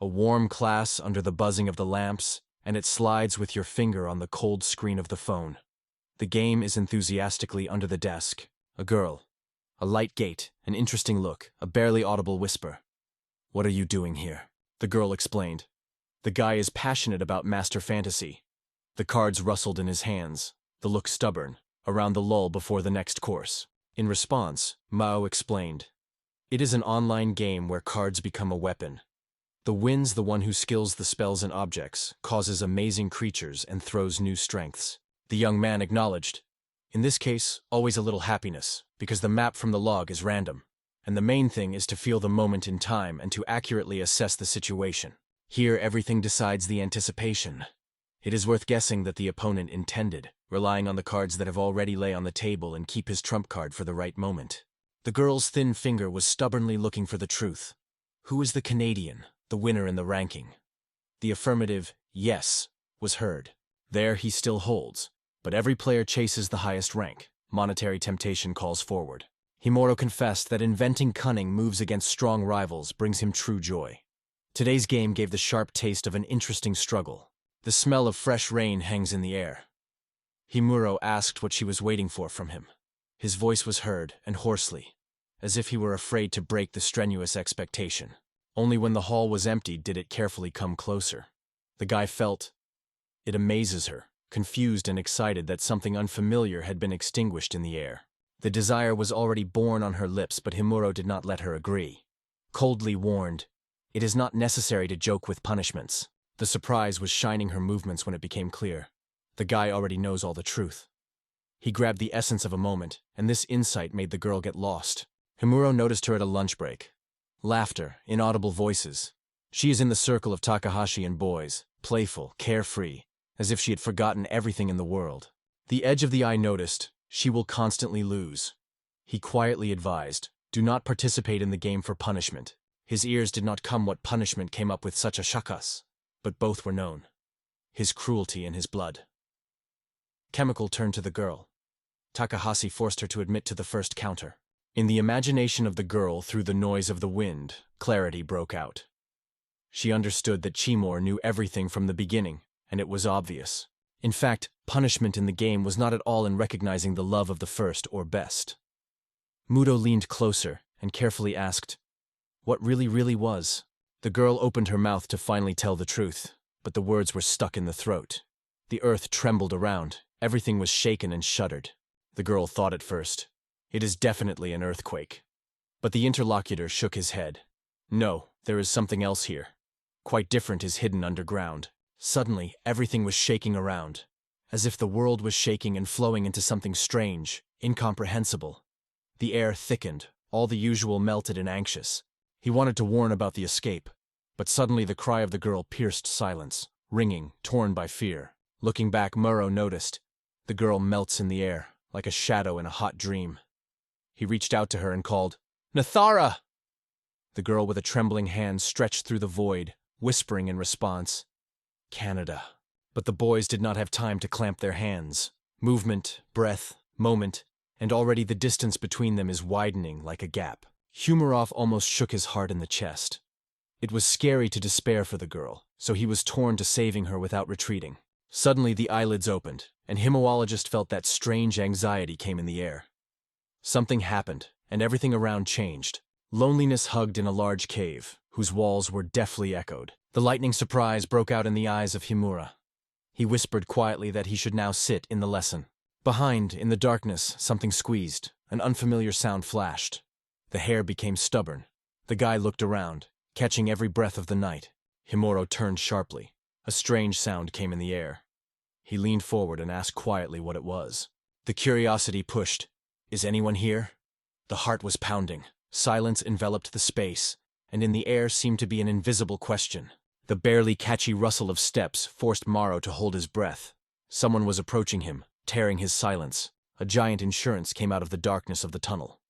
A warm class under the buzzing of the lamps, and it slides with your finger on the cold screen of the phone. The game is enthusiastically under the desk. A girl. A light gait, an interesting look, a barely audible whisper. "What are you doing here?" The girl explained. The guy is passionate about master fantasy. The cards rustled in his hands, the look stubborn, around the lull before the next course. In response, Mao explained. It is an online game where cards become a weapon. The win's the one who skills the spells and objects, causes amazing creatures, and throws new strengths. The young man acknowledged. In this case, always a little happiness, because the map from the log is random. And the main thing is to feel the moment in time and to accurately assess the situation. Here, everything decides the anticipation. It is worth guessing that the opponent intended, relying on the cards that have already lay on the table and keep his trump card for the right moment. The girl's thin finger was stubbornly looking for the truth. Who is the Canadian, the winner in the ranking? The affirmative, yes, was heard. There he still holds, but every player chases the highest rank. Monetary temptation calls forward. Himuro confessed that inventing cunning moves against strong rivals brings him true joy. Today's game gave the sharp taste of an interesting struggle. The smell of fresh rain hangs in the air. Himuro asked what she was waiting for from him. His voice was heard, and hoarsely, as if he were afraid to break the strenuous expectation. Only when the hall was emptied did it carefully come closer. The guy felt. It amazes her, confused and excited that something unfamiliar had been extinguished in the air. The desire was already born on her lips, but Himuro did not let her agree. Coldly warned, "It is not necessary to joke with punishments." The surprise was shining her movements when it became clear. The guy already knows all the truth. He grabbed the essence of a moment, and this insight made the girl get lost. Himuro noticed her at a lunch break. Laughter, inaudible voices. She is in the circle of Takahashi and boys, playful, carefree, as if she had forgotten everything in the world. The edge of the eye noticed, "She will constantly lose." He quietly advised, "Do not participate in the game for punishment." His ears did not come what punishment came up with such a shakas, but both were known. His cruelty and his blood. Chemical turned to the girl. Takahashi forced her to admit to the first counter. In the imagination of the girl, through the noise of the wind, clarity broke out. She understood that Chimor knew everything from the beginning, and it was obvious. In fact, punishment in the game was not at all in recognizing the love of the first or best. Muto leaned closer and carefully asked, "What really was?" The girl opened her mouth to finally tell the truth, but the words were stuck in the throat. The earth trembled around, everything was shaken and shuddered. The girl thought at first, "It is definitely an earthquake." But the interlocutor shook his head. "No, there is something else here. Quite different is hidden underground." Suddenly, everything was shaking around, as if the world was shaking and flowing into something strange, incomprehensible. The air thickened, all the usual melted and anxious. He wanted to warn about the escape, but suddenly the cry of the girl pierced silence, ringing, torn by fear. Looking back, Muro noticed. The girl melts in the air, like a shadow in a hot dream. He reached out to her and called, "Nathara!" The girl with a trembling hand stretched through the void, whispering in response, "Canada." But the boys did not have time to clamp their hands. Movement, breath, moment, and already the distance between them is widening like a gap. Humorov almost shook his heart in the chest. It was scary to despair for the girl, so he was torn to saving her without retreating. Suddenly the eyelids opened, and Himologist felt that strange anxiety came in the air. Something happened, and everything around changed. Loneliness hugged in a large cave, whose walls were deftly echoed. The lightning surprise broke out in the eyes of Himura. He whispered quietly that he should now sit in the lesson. Behind, in the darkness, something squeezed. An unfamiliar sound flashed. The hair became stubborn. The guy looked around, catching every breath of the night. Himuro turned sharply. A strange sound came in the air. He leaned forward and asked quietly what it was. The curiosity pushed. "Is anyone here?" The heart was pounding. Silence enveloped the space, and in the air seemed to be an invisible question. The barely catchy rustle of steps forced Maro to hold his breath. Someone was approaching him, tearing his silence. A giant insurance came out of the darkness of the tunnel.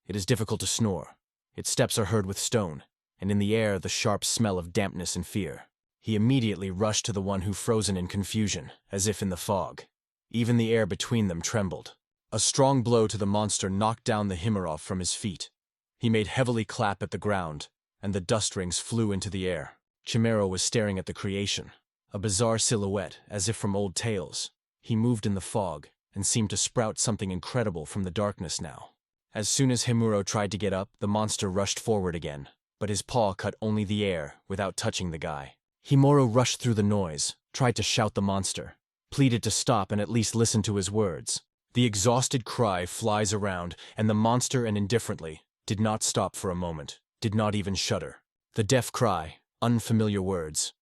It is difficult to snore. Its steps are heard with stone, and in the air the sharp smell of dampness and fear. He immediately rushed to the one who frozen in confusion, as if in the fog. Even the air between them trembled. A strong blow to the monster knocked down the Himurov from his feet. He made heavily clap at the ground, and the dust rings flew into the air. Chimero was staring at the creation, a bizarre silhouette as if from old tales. He moved in the fog and seemed to sprout something incredible from the darkness now. As soon as Himuro tried to get up, the monster rushed forward again, but his paw cut only the air without touching the guy. Himuro rushed through the noise, tried to shout the monster, pleaded to stop and at least listen to his words. The exhausted cry flies around, and the monster, and indifferently, did not stop for a moment, did not even shudder. The deaf cry, unfamiliar words,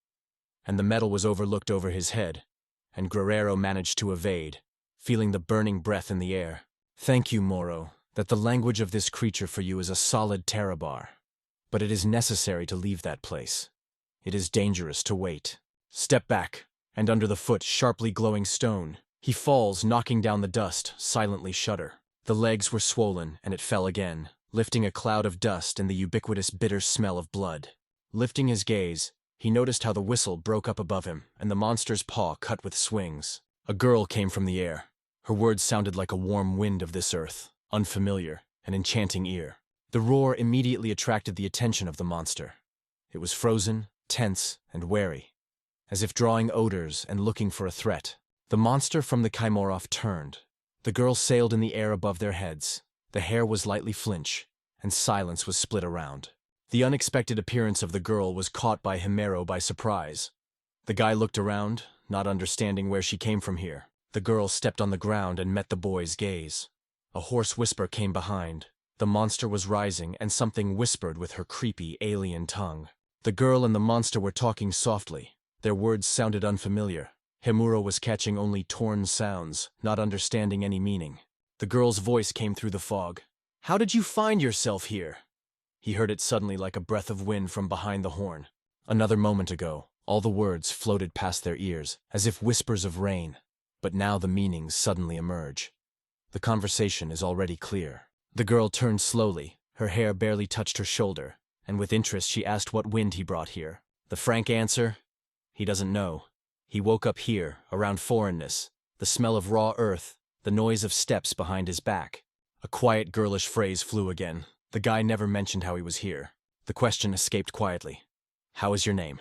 and the metal was overlooked over his head, and Guerrero managed to evade, feeling the burning breath in the air. Thank you, Moro, that the language of this creature for you is a solid Terabar. But it is necessary to leave that place. It is dangerous to wait. Step back, and under the foot sharply glowing stone. He falls, knocking down the dust, silently shudder. The legs were swollen, and it fell again, lifting a cloud of dust and the ubiquitous bitter smell of blood. Lifting his gaze, he noticed how the whistle broke up above him, and the monster's paw cut with swings. A girl came from the air. Her words sounded like a warm wind of this earth, unfamiliar, an enchanting ear. The roar immediately attracted the attention of the monster. It was frozen, tense, and wary, as if drawing odors and looking for a threat. The monster from the Kaimorov turned. The girl sailed in the air above their heads. The hair was lightly flinch, and silence was split around. The unexpected appearance of the girl was caught by Himuro by surprise. The guy looked around, not understanding where she came from here. The girl stepped on the ground and met the boy's gaze. A hoarse whisper came behind. The monster was rising, and something whispered with her creepy, alien tongue. The girl and the monster were talking softly. Their words sounded unfamiliar. Himuro was catching only torn sounds, not understanding any meaning. The girl's voice came through the fog. "How did you find yourself here?" He heard it suddenly like a breath of wind from behind the horn. Another moment ago, all the words floated past their ears, as if whispers of rain. But now the meanings suddenly emerge. The conversation is already clear. The girl turned slowly, her hair barely touched her shoulder, and with interest she asked what wind he brought here. The frank answer? He doesn't know. He woke up here, around foreignness, the smell of raw earth, the noise of steps behind his back. A quiet girlish phrase flew again. The guy never mentioned how he was here. The question escaped quietly. "How is your name?"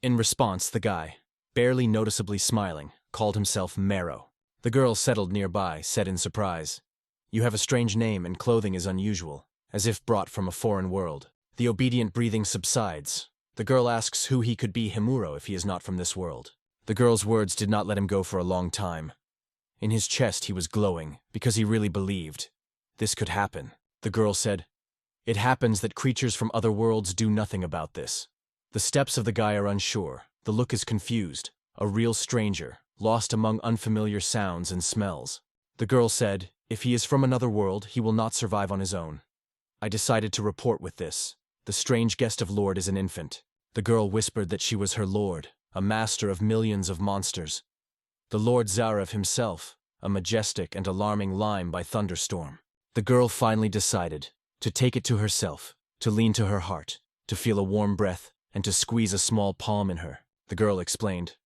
In response, the guy, barely noticeably smiling, called himself Mero. The girl settled nearby, said in surprise, "You have a strange name and clothing is unusual, as if brought from a foreign world." The obedient breathing subsides. The girl asks who he could be Himuro if he is not from this world. The girl's words did not let him go for a long time. In his chest he was glowing, because he really believed this could happen. The girl said, "It happens that creatures from other worlds do nothing about this." The steps of the guy are unsure. The look is confused. A real stranger, lost among unfamiliar sounds and smells. The girl said, "If he is from another world, he will not survive on his own." I decided to report with this. The strange guest of Lord is an infant. The girl whispered that she was her lord, a master of millions of monsters. The Lord Zarev himself, a majestic and alarming lime by thunderstorm. The girl finally decided to take it to herself, to lean to her heart, to feel a warm breath, and to squeeze a small palm in her. The girl explained,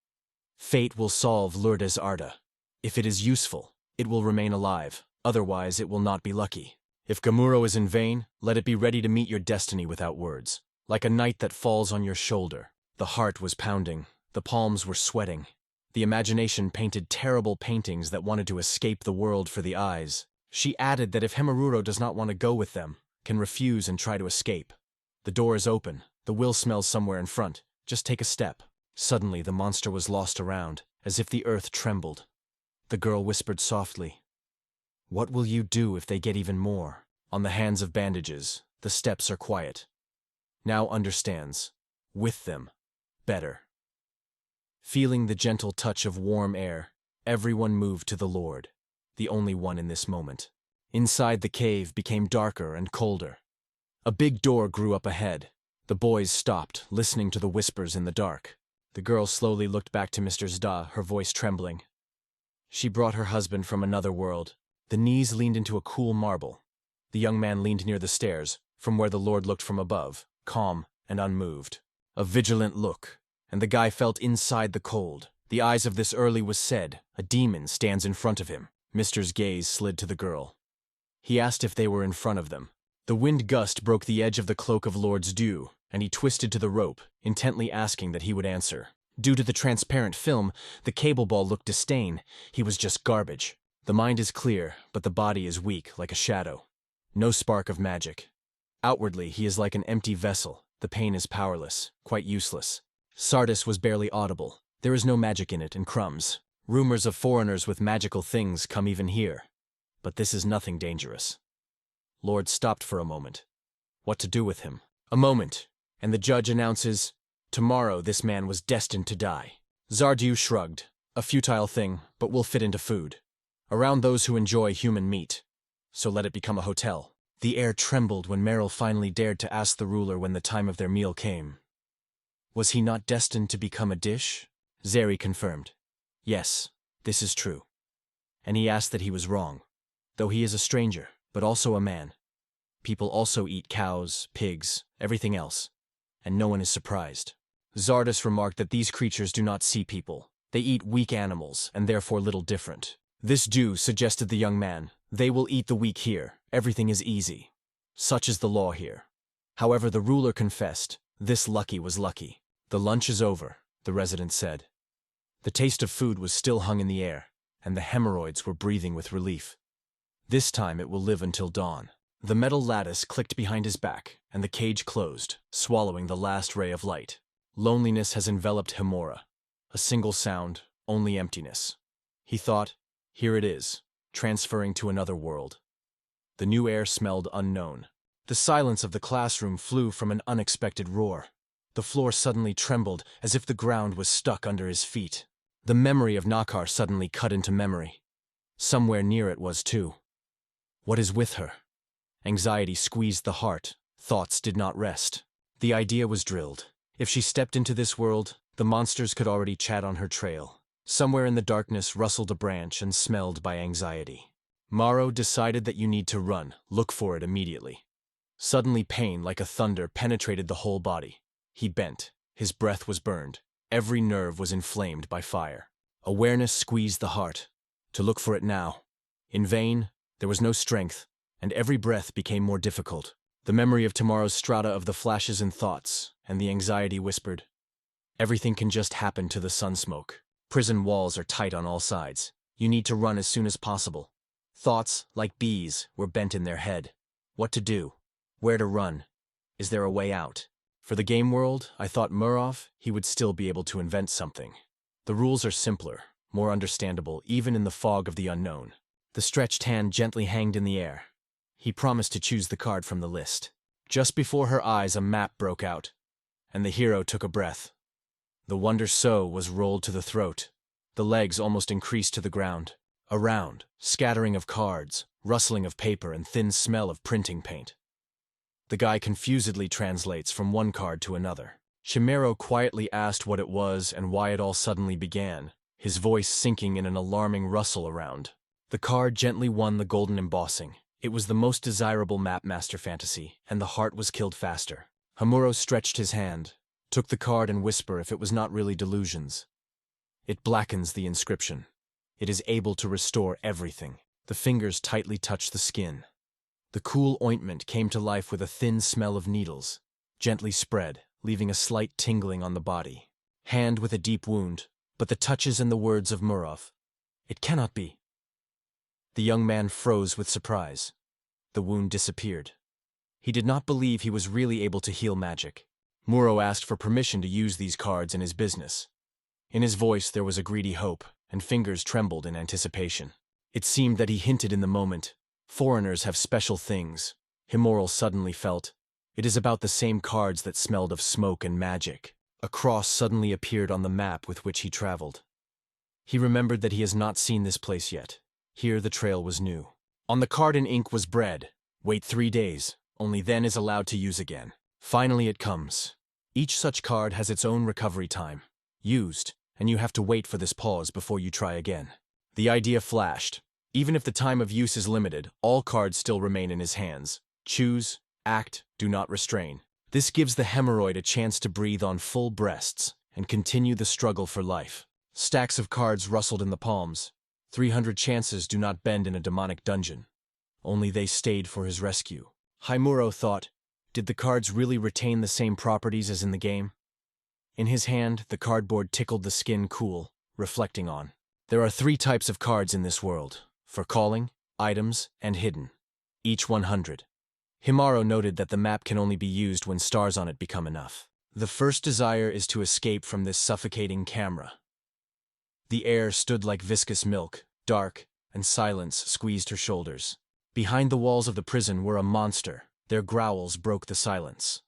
"Fate will solve Lourdes Arda. If it is useful, it will remain alive. Otherwise, it will not be lucky. If Gamuro is in vain, let it be ready to meet your destiny without words. Like a night that falls on your shoulder." The heart was pounding. The palms were sweating. The imagination painted terrible paintings that wanted to escape the world for the eyes. She added that if Himuro does not want to go with them, can refuse and try to escape. The door is open. The will smells somewhere in front. Just take a step. Suddenly, the monster was lost around, as if the earth trembled. The girl whispered softly, "What will you do if they get even more?" On the hands of bandages, the steps are quiet. Now understands. With them. Better. Feeling the gentle touch of warm air, everyone moved to the Lord, the only one in this moment. Inside the cave became darker and colder. A big door grew up ahead. The boys stopped, listening to the whispers in the dark. The girl slowly looked back to Mr. Zda, her voice trembling. She brought her husband from another world. The knees leaned into a cool marble. The young man leaned near the stairs, from where the Lord looked from above, calm and unmoved. A vigilant look, and the guy felt inside the cold. The eyes of this early was said, a demon stands in front of him. Mr.'s gaze slid to the girl. He asked if they were in front of them. The wind gust broke the edge of the cloak of Lord's Dew, and he twisted to the rope, intently asking that he would answer. Due to the transparent film, the cable ball looked disdain. He was just garbage. The mind is clear, but the body is weak, like a shadow. No spark of magic. Outwardly, he is like an empty vessel. The pain is powerless, quite useless. Sardis was barely audible. There is no magic in it, and crumbs. Rumors of foreigners with magical things come even here. But this is nothing dangerous. Lord stopped for a moment. What to do with him? A moment, and the judge announces, tomorrow this man was destined to die. Zardu shrugged. A futile thing, but will fit into food. Around those who enjoy human meat. So let it become a hotel. The air trembled when Meryl finally dared to ask the ruler when the time of their meal came. Was he not destined to become a dish? Zeri confirmed. Yes, this is true. And he asked that he was wrong. Though he is a stranger, but also a man. People also eat cows, pigs, everything else. And no one is surprised. Zardus remarked that these creatures do not see people. They eat weak animals, and therefore little different. This do, suggested the young man. They will eat the weak here. Everything is easy. Such is the law here. However, the ruler confessed, this lucky was lucky. The lunch is over, the resident said. The taste of food was still hung in the air, and the hemorrhoids were breathing with relief. This time it will live until dawn. The metal lattice clicked behind his back, and the cage closed, swallowing the last ray of light. Loneliness has enveloped Himura. A single sound, only emptiness. He thought, here it is, transferring to another world. The new air smelled unknown. The silence of the classroom flew from an unexpected roar. The floor suddenly trembled as if the ground was stuck under his feet. The memory of Nakar suddenly cut into memory. Somewhere near it was too. What is with her? Anxiety squeezed the heart. Thoughts did not rest. The idea was drilled. If she stepped into this world, the monsters could already chat on her trail. Somewhere in the darkness rustled a branch and smelled by anxiety. Maro decided that you need to run. Look for it immediately. Suddenly pain, like a thunder, penetrated the whole body. He bent. His breath was burned. Every nerve was inflamed by fire. Awareness squeezed the heart. To look for it now. In vain, there was no strength, and every breath became more difficult. The memory of tomorrow's strata of the flashes and thoughts, and the anxiety whispered, everything can just happen to the sunsmoke. Prison walls are tight on all sides. You need to run as soon as possible. Thoughts, like bees, were bent in their head. What to do? Where to run? Is there a way out? For the game world, I thought Murov, he would still be able to invent something. The rules are simpler, more understandable, even in the fog of the unknown. The stretched hand gently hanged in the air. He promised to choose the card from the list. Just before her eyes, a map broke out, and the hero took a breath. The wonder so was rolled to the throat. The legs almost increased to the ground. Around, scattering of cards, rustling of paper, and thin smell of printing paint. The guy confusedly translates from one card to another. Chimero quietly asked what it was and why it all suddenly began, his voice sinking in an alarming rustle around. The card gently won the golden embossing. It was the most desirable map master fantasy, and the heart was killed faster. Hamuro stretched his hand, took the card and whispered if it was not really delusions. It blackens the inscription. It is able to restore everything. The fingers tightly touched the skin. The cool ointment came to life with a thin smell of needles, gently spread, leaving a slight tingling on the body. Hand with a deep wound, but the touches and the words of Murov. It cannot be. The young man froze with surprise. The wound disappeared. He did not believe he was really able to heal magic. Muro asked for permission to use these cards in his business. In his voice there was a greedy hope, and fingers trembled in anticipation. It seemed that he hinted in the moment, foreigners have special things. Himmoral suddenly felt, it is about the same cards that smelled of smoke and magic. A cross suddenly appeared on the map with which he traveled. He remembered that he has not seen this place yet. Here the trail was new. On the card in ink was bread. Wait 3 days, only then is allowed to use again. Finally it comes. Each such card has its own recovery time. Used, and you have to wait for this pause before you try again. The idea flashed. Even if the time of use is limited, all cards still remain in his hands. Choose, act, do not restrain. This gives the hemorrhoid a chance to breathe on full breasts and continue the struggle for life. Stacks of cards rustled in the palms. 300 chances do not bend in a demonic dungeon. Only they stayed for his rescue. Haimuro thought, Did the cards really retain the same properties as in the game? In his hand, the cardboard tickled the skin cool, reflecting on. There are 3 types of cards in this world: for calling, items, and hidden. Each 100. Himaro noted that the map can only be used when stars on it become enough. The first desire is to escape from this suffocating camera. The air stood like viscous milk, dark, and silence squeezed her shoulders. Behind the walls of the prison were a monster. Their growls broke the silence.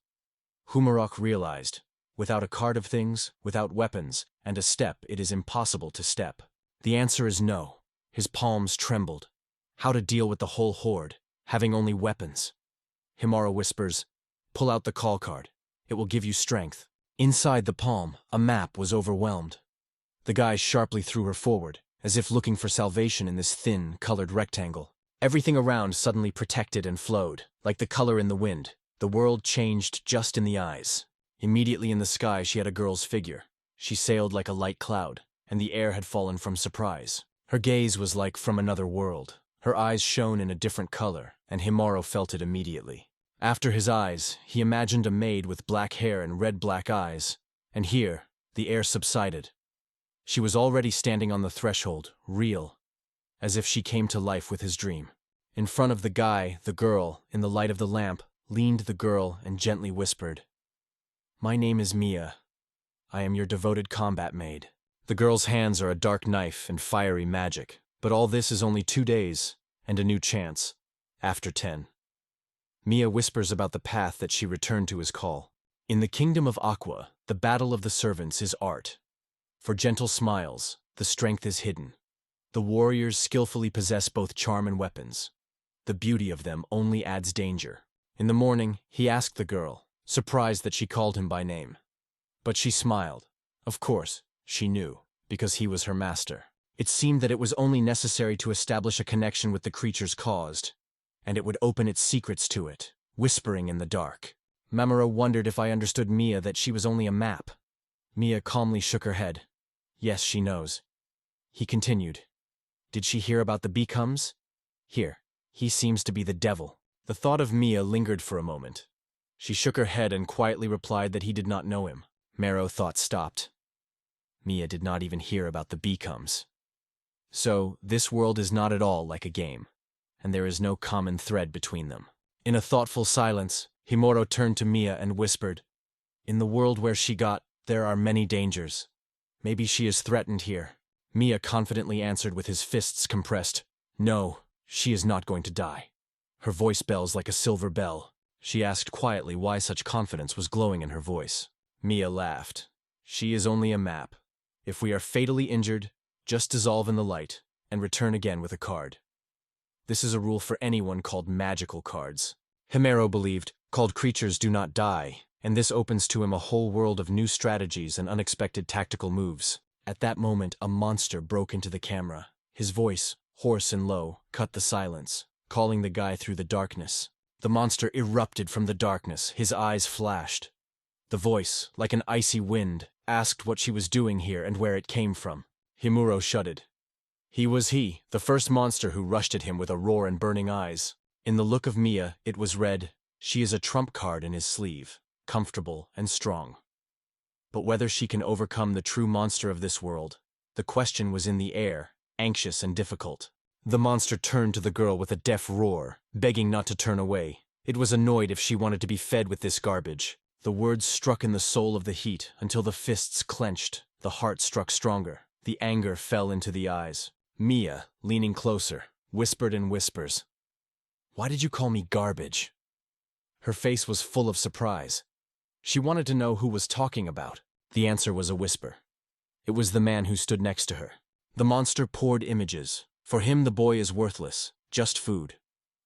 Humarok realized, without a card of things, without weapons, and a step, it is impossible to step. The answer is no. His palms trembled. How to deal with the whole horde, having only weapons? Himaro whispers, "Pull out the call card. It will give you strength." Inside the palm, a map was overwhelmed. The guy sharply threw her forward, as if looking for salvation in this thin, colored rectangle. Everything around suddenly protected and flowed, like the color in the wind. The world changed just in the eyes. Immediately in the sky she had a girl's figure. She sailed like a light cloud, and the air had fallen from surprise. Her gaze was like from another world. Her eyes shone in a different color, and Himaro felt it immediately. After his eyes, he imagined a maid with black hair and red-black eyes, and here, the air subsided. She was already standing on the threshold, real, as if she came to life with his dream. In front of the guy, the girl, in the light of the lamp, leaned the girl and gently whispered, "My name is Mia. I am your devoted combat maid." The girl's hands are a dark knife and fiery magic, but all this is only 2 days, and a new chance, after 10. Mia whispers about the path that she returned to his call. In the kingdom of Aqua, the battle of the servants is art. For gentle smiles, the strength is hidden. The warriors skillfully possess both charm and weapons. The beauty of them only adds danger. In the morning, he asked the girl, surprised that she called him by name. But she smiled. Of course, she knew, because he was her master. It seemed that it was only necessary to establish a connection with the creatures caused, and it would open its secrets to it, whispering in the dark. Mamoru wondered if I understood Mia that she was only a map. Mia calmly shook her head. Yes, she knows. He continued. Did she hear about the becomes? Here, he seems to be the devil. The thought of Mia lingered for a moment. She shook her head and quietly replied that he did not know him. Maro thought stopped. Mia did not even hear about the becomes. So, this world is not at all like a game, and there is no common thread between them. In a thoughtful silence, Himuro turned to Mia and whispered, "In the world where she got, there are many dangers. Maybe she is threatened here." Mia confidently answered with his fists compressed, "No, she is not going to die." Her voice bells like a silver bell. She asked quietly why such confidence was glowing in her voice. Mia laughed. "She is only a map. If we are fatally injured, just dissolve in the light, and return again with a card. This is a rule for anyone called magical cards." Himaro believed, called creatures do not die, and this opens to him a whole world of new strategies and unexpected tactical moves. At that moment, a monster broke into the camera. His voice, hoarse and low, cut the silence, calling the guy through the darkness. The monster erupted from the darkness, his eyes flashed. The voice, like an icy wind, asked what she was doing here and where it came from. Himuro shuddered. He was the first monster who rushed at him with a roar and burning eyes. In the look of Mia, it was read, she is a trump card in his sleeve, comfortable and strong. But whether she can overcome the true monster of this world, the question was in the air, anxious and difficult. The monster turned to the girl with a deaf roar, begging not to turn away. It was annoyed if she wanted to be fed with this garbage. The words struck in the soul of the heat until the fists clenched, the heart struck stronger. The anger fell into the eyes. Mia, leaning closer, whispered in whispers, "Why did you call me garbage?" Her face was full of surprise. She wanted to know who was talking about. The answer was a whisper. It was the man who stood next to her. The monster poured images. For him the boy is worthless, just food.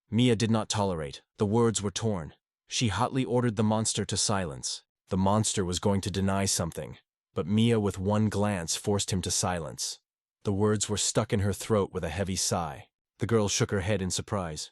Mia did not tolerate. The words were torn. She hotly ordered the monster to silence. The monster was going to deny something, but Mia with one glance forced him to silence. The words were stuck in her throat with a heavy sigh. The girl shook her head in surprise.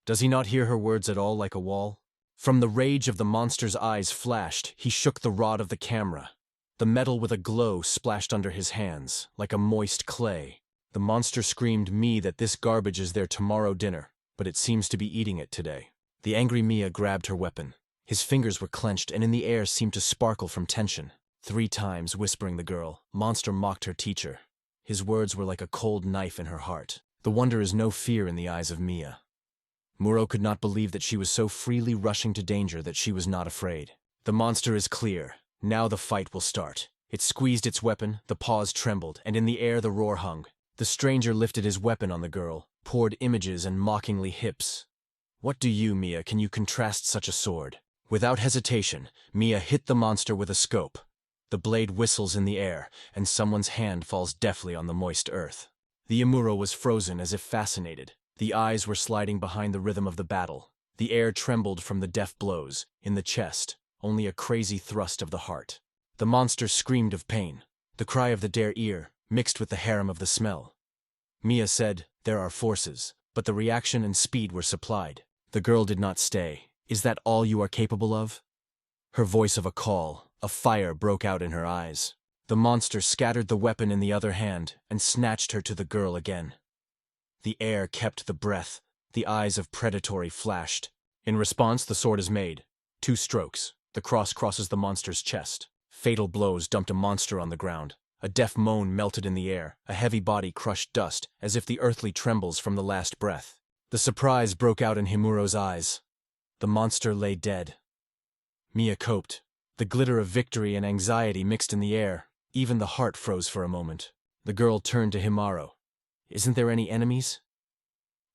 Does he not hear her words at all like a wall? From the rage of the monster's eyes flashed, he shook the rod of the camera. The metal with a glow splashed under his hands, like a moist clay. The monster screamed me that this garbage is their tomorrow dinner, but it seems to be eating it today. The angry Mia grabbed her weapon. His fingers were clenched and in the air seemed to sparkle from tension. 3 times, whispering the girl, monster mocked her teacher. His words were like a cold knife in her heart. The wonder is no fear in the eyes of Mia. Muro could not believe that she was so freely rushing to danger that she was not afraid. The monster is clear. Now the fight will start. It squeezed its weapon, the paws trembled, and in the air the roar hung. The stranger lifted his weapon on the girl, poured images and mockingly hips. What do you, Mia, can you contrast such a sword? Without hesitation, Mia hit the monster with a scope. The blade whistles in the air, and someone's hand falls deftly on the moist earth. The Imuro was frozen as if fascinated. The eyes were sliding behind the rhythm of the battle. The air trembled from the deft blows. In the chest, only a crazy thrust of the heart. The monster screamed of pain. The cry of the dare ear, mixed with the harem of the smell. Mia said, "There are forces," but the reaction and speed were supplied. The girl did not stay. "Is that all you are capable of?" Her voice of a call, a fire broke out in her eyes. The monster scattered the weapon in the other hand and snatched her to the girl again. The air kept the breath. The eyes of predatory flashed. In response, the sword is made. 2 strokes. The cross crosses the monster's chest. Fatal blows dumped a monster on the ground. A deaf moan melted in the air. A heavy body crushed dust, as if the earthly trembles from the last breath. The surprise broke out in Himuro's eyes. The monster lay dead. Mia coped. The glitter of victory and anxiety mixed in the air. Even the heart froze for a moment. The girl turned to Himaro. "Isn't there any enemies?"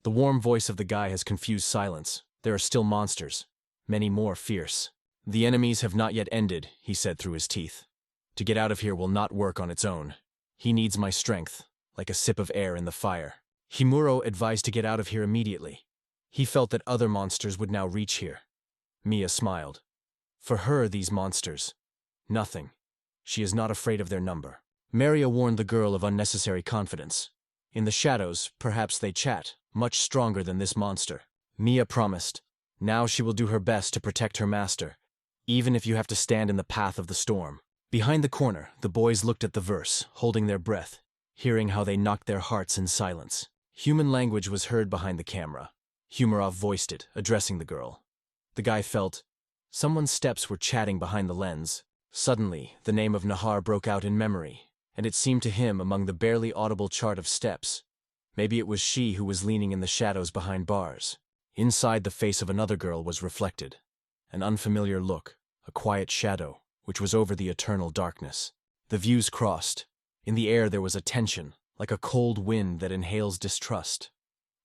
The warm voice of the guy has confused silence. There are still monsters. Many more fierce. "The enemies have not yet ended," he said through his teeth. "To get out of here will not work on its own. He needs my strength, like a sip of air in the fire." Himuro advised to get out of here immediately. He felt that other monsters would now reach here. Mia smiled. For her, these monsters. Nothing. She is not afraid of their number. Maria warned the girl of unnecessary confidence. In the shadows, perhaps they chat, much stronger than this monster. Mia promised. Now she will do her best to protect her master, even if you have to stand in the path of the storm. Behind the corner, the boys looked at the verse, holding their breath, hearing how they knocked their hearts in silence. Human language was heard behind the camera. Humorov voiced it, addressing the girl. The guy felt. Someone's steps were chatting behind the lens. Suddenly, the name of Nahar broke out in memory, and it seemed to him among the barely audible chart of steps. Maybe it was she who was leaning in the shadows behind bars. Inside the face of another girl was reflected. An unfamiliar look, a quiet shadow, which was over the eternal darkness. The views crossed. In the air there was a tension, like a cold wind that inhales distrust.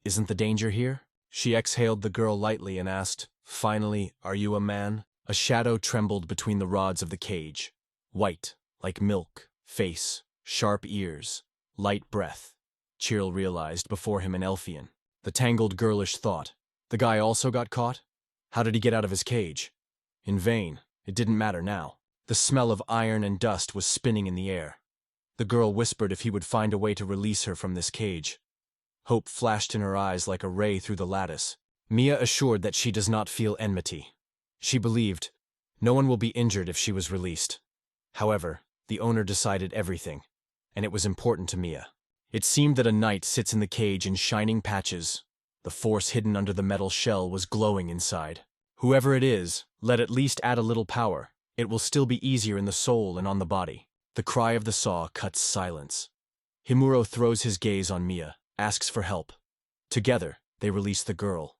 "Isn't the danger here?" She exhaled the girl lightly and asked, "Finally, are you a man?" A shadow trembled between the rods of the cage. White, like milk, face, sharp ears, light breath. Chirl realized before him an Elfian. The tangled girlish thought. The guy also got caught? How did he get out of his cage? In vain. It didn't matter now. The smell of iron and dust was spinning in the air. The girl whispered if he would find a way to release her from this cage. Hope flashed in her eyes like a ray through the lattice. Mia assured that she does not feel enmity. She believed, no one will be injured if she was released. However, the owner decided everything, and it was important to Mia. It seemed that a knight sits in the cage in shining patches. The force hidden under the metal shell was glowing inside. Whoever it is, let at least add a little power. It will still be easier in the soul and on the body. The cry of the saw cuts silence. Himuro throws his gaze on Mia, asks for help. Together, they release the girl.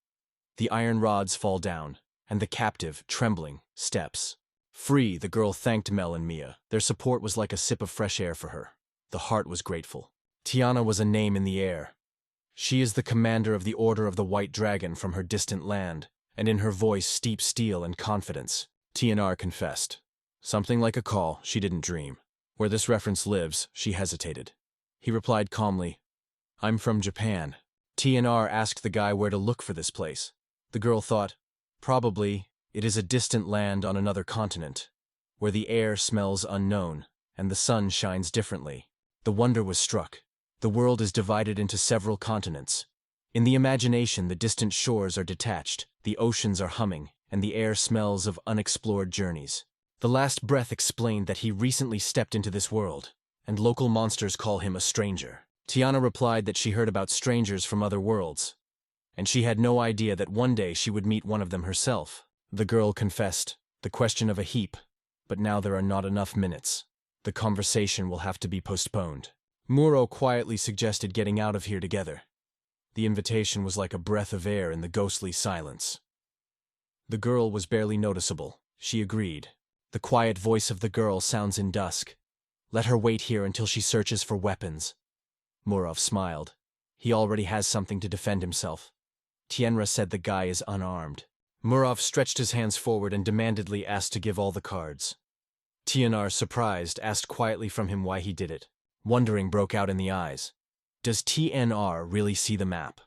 The iron rods fall down, and the captive, trembling, steps. Free, the girl thanked Mel and Mia. Their support was like a sip of fresh air for her. The heart was grateful. Tiana was a name in the air. She is the commander of the Order of the White Dragon from her distant land, and in her voice steep steel and confidence. TNR confessed. Something like a call, she didn't dream. Where this reference lives, she hesitated. He replied calmly, "I'm from Japan." TNR asked the guy where to look for this place. The girl thought, probably, it is a distant land on another continent, where the air smells unknown, and the sun shines differently. The wonder was struck. The world is divided into several continents. In the imagination, the distant shores are detached, the oceans are humming, and the air smells of unexplored journeys. The last breath explained that he recently stepped into this world, and local monsters call him a stranger. Tiana replied that she heard about strangers from other worlds, and she had no idea that one day she would meet one of them herself. The girl confessed, the question of a heap, but now there are not enough minutes. The conversation will have to be postponed. Muro quietly suggested getting out of here together. The invitation was like a breath of air in the ghostly silence. The girl was barely noticeable. She agreed. The quiet voice of the girl sounds in dusk. Let her wait here until she searches for weapons. Murov smiled. He already has something to defend himself. Tienra said the guy is unarmed. Murov stretched his hands forward and demandedly asked to give all the cards. Tianar, surprised, asked quietly from him why he did it. Wondering broke out in the eyes. Does TNR really see the map?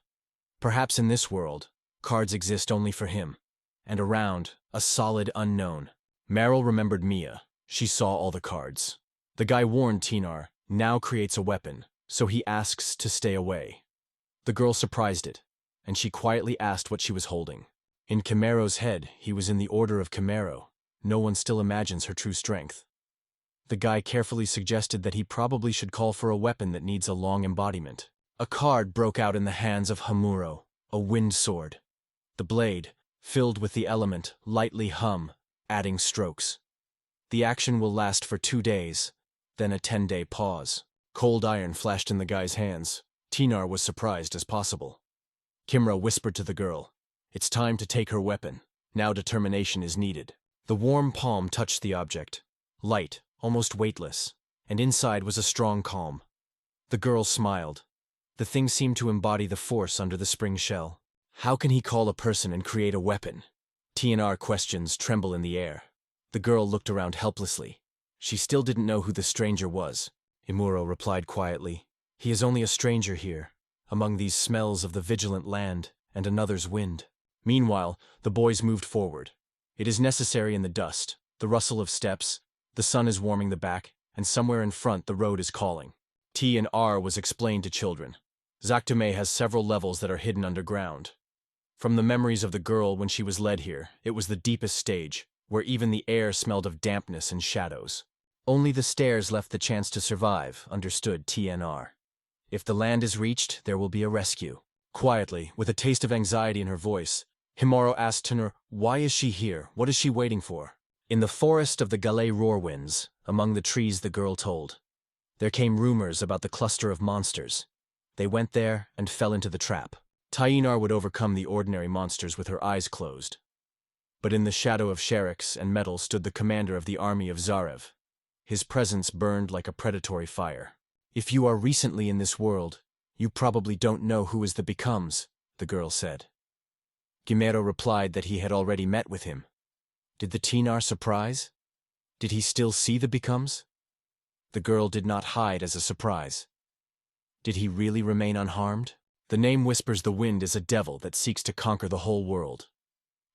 Perhaps in this world, cards exist only for him. And around, a solid unknown. Meryl remembered Mia. She saw all the cards. The guy warned Tinar, now creates a weapon, so he asks to stay away. The girl surprised it, and she quietly asked what she was holding. In Chimero's head, he was in the order of Chimero. No one still imagines her true strength. The guy carefully suggested that he probably should call for a weapon that needs a long embodiment. A card broke out in the hands of Hamuro, a wind sword. The blade, filled with the element, lightly hum, adding strokes. The action will last for 2 days, then a 10-day pause. Cold iron flashed in the guy's hands. Tinar was surprised as possible. Kimra whispered to the girl, "It's time to take her weapon. Now determination is needed." The warm palm touched the object. Light, almost weightless, and inside was a strong calm. The girl smiled. The thing seemed to embody the force under the spring shell. How can he call a person and create a weapon? TNR questions tremble in the air. The girl looked around helplessly. She still didn't know who the stranger was. Imuro replied quietly, "He is only a stranger here, among these smells of the vigilant land and another's wind." Meanwhile, the boys moved forward. It is necessary in the dust, the rustle of steps, the sun is warming the back, and somewhere in front the road is calling. T and R was explained to children. Zaktume has several levels that are hidden underground. From the memories of the girl when she was led here, it was the deepest stage, where even the air smelled of dampness and shadows. Only the stairs left the chance to survive, understood TNR. If the land is reached, there will be a rescue. Quietly, with a taste of anxiety in her voice, Himaro asked Tenur, "Why is she here? What is she waiting for?" In the forest of the Galay Roarwinds, among the trees the girl told. There came rumors about the cluster of monsters. They went there and fell into the trap. Tainar would overcome the ordinary monsters with her eyes closed. But in the shadow of Sherix and metal stood the commander of the army of Zarev. His presence burned like a predatory fire. "If you are recently in this world, you probably don't know who is the Becomes," the girl said. Gimero replied that he had already met with him. Did the Tinar surprise? Did he still see the Becomes? The girl did not hide as a surprise. Did he really remain unharmed? The name whispers the wind is a devil that seeks to conquer the whole world.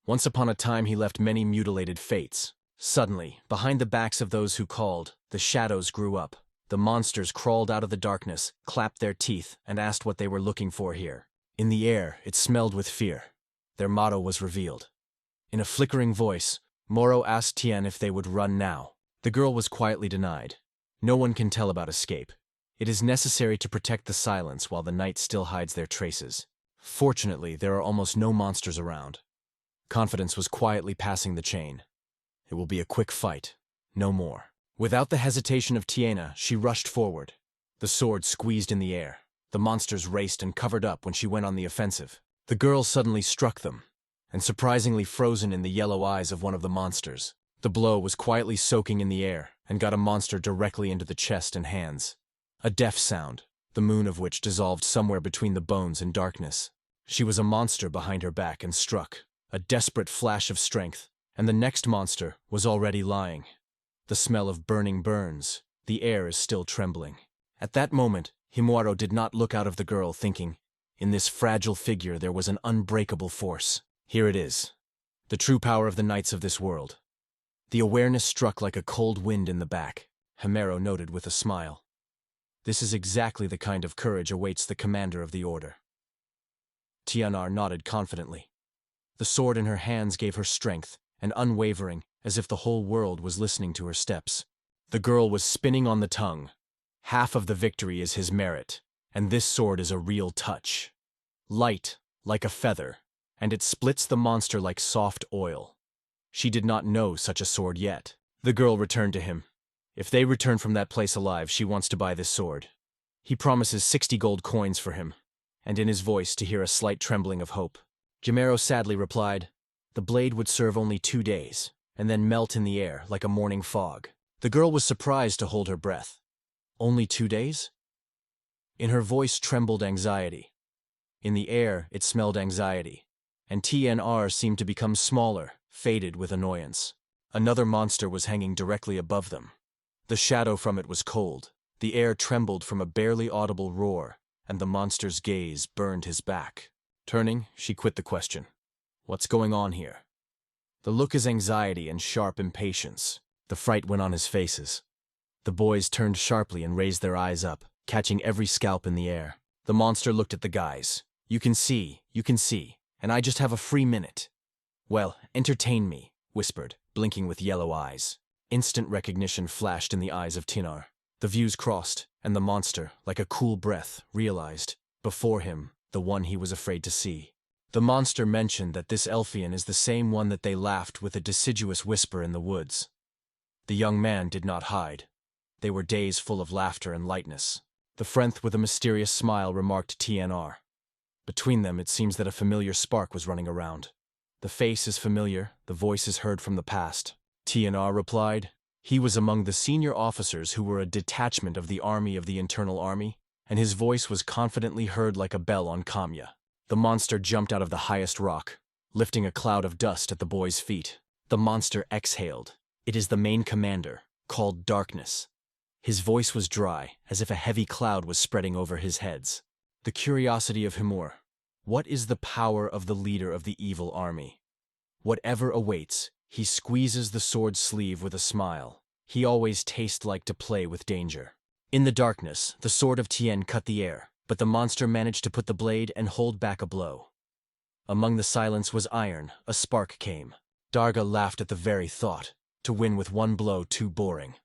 Once upon a time he left many mutilated fates. Suddenly, behind the backs of those who called, the shadows grew up. The monsters crawled out of the darkness, clapped their teeth, and asked what they were looking for here. In the air, it smelled with fear. Their motto was revealed. In a flickering voice, Moro asked Tien if they would run now. The girl was quietly denied. No one can tell about escape. It is necessary to protect the silence while the night still hides their traces. Fortunately, there are almost no monsters around. Confidence was quietly passing the chain. It will be a quick fight, no more. Without the hesitation of Tiena, she rushed forward. The sword squeezed in the air. The monsters raced and covered up when she went on the offensive. The girl suddenly struck them, and surprisingly frozen in the yellow eyes of one of the monsters. The blow was quietly soaking in the air and got a monster directly into the chest and hands. A deaf sound, the moon of which dissolved somewhere between the bones and darkness. She was a monster behind her back and struck. A desperate flash of strength, and the next monster was already lying. The smell of burning burns. The air is still trembling. At that moment, Himuaro did not look out of the girl, thinking, in this fragile figure there was an unbreakable force. Here it is. The true power of the knights of this world. The awareness struck like a cold wind in the back. Himero noted with a smile. This is exactly the kind of courage awaits the commander of the order. Tianar nodded confidently. The sword in her hands gave her strength, and unwavering, as if the whole world was listening to her steps. The girl was spinning on the tongue. Half of the victory is his merit, and this sword is a real touch. Light, like a feather, and it splits the monster like soft oil. She did not know such a sword yet. The girl returned to him. If they return from that place alive, she wants to buy this sword. He promises 60 gold coins for him, and in his voice to hear a slight trembling of hope. Jimero sadly replied, the blade would serve only 2 days, and then melt in the air like a morning fog. The girl was surprised to hold her breath. Only 2 days? In her voice trembled anxiety. In the air, it smelled anxiety, and TNR seemed to become smaller, faded with annoyance. Another monster was hanging directly above them. The shadow from it was cold. The air trembled from a barely audible roar, and the monster's gaze burned his back. Turning, she quit the question. What's going on here? The look is anxiety and sharp impatience. The fright went on his faces. The boys turned sharply and raised their eyes up, catching every scalp in the air. The monster looked at the guys. You can see, and I just have a free minute. Well, entertain me, whispered, blinking with yellow eyes. Instant recognition flashed in the eyes of Tinar. The views crossed, and the monster, like a cool breath, realized, before him, the one he was afraid to see. The monster mentioned that this Elfian is the same one that they laughed with a deciduous whisper in the woods. The young man did not hide. They were days full of laughter and lightness. The Frenthe with a mysterious smile remarked TNR. Between them, it seems that a familiar spark was running around. The face is familiar, the voice is heard from the past. TNR replied. He was among the senior officers who were a detachment of the army of the Internal Army, and his voice was confidently heard like a bell on Kamya. The monster jumped out of the highest rock, lifting a cloud of dust at the boys' feet. The monster exhaled. It is the main commander, called Darkness. His voice was dry, as if a heavy cloud was spreading over his heads. The curiosity of Himur. What is the power of the leader of the evil army? Whatever awaits, he squeezes the sword's sleeve with a smile. He always tastes like to play with danger. In the darkness, the sword of Tien cut the air, but the monster managed to put the blade and hold back a blow. Among the silence was iron. A spark came. Darga laughed at the very thought. To win with one blow too boring.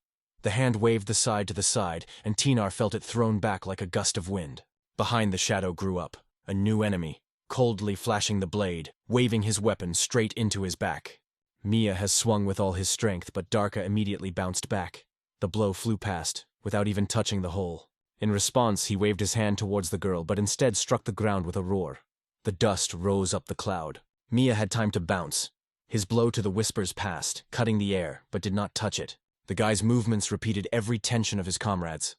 The hand waved the side to the side, and Tinar felt it thrown back like a gust of wind. Behind the shadow grew up, a new enemy, coldly flashing the blade, waving his weapon straight into his back. Mia has swung with all his strength, but Darka immediately bounced back. The blow flew past, without even touching the hole. In response, he waved his hand towards the girl, but instead struck the ground with a roar. The dust rose up the cloud. Mia had time to bounce. His blow to the whispers passed, cutting the air, but did not touch it. The guy's movements repeated every tension of his comrades,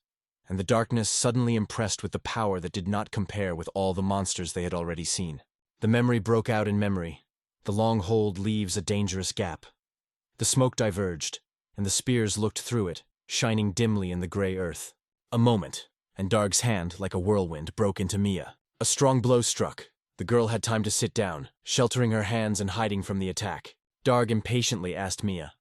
and the darkness suddenly impressed with the power that did not compare with all the monsters they had already seen. The memory broke out in memory. The long hold leaves a dangerous gap. The smoke diverged, and the spears looked through it, shining dimly in the gray earth. A moment, and Darg's hand, like a whirlwind, broke into Mia. A strong blow struck. The girl had time to sit down, sheltering her hands and hiding from the attack. Darg impatiently asked Mia.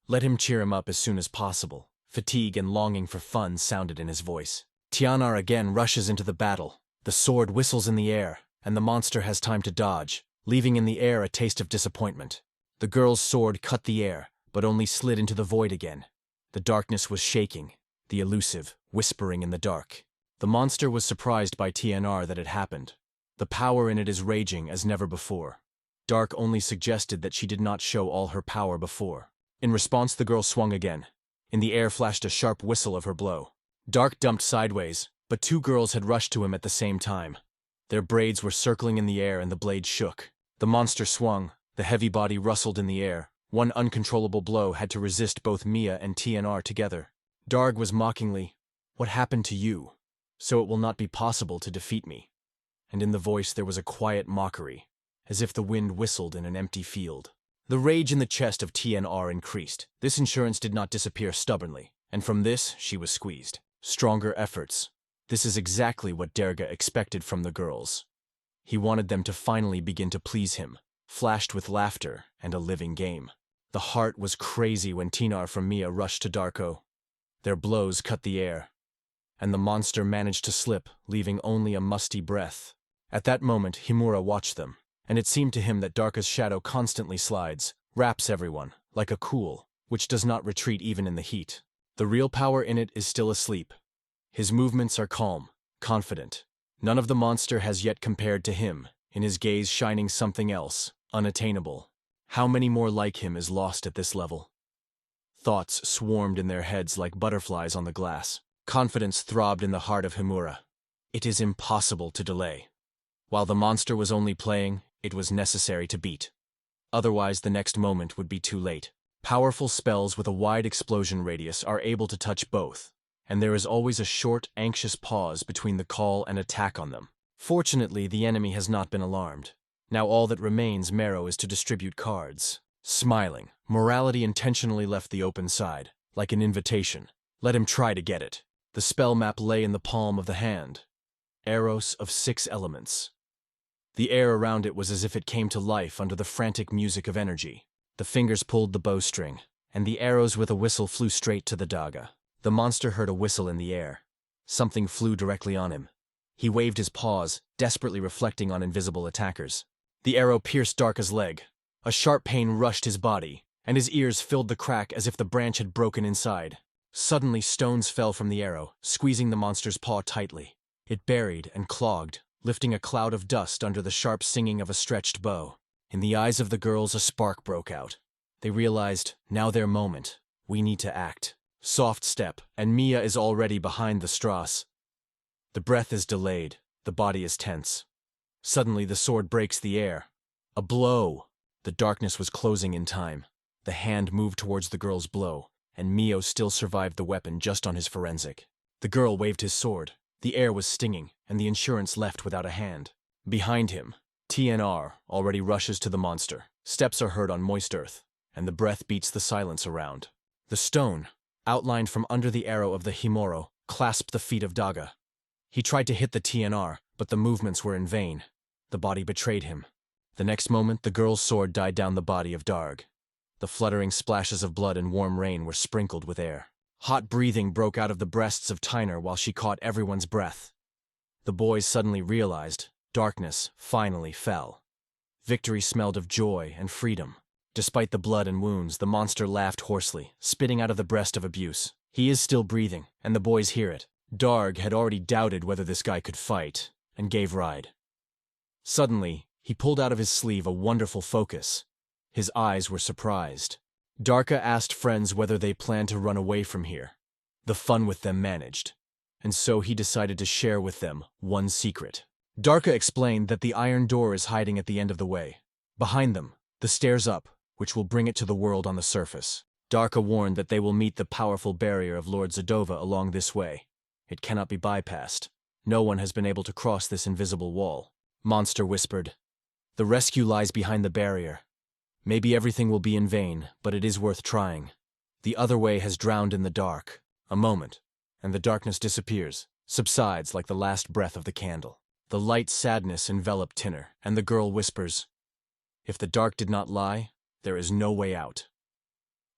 Let him cheer him up as soon as possible. Fatigue and longing for fun sounded in his voice. Tianar again rushes into the battle. The sword whistles in the air, and the monster has time to dodge, leaving in the air a taste of disappointment. The girl's sword cut the air, but only slid into the void again. The darkness was shaking, the elusive, whispering in the dark. The monster was surprised by TNR that it happened. The power in it is raging as never before. Dark only suggested that she did not show all her power before. In response, the girl swung again. In the air flashed a sharp whistle of her blow. Dark dumped sideways, but 2 girls had rushed to him at the same time. Their braids were circling in the air and the blade shook. The monster swung, the heavy body rustled in the air. One uncontrollable blow had to resist both Mia and TNR together. Darg was mockingly, "What happened to you? So it will not be possible to defeat me." And in the voice there was a quiet mockery, as if the wind whistled in an empty field. The rage in the chest of TNR increased. This insurance did not disappear stubbornly, and from this she was squeezed. Stronger efforts. This is exactly what Darga expected from the girls. He wanted them to finally begin to please him, flashed with laughter and a living game. The heart was crazy when Tinar from Mia rushed to Darko. Their blows cut the air, and the monster managed to slip, leaving only a musty breath. At that moment, Himura watched them, and it seemed to him that Darka's shadow constantly slides, wraps everyone, like a cool, which does not retreat even in the heat. The real power in it is still asleep. His movements are calm, confident. None of the monster has yet compared to him, in his gaze shining something else, unattainable. How many more like him is lost at this level? Thoughts swarmed in their heads like butterflies on the glass. Confidence throbbed in the heart of Himura. It is impossible to delay. While the monster was only playing, it was necessary to beat. Otherwise, the next moment would be too late. Powerful spells with a wide explosion radius are able to touch both, and there is always a short, anxious pause between the call and attack on them. Fortunately, the enemy has not been alarmed. Now all that remains, Mero, is to distribute cards. Smiling, morality intentionally left the open side, like an invitation. Let him try to get it. The spell map lay in the palm of the hand. Eros of 6 elements. The air around it was as if it came to life under the frantic music of energy. The fingers pulled the bowstring, and the arrows with a whistle flew straight to the Darga. The monster heard a whistle in the air. Something flew directly on him. He waved his paws, desperately reflecting on invisible attackers. The arrow pierced Darka's leg. A sharp pain rushed his body, and his ears filled the crack as if the branch had broken inside. Suddenly, stones fell from the arrow, squeezing the monster's paw tightly. It buried and clogged, lifting a cloud of dust under the sharp singing of a stretched bow. In the eyes of the girls, a spark broke out. They realized, now their moment. We need to act. Soft step, and Mia is already behind the strass. The breath is delayed, the body is tense. Suddenly, the sword breaks the air. A blow! The darkness was closing in time. The hand moved towards the girl's blow, and Mio still survived the weapon just on his forensic. The girl waved his sword. The air was stinging, and the insurance left without a hand. Behind him, TNR already rushes to the monster. Steps are heard on moist earth, and the breath beats the silence around. The stone, outlined from under the arrow of the Himuro, clasped the feet of Darga. He tried to hit the TNR, but the movements were in vain. The body betrayed him. The next moment, the girl's sword died down the body of Darg. The fluttering splashes of blood and warm rain were sprinkled with air. Hot breathing broke out of the breasts of Tyner while she caught everyone's breath. The boys suddenly realized darkness finally fell. Victory smelled of joy and freedom. Despite the blood and wounds, the monster laughed hoarsely, spitting out of the breast of abuse. He is still breathing, and the boys hear it. Darg had already doubted whether this guy could fight, and gave ride. Suddenly, he pulled out of his sleeve a wonderful focus. His eyes were surprised. Darka asked friends whether they planned to run away from here. The fun with them managed, and so he decided to share with them one secret. Darka explained that the iron door is hiding at the end of the way. Behind them, the stairs up, which will bring it to the world on the surface. Darka warned that they will meet the powerful barrier of Lord Zadova along this way. It cannot be bypassed. No one has been able to cross this invisible wall. Monster whispered, "The rescue lies behind the barrier. Maybe everything will be in vain, but it is worth trying. The other way has drowned in the dark. A moment, and the darkness disappears, subsides like the last breath of the candle. The light sadness enveloped Tinner, and the girl whispers, "If the dark did not lie, there is no way out."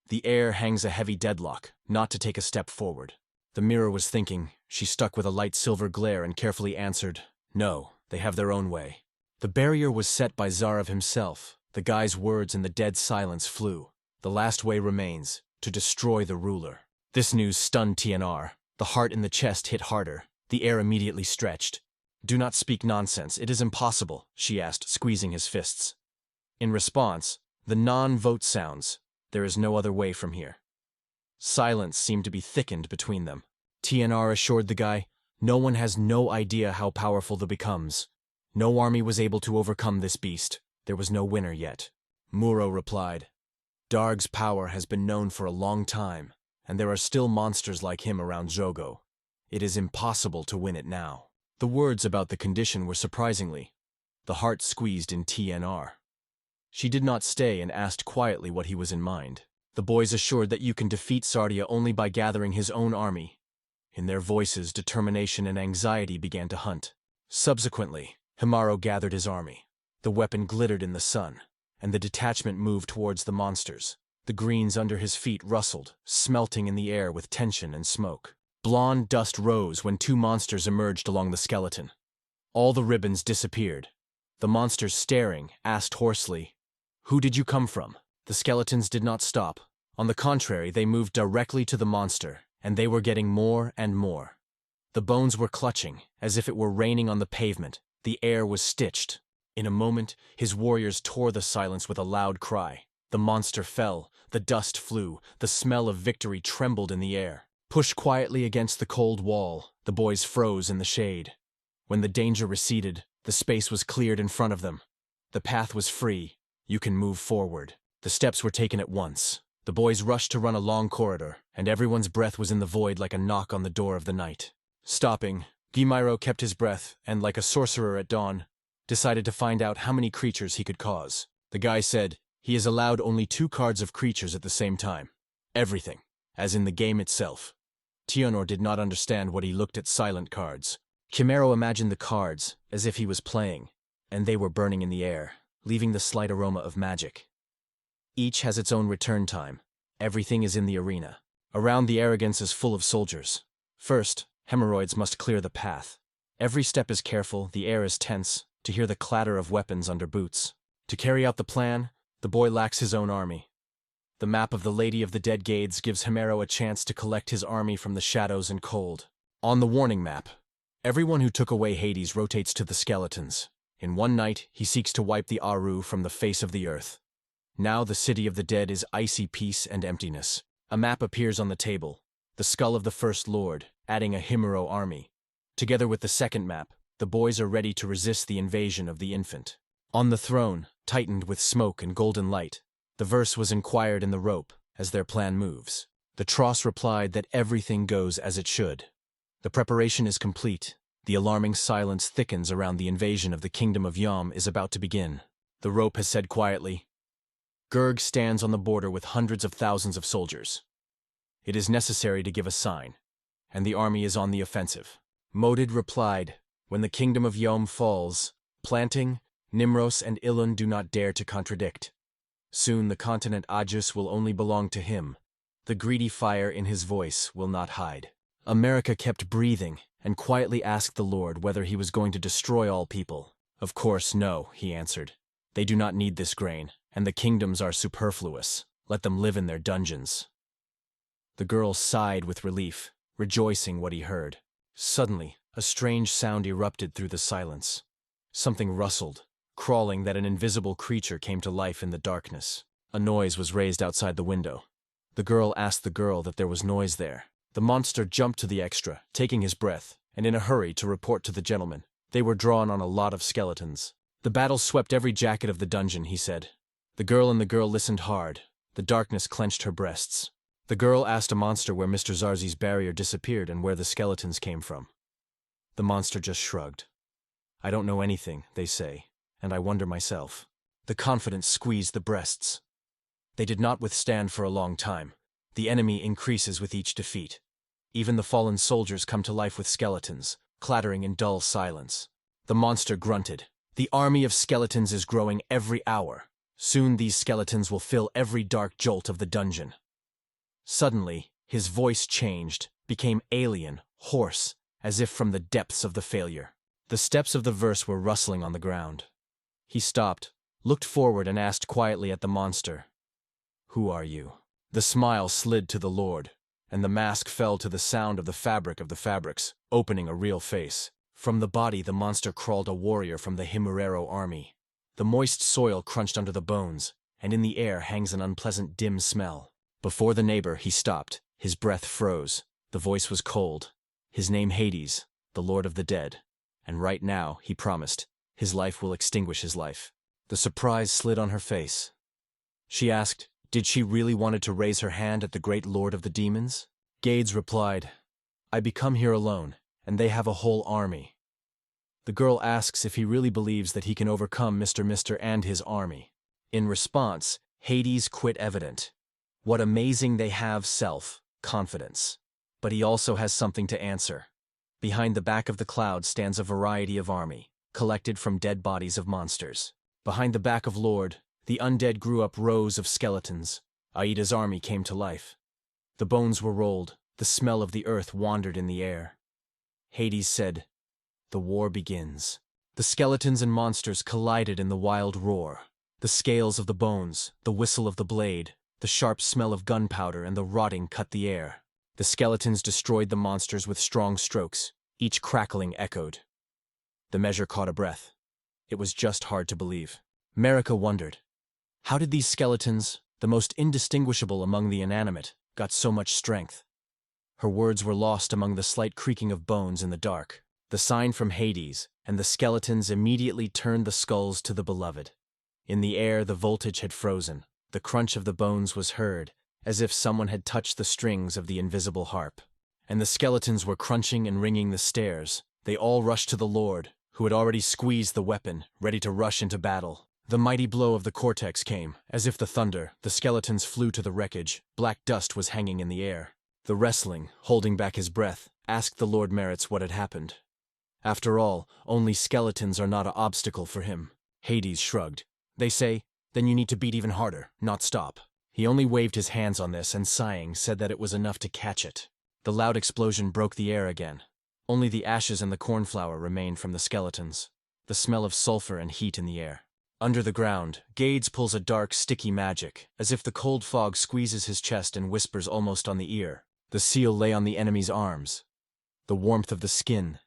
The air hangs a heavy deadlock, not to take a step forward. The mirror was thinking. She stuck with a light silver glare and carefully answered, "No, they have their own way." The barrier was set by Zarav himself. The guy's words in the dead silence flew. The last way remains, to destroy the ruler. This news stunned TNR. The heart in the chest hit harder. The air immediately stretched. "Do not speak nonsense, it is impossible," she asked, squeezing his fists. In response, the non-vote sounds, "There is no other way from here." Silence seemed to be thickened between them. TNR assured the guy, "No one has no idea how powerful the becomes. No army was able to overcome this beast. There was no winner yet." Muro replied, "Darg's power has been known for a long time, and there are still monsters like him around Zogo. It is impossible to win it now." The words about the condition were surprisingly. The heart squeezed in TNR. She did not stay and asked quietly what he was in mind. The boys assured that you can defeat Sardia only by gathering his own army. In their voices, determination and anxiety began to hunt. Subsequently, Himaro gathered his army. The weapon glittered in the sun, and the detachment moved towards the monsters. The greens under his feet rustled, smelting in the air with tension and smoke. Blonde dust rose when 2 monsters emerged along the skeleton. All the ribbons disappeared. The monsters, staring, asked hoarsely, "Who did you come from?" The skeletons did not stop. On the contrary, they moved directly to the monster, and they were getting more and more. The bones were clutching, as if it were raining on the pavement. The air was stitched. In a moment, his warriors tore the silence with a loud cry. The monster fell, the dust flew, the smell of victory trembled in the air. Pushed quietly against the cold wall, the boys froze in the shade. When the danger receded, the space was cleared in front of them. The path was free. You can move forward. The steps were taken at once. The boys rushed to run a long corridor, and everyone's breath was in the void like a knock on the door of the night. Stopping, Guimiro kept his breath and, like a sorcerer at dawn, decided to find out how many creatures he could cause. The guy said, he is allowed only 2 cards of creatures at the same time. Everything, as in the game itself. Teonor did not understand what he looked at silent cards. Chimero imagined the cards as if he was playing, and they were burning in the air, leaving the slight aroma of magic. Each has its own return time. Everything is in the arena. Around the arrogance is full of soldiers. First, hemorrhoids must clear the path. Every step is careful, the air is tense, to hear the clatter of weapons under boots. To carry out the plan, the boy lacks his own army. The map of the Lady of the Dead Gades gives Himero a chance to collect his army from the shadows and cold. On the warning map, everyone who took away Hades rotates to the skeletons. In one night, he seeks to wipe the Aru from the face of the earth. Now the city of the dead is icy peace and emptiness. A map appears on the table, the skull of the First Lord, adding a Himero army. Together with the second map, the boys are ready to resist the invasion of the infant. On the throne, tightened with smoke and golden light, the verse was inquired in the rope as their plan moves. The Tross replied that everything goes as it should. The preparation is complete. The alarming silence thickens around the invasion of the kingdom of Yom is about to begin. The rope has said quietly, Gurg stands on the border with hundreds of thousands of soldiers. It is necessary to give a sign, and the army is on the offensive. Modid replied, when the kingdom of Yom falls, Planting, Nimros and Ilun do not dare to contradict. Soon the continent Ajus will only belong to him. The greedy fire in his voice will not hide. America kept breathing and quietly asked the Lord whether he was going to destroy all people. Of course, no, he answered. They do not need this grain, and the kingdoms are superfluous. Let them live in their dungeons. The girl sighed with relief, rejoicing what he heard. Suddenly, a strange sound erupted through the silence. Something rustled, crawling that an invisible creature came to life in the darkness. A noise was raised outside the window. The girl asked the girl that there was noise there. The monster jumped to the extra, taking his breath, and in a hurry to report to the gentleman. They were drawn on a lot of skeletons. The battle swept every jacket of the dungeon, he said. The girl listened hard. The darkness clenched her breasts. The girl asked a monster where Mr. Zarzi's barrier disappeared and where the skeletons came from. The monster just shrugged. I don't know anything, they say, and I wonder myself. The confidence squeezed the breasts. They did not withstand for a long time. The enemy increases with each defeat. Even the fallen soldiers come to life with skeletons, clattering in dull silence. The monster grunted. The army of skeletons is growing every hour. Soon these skeletons will fill every dark jolt of the dungeon. Suddenly, his voice changed, became alien, hoarse, as if from the depths of the failure. The steps of the verse were rustling on the ground. He stopped, looked forward and asked quietly at the monster, Who are you? The smile slid to the Lord, and the mask fell to the sound of the fabric of the fabrics, opening a real face. From the body the monster crawled a warrior from the Himurero army. The moist soil crunched under the bones, and in the air hangs an unpleasant dim smell. Before the neighbor he stopped, his breath froze, the voice was cold. His name Hades, the Lord of the Dead, and right now, he promised, his life will extinguish his life. The surprise slid on her face. She asked, did she really wanted to raise her hand at the great Lord of the Demons? Gades replied, I become here alone, and they have a whole army. The girl asks if he really believes that he can overcome Mr. and his army. In response, Hades quit evident. What amazing they have self-confidence. But he also has something to answer. Behind the back of the cloud stands a variety of army, collected from dead bodies of monsters. Behind the back of Lord, the undead grew up rows of skeletons. Aida's army came to life. The bones were rolled, the smell of the earth wandered in the air. Hades said, the war begins. The skeletons and monsters collided in the wild roar. The scales of the bones, the whistle of the blade, the sharp smell of gunpowder and the rotting cut the air. The skeletons destroyed the monsters with strong strokes, each crackling echoed. The measure caught a breath. It was just hard to believe. Marika wondered, How did these skeletons, the most indistinguishable among the inanimate, got so much strength? Her words were lost among the slight creaking of bones in the dark. The sign from Hades, and the skeletons immediately turned the skulls to the beloved. In the air, the voltage had frozen. The crunch of the bones was heard, as if someone had touched the strings of the invisible harp. And the skeletons were crunching and ringing the stairs. They all rushed to the Lord, who had already squeezed the weapon, ready to rush into battle. The mighty blow of the cortex came. As if the thunder, the skeletons flew to the wreckage. Black dust was hanging in the air. The wrestling, holding back his breath, asked the Lord Merits what had happened. After all, only skeletons are not an obstacle for him. Hades shrugged. They say, then you need to beat even harder, not stop. He only waved his hands on this and sighing said that it was enough to catch it. The loud explosion broke the air again. Only the ashes and the cornflour remained from the skeletons. The smell of sulfur and heat in the air. Under the ground, Gades pulls a dark, sticky magic, as if the cold fog squeezes his chest and whispers almost on the ear. The seal lay on the enemy's arms. The warmth of the skin,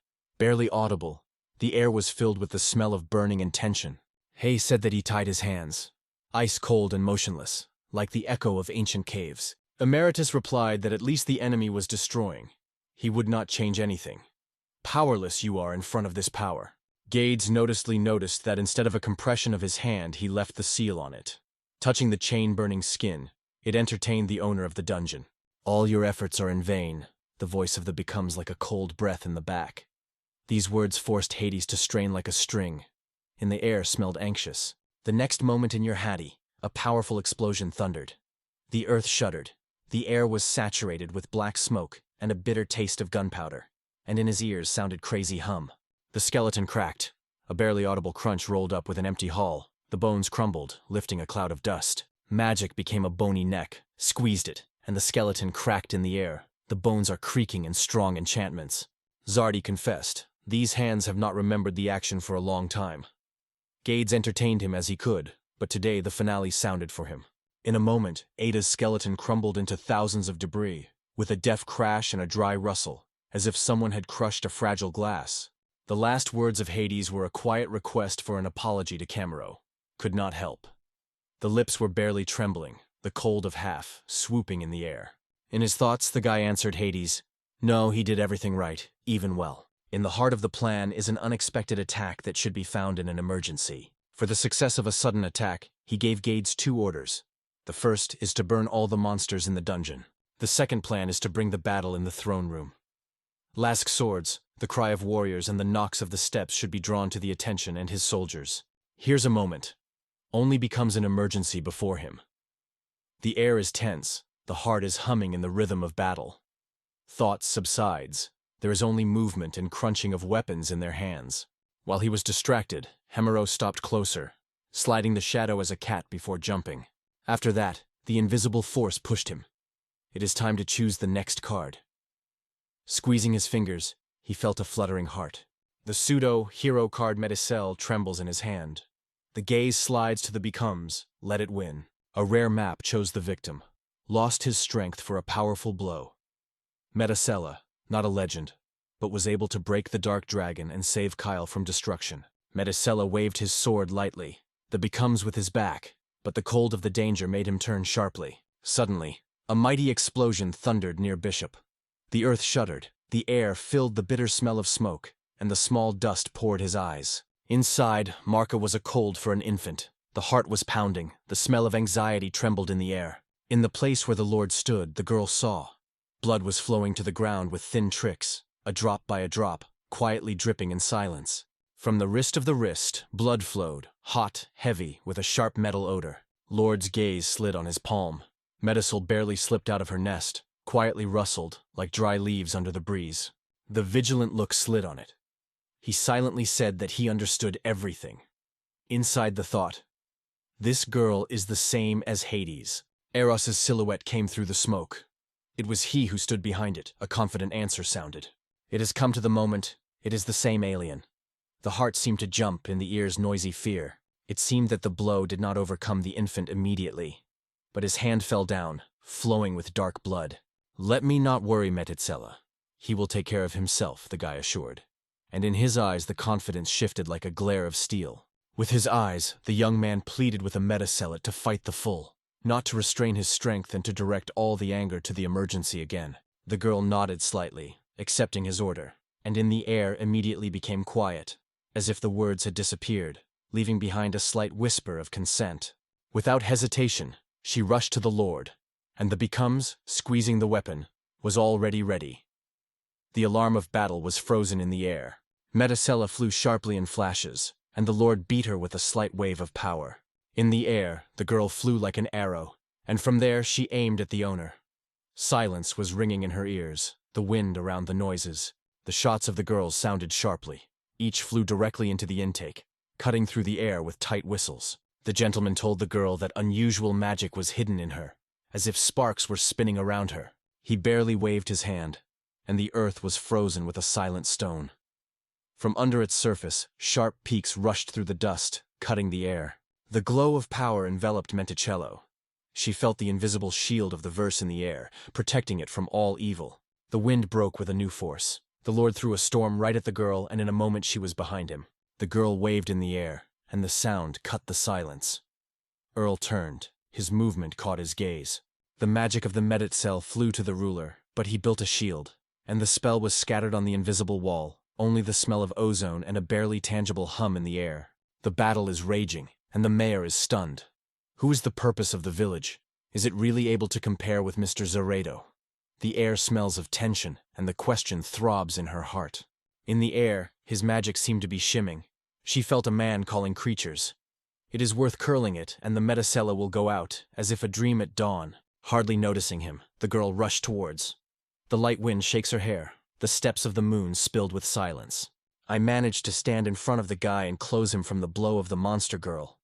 barely audible. The air was filled with the smell of burning and tension. Hay said that he tied his hands, ice cold and motionless, like the echo of ancient caves. Emeritus replied that at least the enemy was destroying. He would not change anything. Powerless you are in front of this power. Gades noticed that instead of a compression of his hand, he left the seal on it. Touching the chain-burning skin, it entertained the owner of the dungeon. All your efforts are in vain, the voice of the becomes like a cold breath in the back. These words forced Hades to strain like a string. In the air smelled anxious. The next moment in your Hattie, a powerful explosion thundered. The earth shuddered. The air was saturated with black smoke and a bitter taste of gunpowder, and in his ears sounded crazy hum. The skeleton cracked. A barely audible crunch rolled up with an empty hull. The bones crumbled, lifting a cloud of dust. Magic became a bony neck, squeezed it, and the skeleton cracked in the air. The bones are creaking in strong enchantments. Zardi confessed, these hands have not remembered the action for a long time. Gades entertained him as he could, but today the finale sounded for him. In a moment, Ada's skeleton crumbled into thousands of debris, with a deaf crash and a dry rustle, as if someone had crushed a fragile glass. The last words of Hades were a quiet request for an apology to Camero. Could not help. The lips were barely trembling, the cold of half, swooping in the air. In his thoughts, the guy answered Hades, no, he did everything right, even well. In the heart of the plan is an unexpected attack that should be found in an emergency. For the success of a sudden attack, he gave Gades 2 orders. The first is to burn all the monsters in the dungeon. The second plan is to bring the battle in the throne room. Lask's swords, the cry of warriors, and the knocks of the steps should be drawn to the attention and his soldiers. Here's a moment. Only becomes an emergency before him. The air is tense. The heart is humming in the rhythm of battle. Thought subsides. There is only movement and crunching of weapons in their hands. While he was distracted, Hemero stopped closer, sliding the shadow as a cat before jumping. After that, the invisible force pushed him. It is time to choose the next card. Squeezing his fingers, he felt a fluttering heart. The pseudo-hero card Medicel trembles in his hand. The gaze slides to the becomes, let it win. A rare map chose the victim. Lost his strength for a powerful blow. Metacella, not a legend, but was able to break the dark dragon and save Kyle from destruction. Metacella waved his sword lightly, the becomes with his back, but the cold of the danger made him turn sharply. Suddenly, a mighty explosion thundered near Bishop. The earth shuddered, the air filled the bitter smell of smoke, and the small dust poured his eyes. Inside, Marka was a cold for an infant. The heart was pounding, the smell of anxiety trembled in the air. In the place where the Lord stood, the girl saw. Blood was flowing to the ground with thin tricks, a drop by a drop, quietly dripping in silence. From the wrist, blood flowed, hot, heavy, with a sharp metal odor. Lord's gaze slid on his palm. Medicel barely slipped out of her nest, quietly rustled, like dry leaves under the breeze. The vigilant look slid on it. He silently said that he understood everything. Inside the thought, this girl is the same as Hades. Eros's silhouette came through the smoke. It was he who stood behind it, a confident answer sounded. It has come to the moment, it is the same alien. The heart seemed to jump in the ear's noisy fear. It seemed that the blow did not overcome the infant immediately. But his hand fell down, flowing with dark blood. Let me not worry, Metitsella. He will take care of himself, the guy assured. And in his eyes the confidence shifted like a glare of steel. With his eyes, the young man pleaded with a Metacelid to fight the full, not to restrain his strength and to direct all the anger to the emergency again. The girl nodded slightly, accepting his order, and in the air immediately became quiet, as if the words had disappeared, leaving behind a slight whisper of consent. Without hesitation, she rushed to the Lord, and the becomes, squeezing the weapon, was already ready. The alarm of battle was frozen in the air. Metacella flew sharply in flashes, and the Lord beat her with a slight wave of power. In the air, the girl flew like an arrow, and from there she aimed at the owner. Silence was ringing in her ears, the wind around the noises. The shots of the girls sounded sharply. Each flew directly into the intake, cutting through the air with tight whistles. The gentleman told the girl that unusual magic was hidden in her, as if sparks were spinning around her. He barely waved his hand, and the earth was frozen with a silent stone. From under its surface, sharp peaks rushed through the dust, cutting the air. The glow of power enveloped Menticello. She felt the invisible shield of the verse in the air, protecting it from all evil. The wind broke with a new force. The Lord threw a storm right at the girl, and in a moment she was behind him. The girl waved in the air, and the sound cut the silence. Earl turned. His movement caught his gaze. The magic of the Meditcell flew to the ruler, but he built a shield, and the spell was scattered on the invisible wall, only the smell of ozone and a barely tangible hum in the air. The battle is raging, and the mayor is stunned. Who is the purpose of the village? Is it really able to compare with Mr. Zaredo? The air smells of tension, and the question throbs in her heart. In the air, his magic seemed to be shimming. She felt a man calling creatures. It is worth curling it, and the Metacella will go out, as if a dream at dawn. Hardly noticing him, the girl rushed towards. The light wind shakes her hair. The steps of the moon spilled with silence. I managed to stand in front of the guy and close him from the blow of the monster girl.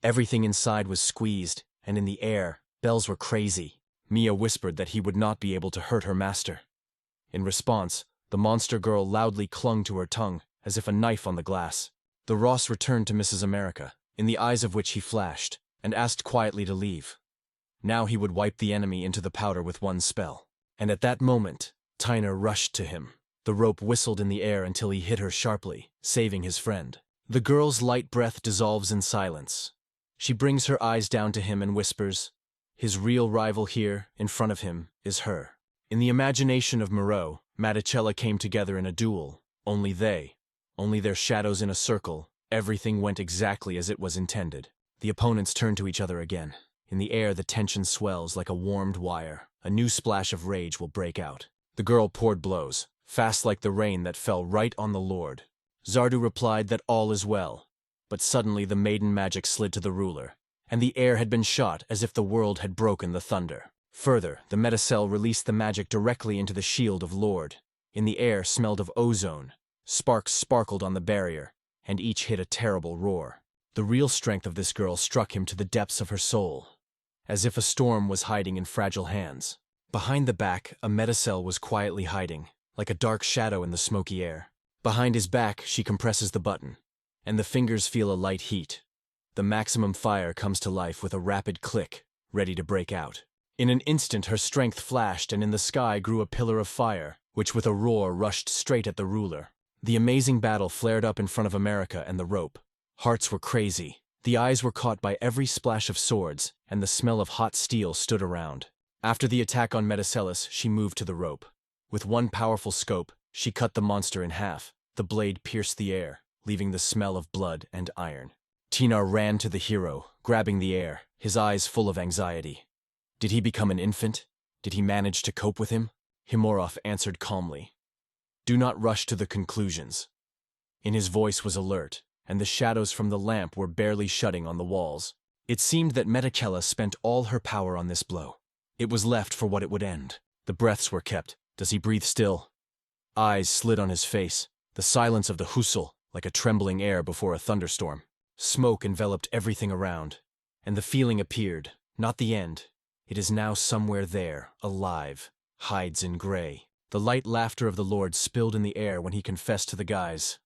Everything inside was squeezed, and in the air, bells were crazy. Mia whispered that he would not be able to hurt her master. In response, the monster girl loudly clung to her tongue, as if a knife on the glass. The Ross returned to Mrs. America, in the eyes of which he flashed, and asked quietly to leave. Now he would wipe the enemy into the powder with one spell. And at that moment, Tyner rushed to him. The rope whistled in the air until he hit her sharply, saving his friend. The girl's light breath dissolves in silence. She brings her eyes down to him and whispers, "His real rival here, in front of him, is her." In the imagination of Moreau, Maticella came together in a duel. Only their shadows in a circle. Everything went exactly as it was intended. The opponents turn to each other again. In the air, the tension swells like a warmed wire. A new splash of rage will break out. The girl poured blows, fast like the rain that fell right on the Lord. Zardu replied that all is well. But suddenly the maiden magic slid to the ruler, and the air had been shot as if the world had broken the thunder. Further, the Metacell released the magic directly into the shield of Lord. In the air smelled of ozone. Sparks sparkled on the barrier, and each hit a terrible roar. The real strength of this girl struck him to the depths of her soul, as if a storm was hiding in fragile hands. Behind the back, a Metacell was quietly hiding, like a dark shadow in the smoky air. Behind his back, she compresses the button, and the fingers feel a light heat. The maximum fire comes to life with a rapid click, ready to break out. In an instant her strength flashed, and in the sky grew a pillar of fire, which with a roar rushed straight at the ruler. The amazing battle flared up in front of America and the rope. Hearts were crazy. The eyes were caught by every splash of swords, and the smell of hot steel stood around. After the attack on Metacellus, she moved to the rope. With one powerful scope, she cut the monster in half. The blade pierced the air, leaving the smell of blood and iron. Tinar ran to the hero, grabbing the air, his eyes full of anxiety. Did he become an infant? Did he manage to cope with him? Himorov answered calmly, "Do not rush to the conclusions." In his voice was alert, and the shadows from the lamp were barely shutting on the walls. It seemed that Metacella spent all her power on this blow. It was left for what it would end. The breaths were kept. Does he breathe still? Eyes slid on his face, the silence of the Husel, like a trembling air before a thunderstorm. Smoke enveloped everything around, and the feeling appeared, not the end. It is now somewhere there, alive, hides in gray. The light laughter of the Lord spilled in the air when he confessed to the guys.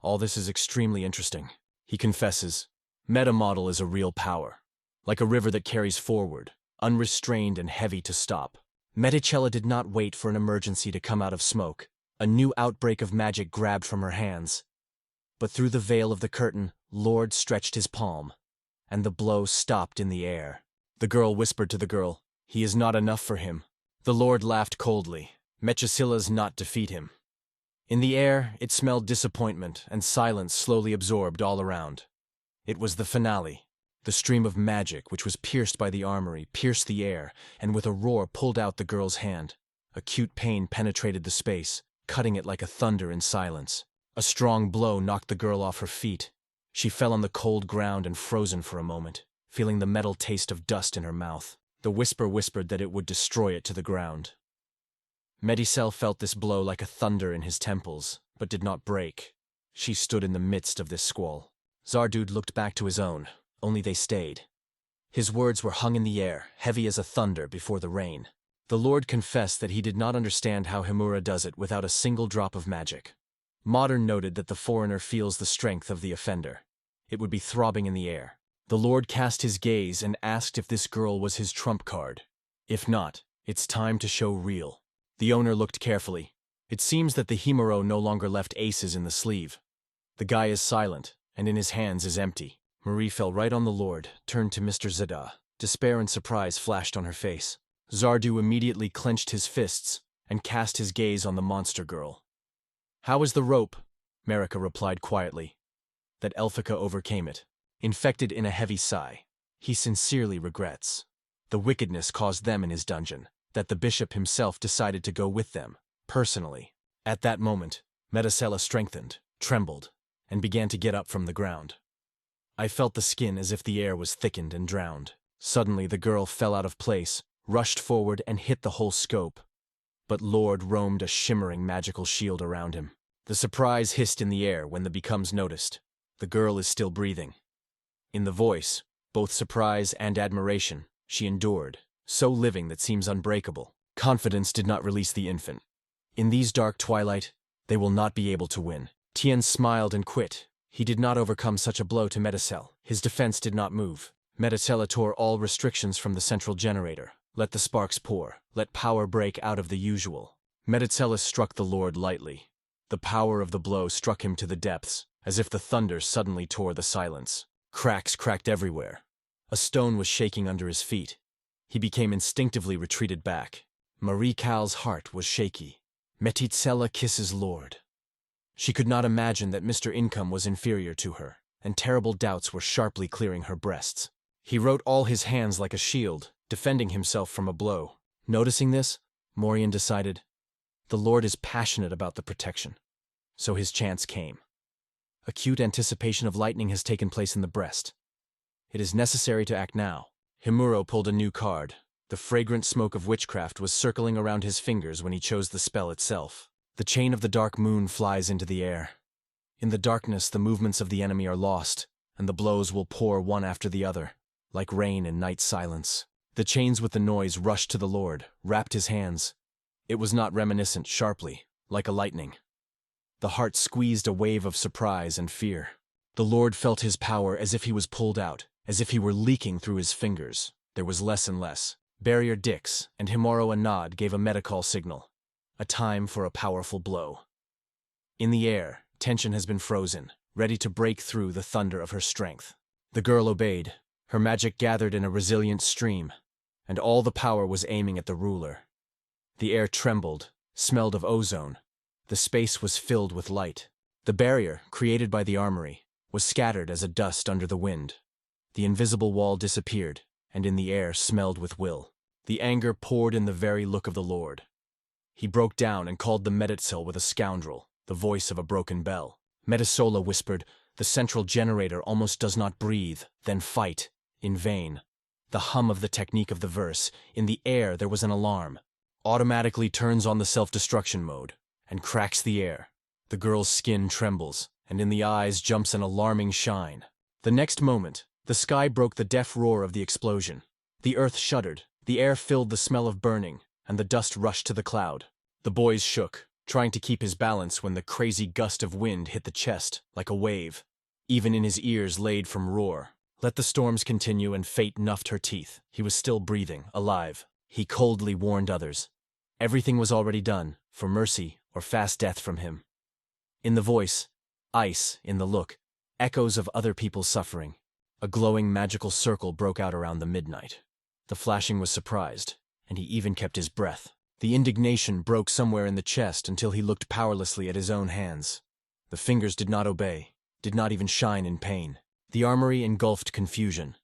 All this is extremely interesting. He confesses, Metamodel is a real power, like a river that carries forward, unrestrained and heavy to stop. Meticella did not wait for an emergency to come out of smoke. A new outbreak of magic grabbed from her hands. But through the veil of the curtain, Lord stretched his palm, and the blow stopped in the air. The girl whispered to the girl, "He is not enough for him." The Lord laughed coldly. "Mechasilla's not defeat him." In the air, it smelled disappointment, and silence slowly absorbed all around. It was the finale. The stream of magic, which was pierced by the armory, pierced the air, and with a roar pulled out the girl's hand. Acute pain penetrated the space, cutting it like a thunder in silence. A strong blow knocked the girl off her feet. She fell on the cold ground and frozen for a moment, feeling the metal taste of dust in her mouth. The whisper whispered that it would destroy it to the ground. Medicel felt this blow like a thunder in his temples, but did not break. She stood in the midst of this squall. Zardud looked back to his own, only they stayed. His words were hung in the air, heavy as a thunder before the rain. The Lord confessed that he did not understand how Himura does it without a single drop of magic. Modern noted that the foreigner feels the strength of the offender. It would be throbbing in the air. The Lord cast his gaze and asked if this girl was his trump card. If not, it's time to show real. The owner looked carefully. It seems that the Himuro no longer left aces in the sleeve. The guy is silent, and in his hands is empty. Marie fell right on the Lord, turned to Mr. Zada. Despair and surprise flashed on her face. Zardu immediately clenched his fists and cast his gaze on the monster girl. "How is the rope?" Marika replied quietly. That Elphica overcame it, infected in a heavy sigh. He sincerely regrets. The wickedness caused them in his dungeon, that the bishop himself decided to go with them, personally. At that moment, Medicella strengthened, trembled, and began to get up from the ground. I felt the skin as if the air was thickened and drowned. Suddenly the girl fell out of place, rushed forward and hit the whole scope. But Lord roamed a shimmering magical shield around him. The surprise hissed in the air when the becomes noticed. The girl is still breathing. In the voice, both surprise and admiration, she endured, so living that seems unbreakable. Confidence did not release the infant. In these dark twilight, they will not be able to win. Tien smiled and quit. He did not overcome such a blow to Medicel. His defense did not move. Medicella tore all restrictions from the central generator. Let the sparks pour. Let power break out of the usual. Medicella struck the Lord lightly. The power of the blow struck him to the depths, as if the thunder suddenly tore the silence. Cracks cracked everywhere. A stone was shaking under his feet. He became instinctively retreated back. Marie Cal's heart was shaky. Medicella kisses Lord. She could not imagine that Mr. Income was inferior to her, and terrible doubts were sharply clearing her breasts. He wrote all his hands like a shield, defending himself from a blow. Noticing this, Morian decided, the Lord is passionate about the protection. So his chance came. Acute anticipation of lightning has taken place in the breast. It is necessary to act now. Himuro pulled a new card. The fragrant smoke of witchcraft was circling around his fingers when he chose the spell itself. The chain of the dark moon flies into the air. In the darkness, the movements of the enemy are lost, and the blows will pour one after the other, like rain in night silence. The chains with the noise rushed to the Lord, wrapped his hands. It was not reminiscent, sharply, like a lightning. The heart squeezed a wave of surprise and fear. The Lord felt his power as if he was pulled out, as if he were leaking through his fingers. There was less and less. Barrier Dix and Himuro a nod gave a metacall signal. A time for a powerful blow. In the air, tension has been frozen, ready to break through the thunder of her strength. The girl obeyed. Her magic gathered in a resilient stream, and all the power was aiming at the ruler. The air trembled, smelled of ozone. The space was filled with light. The barrier, created by the armory, was scattered as a dust under the wind. The invisible wall disappeared, and in the air smelled with will. The anger poured in the very look of the Lord. He broke down and called the Medicel with a scoundrel, the voice of a broken bell. Medisola whispered, "The central generator almost does not breathe, then fight." In vain. The hum of the technique of the verse. In the air there was an alarm. Automatically turns on the self-destruction mode, and cracks the air. The girl's skin trembles, and in the eyes jumps an alarming shine. The next moment, the sky broke the deaf roar of the explosion. The earth shuddered, the air filled the smell of burning, and the dust rushed to the cloud. The boys shook, trying to keep his balance when the crazy gust of wind hit the chest, like a wave. Even in his ears laid from roar. Let the storms continue and fate nuffed her teeth. He was still breathing, alive. He coldly warned others. Everything was already done, for mercy or fast death from him. In the voice, ice in the look, echoes of other people's suffering. A glowing magical circle broke out around the midnight. The flashing was surprised, and he even kept his breath. The indignation broke somewhere in the chest until he looked powerlessly at his own hands. The fingers did not obey, did not even shine in pain. The armory engulfed confusion.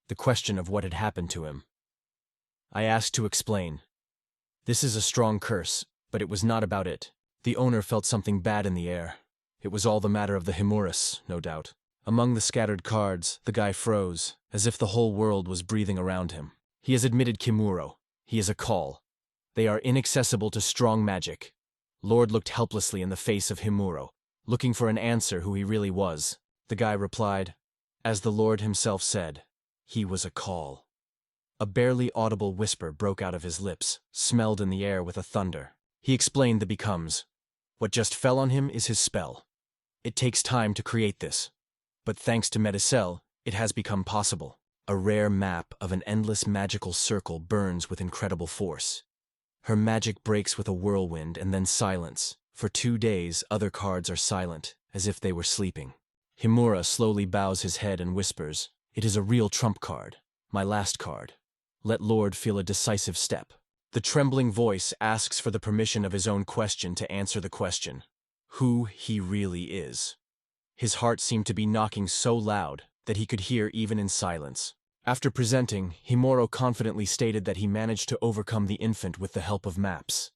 The question of what had happened to him. I asked to explain. This is a strong curse, but it was not about it. The owner felt something bad in the air. It was all the matter of the Himurus, no doubt. Among the scattered cards, the guy froze, as if the whole world was breathing around him. He has admitted Kimuro. He is a call. They are inaccessible to strong magic. Lord looked helplessly in the face of Himuro, looking for an answer who he really was. The guy replied, as the Lord himself said, he was a call. A barely audible whisper broke out of his lips, smelled in the air with a thunder. He explained the becomes. What just fell on him is his spell. It takes time to create this. But thanks to Medicel, it has become possible. A rare map of an endless magical circle burns with incredible force. Her magic breaks with a whirlwind and then silence. For 2 days, other cards are silent, as if they were sleeping. Himura slowly bows his head and whispers, "It is a real trump card. My last card. Let Lord feel a decisive step." The trembling voice asks for the permission of his own question to answer the question. Who he really is. His heart seemed to be knocking so loud that he could hear even in silence. After presenting, Himuro confidently stated that he managed to overcome the infant with the help of maps.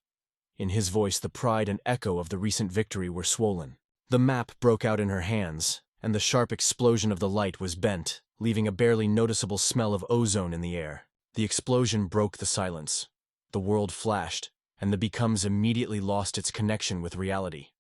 In his voice, the pride and echo of the recent victory were swollen. The map broke out in her hands, and the sharp explosion of the light was bent, leaving a barely noticeable smell of ozone in the air. The explosion broke the silence. The world flashed, and the becomes immediately lost its connection with reality.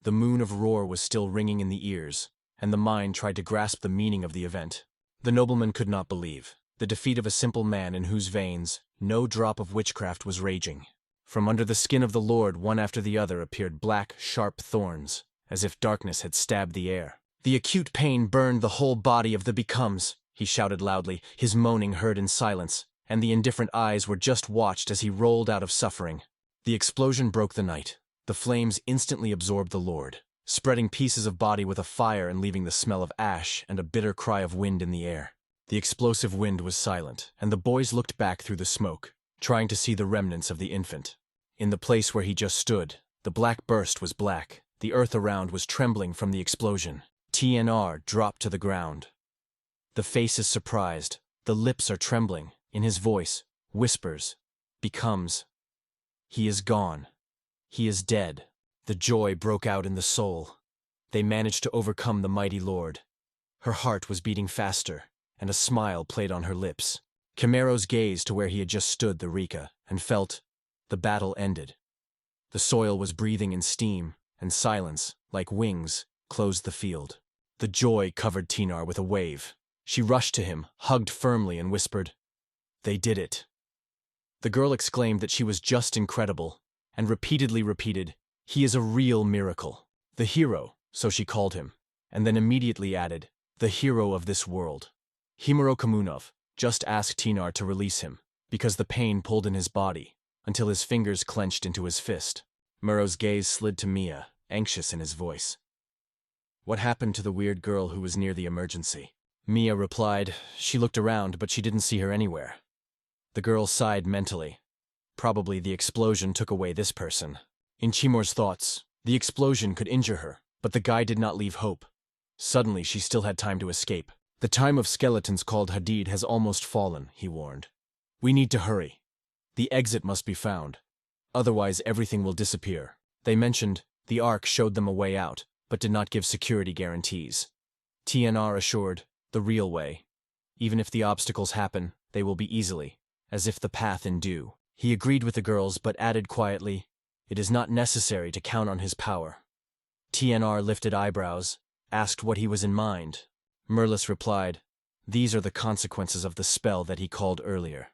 The moon of roar was still ringing in the ears, and the mind tried to grasp the meaning of the event. The nobleman could not believe. The defeat of a simple man in whose veins no drop of witchcraft was raging. From under the skin of the Lord, one after the other, appeared black, sharp thorns, as if darkness had stabbed the air. The acute pain burned the whole body of the becomes, he shouted loudly, his moaning heard in silence, and the indifferent eyes were just watched as he rolled out of suffering. The explosion broke the night. The flames instantly absorbed the Lord, spreading pieces of body with a fire and leaving the smell of ash and a bitter cry of wind in the air. The explosive wind was silent, and the boys looked back through the smoke, trying to see the remnants of the infant. In the place where he just stood, the black burst was black. The earth around was trembling from the explosion. TNR dropped to the ground. The face is surprised. The lips are trembling. In his voice, whispers, becomes. He is gone. He is dead. The joy broke out in the soul. They managed to overcome the mighty Lord. Her heart was beating faster, and a smile played on her lips. Kimero's gaze to where he had just stood the Rika, and felt the battle ended. The soil was breathing in steam, and silence, like wings, closed the field. The joy covered Tinar with a wave. She rushed to him, hugged firmly, and whispered, "They did it." The girl exclaimed that she was just incredible, and repeatedly repeated, "He is a real miracle. The hero," so she called him, and then immediately added, "the hero of this world." Himuro Komunov just asked Tinar to release him, because the pain pulled in his body, until his fingers clenched into his fist. Muro's gaze slid to Mia, anxious in his voice. "What happened to the weird girl who was near the emergency?" Mia replied, she looked around, but she didn't see her anywhere. The girl sighed mentally. Probably the explosion took away this person. In Chimor's thoughts, the explosion could injure her, but the guy did not leave hope. Suddenly, she still had time to escape. "The time of skeletons called Hadid has almost fallen," he warned. "We need to hurry. The exit must be found. Otherwise, everything will disappear." They mentioned the Ark showed them a way out, but did not give security guarantees. TNR assured, the real way. Even if the obstacles happen, they will be easily, as if the path in due. He agreed with the girls, but added quietly, "It is not necessary to count on his power." TNR lifted eyebrows, asked what he was in mind. Merlis replied, "These are the consequences of the spell that he called earlier.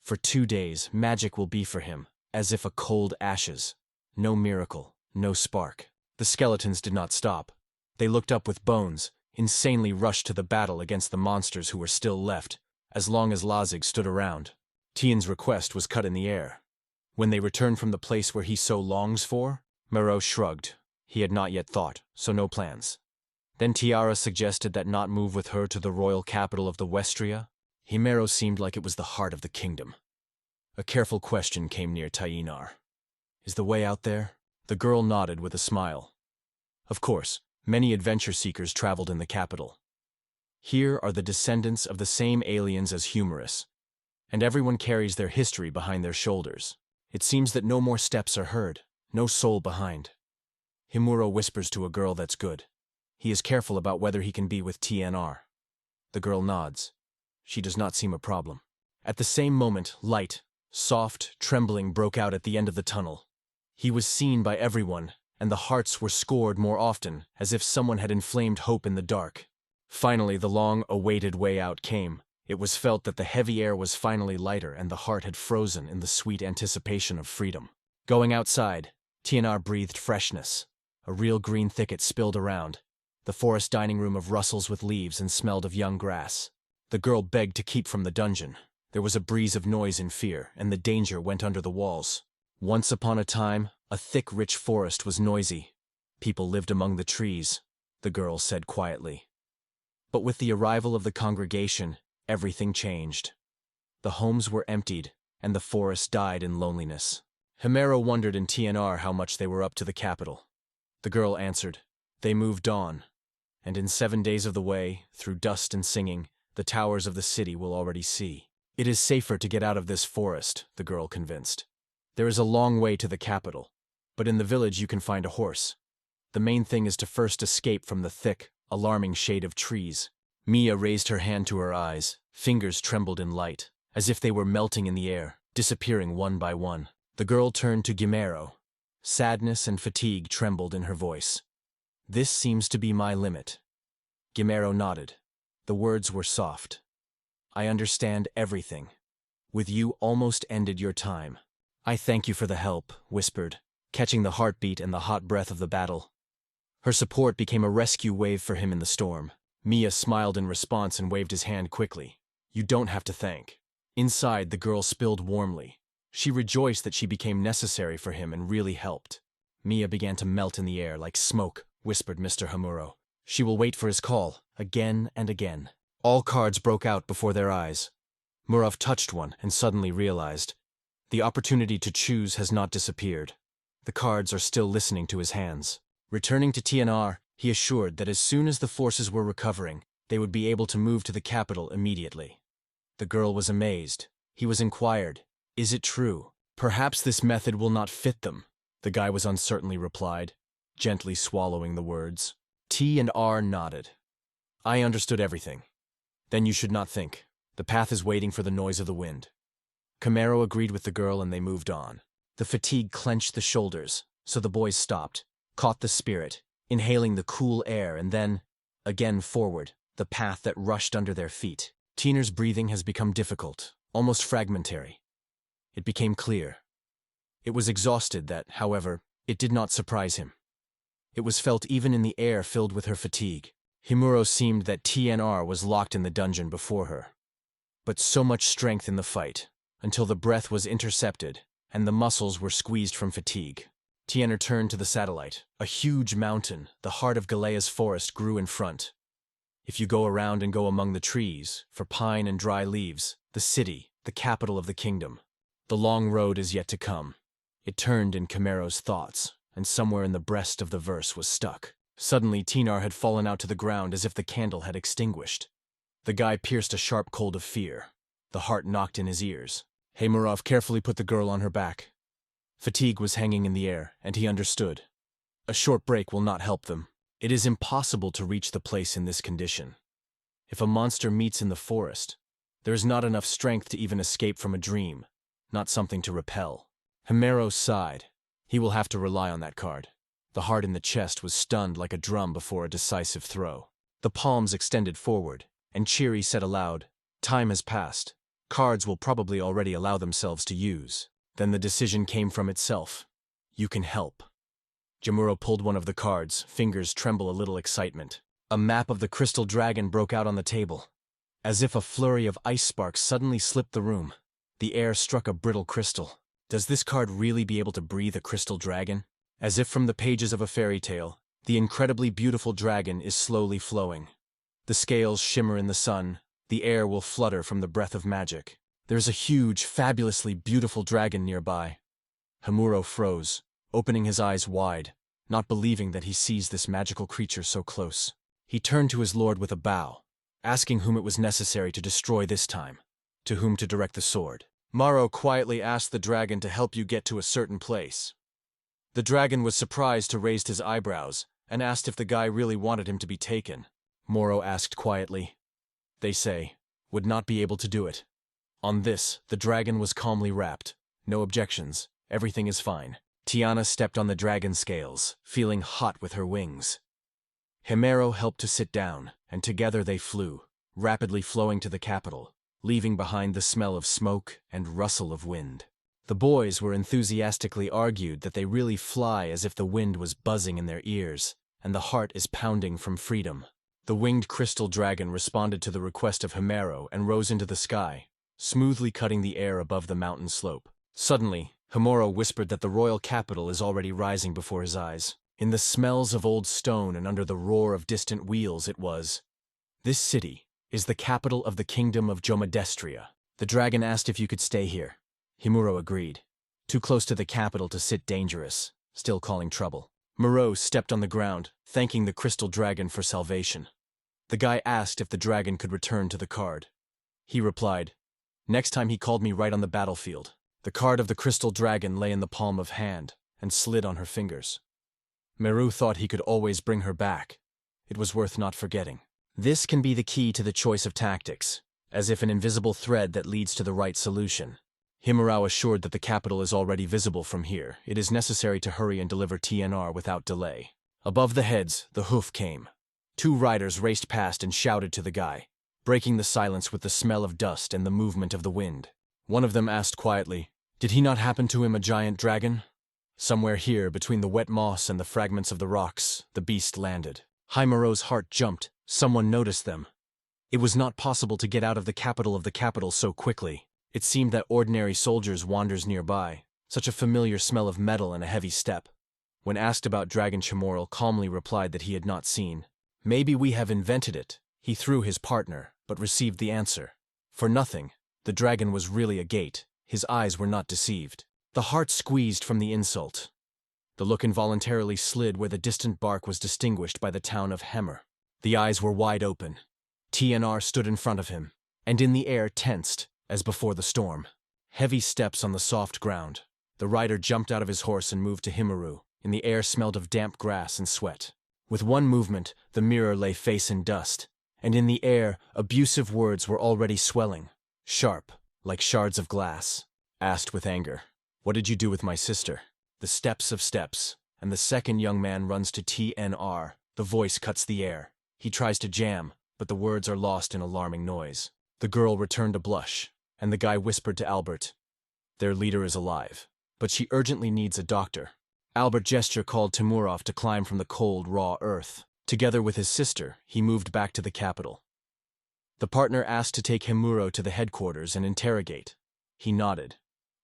For 2 days, magic will be for him, as if a cold ashes. No miracle, no spark." The skeletons did not stop. They looked up with bones, insanely rushed to the battle against the monsters who were still left, as long as Lazig stood around. Tian's request was cut in the air. When they returned from the place where he so longs for, Moreau shrugged. He had not yet thought, so no plans. Then Tiara suggested that not move with her to the royal capital of the Westria. Himero seemed like it was the heart of the kingdom. A careful question came near Tainar. Is the way out there? The girl nodded with a smile. Of course, many adventure seekers traveled in the capital. Here are the descendants of the same aliens as Humorous, and everyone carries their history behind their shoulders. It seems that no more steps are heard, no soul behind. Himuro whispers to a girl that's good. He is careful about whether he can be with TNR. The girl nods. She does not seem a problem. At the same moment, light, soft, trembling broke out at the end of the tunnel. He was seen by everyone, and the hearts were scored more often, as if someone had inflamed hope in the dark. Finally, the long-awaited way out came. It was felt that the heavy air was finally lighter and the heart had frozen in the sweet anticipation of freedom. Going outside, TNR breathed freshness. A real green thicket spilled around. The forest dining room of rustles with leaves and smelled of young grass. The girl begged to keep from the dungeon. There was a breeze of noise and fear, and the danger went under the walls. Once upon a time, a thick, rich forest was noisy. People lived among the trees, the girl said quietly. But with the arrival of the congregation, everything changed. The homes were emptied, and the forest died in loneliness. Himero wondered in TNR how much they were up to the capital. The girl answered, they moved on, and in 7 days of the way, through dust and singing, the towers of the city will already see. It is safer to get out of this forest, the girl convinced. There is a long way to the capital, but in the village you can find a horse. The main thing is to first escape from the thick, alarming shade of trees. Mia raised her hand to her eyes, fingers trembled in light, as if they were melting in the air, disappearing one by one. The girl turned to Gimero. Sadness and fatigue trembled in her voice. This seems to be my limit. Gimero nodded. The words were soft. I understand everything. With you almost ended your time. I thank you for the help, whispered, catching the heartbeat and the hot breath of the battle. Her support became a rescue wave for him in the storm. Mia smiled in response and waved his hand quickly. You don't have to thank. Inside, the girl spilled warmly. She rejoiced that she became necessary for him and really helped. Mia began to melt in the air like smoke, whispered Mr. Hamuro. She will wait for his call, again and again. All cards broke out before their eyes. Murov touched one and suddenly realized. The opportunity to choose has not disappeared. The cards are still listening to his hands. Returning to TNR, he assured that as soon as the forces were recovering, they would be able to move to the capital immediately. The girl was amazed. He was inquired, is it true? Perhaps this method will not fit them, the guy was uncertainly replied, gently swallowing the words. T and R nodded. I understood everything. Then you should not think. The path is waiting for the noise of the wind. Camaro agreed with the girl and they moved on. The fatigue clenched the shoulders, so the boys stopped, caught the spirit, inhaling the cool air and then, again forward, the path that rushed under their feet. Teener's breathing has become difficult, almost fragmentary. It became clear. It was exhausted that, however, it did not surprise him. It was felt even in the air filled with her fatigue. Himuro seemed that TNR was locked in the dungeon before her. But so much strength in the fight, until the breath was intercepted and the muscles were squeezed from fatigue. TNR turned to the satellite. A huge mountain, the heart of Galea's forest, grew in front. If you go around and go among the trees, for pine and dry leaves, the city, the capital of the kingdom. The long road is yet to come. It turned in Camaro's thoughts, and somewhere in the breast of the verse was stuck. Suddenly, Tinar had fallen out to the ground as if the candle had extinguished. The guy pierced a sharp cold of fear. The heart knocked in his ears. Haymurov carefully put the girl on her back. Fatigue was hanging in the air, and he understood. A short break will not help them. It is impossible to reach the place in this condition. If a monster meets in the forest, there is not enough strength to even escape from a dream, not something to repel. Himero sighed. He will have to rely on that card. The heart in the chest was stunned like a drum before a decisive throw. The palms extended forward, and Chiri said aloud, Time has passed. Cards will probably already allow themselves to use. Then the decision came from itself. You can help. Jamuro pulled one of the cards, fingers tremble a little excitement. A map of the crystal dragon broke out on the table. As if a flurry of ice sparks suddenly slipped the room. The air struck a brittle crystal. Does this card really be able to breathe a crystal dragon? As if from the pages of a fairy tale, the incredibly beautiful dragon is slowly flowing. The scales shimmer in the sun, the air will flutter from the breath of magic. There's a huge, fabulously beautiful dragon nearby. Himuro froze, opening his eyes wide, not believing that he sees this magical creature so close. He turned to his lord with a bow, asking whom it was necessary to destroy this time, to whom to direct the sword. Maro quietly asked the dragon to help you get to a certain place. The dragon was surprised to raise his eyebrows and asked if the guy really wanted him to be taken. Moro asked quietly. They say, would not be able to do it. On this, the dragon was calmly wrapped. No objections, everything is fine. Tiana stepped on the dragon scales, feeling hot with her wings. Himuro helped to sit down, and together they flew, rapidly flowing to the capital, leaving behind the smell of smoke and rustle of wind. The boys were enthusiastically argued that they really fly as if the wind was buzzing in their ears, and the heart is pounding from freedom. The winged crystal dragon responded to the request of Himuro and rose into the sky, smoothly cutting the air above the mountain slope. Suddenly, Himuro whispered that the royal capital is already rising before his eyes. In the smells of old stone and under the roar of distant wheels it was. This city is the capital of the kingdom of Jomedestria. The dragon asked if you could stay here. Himuro agreed. Too close to the capital to sit dangerous, still calling trouble. Moreau stepped on the ground, thanking the crystal dragon for salvation. The guy asked if the dragon could return to the card. He replied, next time he called me right on the battlefield. The card of the crystal dragon lay in the palm of hand and slid on her fingers. Meru thought he could always bring her back. It was worth not forgetting. This can be the key to the choice of tactics, as if an invisible thread that leads to the right solution. Himuro assured that the capital is already visible from here. It is necessary to hurry and deliver TNR without delay. Above the heads, the hoof came. 2 riders raced past and shouted to the guy, breaking the silence with the smell of dust and the movement of the wind. One of them asked quietly, did he not happen to him a giant dragon? Somewhere here, between the wet moss and the fragments of the rocks, the beast landed. Himuro's heart jumped. Someone noticed them. It was not possible to get out of the capital so quickly. It seemed that ordinary soldiers wanders nearby, such a familiar smell of metal and a heavy step. When asked about Dragon Chamorro calmly replied that he had not seen. Maybe we have invented it, he threw his partner, but received the answer. For nothing, the dragon was really a gate. His eyes were not deceived. The heart squeezed from the insult. The look involuntarily slid where the distant bark was distinguished by the town of Hemmer. The eyes were wide open. TNR stood in front of him, and in the air tensed, as before the storm. Heavy steps on the soft ground. The rider jumped out of his horse and moved to Himuro. In the air smelled of damp grass and sweat. With one movement, the mirror lay face in dust, and in the air, abusive words were already swelling, sharp, like shards of glass. Asked with anger, what did you do with my sister? The steps of steps, and the second young man runs to TNR. The voice cuts the air. He tries to jam, but the words are lost in alarming noise. The girl returned a blush, and the guy whispered to Albert, their leader is alive, but she urgently needs a doctor. Albert gesture called Timurov to climb from the cold, raw earth. Together with his sister, he moved back to the capital. The partner asked to take Himuro to the headquarters and interrogate. He nodded.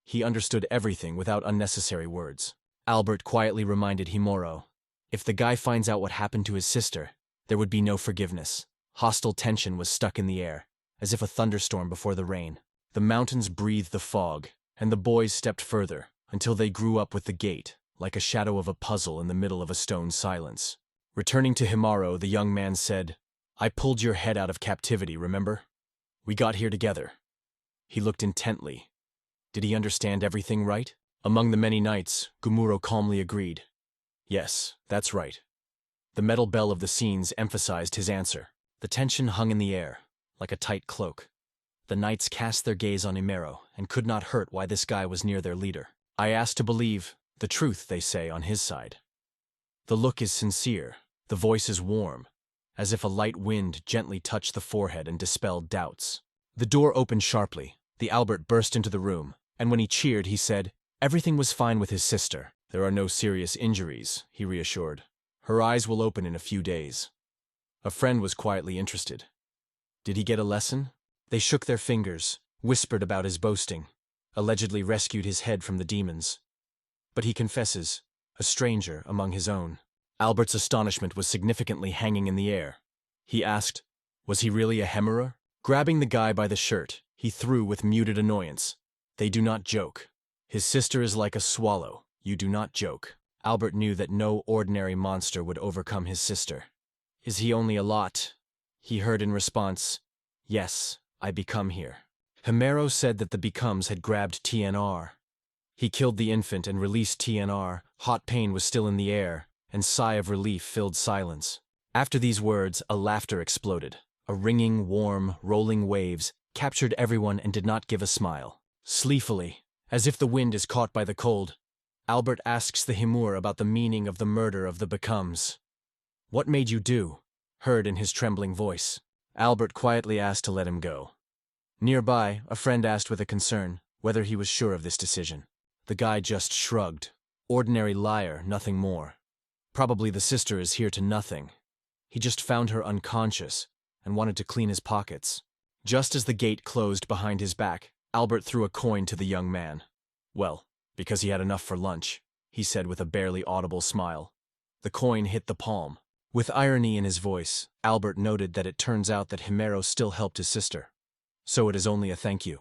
He understood everything without unnecessary words. Albert quietly reminded Himuro, if the guy finds out what happened to his sister, there would be no forgiveness. Hostile tension was stuck in the air, as if a thunderstorm before the rain. The mountains breathed the fog, and the boys stepped further, until they grew up with the gate, like a shadow of a puzzle in the middle of a stone silence. Returning to Himuro, the young man said, I pulled your head out of captivity, remember? We got here together. He looked intently. Did he understand everything right? Among the many knights, Gumuro calmly agreed. Yes, that's right. The metal bell of the scenes emphasized his answer. The tension hung in the air, like a tight cloak. The knights cast their gaze on Himuro and could not hurt why this guy was near their leader. I asked to believe the truth, they say, on his side. The look is sincere, the voice is warm, as if a light wind gently touched the forehead and dispelled doubts. The door opened sharply. The Albert burst into the room, and when he cheered, he said, everything was fine with his sister. There are no serious injuries, he reassured. Her eyes will open in a few days. A friend was quietly interested. Did he get a lesson? They shook their fingers, whispered about his boasting, allegedly rescued his head from the demons. But he confesses, a stranger among his own. Albert's astonishment was significantly hanging in the air. He asked, was he really a Hemmerer? Grabbing the guy by the shirt, he threw with muted annoyance. They do not joke. His sister is like a swallow. You do not joke. Albert knew that no ordinary monster would overcome his sister. Is he only a lot? He heard in response, yes, I become here. Himero said that the becomes had grabbed TNR. He killed the infant and released TNR. Hot pain was still in the air, and sigh of relief filled silence. After these words, a laughter exploded. A ringing, warm, rolling waves captured everyone and did not give a smile. Sleefully, as if the wind is caught by the cold, Albert asks the Himur about the meaning of the murder of the becomes. What made you do? Heard in his trembling voice. Albert quietly asked to let him go. Nearby, a friend asked with a concern whether he was sure of this decision. The guy just shrugged. Ordinary liar, nothing more. Probably the sister is here to nothing. He just found her unconscious and wanted to clean his pockets. Just as the gate closed behind his back, Albert threw a coin to the young man. Well, because he had enough for lunch, he said with a barely audible smile. The coin hit the palm. With irony in his voice, Albert noted that it turns out that Himero still helped his sister. So it is only a thank you.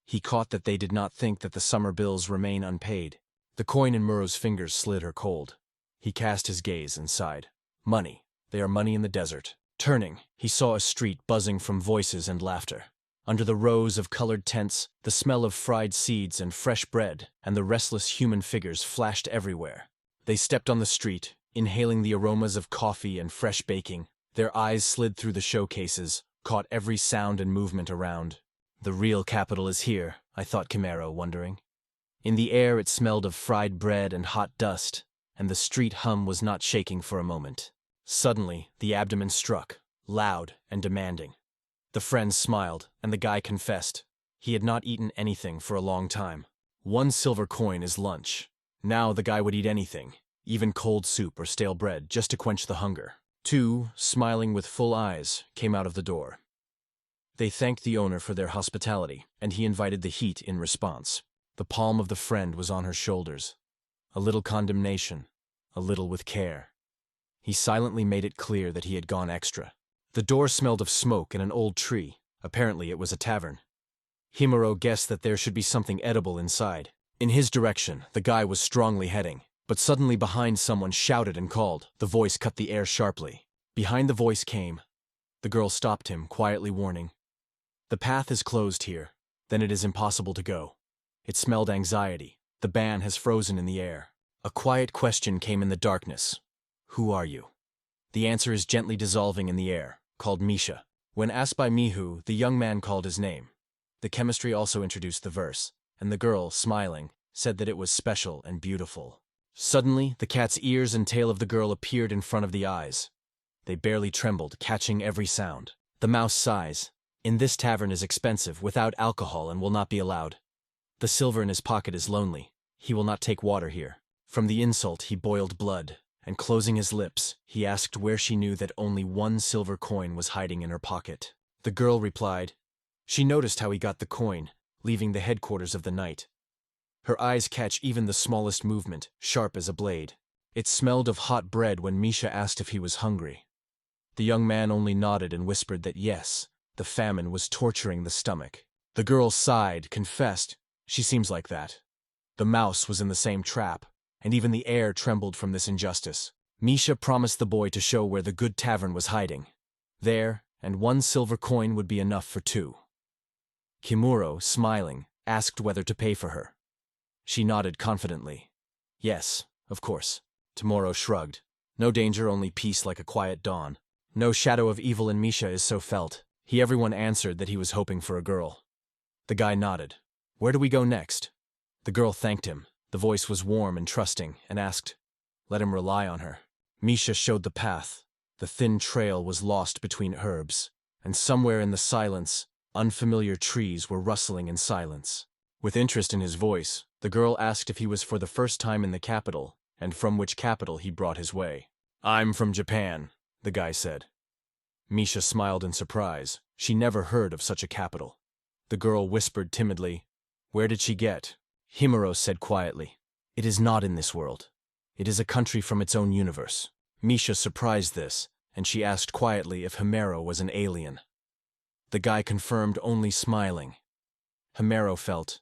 He caught that they did not think that the summer bills remain unpaid. The coin in Muro's fingers slid her cold. He cast his gaze and sighed. Money. They are money in the desert. Turning, he saw a street buzzing from voices and laughter. Under the rows of colored tents, the smell of fried seeds and fresh bread and the restless human figures flashed everywhere. They stepped on the street, inhaling the aromas of coffee and fresh baking. Their eyes slid through the showcases, caught every sound and movement around. The real capital is here, I thought Chimero, wondering. In the air it smelled of fried bread and hot dust, and the street hum was not shaking for a moment. Suddenly, the abdomen struck, loud and demanding. The friends smiled, and the guy confessed. He had not eaten anything for a long time. 1 silver coin is lunch. Now the guy would eat anything, even cold soup or stale bread, just to quench the hunger. 2, smiling with full eyes, came out of the door. They thanked the owner for their hospitality, and he invited the heat in response. The palm of the friend was on her shoulders. A little condemnation, a little with care. He silently made it clear that he had gone extra. The door smelled of smoke and an old tree. Apparently it was a tavern. Himuro guessed that there should be something edible inside. In his direction, the guy was strongly heading, but suddenly behind someone shouted and called. The voice cut the air sharply. Behind the voice came. The girl stopped him, quietly warning. The path is closed here. Then it is impossible to go. It smelled anxiety. The ban has frozen in the air. A quiet question came in the darkness. Who are you? The answer is gently dissolving in the air, called Misha. When asked by Mihu, the young man called his name. The chemistry also introduced the verse, and the girl, smiling, said that it was special and beautiful. Suddenly, the cat's ears and tail of the girl appeared in front of the eyes. They barely trembled, catching every sound. The mouse sighs. In this tavern is expensive, without alcohol, and will not be allowed. The silver in his pocket is lonely. He will not take water here. From the insult, he boiled blood, and closing his lips, he asked where she knew that only 1 silver coin was hiding in her pocket. The girl replied. She noticed how he got the coin, leaving the headquarters of the night. Her eyes catch even the smallest movement, sharp as a blade. It smelled of hot bread when Misha asked if he was hungry. The young man only nodded and whispered that yes, the famine was torturing the stomach. The girl sighed, confessed. She seems like that. The mouse was in the same trap, and even the air trembled from this injustice. Misha promised the boy to show where the good tavern was hiding. There, and 1 silver coin would be enough for 2. Kimuro, smiling, asked whether to pay for her. She nodded confidently. Yes, of course. Tomorrow shrugged. No danger, only peace like a quiet dawn. No shadow of evil in Misha is so felt. Everyone answered that he was hoping for a girl. The guy nodded. Where do we go next? The girl thanked him. The voice was warm and trusting, and asked, let him rely on her. Misha showed the path. The thin trail was lost between herbs, and somewhere in the silence, unfamiliar trees were rustling in silence. With interest in his voice, the girl asked if he was for the first time in the capital, and from which capital he brought his way. I'm from Japan, the guy said. Misha smiled in surprise. She never heard of such a capital. The girl whispered timidly, where did she get? Himuro said quietly, it is not in this world. It is a country from its own universe. Misha surprised this, and she asked quietly if Himero was an alien. The guy confirmed, only smiling. Himero felt.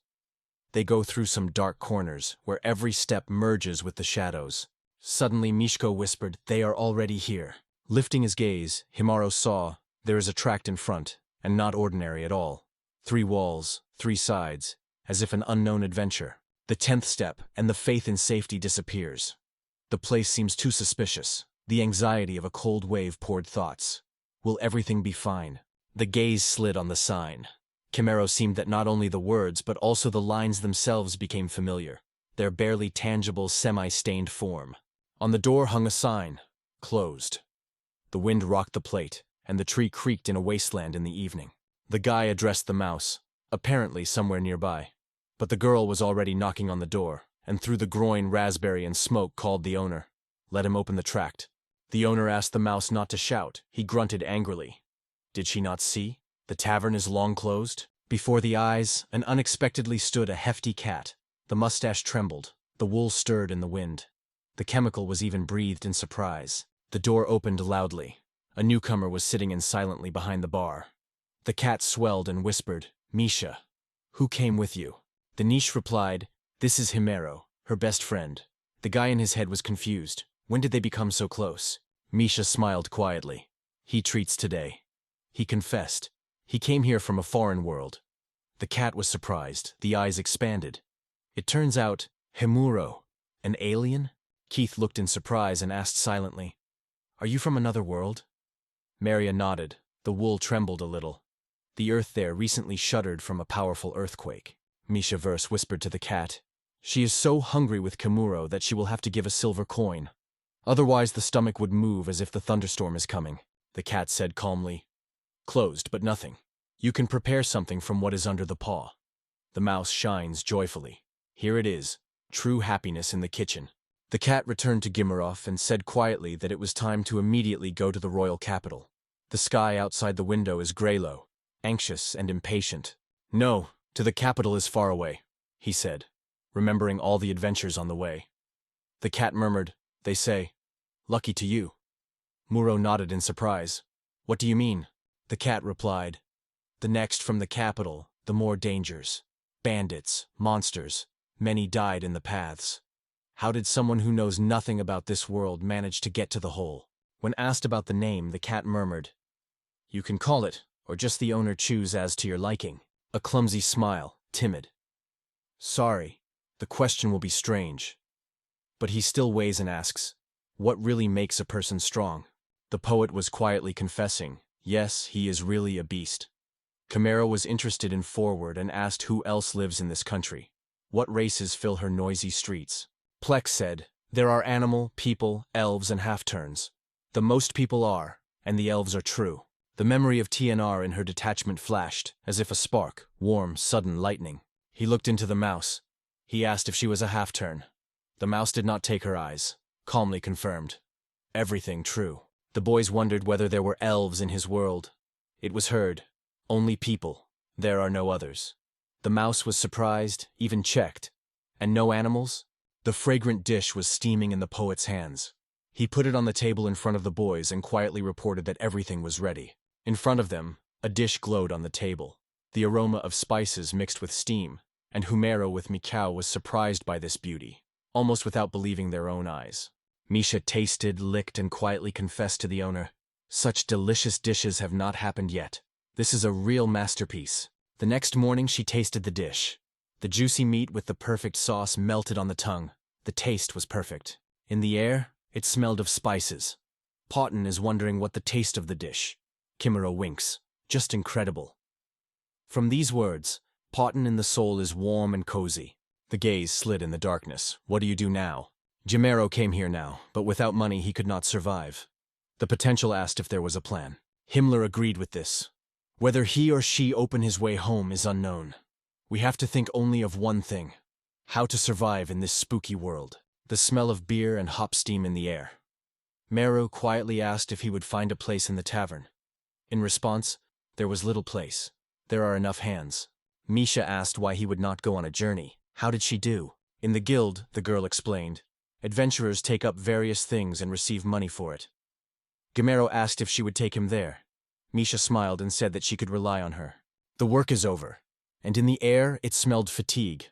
They go through some dark corners, where every step merges with the shadows. Suddenly Mishko whispered, "They are already here." Lifting his gaze, Himaro saw, there is a tract in front, and not ordinary at all. 3 walls, 3 sides, as if an unknown adventure. The 10th step, and the faith in safety disappears. The place seems too suspicious. The anxiety of a cold wave poured thoughts. Will everything be fine? The gaze slid on the sign. Himero seemed that not only the words but also the lines themselves became familiar, their barely tangible semi-stained form. On the door hung a sign, closed. The wind rocked the plate, and the tree creaked in a wasteland in the evening. The guy addressed the mouse, apparently somewhere nearby. But the girl was already knocking on the door, and through the groin raspberry and smoke called the owner. Let him open the tract. The owner asked the mouse not to shout. He grunted angrily. Did she not see? The tavern is long closed. Before the eyes, and unexpectedly stood a hefty cat. The mustache trembled. The wool stirred in the wind. The chemical was even breathed in surprise. The door opened loudly. A newcomer was sitting in silently behind the bar. The cat swelled and whispered, "Misha, who came with you?" The niche replied, "This is Himero, her best friend." The guy in his head was confused. When did they become so close? Misha smiled quietly. He treats today. He confessed. He came here from a foreign world. The cat was surprised. The eyes expanded. It turns out, Himuro, an alien? Keith looked in surprise and asked silently, "Are you from another world?" Maria nodded. The wool trembled a little. The earth there recently shuddered from a powerful earthquake. Misha Verse whispered to the cat, "She is so hungry with Kimuro that she will have to give a silver coin. Otherwise the stomach would move as if the thunderstorm is coming." The cat said calmly, "Closed, but nothing. You can prepare something from what is under the paw." The mouse shines joyfully. Here it is, true happiness in the kitchen. The cat returned to Gimirov and said quietly that it was time to immediately go to the royal capital. The sky outside the window is grey-low, anxious and impatient. "No, to the capital is far away," he said, remembering all the adventures on the way. The cat murmured, "They say, lucky to you." Muro nodded in surprise. "What do you mean?" The cat replied, "The next from the capital, the more dangers. Bandits, monsters, many died in the paths. How did someone who knows nothing about this world manage to get to the hole?" When asked about the name, the cat murmured, "You can call it, or just the owner choose as to your liking." A clumsy smile, timid. "Sorry, the question will be strange." But he still weighs and asks, "What really makes a person strong?" The poet was quietly confessing, yes, he is really a beast. Camaro was interested in Forward and asked who else lives in this country. What races fill her noisy streets? Plex said, "There are animal, people, elves, and half-turns. The most people are, and the elves are true." The memory of TNR in her detachment flashed, as if a spark, warm, sudden lightning. He looked into the mouse. He asked if she was a half-turn. The mouse did not take her eyes, calmly confirmed. Everything true. The boys wondered whether there were elves in his world. It was heard, "Only people. There are no others." The mouse was surprised, even checked. "And no animals?" The fragrant dish was steaming in the poet's hands. He put it on the table in front of the boys and quietly reported that everything was ready. In front of them, a dish glowed on the table. The aroma of spices mixed with steam, and Humero with Mikau was surprised by this beauty, almost without believing their own eyes. Misha tasted, licked, and quietly confessed to the owner, "Such delicious dishes have not happened yet. This is a real masterpiece." The next morning she tasted the dish. The juicy meat with the perfect sauce melted on the tongue. The taste was perfect. In the air, it smelled of spices. Potten is wondering what the taste of the dish. Kimura winks. Just incredible. From these words, Potten in the soul is warm and cozy. The gaze slid in the darkness. What do you do now? Jimero came here now, but without money he could not survive. The potential asked if there was a plan. Himmler agreed with this. Whether he or she open his way home is unknown. We have to think only of one thing. How to survive in this spooky world. The smell of beer and hop steam in the air. Meru quietly asked if he would find a place in the tavern. In response, there was little place. There are enough hands. Misha asked why he would not go on a journey. How did she do? In the guild, the girl explained. Adventurers take up various things and receive money for it. Gamero asked if she would take him there. Misha smiled and said that she could rely on her. The work is over, and in the air it smelled fatigue.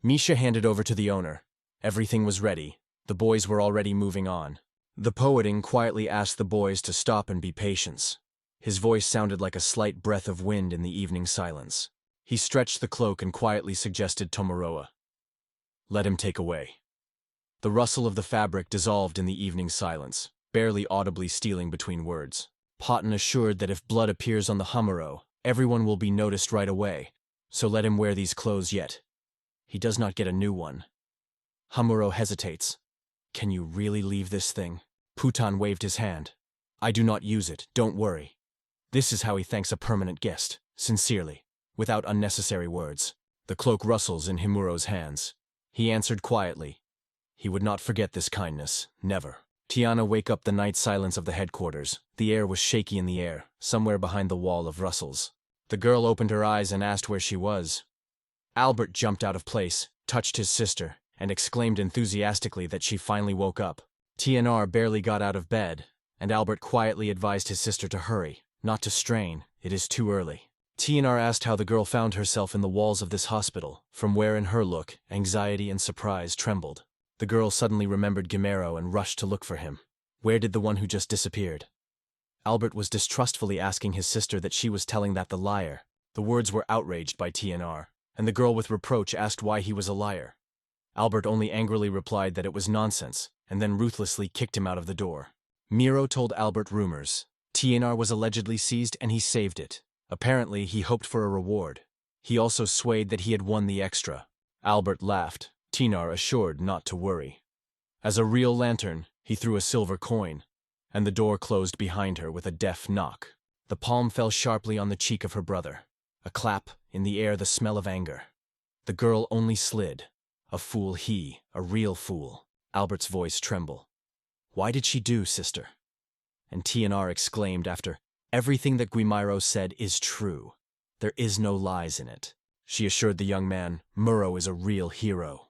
Misha handed over to the owner. Everything was ready. The boys were already moving on. The poeting quietly asked the boys to stop and be patient. His voice sounded like a slight breath of wind in the evening silence. He stretched the cloak and quietly suggested Tomoroa. Let him take away. The rustle of the fabric dissolved in the evening silence, barely audibly stealing between words. Potten assured that if blood appears on the Hamuro, everyone will be noticed right away, so let him wear these clothes yet. He does not get a new one. Hamuro hesitates. Can you really leave this thing? Putan waved his hand. I do not use it, don't worry. This is how he thanks a permanent guest, sincerely, without unnecessary words. The cloak rustles in Himuro's hands. He answered quietly. He would not forget this kindness, never. Tiana woke up the night silence of the headquarters. The air was shaky in the air, somewhere behind the wall of rustles. The girl opened her eyes and asked where she was. Albert jumped out of place, touched his sister, and exclaimed enthusiastically that she finally woke up. TNR barely got out of bed, and Albert quietly advised his sister to hurry, not to strain, it is too early. TNR asked how the girl found herself in the walls of this hospital, from where in her look, anxiety and surprise trembled. The girl suddenly remembered Gamero and rushed to look for him. Where did the one who just disappeared? Albert was distrustfully asking his sister that she was telling that the liar. The words were outraged by TNR, and the girl with reproach asked why he was a liar. Albert only angrily replied that it was nonsense, and then ruthlessly kicked him out of the door. Miro told Albert rumors. TNR was allegedly seized and he saved it. Apparently, he hoped for a reward. He also swayed that he had won the extra. Albert laughed. TNR assured not to worry. As a real lantern, he threw a silver coin, and the door closed behind her with a deaf knock. The palm fell sharply on the cheek of her brother. A clap, in the air the smell of anger. The girl only slid. A fool he, a real fool. Albert's voice trembled. Why did she do, sister? And TNR exclaimed after, everything that Guimiro said is true. There is no lies in it. She assured the young man, Muro is a real hero.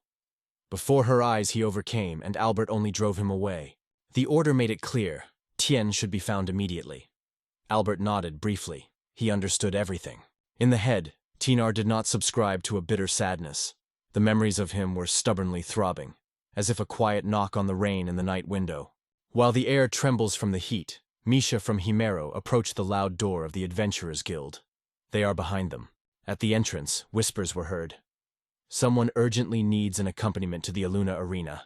Before her eyes he overcame, and Albert only drove him away. The order made it clear. Tien should be found immediately. Albert nodded briefly. He understood everything. In the head, TNR did not subscribe to a bitter sadness. The memories of him were stubbornly throbbing, as if a quiet knock on the rain in the night window. While the air trembles from the heat, Misha from Himero approached the loud door of the Adventurers Guild. They are behind them. At the entrance, whispers were heard. Someone urgently needs an accompaniment to the Aluna arena.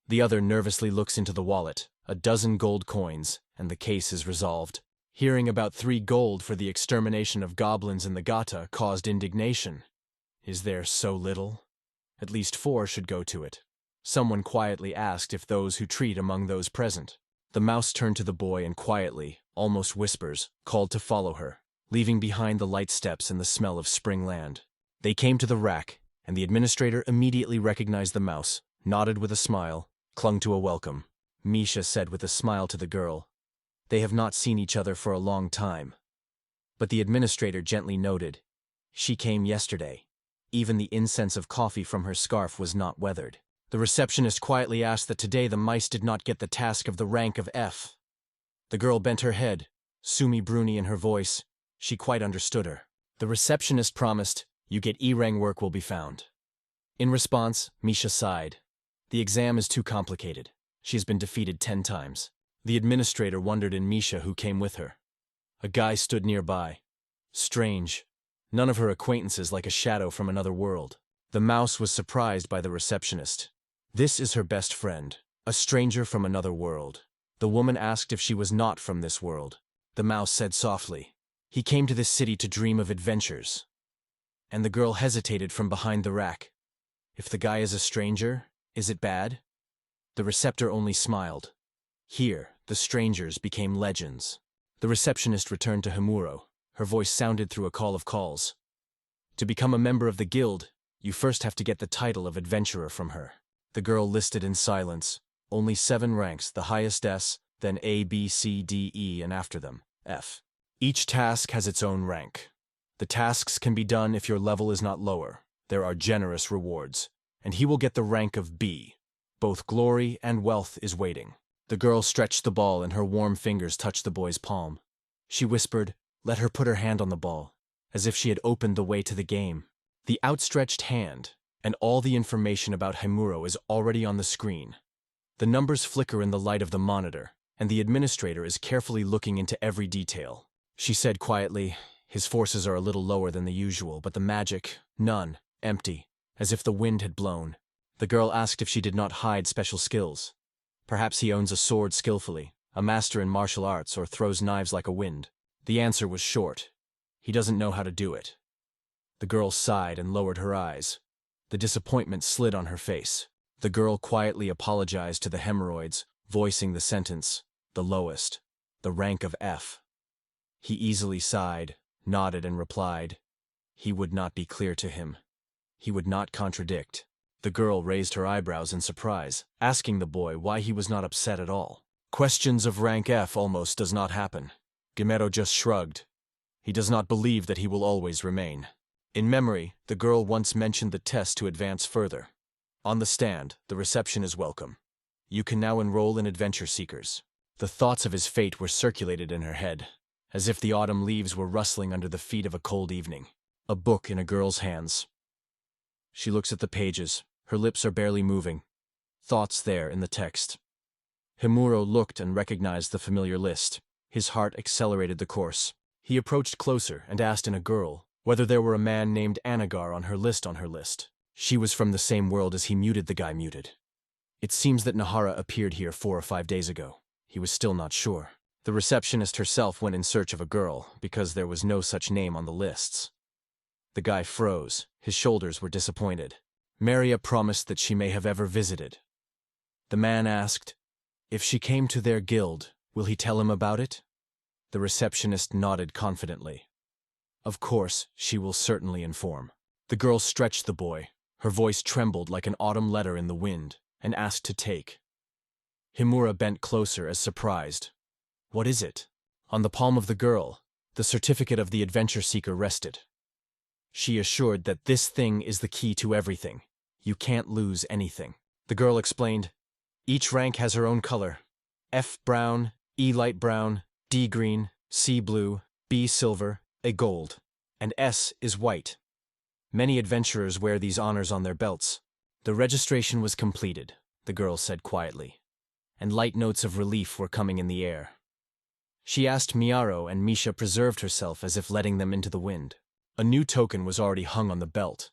The other nervously looks into the wallet, a dozen gold coins, and the case is resolved. Hearing about 3 gold for the extermination of goblins in the Gata caused indignation. Is there so little? At least 4 should go to it. Someone quietly asked if those who treat among those present. The mouse turned to the boy and quietly, almost whispers, called to follow her, leaving behind the light steps and the smell of spring land. They came to the rack, and the administrator immediately recognized the mouse, nodded with a smile, clung to a welcome. Misha said with a smile to the girl, they have not seen each other for a long time. But the administrator gently noted, she came yesterday. Even the incense of coffee from her scarf was not weathered. The receptionist quietly asked that today the mice did not get the task of the rank of F. The girl bent her head, Sumi Bruni in her voice. She quite understood her. The receptionist promised, you get E-Rang work will be found. In response, Misha sighed. The exam is too complicated. She has been defeated 10 times. The administrator wondered in Misha who came with her. A guy stood nearby. Strange. None of her acquaintances like a shadow from another world. The mouse was surprised by the receptionist. This is her best friend, a stranger from another world. The woman asked if she was not from this world. The mouse said softly, he came to this city to dream of adventures. And the girl hesitated from behind the rack. If the guy is a stranger, is it bad? The receptor only smiled. Here, the strangers became legends. The receptionist returned to Himuro. Her voice sounded through a call of calls. To become a member of the guild, you first have to get the title of adventurer from her. The girl listed in silence. Only 7 ranks, the highest S, then A, B, C, D, E, and after them, F. Each task has its own rank. The tasks can be done if your level is not lower. There are generous rewards, and he will get the rank of B. Both glory and wealth is waiting. The girl stretched the ball and her warm fingers touched the boy's palm. She whispered, "Let her put her hand on the ball," as if she had opened the way to the game. The outstretched hand, and all the information about Himuro is already on the screen. The numbers flicker in the light of the monitor, and the administrator is carefully looking into every detail. She said quietly, "His forces are a little lower than the usual, but the magic, none, empty, as if the wind had blown." The girl asked if she did not hide special skills. Perhaps he owns a sword skillfully, a master in martial arts, or throws knives like a wind. The answer was short. He doesn't know how to do it. The girl sighed and lowered her eyes. The disappointment slid on her face. The girl quietly apologized to the hemorrhoids, voicing the sentence, the lowest, the rank of F. He easily sighed, nodded and replied. He would not be clear to him. He would not contradict. The girl raised her eyebrows in surprise, asking the boy why he was not upset at all. Questions of rank F almost does not happen. Gamero just shrugged. He does not believe that he will always remain. In memory, the girl once mentioned the test to advance further. On the stand, the reception is welcome. You can now enroll in Adventure Seekers. The thoughts of his fate were circulated in her head, as if the autumn leaves were rustling under the feet of a cold evening. A book in a girl's hands. She looks at the pages. Her lips are barely moving. Thoughts there in the text. Himuro looked and recognized the familiar list. His heart accelerated the course. He approached closer and asked in a girl whether there were a man named Anagar on her list. She was from the same world as he muted the guy muted. It seems that Nahara appeared here 4 or 5 days ago. He was still not sure. The receptionist herself went in search of a girl, because there was no such name on the lists. The guy froze. His shoulders were disappointed. Maria promised that she may have ever visited. The man asked, "If she came to their guild, will he tell him about it?" The receptionist nodded confidently. "Of course, she will certainly inform." The girl stretched the boy. Her voice trembled like an autumn letter in the wind, and asked to take. Himura bent closer as surprised. "What is it?" On the palm of the girl, the certificate of the adventure seeker rested. She assured that this thing is the key to everything. You can't lose anything. The girl explained, "Each rank has her own color. F brown, E light brown, D green, C blue, B silver, A gold, and S is white. Many adventurers wear these honors on their belts." The registration was completed, the girl said quietly, and light notes of relief were coming in the air. She asked Miaro, and Misha preserved herself as if letting them into the wind. A new token was already hung on the belt,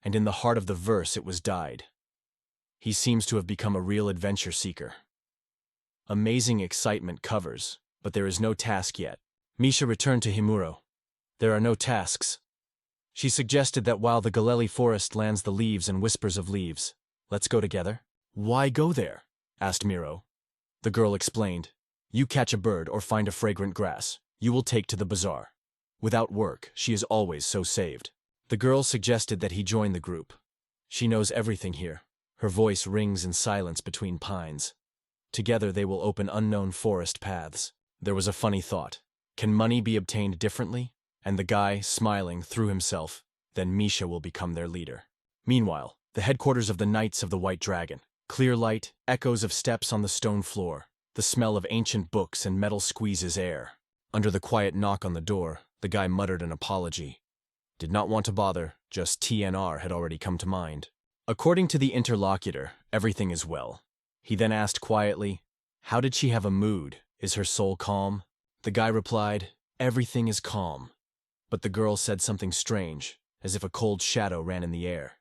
and in the heart of the verse it was dyed. He seems to have become a real adventure seeker. Amazing excitement covers, but there is no task yet. Misha returned to Himuro. There are no tasks. She suggested that while the Galeli forest lands the leaves and whispers of leaves, let's go together. "Why go there?" asked Miro. The girl explained, "You catch a bird or find a fragrant grass. You will take to the bazaar. Without work, she is always so saved." The girl suggested that he join the group. She knows everything here. Her voice rings in silence between pines. Together they will open unknown forest paths. There was a funny thought. Can money be obtained differently? And the guy, smiling, threw himself. Then Misha will become their leader. Meanwhile, the headquarters of the Knights of the White Dragon. Clear light, echoes of steps on the stone floor. The smell of ancient books and metal squeezes air. Under the quiet knock on the door, the guy muttered an apology. Did not want to bother, just TNR had already come to mind. According to the interlocutor, everything is well. He then asked quietly, "How did she have a mood? Is her soul calm?" The guy replied, "Everything is calm." But the girl said something strange, as if a cold shadow ran in the air.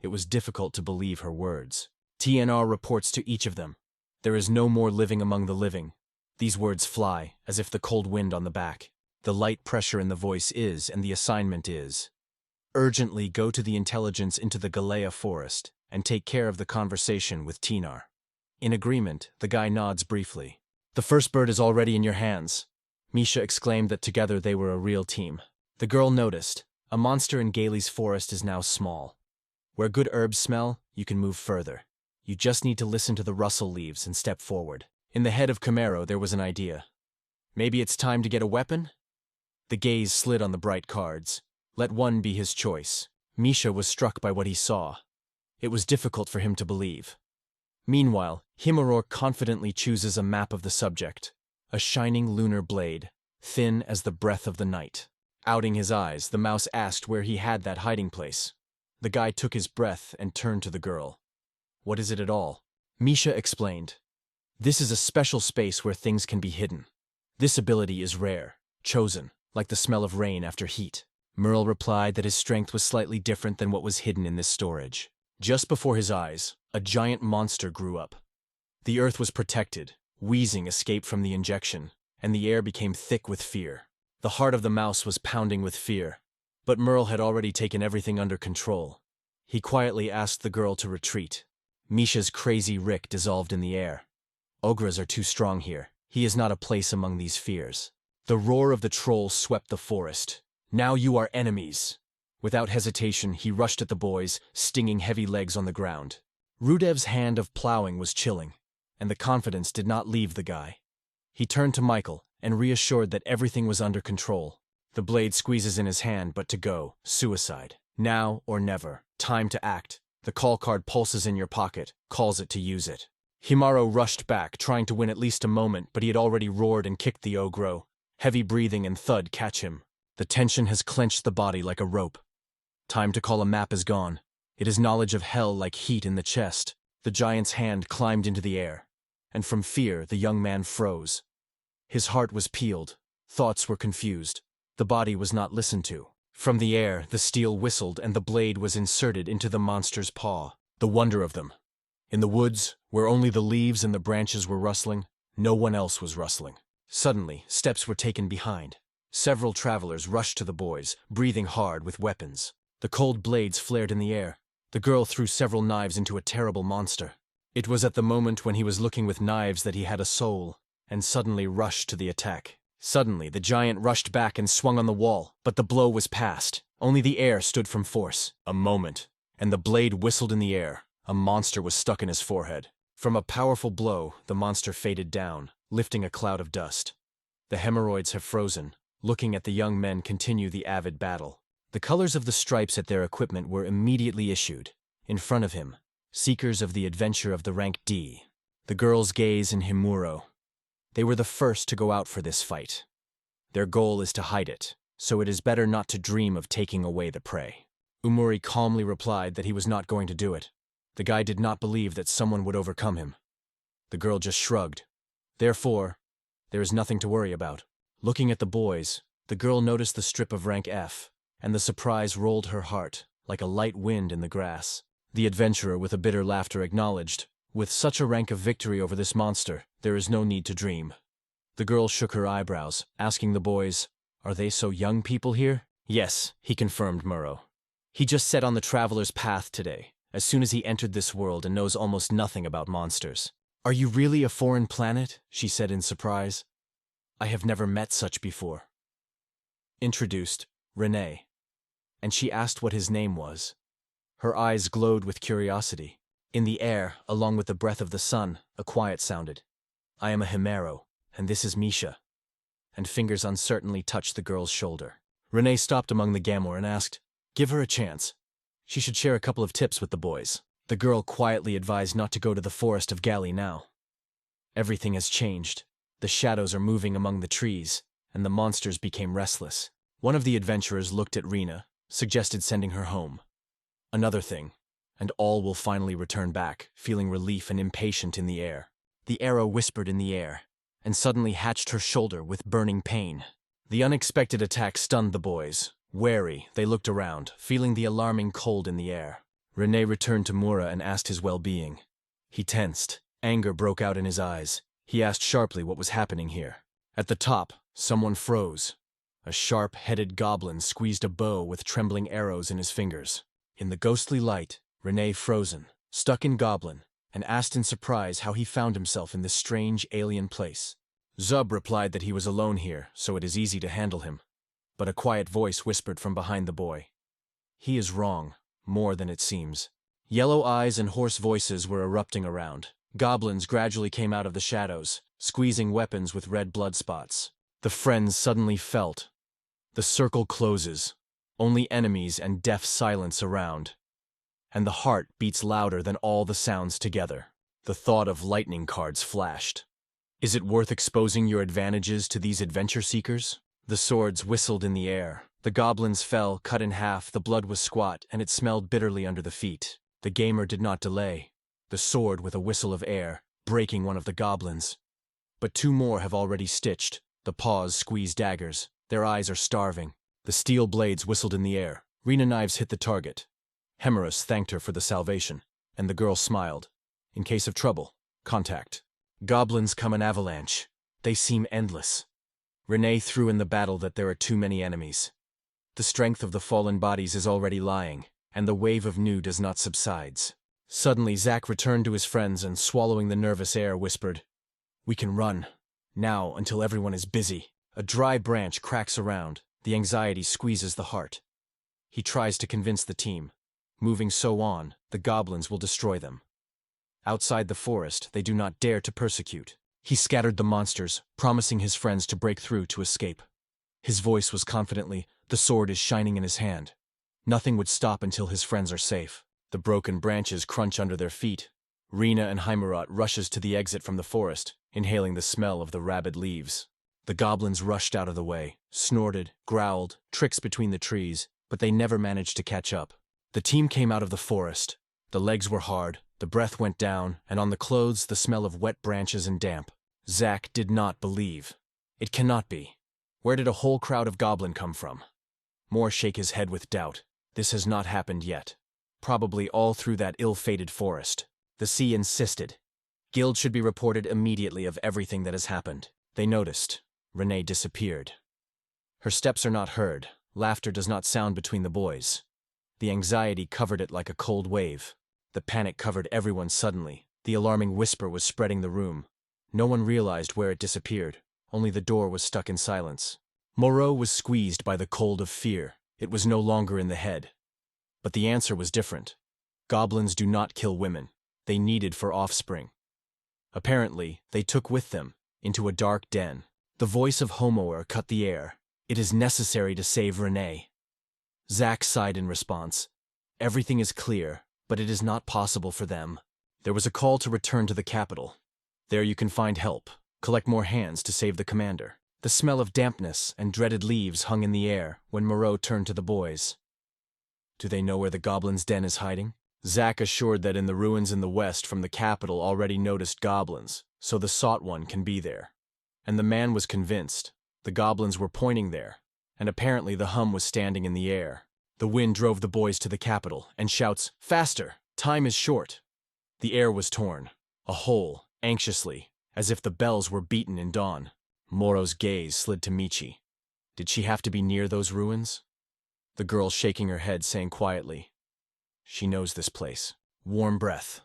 It was difficult to believe her words. TNR reports to each of them. There is no more living among the living. These words fly, as if the cold wind on the back. The light pressure in the voice is, and the assignment is, urgently go to the intelligence into the Galea forest and take care of the conversation with Tinar. In agreement, the guy nods briefly. "The first bird is already in your hands." Misha exclaimed that together they were a real team. The girl noticed. A monster in Gailey's forest is now small. Where good herbs smell, you can move further. You just need to listen to the rustle leaves and step forward. In the head of Camaro there was an idea. Maybe it's time to get a weapon? The gaze slid on the bright cards. Let one be his choice. Misha was struck by what he saw. It was difficult for him to believe. Meanwhile, Himuro confidently chooses a map of the subject, a shining lunar blade, thin as the breath of the night. Outing his eyes, the mouse asked where he had that hiding place. The guy took his breath and turned to the girl. What is it at all? Misha explained. This is a special space where things can be hidden. This ability is rare, chosen, like the smell of rain after heat. Merle replied that his strength was slightly different than what was hidden in this storage. Just before his eyes, a giant monster grew up. The earth was protected, wheezing escaped from the injection, and the air became thick with fear. The heart of the mouse was pounding with fear, but Merle had already taken everything under control. He quietly asked the girl to retreat. Misha's crazy Rick dissolved in the air. Ogres are too strong here. He is not a place among these fears. The roar of the troll swept the forest. Now you are enemies. Without hesitation, he rushed at the boys, stinging heavy legs on the ground. Rudev's hand of plowing was chilling, and the confidence did not leave the guy. He turned to Michael and reassured that everything was under control. The blade squeezes in his hand, but to go, suicide. Now or never. Time to act. The call card pulses in your pocket, calls it to use it. Himaro rushed back, trying to win at least a moment, but he had already roared and kicked the ogre. Heavy breathing and thud catch him. The tension has clenched the body like a rope. Time to call a map is gone. It is knowledge of hell like heat in the chest. The giant's hand climbed into the air, and from fear the young man froze. His heart was peeled. Thoughts were confused. The body was not listened to. From the air, the steel whistled and the blade was inserted into the monster's paw. The wonder of them. In the woods, where only the leaves and the branches were rustling, no one else was rustling. Suddenly, steps were taken behind. Several travelers rushed to the boys, breathing hard with weapons. The cold blades flared in the air. The girl threw several knives into a terrible monster. It was at the moment when he was looking with knives that he had a soul, and suddenly rushed to the attack. Suddenly, the giant rushed back and swung on the wall, but the blow was past. Only the air stood from force. A moment, and the blade whistled in the air. A monster was stuck in his forehead. From a powerful blow, the monster faded down, lifting a cloud of dust. The hemorrhoids have frozen. Looking at the young men continue the avid battle. The colors of the stripes at their equipment were immediately issued. In front of him, seekers of the adventure of the rank D. The girls gaze in Himuro. They were the first to go out for this fight. Their goal is to hide it, so it is better not to dream of taking away the prey. Umuri calmly replied that he was not going to do it. The guy did not believe that someone would overcome him. The girl just shrugged. Therefore, there is nothing to worry about. Looking at the boys, the girl noticed the strip of rank F, and the surprise rolled her heart, like a light wind in the grass. The adventurer with a bitter laughter acknowledged, with such a rank of victory over this monster, there is no need to dream. The girl shook her eyebrows, asking the boys, "Are they so young people here?" "Yes," he confirmed Muro. "He just set on the traveler's path today, as soon as he entered this world and knows almost nothing about monsters." "Are you really a foreign planet?" she said in surprise. "I have never met such before." Introduced, Renee. And she asked what his name was. Her eyes glowed with curiosity. In the air, along with the breath of the sun, a quiet sounded. "I am a Himero, and this is Misha." And fingers uncertainly touched the girl's shoulder. Renee stopped among the Gamor and asked, "Give her a chance. She should share a couple of tips with the boys." The girl quietly advised not to go to the forest of Gali now. Everything has changed. The shadows are moving among the trees, and the monsters became restless. One of the adventurers looked at Rena, suggested sending her home. Another thing, and all will finally return back, feeling relief and impatient in the air. The arrow whispered in the air, and suddenly hatched her shoulder with burning pain. The unexpected attack stunned the boys. Wary, they looked around, feeling the alarming cold in the air. Renee returned to Mura and asked his well-being. He tensed. Anger broke out in his eyes. He asked sharply what was happening here. At the top, someone froze. A sharp-headed goblin squeezed a bow with trembling arrows in his fingers. In the ghostly light, Renee frozen, stuck in goblin, and asked in surprise how he found himself in this strange alien place. Zub replied that he was alone here, so it is easy to handle him. But a quiet voice whispered from behind the boy. He is wrong, more than it seems. Yellow eyes and hoarse voices were erupting around. Goblins gradually came out of the shadows, squeezing weapons with red blood spots. The friends suddenly felt. The circle closes. Only enemies and deaf silence around. And the heart beats louder than all the sounds together. The thought of lightning cards flashed. Is it worth exposing your advantages to these adventure seekers? The swords whistled in the air. The goblins fell, cut in half, the blood was squat, and it smelled bitterly under the feet. The gamer did not delay. The sword with a whistle of air, breaking one of the goblins. But two more have already stitched. The paws squeeze daggers. Their eyes are starving. The steel blades whistled in the air. Rena knives hit the target. Hemerus thanked her for the salvation, and the girl smiled. In case of trouble, contact. Goblins come in avalanche. They seem endless. Renee threw in the battle that there are too many enemies. The strength of the fallen bodies is already lying, and the wave of new does not subsides. Suddenly Zack returned to his friends and, swallowing the nervous air, whispered, "We can run. Now, until everyone is busy." A dry branch cracks around. The anxiety squeezes the heart. He tries to convince the team. Moving so on, the goblins will destroy them. Outside the forest, they do not dare to persecute. He scattered the monsters, promising his friends to break through to escape. His voice was confidently, the sword is shining in his hand. Nothing would stop until his friends are safe. The broken branches crunch under their feet. Rena and Heimerot rushes to the exit from the forest, inhaling the smell of the rabid leaves. The goblins rushed out of the way, snorted, growled, tricks between the trees, but they never managed to catch up. The team came out of the forest. The legs were hard, the breath went down, and on the clothes the smell of wet branches and damp. Zack did not believe. It cannot be. Where did a whole crowd of goblin come from? Moore shake his head with doubt. This has not happened yet. Probably all through that ill-fated forest. The sea insisted. Guild should be reported immediately of everything that has happened. They noticed. Renee disappeared. Her steps are not heard. Laughter does not sound between the boys. The anxiety covered it like a cold wave. The panic covered everyone suddenly. The alarming whisper was spreading the room. No one realized where it disappeared. Only the door was stuck in silence. Moreau was squeezed by the cold of fear. It was no longer in the head. But the answer was different. Goblins do not kill women. They needed for offspring. Apparently, they took with them, into a dark den. The voice of Homoer cut the air. It is necessary to save Renee. Zack sighed in response. Everything is clear, but it is not possible for them. There was a call to return to the capital. There you can find help. Collect more hands to save the commander. The smell of dampness and dreaded leaves hung in the air when Moreau turned to the boys. Do they know where the goblin's den is hiding? Zack assured that in the ruins in the west from the capital already noticed goblins, so the sought one can be there. And the man was convinced. The goblins were pointing there, and apparently the hum was standing in the air. The wind drove the boys to the capital, and shouts, "Faster! Time is short!" The air was torn. A hole, anxiously, as if the bells were beaten in dawn. Moro's gaze slid to Michi. Did she have to be near those ruins? The girl shaking her head, saying quietly, "She knows this place." Warm breath.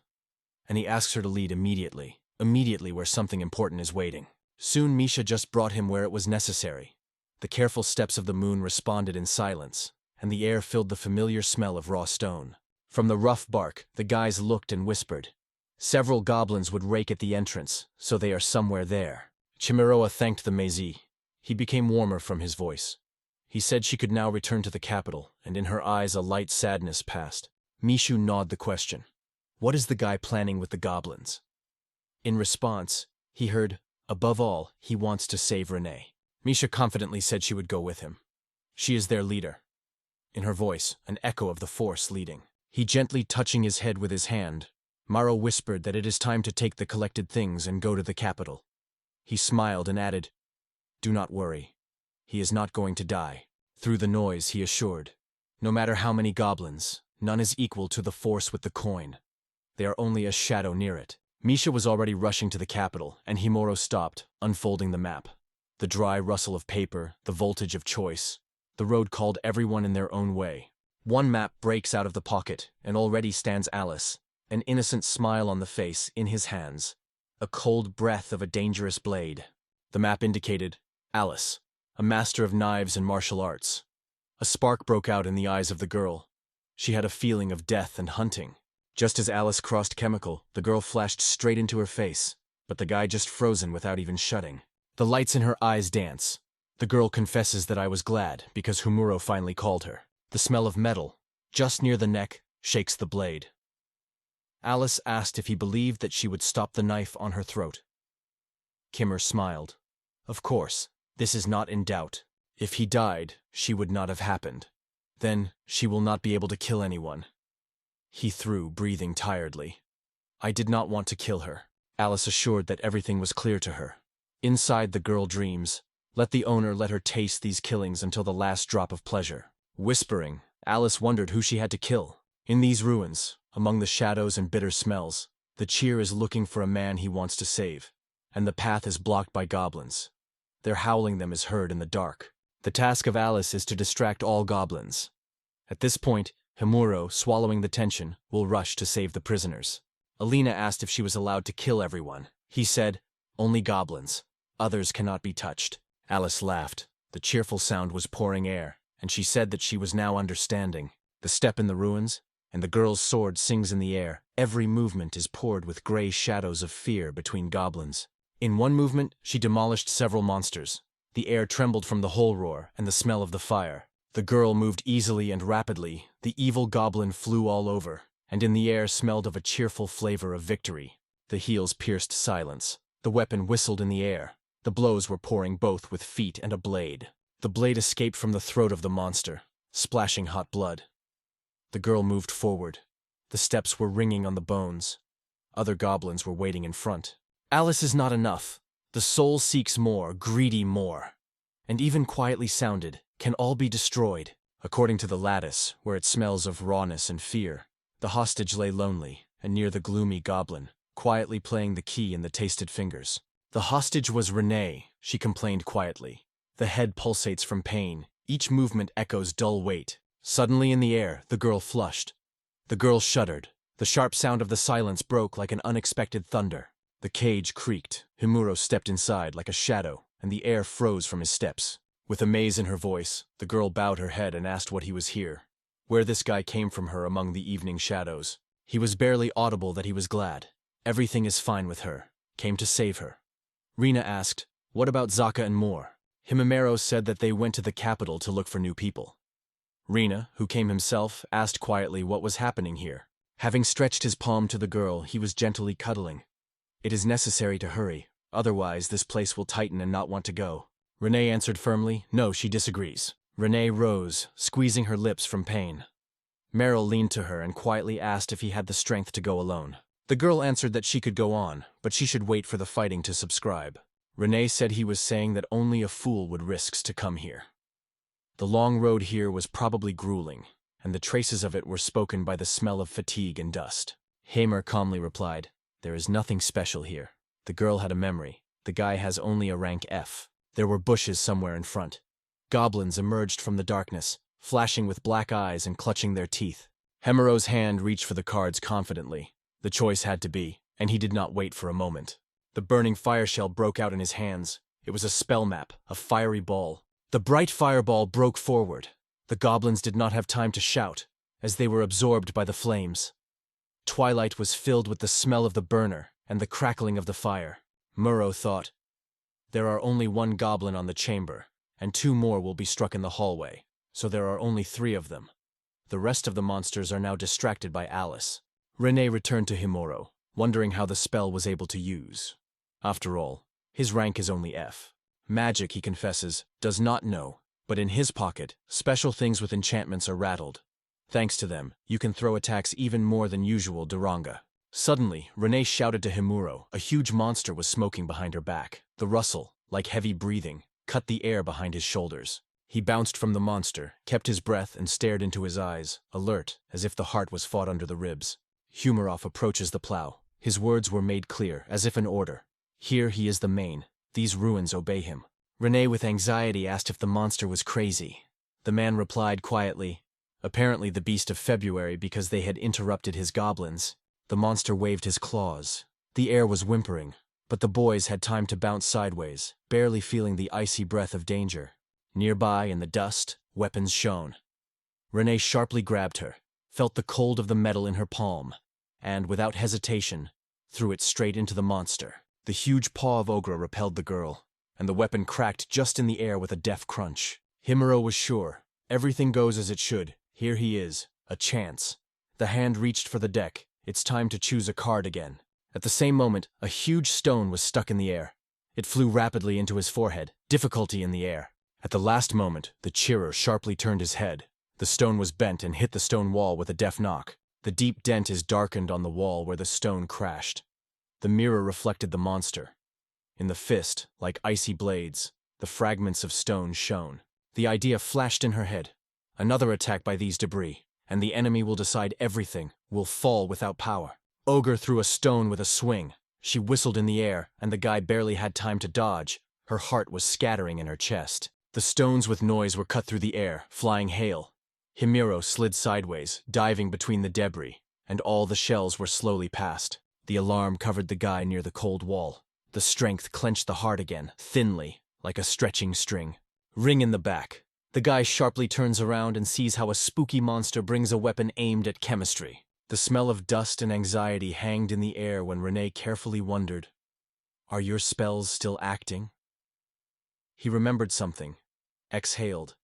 And he asks her to lead immediately where something important is waiting. Soon Misha just brought him where it was necessary. The careful steps of the moon responded in silence, and the air filled the familiar smell of raw stone. From the rough bark, the guys looked and whispered. Several goblins would rake at the entrance, so they are somewhere there. Chimaroa thanked the Mage. He became warmer from his voice. He said she could now return to the capital, and in her eyes a light sadness passed. Mishu gnawed the question. What is the guy planning with the goblins? In response, he heard, above all, he wants to save Renee. Misha confidently said she would go with him. She is their leader. In her voice, an echo of the force leading. He gently touching his head with his hand, Maro whispered that it is time to take the collected things and go to the capital. He smiled and added, "Do not worry. He is not going to die." Through the noise, he assured, "No matter how many goblins, none is equal to the force with the coin. They are only a shadow near it." Misha was already rushing to the capital, and Himuro stopped, unfolding the map. The dry rustle of paper, the voltage of choice. The road called everyone in their own way. One map breaks out of the pocket, and already stands Alice, an innocent smile on the face, in his hands. A cold breath of a dangerous blade. The map indicated Alice, a master of knives and martial arts. A spark broke out in the eyes of the girl. She had a feeling of death and hunting. Just as Alice crossed chemical, the girl flashed straight into her face, but the guy just frozen without even shutting. The lights in her eyes dance. The girl confesses that I was glad, because Humuro finally called her. The smell of metal, just near the neck, shakes the blade. Alice asked if he believed that she would stop the knife on her throat. Kimmer smiled. Of course, this is not in doubt. If he died, she would not have happened. Then, she will not be able to kill anyone. He threw, breathing tiredly. I did not want to kill her. Alice assured that everything was clear to her. Inside the girl dreams. Let the owner let her taste these killings until the last drop of pleasure. Whispering, Alice wondered who she had to kill. In these ruins, among the shadows and bitter smells, the cheer is looking for a man he wants to save, and the path is blocked by goblins. Their howling them is heard in the dark. The task of Alice is to distract all goblins. At this point, Himuro, swallowing the tension, will rush to save the prisoners. Alina asked if she was allowed to kill everyone. He said, only goblins. Others cannot be touched. Alice laughed. The cheerful sound was pouring air, and she said that she was now understanding. The step in the ruins, and the girl's sword sings in the air. Every movement is poured with gray shadows of fear between goblins. In one movement, she demolished several monsters. The air trembled from the whole roar and the smell of the fire. The girl moved easily and rapidly. The evil goblin flew all over, and in the air smelled of a cheerful flavor of victory. The heels pierced silence. The weapon whistled in the air. The blows were pouring both with feet and a blade. The blade escaped from the throat of the monster, splashing hot blood. The girl moved forward. The steps were ringing on the bones. Other goblins were waiting in front. Alice is not enough. The soul seeks more, greedy more. And even quietly sounded, can all be destroyed. According to the lattice, where it smells of rawness and fear, the hostage lay lonely, and near the gloomy goblin, quietly playing the key in the tasted fingers. The hostage was Renee, she complained quietly. The head pulsates from pain. Each movement echoes dull weight. Suddenly in the air, the girl flushed. The girl shuddered. The sharp sound of the silence broke like an unexpected thunder. The cage creaked. Himuro stepped inside like a shadow, and the air froze from his steps. With amaze in her voice, the girl bowed her head and asked what he was here. Where this guy came from her among the evening shadows. He was barely audible that he was glad. Everything is fine with her. Came to save her. Rina asked, what about Zaka and Moore? Himamero said that they went to the capital to look for new people. Rina, who came himself, asked quietly what was happening here. Having stretched his palm to the girl, he was gently cuddling. It is necessary to hurry, otherwise this place will tighten and not want to go. Renee answered firmly, no, she disagrees. Renee rose, squeezing her lips from pain. Meryl leaned to her and quietly asked if he had the strength to go alone. The girl answered that she could go on, but she should wait for the fighting to subside. Renee said he was saying that only a fool would risk to come here. The long road here was probably grueling, and the traces of it were spoken by the smell of fatigue and dust. Hamer calmly replied, there is nothing special here. The girl had a memory. The guy has only a rank F. There were bushes somewhere in front. Goblins emerged from the darkness, flashing with black eyes and clutching their teeth. Hemero's hand reached for the cards confidently. The choice had to be, and he did not wait for a moment. The burning fire shell broke out in his hands. It was a spell map, a fiery ball. The bright fireball broke forward. The goblins did not have time to shout, as they were absorbed by the flames. Twilight was filled with the smell of the burner and the crackling of the fire. Muro thought, there are only one goblin on the chamber, and 2 more will be struck in the hallway, so there are only 3 of them. The rest of the monsters are now distracted by Alice. Renee returned to Himuro, wondering how the spell was able to use. After all, his rank is only F. Magic, he confesses, does not know, but in his pocket, special things with enchantments are rattled. Thanks to them, you can throw attacks even more than usual Darga. Suddenly, Renee shouted to Himuro. A huge monster was smoking behind her back. The rustle, like heavy breathing, cut the air behind his shoulders. He bounced from the monster, kept his breath and stared into his eyes, alert, as if the heart was fought under the ribs. Humarov approaches the plow. His words were made clear, as if an order. Here he is the main. These ruins obey him. Renee with anxiety asked if the monster was crazy. The man replied quietly, apparently the beast of February because they had interrupted his goblins. The monster waved his claws. The air was whimpering, but the boys had time to bounce sideways, barely feeling the icy breath of danger. Nearby, in the dust, weapons shone. Renee sharply grabbed her, felt the cold of the metal in her palm, and, without hesitation, threw it straight into the monster. The huge paw of Ogre repelled the girl, and the weapon cracked just in the air with a deaf crunch. Himuro was sure. Everything goes as it should. Here he is. A chance. The hand reached for the deck. It's time to choose a card again. At the same moment, a huge stone was stuck in the air. It flew rapidly into his forehead, difficulty in the air. At the last moment, the cheerer sharply turned his head. The stone was bent and hit the stone wall with a deft knock. The deep dent is darkened on the wall where the stone crashed. The mirror reflected the monster. In the fist, like icy blades, the fragments of stone shone. The idea flashed in her head. Another attack by these debris, and the enemy will decide everything, will fall without power. Ogre threw a stone with a swing. She whistled in the air, and the guy barely had time to dodge. Her heart was scattering in her chest. The stones with noise were cut through the air, flying hail. Himuro slid sideways, diving between the debris, and all the shells were slowly passed. The alarm covered the guy near the cold wall. The strength clenched the heart again, thinly, like a stretching string. Ring in the back. The guy sharply turns around and sees how a spooky monster brings a weapon aimed at chemistry. The smell of dust and anxiety hanged in the air when Renee carefully wondered, "Are your spells still acting?" He remembered something, exhaled,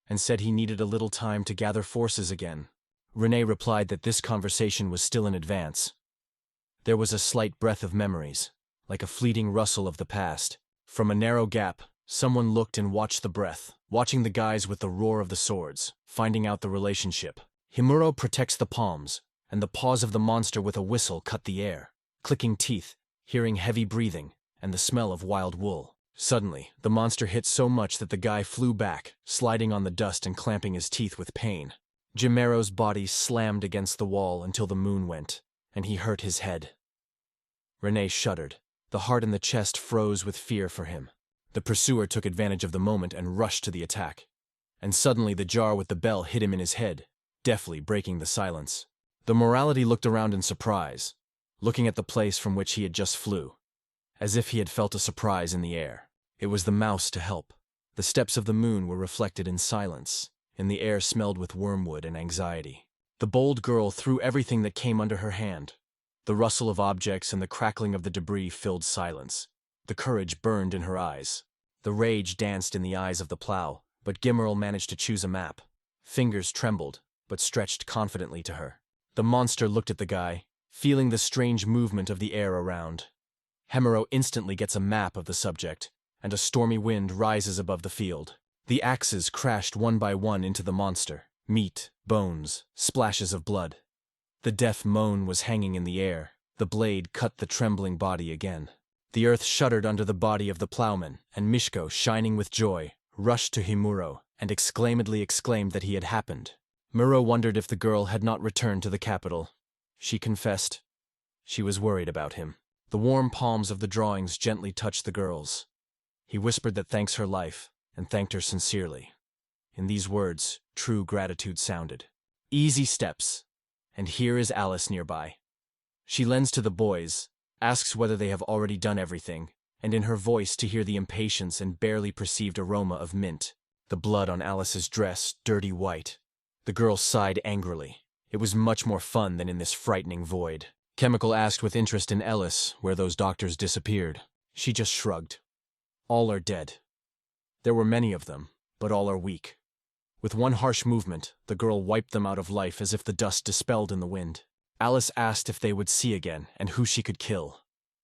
and said he needed a little time to gather forces again. Renee replied that this conversation was still in advance. There was a slight breath of memories, like a fleeting rustle of the past. From a narrow gap, someone looked and watched the breath, watching the guys with the roar of the swords, finding out the relationship. Himuro protects the palms, and the paws of the monster with a whistle cut the air, clicking teeth, hearing heavy breathing, and the smell of wild wool. Suddenly, the monster hit so much that the guy flew back, sliding on the dust and clamping his teeth with pain. Jimero's body slammed against the wall until the moon went, and he hurt his head. Renee shuddered. The heart in the chest froze with fear for him. The pursuer took advantage of the moment and rushed to the attack. And suddenly the jar with the bell hit him in his head, deftly breaking the silence. The morality looked around in surprise, looking at the place from which he had just flew, as if he had felt a surprise in the air. It was the mouse to help. The steps of the moon were reflected in silence, and the air smelled with wormwood and anxiety. The bold girl threw everything that came under her hand. The rustle of objects and the crackling of the debris filled silence. The courage burned in her eyes. The rage danced in the eyes of the plow, but Gimmerl managed to choose a map. Fingers trembled, but stretched confidently to her. The monster looked at the guy, feeling the strange movement of the air around. Hemero instantly gets a map of the subject, and a stormy wind rises above the field. The axes crashed one by one into the monster. Meat, bones, splashes of blood. The death moan was hanging in the air. The blade cut the trembling body again. The earth shuddered under the body of the plowman, and Mishko, shining with joy, rushed to Himuro and exclamedly exclaimed that he had happened. Muro wondered if the girl had not returned to the capital. She confessed. She was worried about him. The warm palms of the drawings gently touched the girl's. He whispered that thanks her life, and thanked her sincerely. In these words, true gratitude sounded. Easy steps, and here is Alice nearby. She lends to the boys, asks whether they have already done everything, and in her voice to hear the impatience and barely perceived aroma of mint. The blood on Alice's dress, dirty white. The girl sighed angrily. It was much more fun than in this frightening void. Chemical asked with interest in Ellis where those doctors disappeared. She just shrugged. All are dead. There were many of them, but all are weak. With one harsh movement, the girl wiped them out of life as if the dust dispelled in the wind. Alice asked if they would see again and who she could kill.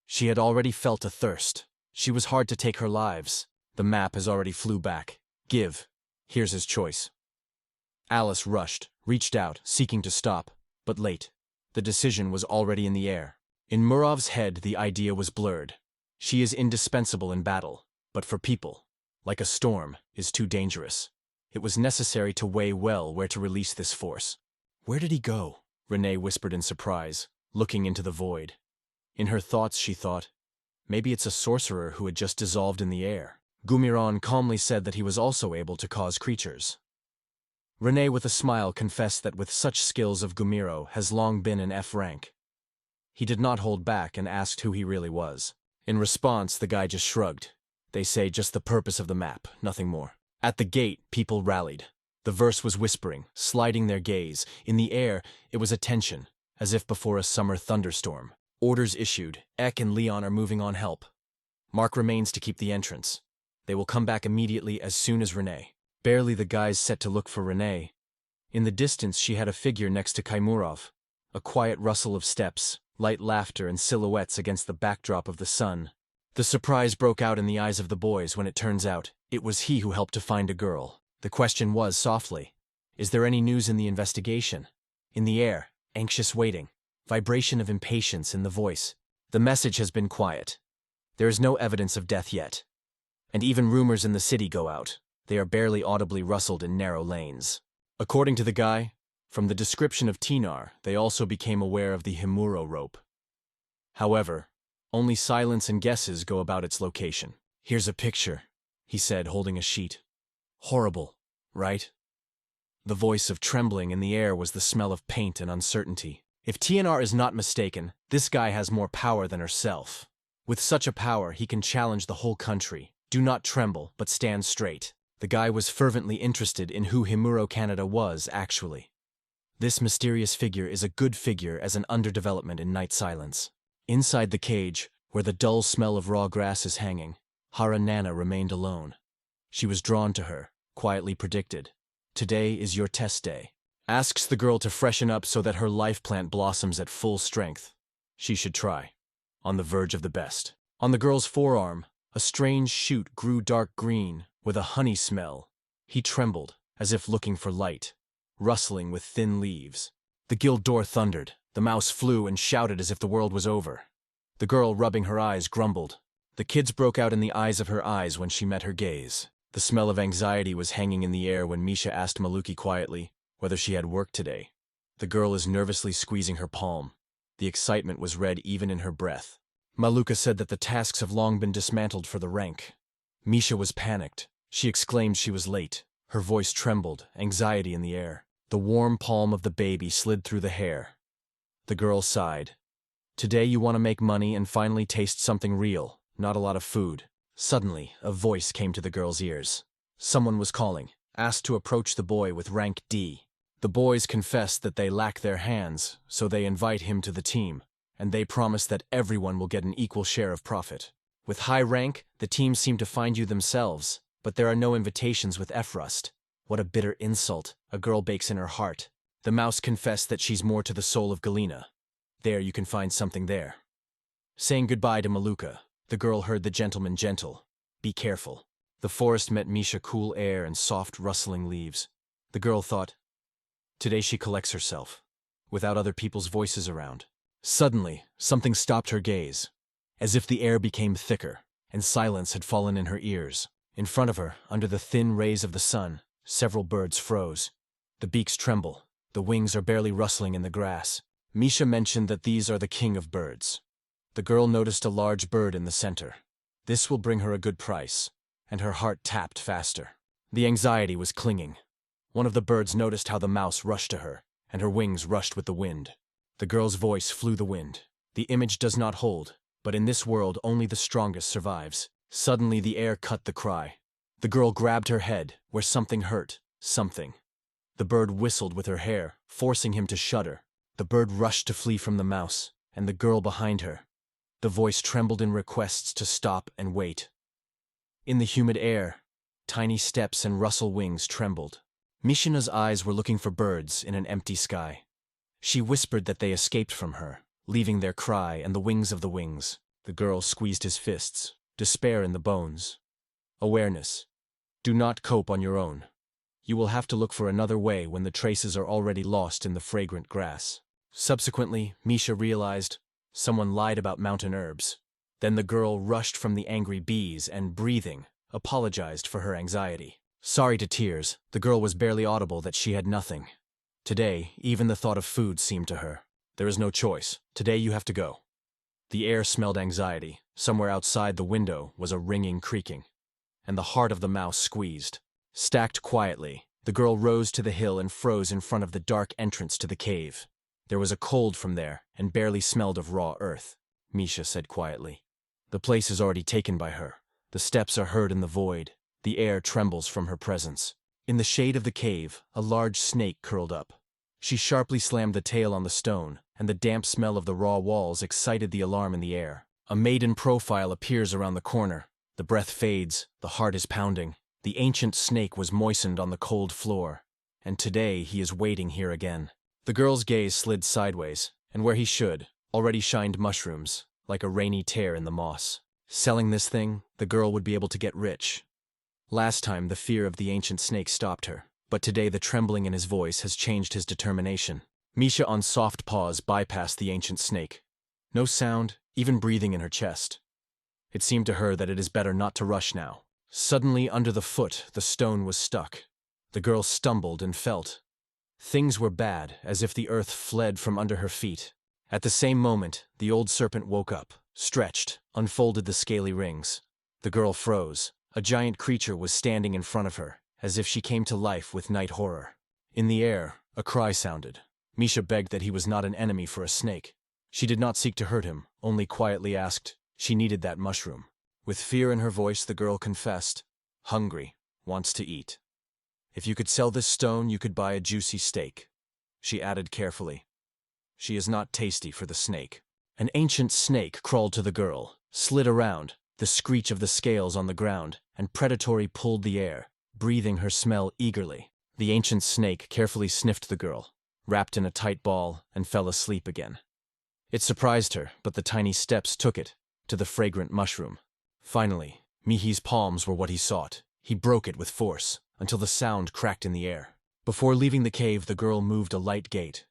She had already felt a thirst. She was hard to take her lives. The map has already flew back. Give. Here's his choice. Alice rushed, reached out, seeking to stop, but late. The decision was already in the air. In Murov's head, the idea was blurred. She is indispensable in battle, but for people, like a storm, is too dangerous. It was necessary to weigh well where to release this force. Where did he go? Renee whispered in surprise, looking into the void. In her thoughts, she thought, maybe it's a sorcerer who had just dissolved in the air. Gumiron calmly said that he was also able to cause creatures. Renee with a smile confessed that with such skills of Gumiro has long been an F rank. He did not hold back and asked who he really was. In response, the guy just shrugged. They say just the purpose of the map, nothing more. At the gate, people rallied. The verse was whispering, sliding their gaze. In the air, it was a tension, as if before a summer thunderstorm. Orders issued. Ek and Leon are moving on help. Mark remains to keep the entrance. They will come back immediately as soon as Renee. Barely the guys set to look for Renee. In the distance, she had a figure next to Kaimurov. A quiet rustle of steps, light laughter and silhouettes against the backdrop of the sun. The surprise broke out in the eyes of the boys when it turns out it was he who helped to find a girl. The question was, softly, "Is there any news in the investigation?" In the air, anxious waiting, vibration of impatience in the voice. The message has been quiet. There is no evidence of death yet. And even rumors in the city go out. They are barely audibly rustled in narrow lanes. According to the guy, from the description of Tinar, they also became aware of the Himuro rope. However, only silence and guesses go about its location. "Here's a picture," he said, holding a sheet. "Horrible, right?" The voice of trembling in the air was the smell of paint and uncertainty. If TNR is not mistaken, this guy has more power than herself. With such a power, he can challenge the whole country. Do not tremble, but stand straight. The guy was fervently interested in who Himuro Canada was, actually. This mysterious figure is a good figure as an underdevelopment in night silence. Inside the cage, where the dull smell of raw grass is hanging, Hara Nana remained alone. She was drawn to her, quietly predicted. "Today is your test day." Asks the girl to freshen up so that her life plant blossoms at full strength. She should try. On the verge of the best. On the girl's forearm, a strange shoot grew dark green, with a honey smell. He trembled, as if looking for light, rustling with thin leaves. The guild door thundered. The mouse flew and shouted as if the world was over. The girl, rubbing her eyes, grumbled. The kids broke out in the eyes of her eyes when she met her gaze. The smell of anxiety was hanging in the air when Misha asked Maluki quietly whether she had work today. The girl is nervously squeezing her palm. The excitement was read even in her breath. Maluka said that the tasks have long been dismantled for the rank. Misha was panicked. She exclaimed she was late. Her voice trembled, anxiety in the air. The warm palm of the baby slid through the hair. The girl sighed. "Today you want to make money and finally taste something real, not a lot of food." Suddenly, a voice came to the girl's ears. Someone was calling, asked to approach the boy with rank D. The boys confess that they lack their hands, so they invite him to the team, and they promise that everyone will get an equal share of profit. With high rank, the teams seem to find you themselves, but there are no invitations with F-Rust. What a bitter insult, a girl bakes in her heart. The mouse confessed that she's more to the soul of Galena. There you can find something there. Saying goodbye to Maluka, the girl heard the gentleman gentle. "Be careful." The forest met Misha cool air and soft rustling leaves. The girl thought, today she collects herself, without other people's voices around. Suddenly, something stopped her gaze, as if the air became thicker, and silence had fallen in her ears. In front of her, under the thin rays of the sun, several birds froze. The beaks tremble, the wings are barely rustling in the grass. Misha mentioned that these are the king of birds. The girl noticed a large bird in the center. This will bring her a good price, and her heart tapped faster. The anxiety was clinging. One of the birds noticed how the mouse rushed to her, and her wings rushed with the wind. The girl's voice flew the wind. The image does not hold, but in this world only the strongest survives. Suddenly the air cut the cry. The girl grabbed her head, where something hurt, something. The bird whistled with her hair, forcing him to shudder. The bird rushed to flee from the mouse, and the girl behind her. The voice trembled in requests to stop and wait. In the humid air, tiny steps and rustle wings trembled. Mishina's eyes were looking for birds in an empty sky. She whispered that they escaped from her, leaving their cry and the wings of the wings. The girl squeezed his fists, despair in the bones. Awareness. Do not cope on your own. You will have to look for another way when the traces are already lost in the fragrant grass. Subsequently, Misha realized someone lied about mountain herbs. Then the girl rushed from the angry bees and, breathing, apologized for her anxiety. Sorry to tears, the girl was barely audible that she had nothing. Today, even the thought of food seemed to her. There is no choice. Today you have to go. The air smelled anxiety. Somewhere outside the window was a ringing creaking, and the heart of the mouse squeezed. Stacked quietly, the girl rose to the hill and froze in front of the dark entrance to the cave. There was a cold from there and barely smelled of raw earth, Misha said quietly. The place is already taken by her. The steps are heard in the void. The air trembles from her presence. In the shade of the cave, a large snake curled up. She sharply slammed the tail on the stone, and the damp smell of the raw walls excited the alarm in the air. A maiden profile appears around the corner. The breath fades, the heart is pounding. The ancient snake was moistened on the cold floor, and today he is waiting here again. The girl's gaze slid sideways, and where he should, already shined mushrooms, like a rainy tear in the moss. Selling this thing, the girl would be able to get rich. Last time, the fear of the ancient snake stopped her, but today the trembling in his voice has changed his determination. Misha on soft paws bypassed the ancient snake. No sound, even breathing in her chest. It seemed to her that it is better not to rush now. Suddenly, under the foot, the stone was stuck. The girl stumbled and felt. Things were bad, as if the earth fled from under her feet. At the same moment, the old serpent woke up, stretched, unfolded the scaly rings. The girl froze. A giant creature was standing in front of her, as if she came to life with night horror. In the air, a cry sounded. Misha begged that he was not an enemy for a snake. She did not seek to hurt him, only quietly asked. She needed that mushroom. With fear in her voice, the girl confessed. Hungry, wants to eat. If you could sell this stone, you could buy a juicy steak. She added carefully. She is not tasty for the snake. An ancient snake crawled to the girl, slid around, the screech of the scales on the ground, and predatory pulled the air, breathing her smell eagerly. The ancient snake carefully sniffed the girl, wrapped in a tight ball, and fell asleep again. It surprised her, but the tiny steps took it to the fragrant mushroom. Finally, Mihi's palms were what he sought. He broke it with force, until the sound cracked in the air. Before leaving the cave, the girl moved a light gate,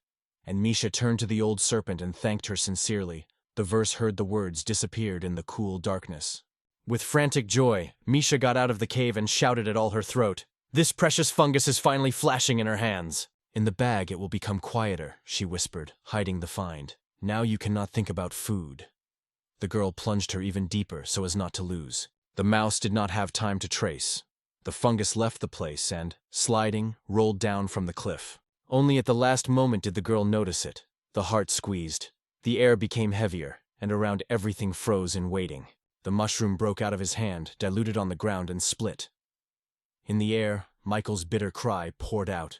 and Misha turned to the old serpent and thanked her sincerely. The verse heard the words disappeared in the cool darkness. With frantic joy, Misha got out of the cave and shouted at all her throat. This precious fungus is finally flashing in her hands. In the bag it will become quieter, she whispered, hiding the find. Now you cannot think about food. The girl plunged her even deeper so as not to lose. The mouse did not have time to trace. The fungus left the place and, sliding, rolled down from the cliff. Only at the last moment did the girl notice it. The heart squeezed. The air became heavier, and around everything froze in waiting. The mushroom broke out of his hand, diluted on the ground, and split. In the air, Michael's bitter cry poured out.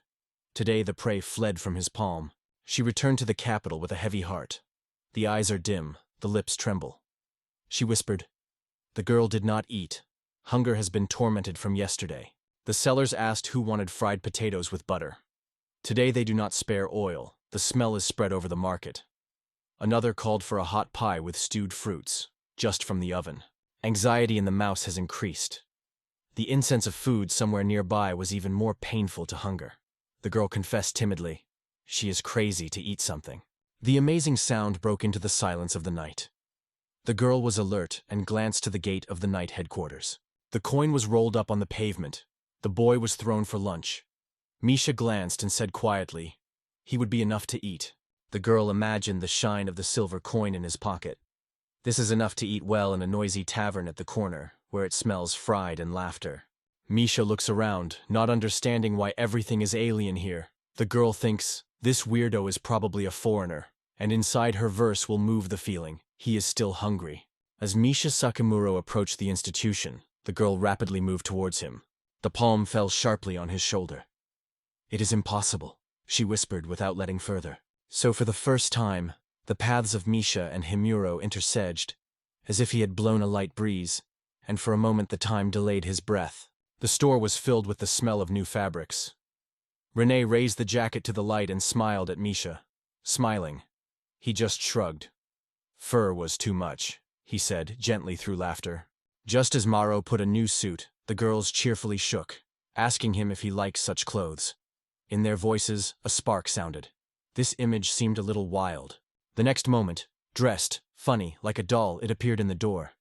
Today the prey fled from his palm. She returned to the capital with a heavy heart. The eyes are dim, the lips tremble. She whispered, The girl did not eat. Hunger has been tormented from yesterday. The sellers asked who wanted fried potatoes with butter. Today they do not spare oil. The smell is spread over the market. Another called for a hot pie with stewed fruits, just from the oven. Anxiety in the mouse has increased. The incense of food somewhere nearby was even more painful to hunger. The girl confessed timidly. She is crazy to eat something. The amazing sound broke into the silence of the night. The girl was alert and glanced to the gate of the night headquarters. The coin was rolled up on the pavement. The boy was thrown for lunch. Misha glanced and said quietly, He would be enough to eat. The girl imagined the shine of the silver coin in his pocket. This is enough to eat well in a noisy tavern at the corner, where it smells fried and laughter. Misha looks around, not understanding why everything is alien here. The girl thinks, this weirdo is probably a foreigner, and inside her verse will move the feeling, he is still hungry. As Misha Sakimuro approached the institution, the girl rapidly moved towards him. The palm fell sharply on his shoulder. It is impossible, she whispered without letting further. So for the first time, the paths of Misha and Himuro interseged, as if he had blown a light breeze, and for a moment the time delayed his breath. The store was filled with the smell of new fabrics. Renee raised the jacket to the light and smiled at Misha. Smiling, he just shrugged. Fur was too much, he said, gently through laughter. Just as Maro put a new suit, the girls cheerfully shook, asking him if he liked such clothes. In their voices, a spark sounded. This image seemed a little wild. The next moment, dressed, funny, like a doll, it appeared in the door.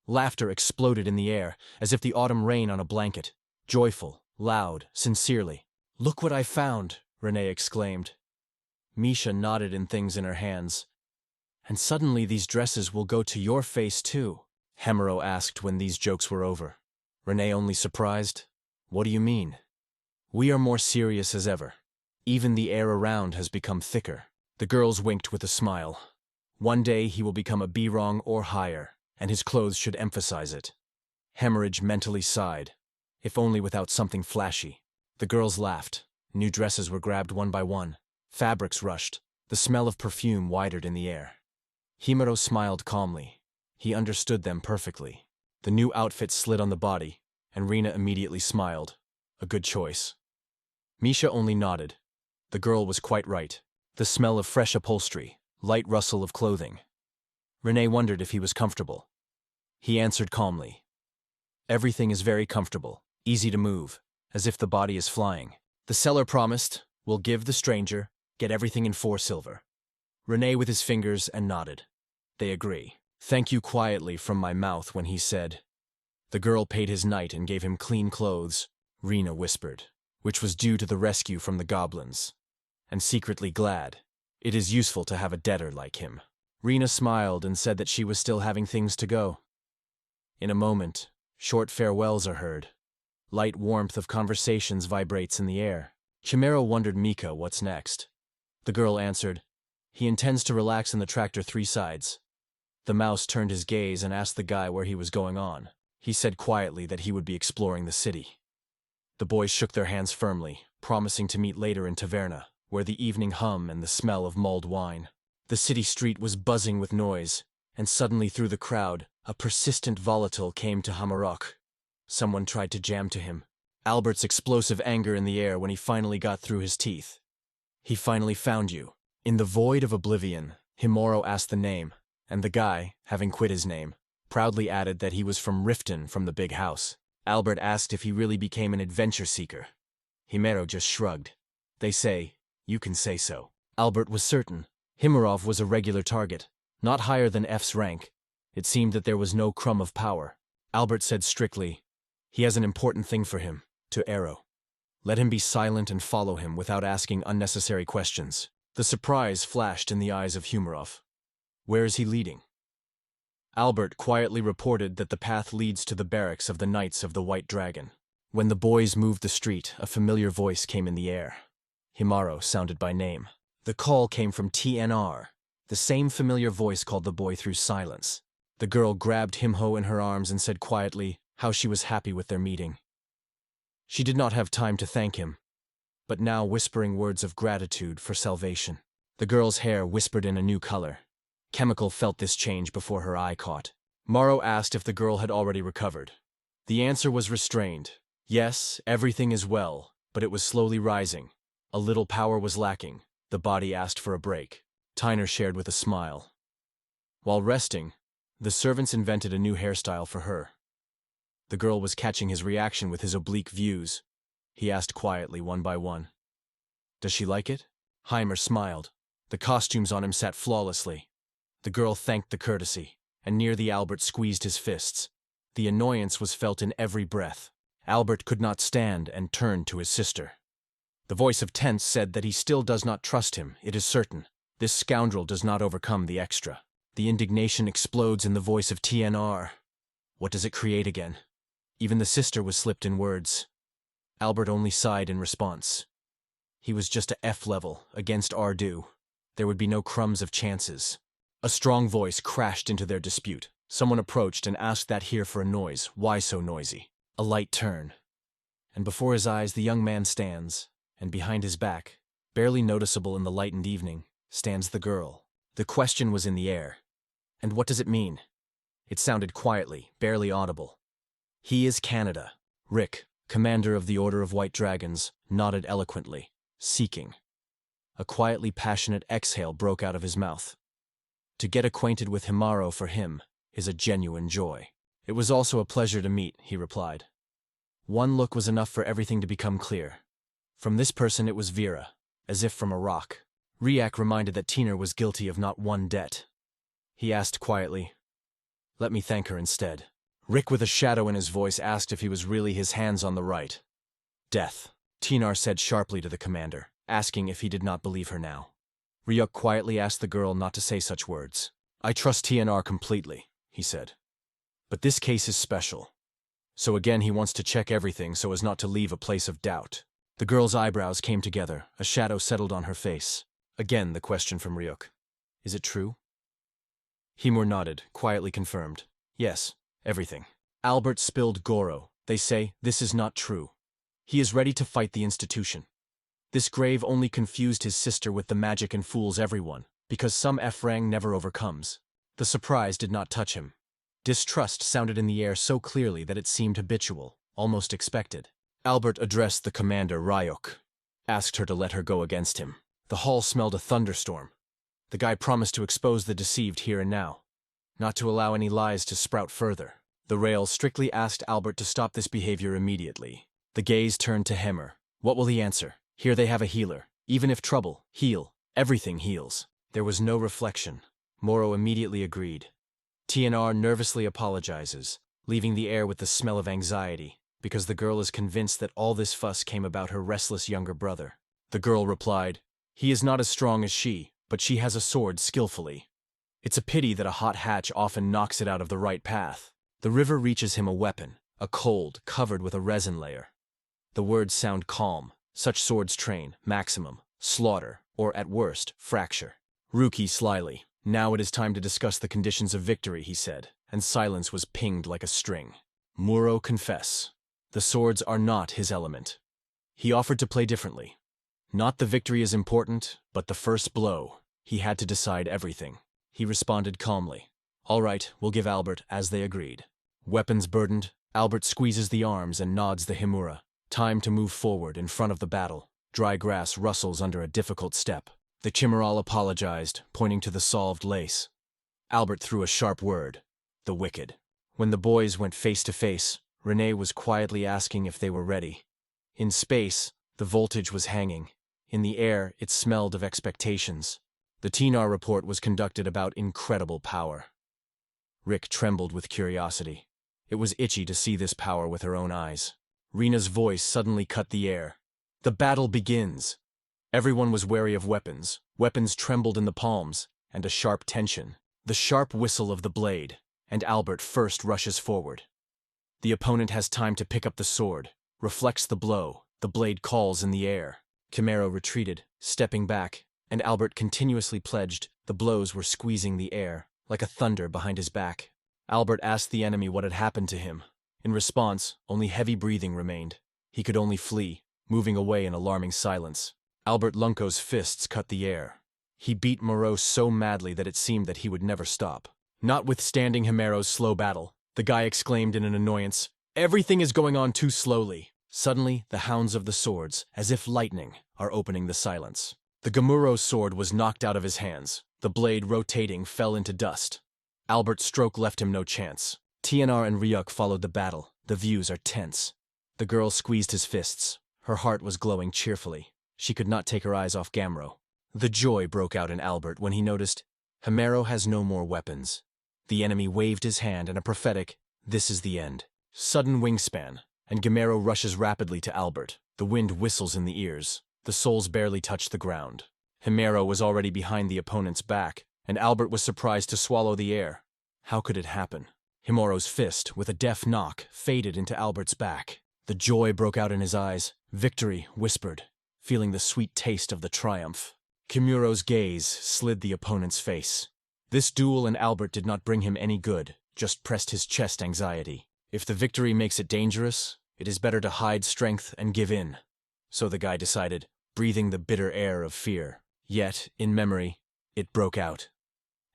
Laughter exploded in the air, as if the autumn rain on a blanket. Joyful, loud, sincerely. Look what I found, Renee exclaimed. Misha nodded in things in her hands. And suddenly these dresses will go to your face too, Hemuro asked when these jokes were over. Renee only surprised. What do you mean? We are more serious as ever. Even the air around has become thicker. The girls winked with a smile. One day he will become a B-rong or higher, and his clothes should emphasize it. Hemorrhage mentally sighed, if only without something flashy. The girls laughed. New dresses were grabbed one by one. Fabrics rushed. The smell of perfume widened in the air. Himuro smiled calmly. He understood them perfectly. The new outfit slid on the body, and Rina immediately smiled. A good choice. Misha only nodded. The girl was quite right. The smell of fresh upholstery, light rustle of clothing. Renee wondered if he was comfortable. He answered calmly. Everything is very comfortable, easy to move, as if the body is flying. The seller promised, "We'll give the stranger, get everything in 4 silver. Renee with his fingers and nodded. They agree. Thank you quietly from my mouth when he said. The girl paid his night and gave him clean clothes, Rena whispered, which was due to the rescue from the goblins. And secretly glad. It is useful to have a debtor like him. Rena smiled and said that she was still having things to go. In a moment, short farewells are heard. Light warmth of conversations vibrates in the air. Chimero wondered Mika what's next. The girl answered, he intends to relax in the tractor 3 sides. The mouse turned his gaze and asked the guy where he was going on. He said quietly that he would be exploring the city. The boys shook their hands firmly, promising to meet later in Taverna, where the evening hum and the smell of mulled wine. The city street was buzzing with noise, and suddenly through the crowd, a persistent volatile came to Hamarok. Someone tried to jam to him. Albert's explosive anger in the air when he finally got through his teeth. He finally found you. In the void of oblivion, Himuro asked the name, and the guy, having quit his name, proudly added that he was from Riften from the big house. Albert asked if he really became an adventure seeker. Himuro just shrugged. They say, you can say so. Albert was certain. Himirov was a regular target, not higher than F's rank. It seemed that there was no crumb of power. Albert said strictly, he has an important thing for him, to Arrow. Let him be silent and follow him without asking unnecessary questions. The surprise flashed in the eyes of Humarov. Where is he leading? Albert quietly reported that the path leads to the barracks of the Knights of the White Dragon. When the boys moved the street, a familiar voice came in the air. Himaro sounded by name. The call came from TNR. The same familiar voice called the boy through silence. The girl grabbed Himho in her arms and said quietly how she was happy with their meeting. She did not have time to thank him, but now whispering words of gratitude for salvation. The girl's hair whispered in a new color. Chemical felt this change before her eye caught. Morrow asked if the girl had already recovered. The answer was restrained. Yes, everything is well, but it was slowly rising. A little power was lacking. The body asked for a break. Tyner shared with a smile. While resting, the servants invented a new hairstyle for her. The girl was catching his reaction with his oblique views. He asked quietly one by one. Does she like it? Heimer smiled. The costumes on him sat flawlessly. The girl thanked the courtesy, and near the Albert squeezed his fists. The annoyance was felt in every breath. Albert could not stand and turned to his sister. The voice of Tense said that he still does not trust him, it is certain. This scoundrel does not overcome the extra. The indignation explodes in the voice of TNR. What does it create again? Even the sister was slipped in words. Albert only sighed in response. He was just a F level against Ardu. There would be no crumbs of chances. A strong voice crashed into their dispute. Someone approached and asked that here for a noise. Why so noisy? A light turn. And before his eyes the young man stands, and behind his back, barely noticeable in the lightened evening, stands the girl. The question was in the air. And what does it mean? It sounded quietly, barely audible. He is Canada. Rick, commander of the Order of White Dragons, nodded eloquently, seeking. A quietly passionate exhale broke out of his mouth. To get acquainted with Himaro for him is a genuine joy. It was also a pleasure to meet, he replied. One look was enough for everything to become clear. From this person it was Vera, as if from a rock. Riak reminded that Tiner was guilty of not one debt. He asked quietly, let me thank her instead. Rick with a shadow in his voice asked if he was really his hands on the right. Death, Tinar said sharply to the commander, asking if he did not believe her now. Ryuk quietly asked the girl not to say such words. I trust TNR completely, he said. But this case is special. So again he wants to check everything so as not to leave a place of doubt. The girl's eyebrows came together, a shadow settled on her face. Again the question from Ryuk. Is it true? Himur nodded, quietly confirmed. Yes, everything. Albert spilled Goro. They say, this is not true. He is ready to fight the institution. This grave only confused his sister with the magic and fools everyone, because some F-Rang never overcomes. The surprise did not touch him. Distrust sounded in the air so clearly that it seemed habitual, almost expected. Albert addressed the commander Ryuk, asked her to let her go against him. The hall smelled a thunderstorm. The guy promised to expose the deceived here and now, not to allow any lies to sprout further. The rail strictly asked Albert to stop this behavior immediately. The gaze turned to Hammer. What will he answer? Here they have a healer. Even if trouble, heal. Everything heals. There was no reflection. Moro immediately agreed. TNR nervously apologizes, leaving the air with the smell of anxiety, because the girl is convinced that all this fuss came about her restless younger brother. The girl replied, "He is not as strong as she, but she has a sword skillfully. It's a pity that a hot hatch often knocks it out of the right path." The river reaches him a weapon, a cold, covered with a resin layer. The words sound calm. Such swords train, maximum, slaughter, or at worst, fracture. Ruki slyly, "Now it is time to discuss the conditions of victory," he said, and silence was pinged like a string. Muro confess. The swords are not his element. He offered to play differently. Not the victory is important, but the first blow. He had to decide everything. He responded calmly. "All right, we'll give Albert," as they agreed. Weapons burdened, Albert squeezes the arms and nods the Himura. Time to move forward in front of the battle. Dry grass rustles under a difficult step. The Chimaral apologized, pointing to the solved lace. Albert threw a sharp word. The wicked. When the boys went face to face, Renee was quietly asking if they were ready. In space, the voltage was hanging. In the air, it smelled of expectations. The TNR report was conducted about incredible power. Rick trembled with curiosity. It was itchy to see this power with her own eyes. Rena's voice suddenly cut the air. "The battle begins." Everyone was wary of weapons. Weapons trembled in the palms, and a sharp tension. The sharp whistle of the blade, and Albert first rushes forward. The opponent has time to pick up the sword, reflects the blow, the blade calls in the air. Camaro retreated, stepping back, and Albert continuously pledged. The blows were squeezing the air, like a thunder behind his back. Albert asked the enemy what had happened to him. In response, only heavy breathing remained. He could only flee, moving away in alarming silence. Albert Lunko's fists cut the air. He beat Moreau so madly that it seemed that he would never stop. Notwithstanding Himero's slow battle, the guy exclaimed in an annoyance, "Everything is going on too slowly." Suddenly, the hounds of the swords, as if lightning, are opening the silence. The Gamuro's sword was knocked out of his hands. The blade, rotating, fell into dust. Albert's stroke left him no chance. TNR and Ryuk followed the battle. The views are tense. The girl squeezed his fists. Her heart was glowing cheerfully. She could not take her eyes off Gamro. The joy broke out in Albert when he noticed, Himero has no more weapons. The enemy waved his hand in a prophetic, "This is the end." Sudden wingspan, and Gamero rushes rapidly to Albert. The wind whistles in the ears. The soles barely touch the ground. Himero was already behind the opponent's back, and Albert was surprised to swallow the air. How could it happen? Himero's fist, with a deft knock, faded into Albert's back. The joy broke out in his eyes. "Victory," whispered, feeling the sweet taste of the triumph. Kimuro's gaze slid the opponent's face. This duel in Albert did not bring him any good, just pressed his chest anxiety. If the victory makes it dangerous, it is better to hide strength and give in. So the guy decided, breathing the bitter air of fear. Yet, in memory, it broke out.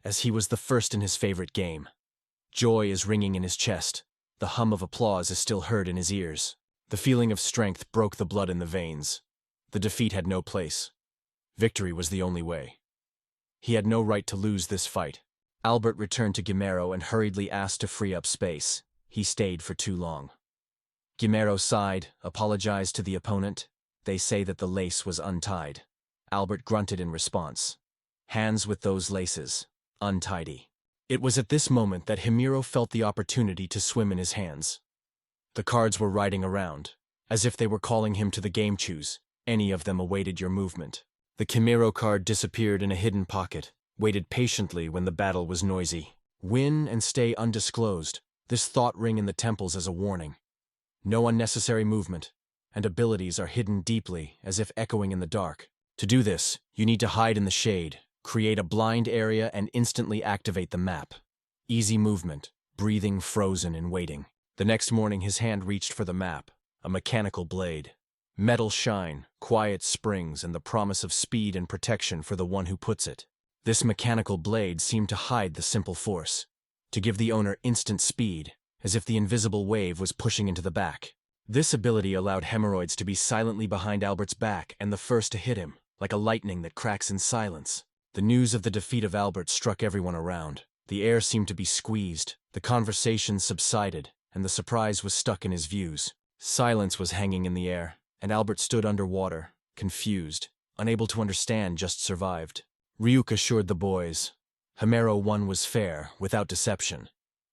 As he was the first in his favorite game. Joy is ringing in his chest. The hum of applause is still heard in his ears. The feeling of strength broke the blood in the veins. The defeat had no place. Victory was the only way. He had no right to lose this fight. Albert returned to Gamero and hurriedly asked to free up space. He stayed for too long. Gamero sighed, apologized to the opponent. They say that the lace was untied. Albert grunted in response. Hands with those laces. Untidy. It was at this moment that Himiro felt the opportunity to swim in his hands. The cards were riding around, as if they were calling him to the game choose. Any of them awaited your movement. The Chimero card disappeared in a hidden pocket, waited patiently when the battle was noisy. Win and stay undisclosed. This thought ring in the temples as a warning. No unnecessary movement, and abilities are hidden deeply, as if echoing in the dark. To do this, you need to hide in the shade, create a blind area, and instantly activate the map. Easy movement, breathing frozen in waiting. The next morning his hand reached for the map, a mechanical blade. Metal shine, quiet springs, and the promise of speed and protection for the one who puts it. This mechanical blade seemed to hide the simple force, to give the owner instant speed, as if the invisible wave was pushing into the back. This ability allowed hemorrhoids to be silently behind Albert's back and the first to hit him. like a lightning that cracks in silence. The news of the defeat of Albert struck everyone around. The air seemed to be squeezed, the conversation subsided, and the surprise was stuck in his views. Silence was hanging in the air, and Albert stood underwater, confused, unable to understand, just survived. Ryuk assured the boys. Himuro won was fair, without deception.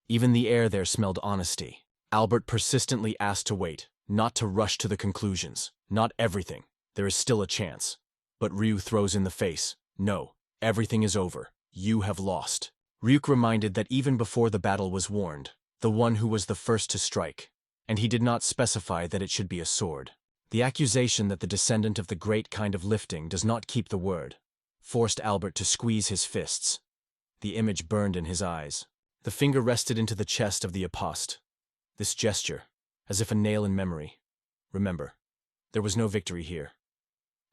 Even the air there smelled honesty. Albert persistently asked to wait, not to rush to the conclusions. Not everything. There is still a chance. But Ryu throws in the face. No, everything is over. You have lost. Ryuk reminded that even before the battle was warned, the one who was the first to strike, and he did not specify that it should be a sword. The accusation that the descendant of the great kind of lifting does not keep the word forced Albert to squeeze his fists. The image burned in his eyes. The finger rested into the chest of the apostle. This gesture, as if a nail in memory. Remember, there was no victory here.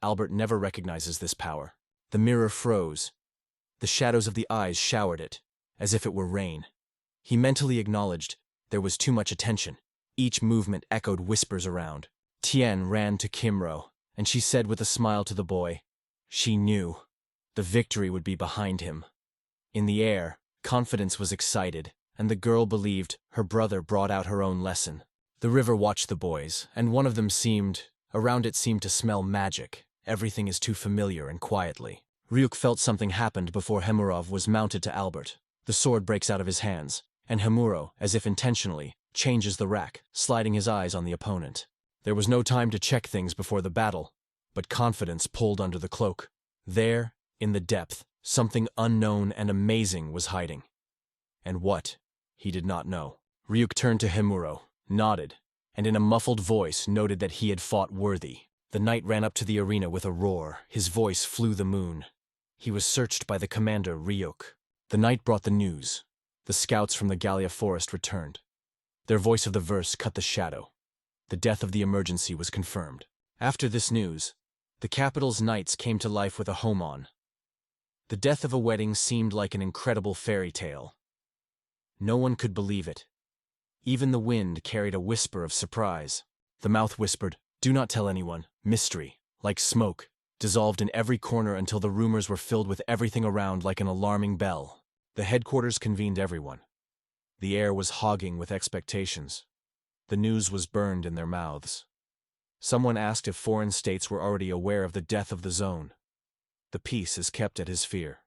Albert never recognizes this power. The mirror froze. The shadows of the eyes showered it, as if it were rain. He mentally acknowledged there was too much attention. Each movement echoed whispers around. Tien ran to Kimro, and she said with a smile to the boy, she knew. The victory would be behind him. In the air, confidence was excited, and the girl believed her brother brought out her own lesson. The river watched the boys, and one of them around it seemed to smell magic. Everything is too familiar and quietly. Ryuk felt something happened before Himuro was mounted to Albert. The sword breaks out of his hands, and Himuro, as if intentionally, changes the rack, sliding his eyes on the opponent. There was no time to check things before the battle, but confidence pulled under the cloak. There, in the depth, something unknown and amazing was hiding. And what? He did not know. Ryuk turned to Himuro, nodded, and in a muffled voice noted that he had fought worthy. The knight ran up to the arena with a roar. His voice flew the moon. He was searched by the commander, Ryuk. The knight brought the news. The scouts from the Gallia forest returned. Their voice of the verse cut the shadow. The death of the emergency was confirmed. After this news, the capital's knights came to life with a homon. The death of a wedding seemed like an incredible fairy tale. No one could believe it. Even the wind carried a whisper of surprise. The mouth whispered, "Do not tell anyone." Mystery, like smoke, dissolved in every corner until the rumors were filled with everything around like an alarming bell. The headquarters convened everyone. The air was hogging with expectations. The news was burned in their mouths. Someone asked if foreign states were already aware of the death of the zone. The peace is kept at his fear.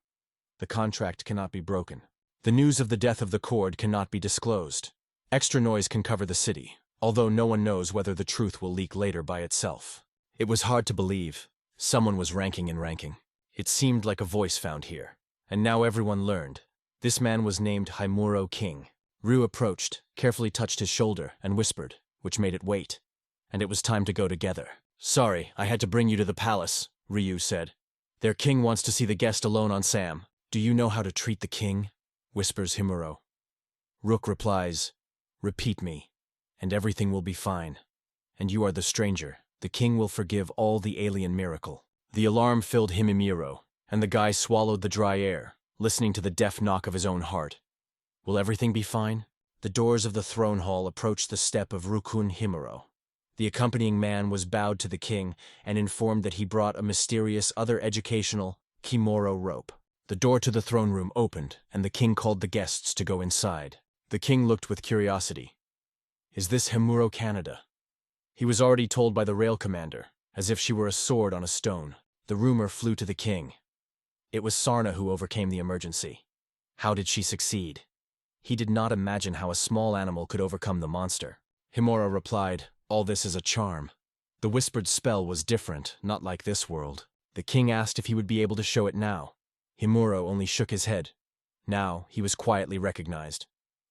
The contract cannot be broken. The news of the death of the cord cannot be disclosed. Extra noise can cover the city, although no one knows whether the truth will leak later by itself. It was hard to believe. Someone was ranking and ranking. It seemed like a voice found here. And now everyone learned. This man was named Himuro King. Ryu approached, carefully touched his shoulder, and whispered, which made it wait. And it was time to go together. "Sorry, I had to bring you to the palace," Ryu said. "Their king wants to see the guest alone on Sam." "Do you know how to treat the king?" whispers Himuro. Rook replies, "Repeat me, and everything will be fine. And you are the stranger. The king will forgive all the alien miracle." The alarm filled Himuro, and the guy swallowed the dry air, listening to the deaf knock of his own heart. Will everything be fine? The doors of the throne hall approached the step of Rukun Himuro. The accompanying man was bowed to the king and informed that he brought a mysterious other educational Kimuro rope. The door to the throne room opened, and the king called the guests to go inside. The king looked with curiosity. Is this Himuro Canada? He was already told by the rail commander, as if she were a sword on a stone. The rumor flew to the king. It was Sarna who overcame the emergency. How did she succeed? He did not imagine how a small animal could overcome the monster. Himuro replied, "All this is a charm." The whispered spell was different, not like this world. The king asked if he would be able to show it now. Himuro only shook his head. Now he was quietly recognized.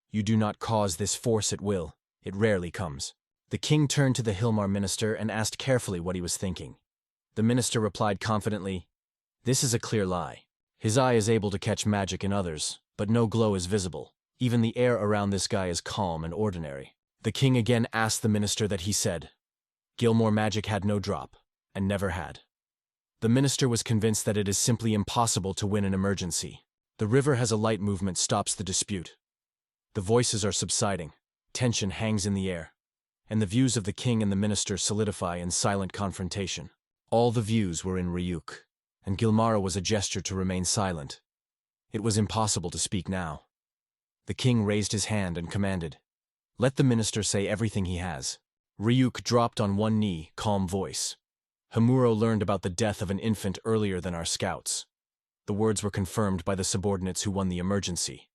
You do not cause this force at will. It rarely comes. The king turned to the Hilmar minister and asked carefully what he was thinking. The minister replied confidently, "This is a clear lie. His eye is able to catch magic in others, but no glow is visible. Even the air around this guy is calm and ordinary." The king again asked the minister that he said. Gilmore magic had no drop, and never had. The minister was convinced that it is simply impossible to win an emergency. The river has a light movement stops the dispute. The voices are subsiding. Tension hangs in the air. And the views of the king and the minister solidify in silent confrontation. All the views were in Ryuk. and Gilmara was a gesture to remain silent. It was impossible to speak now. The king raised his hand and commanded, "Let the minister say everything he has." Ryuk dropped on one knee, calm voice. "Hamuro learned about the death of an infant earlier than our scouts." The words were confirmed by the subordinates who won the emergency.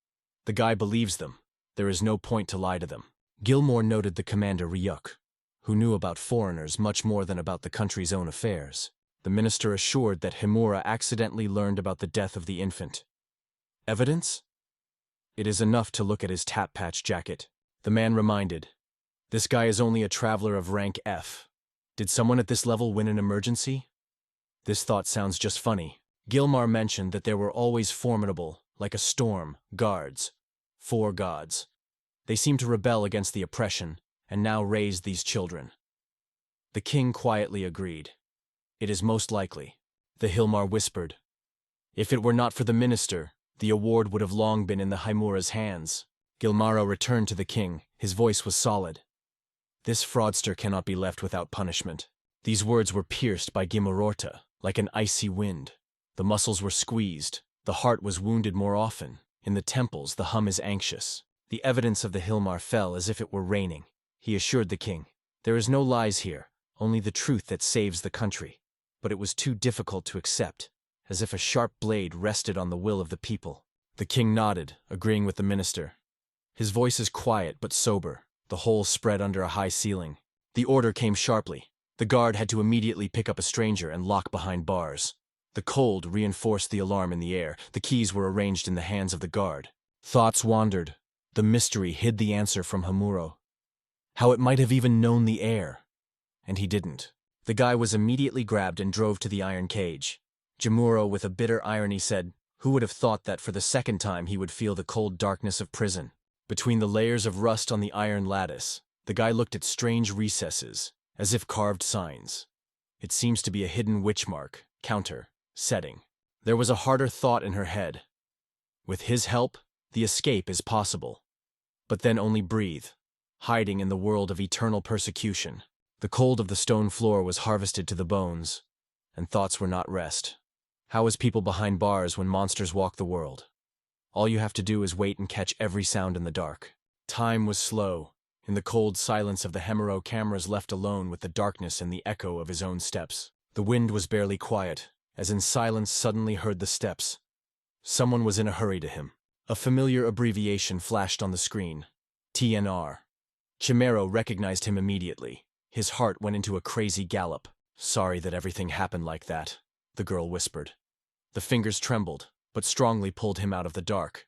"The guy believes them. There is no point to lie to them." Gilmore noted the commander Ryuk, who knew about foreigners much more than about the country's own affairs. The minister assured that Himura accidentally learned about the death of the infant. "Evidence? It is enough to look at his tap-patch jacket." The man reminded, "This guy is only a traveler of rank F. Did someone at this level win an emergency?" This thought sounds just funny. Gilmar mentioned that there were always formidable, like a storm, guards. 4 gods. They seemed to rebel against the oppression, and now raised these children. The king quietly agreed. "It is most likely." The Hilmar whispered, "If it were not for the minister, the award would have long been in the Himura's hands." Gilmaro returned to the king. His voice was solid. "This fraudster cannot be left without punishment." These words were pierced by Gimurorta, like an icy wind. The muscles were squeezed. The heart was wounded more often. In the temples, the hum is anxious. The evidence of the Hilmar fell as if it were raining. He assured the king, "There is no lies here, only the truth that saves the country." But it was too difficult to accept, as if a sharp blade rested on the will of the people. The king nodded, agreeing with the minister. His voice is quiet but sober, the whole spread under a high ceiling. The order came sharply. The guard had to immediately pick up a stranger and lock behind bars. The cold reinforced the alarm in the air. The keys were arranged in the hands of the guard. Thoughts wandered. The mystery hid the answer from Hamuro. How it might have even known the air. And he didn't. The guy was immediately grabbed and drove to the iron cage. Jimuro, with a bitter irony, said, "Who would have thought that for the second time he would feel the cold darkness of prison?" Between the layers of rust on the iron lattice, the guy looked at strange recesses, as if carved signs. It seems to be a hidden witch mark, counter, setting. There was a harder thought in her head. With his help, the escape is possible. But then only breathe, hiding in the world of eternal persecution. The cold of the stone floor was harvested to the bones, and thoughts were not rest. How is people behind bars when monsters walk the world? All you have to do is wait and catch every sound in the dark. Time was slow. In the cold silence of the Hemero, cameras left alone with the darkness and the echo of his own steps. The wind was barely quiet, as in silence suddenly heard the steps. Someone was in a hurry to him. A familiar abbreviation flashed on the screen. TNR. Chimero recognized him immediately. His heart went into a crazy gallop. "Sorry that everything happened like that," the girl whispered. The fingers trembled, but strongly pulled him out of the dark.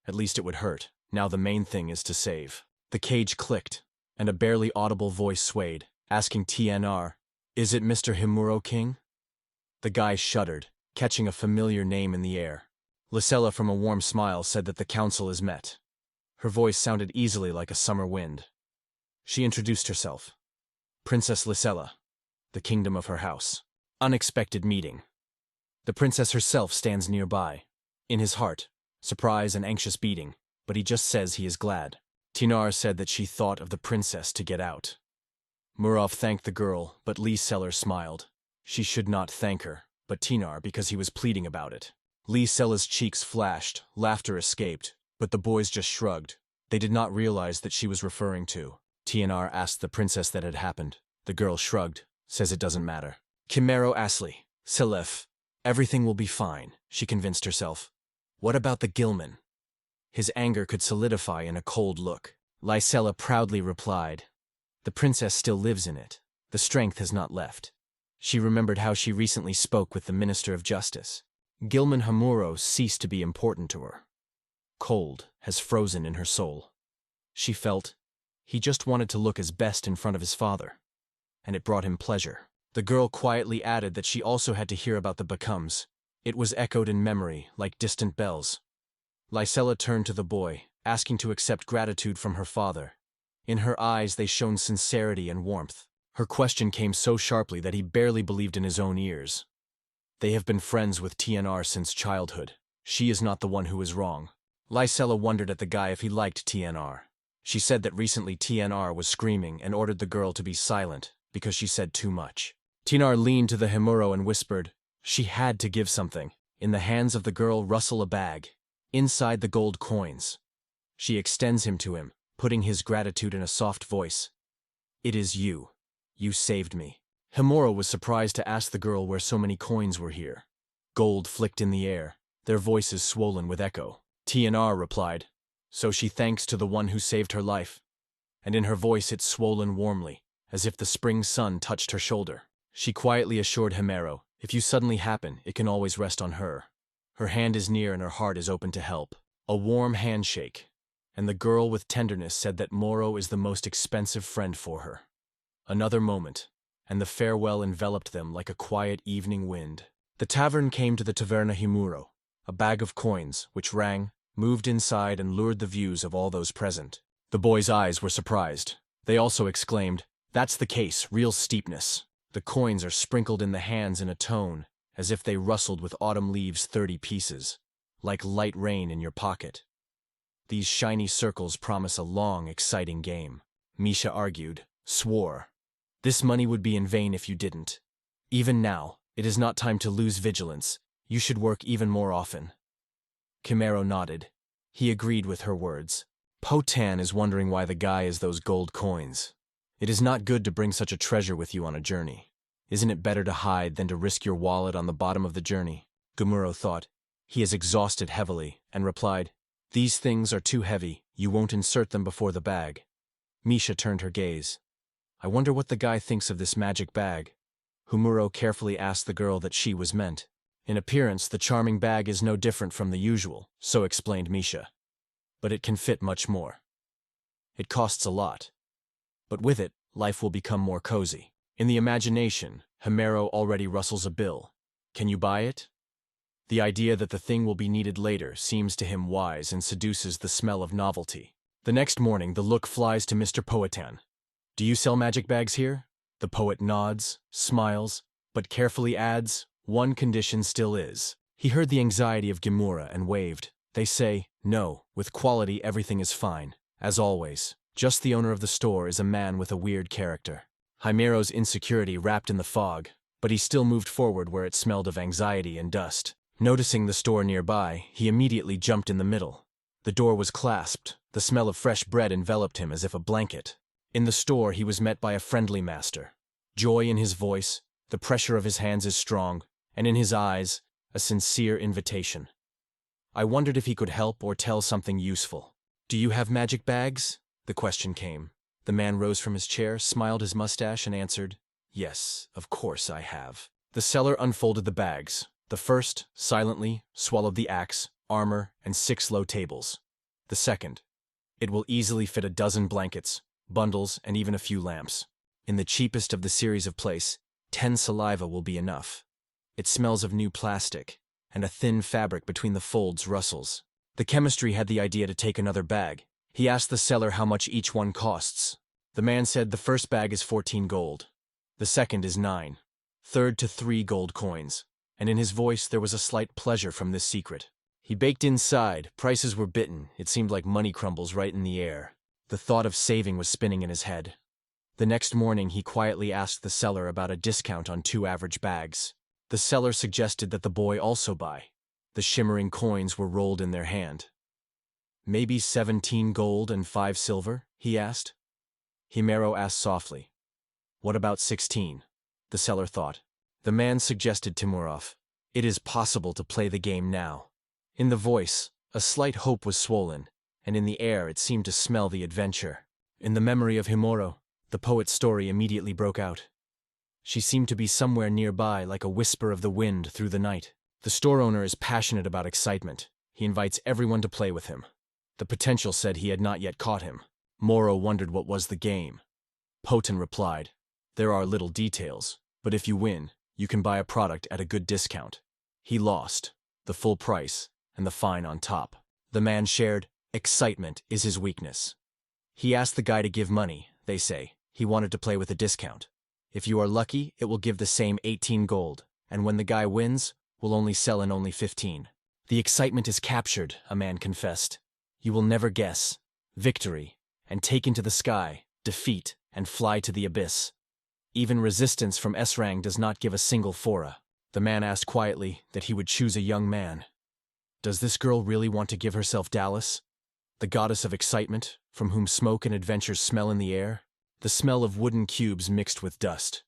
At least it would hurt. Now the main thing is to save. The cage clicked, and a barely audible voice swayed, asking TNR, "Is it Mr. Himuro King?" The guy shuddered, catching a familiar name in the air. Lysella, from a warm smile, said that the council is met. Her voice sounded easily like a summer wind. She introduced herself. "Princess Lysella, the kingdom of her house." Unexpected meeting. The princess herself stands nearby. In his heart, surprise and anxious beating, but he just says he is glad. Tinar said that she thought of the princess to get out. Murov thanked the girl, but Lee Seller smiled. She should not thank her, but Tinar because he was pleading about it. Lee Seller's cheeks flashed, laughter escaped, but the boys just shrugged. They did not realize that she was referring to. TNR asked the princess that had happened. The girl shrugged, says it doesn't matter. Kimero Asli, Selef, everything will be fine, she convinced herself. What about the Gilman? His anger could solidify in a cold look. Lysella proudly replied, "The princess still lives in it. The strength has not left." She remembered how she recently spoke with the Minister of Justice. Gilman Hamuro ceased to be important to her. Cold has frozen in her soul. She felt he just wanted to look his best in front of his father, and it brought him pleasure. The girl quietly added that she also had to hear about the Becomes. It was echoed in memory like distant bells. Lysella turned to the boy, asking to accept gratitude from her father. In her eyes they shone sincerity and warmth. Her question came so sharply that he barely believed in his own ears. They have been friends with TNR since childhood. She is not the one who is wrong. Lysella wondered at the guy if he liked TNR. She said that recently TNR was screaming and ordered the girl to be silent because she said too much. TNR leaned to the Himuro and whispered, She had to give something. In the hands of the girl rustle a bag. Inside the gold coins. She extends him to him, putting his gratitude in a soft voice. It is you. You saved me. Himuro was surprised to ask the girl where so many coins were here. Gold flicked in the air, their voices swollen with echo. TNR replied, so she thanks to the one who saved her life. And in her voice it swollen warmly, as if the spring sun touched her shoulder. She quietly assured Himuro, if you suddenly happen, it can always rest on her. Her hand is near and her heart is open to help. A warm handshake. And the girl with tenderness said that Moro is the most expensive friend for her. Another moment, and the farewell enveloped them like a quiet evening wind. The tavern came to the Taverna Himuro, a bag of coins, which rang, moved inside and lured the views of all those present. The boys' eyes were surprised. They also exclaimed, that's the case, real steepness. The coins are sprinkled in the hands in a tone, as if they rustled with autumn leaves 30 pieces, like light rain in your pocket. These shiny circles promise a long, exciting game. Misha argued, swore. This money would be in vain if you didn't. Even now, it is not time to lose vigilance. You should work even more often. Kimero nodded. He agreed with her words. Potan is wondering why the guy is those gold coins. It is not good to bring such a treasure with you on a journey. Isn't it better to hide than to risk your wallet on the bottom of the journey? Gumuro thought. He is exhausted heavily, and replied, these things are too heavy, you won't insert them before the bag. Misha turned her gaze. I wonder what the guy thinks of this magic bag. Humuro carefully asked the girl that she was meant. In appearance, the charming bag is no different from the usual, so explained Misha. But it can fit much more. It costs a lot. But with it, life will become more cozy. In the imagination, Himuro already rustles a bill. Can you buy it? The idea that the thing will be needed later seems to him wise and seduces the smell of novelty. The next morning, the look flies to Mr. Poetan. Do you sell magic bags here? The poet nods, smiles, but carefully adds, one condition still is. He heard the anxiety of Gimura and waved. They say, no, with quality everything is fine. As always, just the owner of the store is a man with a weird character. Himero's insecurity wrapped in the fog, but he still moved forward where it smelled of anxiety and dust. Noticing the store nearby, he immediately jumped in the middle. The door was clasped. The smell of fresh bread enveloped him as if a blanket. In the store, he was met by a friendly master. Joy in his voice, the pressure of his hands is strong, and in his eyes, a sincere invitation. I wondered if he could help or tell something useful. Do you have magic bags? The question came. The man rose from his chair, smiled his mustache, and answered, yes, of course I have. The seller unfolded the bags. The first, silently, swallowed the axe, armor, and 6 low tables. The second, it will easily fit a dozen blankets, bundles, and even a few lamps. In the cheapest of the series of place, 10 saliva will be enough. It smells of new plastic, and a thin fabric between the folds rustles. The chemistry had the idea to take another bag. He asked the seller how much each one costs. The man said the first bag is 14 gold. The second is 9. Third to 3 gold coins. And in his voice there was a slight pleasure from this secret. He baked inside, prices were bitten, it seemed like money crumbles right in the air. The thought of saving was spinning in his head. The next morning he quietly asked the seller about a discount on 2 average bags. The seller suggested that the boy also buy. The shimmering coins were rolled in their hand. Maybe 17 gold and 5 silver? He asked. Himuro asked softly. What about 16? The seller thought. The man suggested Timurov. It is possible to play the game now. In the voice, a slight hope was swollen, and in the air it seemed to smell the adventure. In the memory of Himuro, the poet's story immediately broke out. She seemed to be somewhere nearby like a whisper of the wind through the night. The store owner is passionate about excitement. He invites everyone to play with him. The potential said he had not yet caught him. Moro wondered what was the game. Poten replied, there are little details, but if you win, you can buy a product at a good discount. He lost, the full price, and the fine on top. The man shared, excitement is his weakness. He asked the guy to give money, they say. He wanted to play with a discount. If you are lucky, it will give the same 18 gold, and when the guy wins, will only sell in only 15. The excitement is captured, a man confessed. You will never guess. Victory, and take into the sky, defeat, and fly to the abyss. Even resistance from Sss-Rank does not give a single fora. The man asked quietly that he would choose a young man. Does this girl really want to give herself Dallas? The goddess of excitement, from whom smoke and adventure smell in the air? The smell of wooden cubes mixed with dust.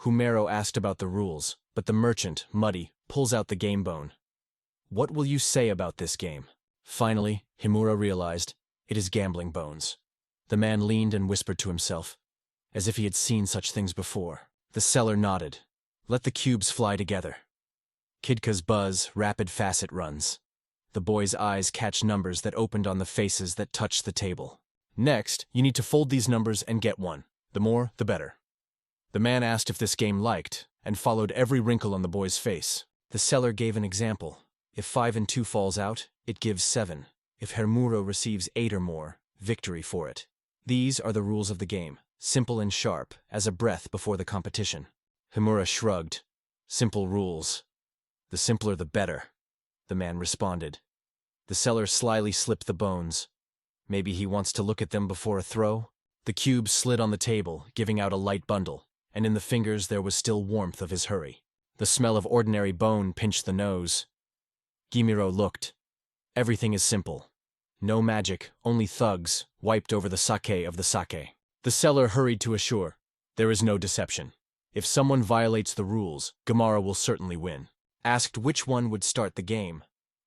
Humero asked about the rules, but the merchant, Muddy, pulls out the game bone. What will you say about this game? Finally, Himura realized, it is gambling bones. The man leaned and whispered to himself, as if he had seen such things before. The seller nodded. Let the cubes fly together. Kidka's buzz, rapid facet runs. The boy's eyes catch numbers that opened on the faces that touched the table. Next, you need to fold these numbers and get one. The more, the better. The man asked if this game liked, and followed every wrinkle on the boy's face. The seller gave an example. If 5 and 2 falls out, it gives 7. If Hermuro receives 8 or more, victory for it. These are the rules of the game, simple and sharp, as a breath before the competition. Himura shrugged. Simple rules. The simpler the better, the man responded. The seller slyly slipped the bones. Maybe he wants to look at them before a throw? The cube slid on the table, giving out a light bundle, and in the fingers there was still warmth of his hurry. The smell of ordinary bone pinched the nose. Gimiro looked. Everything is simple. No magic, only thugs, wiped over the sake of the sake. The seller hurried to assure, there is no deception. If someone violates the rules, Gamara will certainly win. Asked which one would start the game.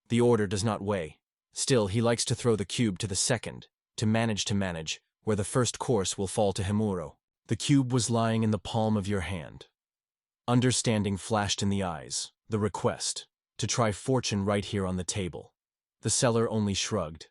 The order does not weigh. Still, he likes to throw the cube to the second, to manage, where the first course will fall to Himuro. The cube was lying in the palm of your hand. Understanding flashed in the eyes, the request, to try fortune right here on the table. The seller only shrugged.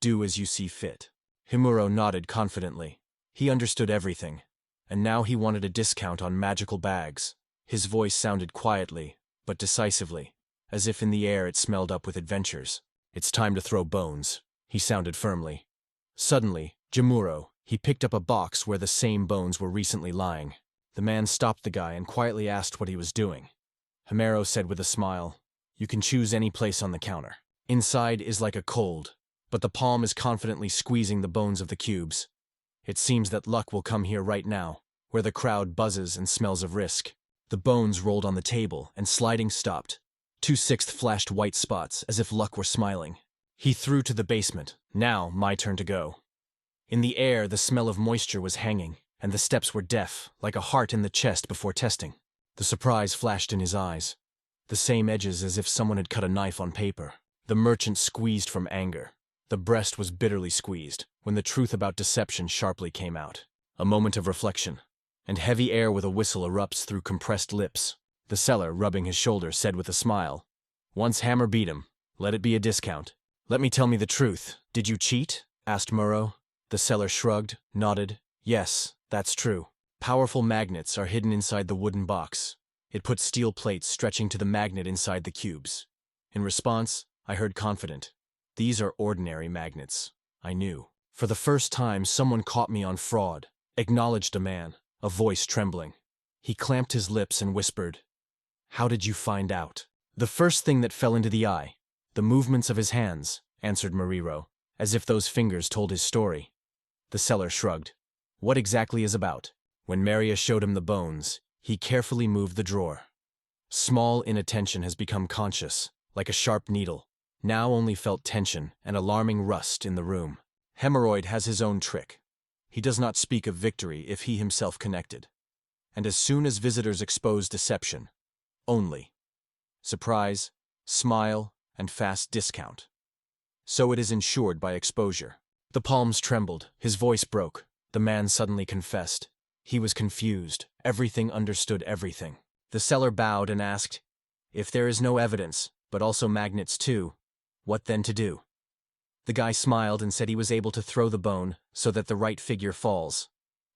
Do as you see fit. Himuro nodded confidently. He understood everything, and now he wanted a discount on magical bags. His voice sounded quietly, but decisively, as if in the air it smelled up with adventures. It's time to throw bones, he sounded firmly. Suddenly, Jimuro, he picked up a box where the same bones were recently lying. The man stopped the guy and quietly asked what he was doing. Himuro said with a smile, you can choose any place on the counter. Inside is like a cold, but the palm is confidently squeezing the bones of the cubes. It seems that luck will come here right now, where the crowd buzzes and smells of risk. The bones rolled on the table, and sliding stopped. 2/6 flashed white spots, as if luck were smiling. He threw to the basement. Now, my turn to go. In the air, the smell of moisture was hanging, and the steps were deaf, like a heart in the chest before testing. The surprise flashed in his eyes. The same edges as if someone had cut a knife on paper. The merchant squeezed from anger. The breast was bitterly squeezed, when the truth about deception sharply came out. A moment of reflection, and heavy air with a whistle erupts through compressed lips. The seller, rubbing his shoulder, said with a smile, once hammer beat him, let it be a discount. Let me tell me the truth. Did you cheat? Asked Muro. The seller shrugged, nodded. Yes, that's true. Powerful magnets are hidden inside the wooden box. It put steel plates stretching to the magnet inside the cubes. In response, I heard confident. These are ordinary magnets. I knew. For the first time, someone caught me on fraud. Acknowledged a man, a voice trembling. He clamped his lips and whispered, how did you find out? The first thing that fell into the eye. The movements of his hands, answered Mariro, as if those fingers told his story. The seller shrugged. What exactly is about? When Maria showed him the bones, he carefully moved the drawer. Small inattention has become conscious, like a sharp needle. Now only felt tension and alarming rust in the room. Hemorrhoid has his own trick. He does not speak of victory if he himself connected. And as soon as visitors expose deception, only. Surprise, smile, and fast discount. So it is ensured by exposure. The palms trembled, his voice broke. The man suddenly confessed. He was confused. Everything understood everything. The seller bowed and asked, if there is no evidence, but also magnets too, what then to do? The guy smiled and said he was able to throw the bone so that the right figure falls.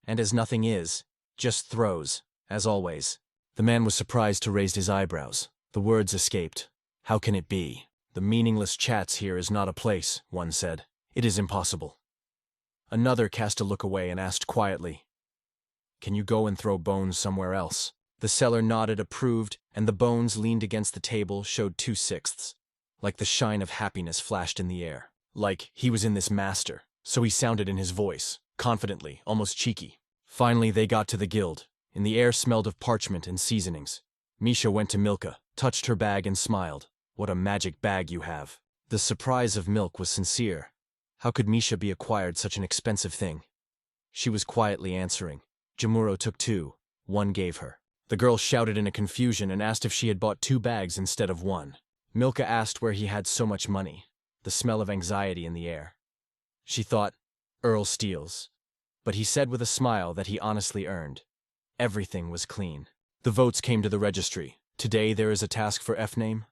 And as nothing is, just throws, as always. The man was surprised to raise his eyebrows. The words escaped. How can it be? The meaningless chats here is not a place, one said. It is impossible. Another cast a look away and asked quietly, can you go and throw bones somewhere else? The seller nodded, approved, and the bones leaned against the table showed 2/6. Like the shine of happiness flashed in the air. Like he was in this master, so he sounded in his voice, confidently, almost cheeky. Finally they got to the guild. In the air smelled of parchment and seasonings. Misha went to Milka, touched her bag and smiled. What a magic bag you have. The surprise of Milk was sincere. How could Misha be acquired such an expensive thing? She was quietly answering. Jimuro took 2. 1 gave her. The girl shouted in a confusion and asked if she had bought 2 bags instead of 1. Milka asked where he had so much money. The smell of anxiety in the air. She thought, Earl steals. But he said with a smile that he honestly earned. Everything was clean. The votes came to the registry. Today there is a task for F-name.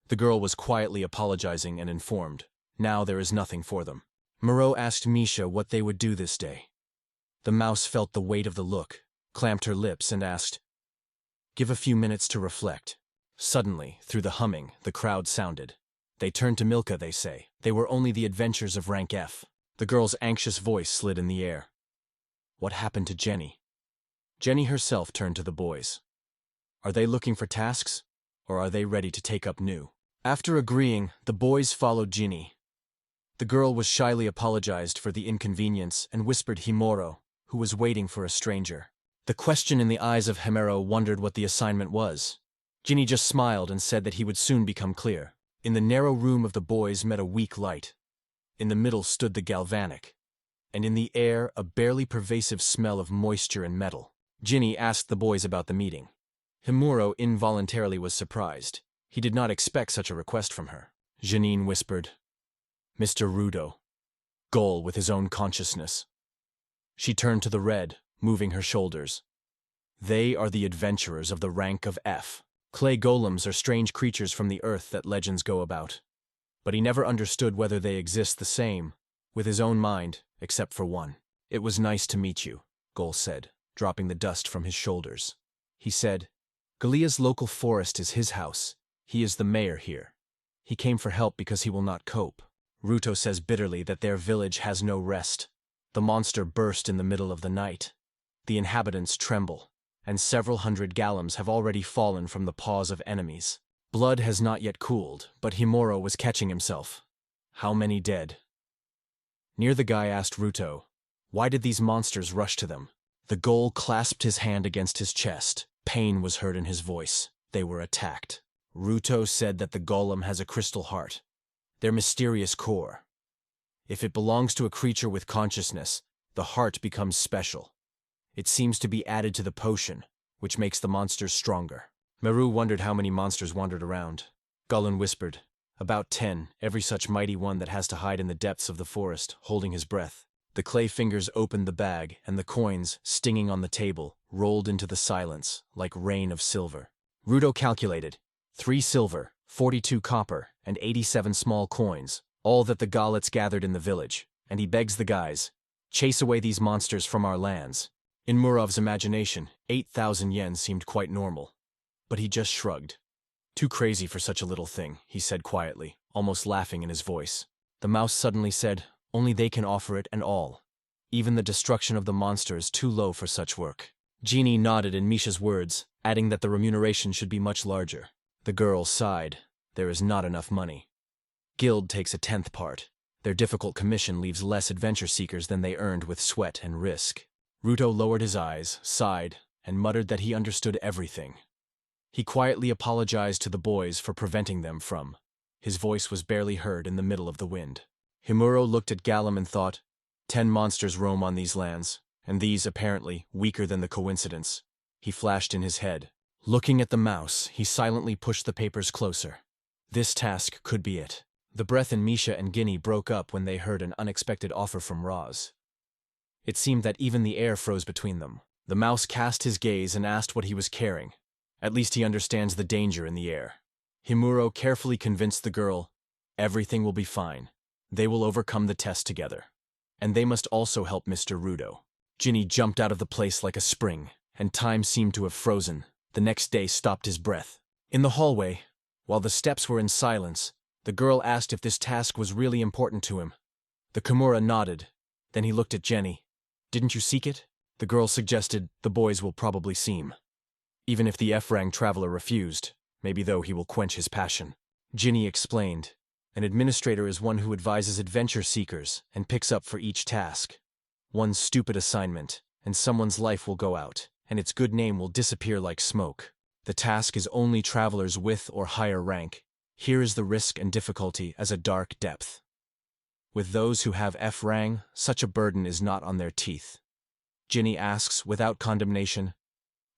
The girl was quietly apologizing and informed. Now there is nothing for them. Moreau asked Misha what they would do this day. The mouse felt the weight of the look, clamped her lips and asked, "Give a few minutes to reflect." Suddenly, through the humming, the crowd sounded. They turned to Milka, they say. They were only the adventures of rank F. The girl's anxious voice slid in the air. What happened to Jenny? Jenny herself turned to the boys. Are they looking for tasks, or are they ready to take up new? After agreeing, the boys followed Ginny. The girl was shyly apologized for the inconvenience and whispered Himuro, who was waiting for a stranger. The question in the eyes of Himuro wondered what the assignment was. Ginny just smiled and said that he would soon become clear. In the narrow room of the boys met a weak light. In the middle stood the galvanic, and in the air a barely pervasive smell of moisture and metal. Ginny asked the boys about the meeting. Himuro involuntarily was surprised. He did not expect such a request from her. Janine whispered, Mr. Rudo. Goal with his own consciousness. She turned to the red, moving her shoulders. They are the adventurers of the rank of F. Clay golems are strange creatures from the earth that legends go about. But he never understood whether they exist the same, with his own mind, except for one. It was nice to meet you, Gol said, dropping the dust from his shoulders. He said, Galia's local forest is his house. He is the mayor here. He came for help because he will not cope. Ruto says bitterly that their village has no rest. The monster burst in the middle of the night. The inhabitants tremble, and several hundred gallams have already fallen from the paws of enemies. Blood has not yet cooled, but Himuro was catching himself. How many dead? Near the guy asked Ruto, why did these monsters rush to them? The Gol clasped his hand against his chest. Pain was heard in his voice. They were attacked. Ruto said that the golem has a crystal heart, their mysterious core. If it belongs to a creature with consciousness, the heart becomes special. It seems to be added to the potion, which makes the monsters stronger. Meru wondered how many monsters wandered around. Gullin whispered, about 10, every such mighty one that has to hide in the depths of the forest, holding his breath. The clay fingers opened the bag, and the coins, stinging on the table, rolled into the silence, like rain of silver. Rudo calculated, 3 silver, 42 copper, and 87 small coins, all that the Galats gathered in the village, and he begs the guys, chase away these monsters from our lands. In Murov's imagination, 8,000 yen seemed quite normal. But he just shrugged. Too crazy for such a little thing, he said quietly, almost laughing in his voice. The mouse suddenly said, only they can offer it and all. Even the destruction of the monster is too low for such work. Genie nodded in Misha's words, adding that the remuneration should be much larger. The girl sighed. There is not enough money. Guild takes a 10th part. Their difficult commission leaves less adventure seekers than they earned with sweat and risk. Ruto lowered his eyes, sighed, and muttered that he understood everything. He quietly apologized to the boys for preventing them from. His voice was barely heard in the middle of the wind. Himuro looked at Galam and thought, 10 monsters roam on these lands, and these, apparently, weaker than the coincidence. He flashed in his head. Looking at the mouse, he silently pushed the papers closer. This task could be it. The breath in Misha and Ginny broke up when they heard an unexpected offer from Roz. It seemed that even the air froze between them. The mouse cast his gaze and asked what he was carrying. At least he understands the danger in the air. Himuro carefully convinced the girl, everything will be fine. They will overcome the test together. And they must also help Mr. Rudo. Ginny jumped out of the place like a spring, and time seemed to have frozen. The next day stopped his breath. In the hallway, while the steps were in silence, the girl asked if this task was really important to him. The Kimura nodded. Then he looked at Jenny. Didn't you seek it? The girl suggested the boys will probably seem. Even if the F-rank traveler refused, maybe though he will quench his passion. Ginny explained. An administrator is one who advises adventure seekers and picks up for each task. One stupid assignment, and someone's life will go out, and its good name will disappear like smoke. The task is only travelers with or higher rank. Here is the risk and difficulty as a dark depth. With those who have F rank, such a burden is not on their teeth. Ginny asks without condemnation.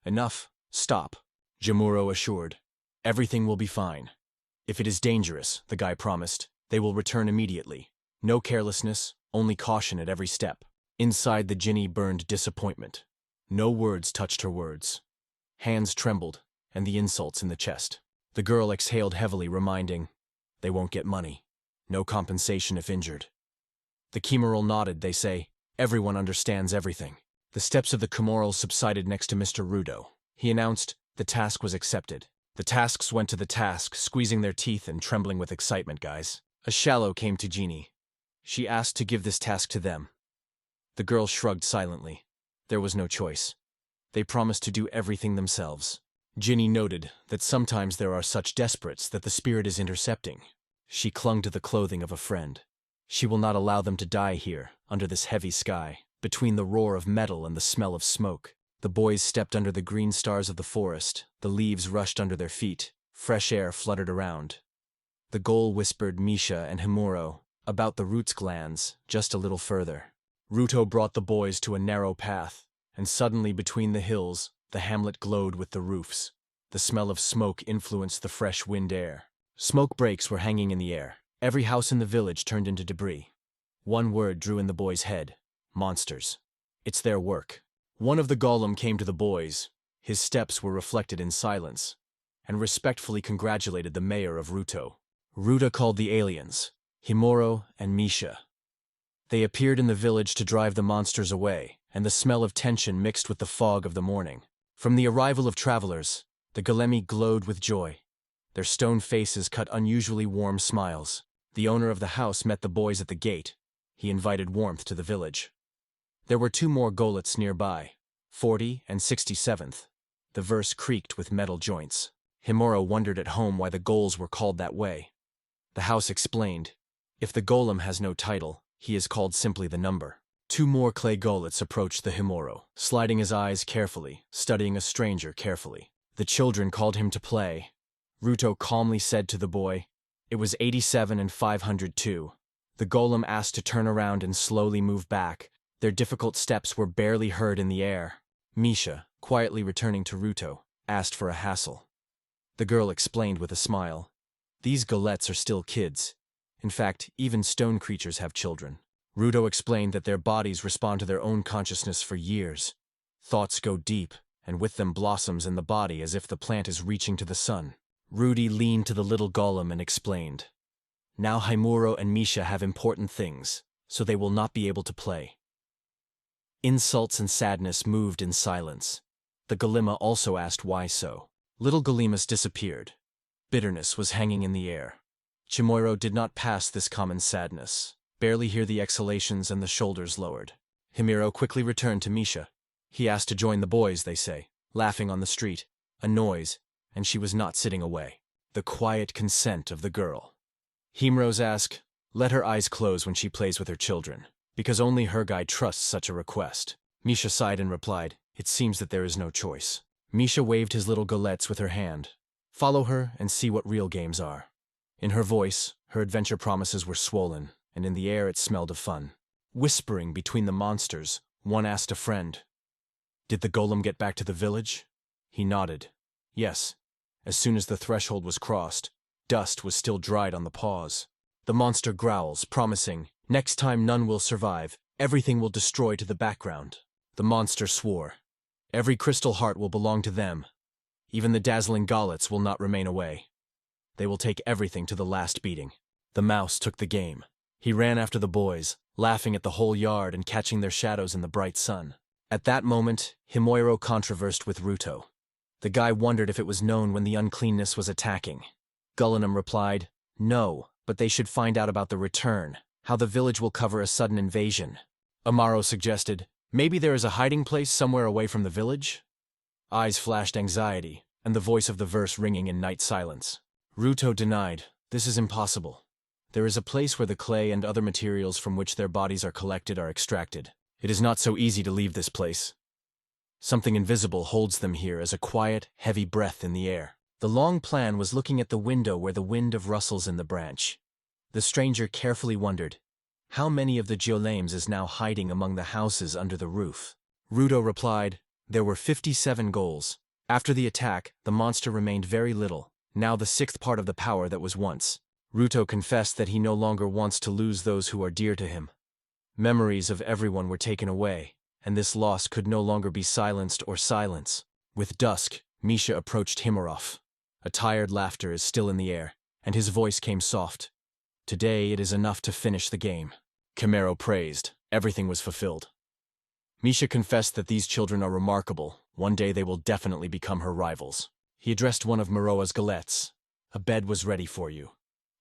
Enough, stop, Jimuro assured. Everything will be fine. If it is dangerous, the guy promised, they will return immediately. No carelessness, only caution at every step. Inside the Ginny burned disappointment. No words touched her words. Hands trembled, and the insults in the chest. The girl exhaled heavily, reminding, they won't get money. No compensation if injured. The Kimerl nodded, they say, everyone understands everything. The steps of the Kimorl subsided next to Mr. Rudo. He announced the task was accepted. The tasks went to the task, squeezing their teeth and trembling with excitement, guys. A shallow came to Jeannie. She asked to give this task to them. The girl shrugged silently. There was no choice. They promised to do everything themselves. Ginny noted that sometimes there are such desperates that the spirit is intercepting. She clung to the clothing of a friend. She will not allow them to die here, under this heavy sky, between the roar of metal and the smell of smoke. The boys stepped under the green stars of the forest. The leaves rushed under their feet. Fresh air fluttered around. The goal whispered Misha and Himuro about the roots glands, just a little further. Ruto brought the boys to a narrow path, and suddenly between the hills, the hamlet glowed with the roofs. The smell of smoke influenced the fresh wind air. Smoke breaks were hanging in the air. Every house in the village turned into debris. One word drew in the boys' head. Monsters. It's their work. One of the golem came to the boys. His steps were reflected in silence, and respectfully congratulated the mayor of Ruto. Ruta called the aliens, Himuro and Misha. They appeared in the village to drive the monsters away, and the smell of tension mixed with the fog of the morning. From the arrival of travelers, the golemi glowed with joy. Their stone faces cut unusually warm smiles. The owner of the house met the boys at the gate. He invited warmth to the village. There were 2 more golets nearby, 40 and 67th. The verse creaked with metal joints. Himuro wondered at home why the goals were called that way. The house explained, if the golem has no title, he is called simply the number. 2 more clay golets approached the Himuro, sliding his eyes carefully, studying a stranger carefully. The children called him to play. Ruto calmly said to the boy, it was 87 and 502. The golem asked to turn around and slowly move back. Their difficult steps were barely heard in the air. Misha, quietly returning to Ruto, asked for a hassle. The girl explained with a smile. These golettes are still kids. In fact, even stone creatures have children. Ruto explained that their bodies respond to their own consciousness for years. Thoughts go deep, and with them blossoms in the body as if the plant is reaching to the sun. Rudy leaned to the little golem and explained. Now Himuro and Misha have important things, so they will not be able to play. Insults and sadness moved in silence. The Golema also asked why so. Little Golemus disappeared. Bitterness was hanging in the air. Chimoiro did not pass this common sadness, barely hear the exhalations and the shoulders lowered. Himiro quickly returned to Misha. He asked to join the boys, they say, laughing on the street. A noise, and she was not sitting away. The quiet consent of the girl. Himros asked, let her eyes close when she plays with her children, because only her guide trusts such a request. Misha sighed and replied, it seems that there is no choice. Misha waved his little golettes with her hand. Follow her and see what real games are. In her voice, her adventure promises were swollen, and in the air it smelled of fun. Whispering between the monsters, one asked a friend, did the golem get back to the village? He nodded. Yes. As soon as the threshold was crossed, dust was still dried on the paws. The monster growls, promising, next time none will survive, everything will destroy to the background. The monster swore. Every crystal heart will belong to them. Even the dazzling gollets will not remain away. They will take everything to the last beating. The mouse took the game. He ran after the boys, laughing at the whole yard and catching their shadows in the bright sun. At that moment, Himoiro controversed with Ruto. The guy wondered if it was known when the uncleanness was attacking. Gullinum replied, no, but they should find out about the return, how the village will cover a sudden invasion. Amaro suggested, maybe there is a hiding place somewhere away from the village? Eyes flashed anxiety, and the voice of the verse ringing in night silence. Ruto denied, this is impossible. There is a place where the clay and other materials from which their bodies are collected are extracted. It is not so easy to leave this place. Something invisible holds them here as a quiet, heavy breath in the air. The long plan was looking at the window where the wind of rustles in the branch. The stranger carefully wondered, how many of the Geolames is now hiding among the houses under the roof? Ruto replied, there were 57 goals. After the attack, the monster remained very little, now the sixth part of the power that was once. Ruto confessed that he no longer wants to lose those who are dear to him. Memories of everyone were taken away, and this loss could no longer be silenced or silence. With dusk, Misha approached Himurov. A tired laughter is still in the air, and his voice came soft. Today it is enough to finish the game. Camaro praised. Everything was fulfilled. Misha confessed that these children are remarkable. One day they will definitely become her rivals. He addressed one of Miroa's galettes. A bed was ready for you.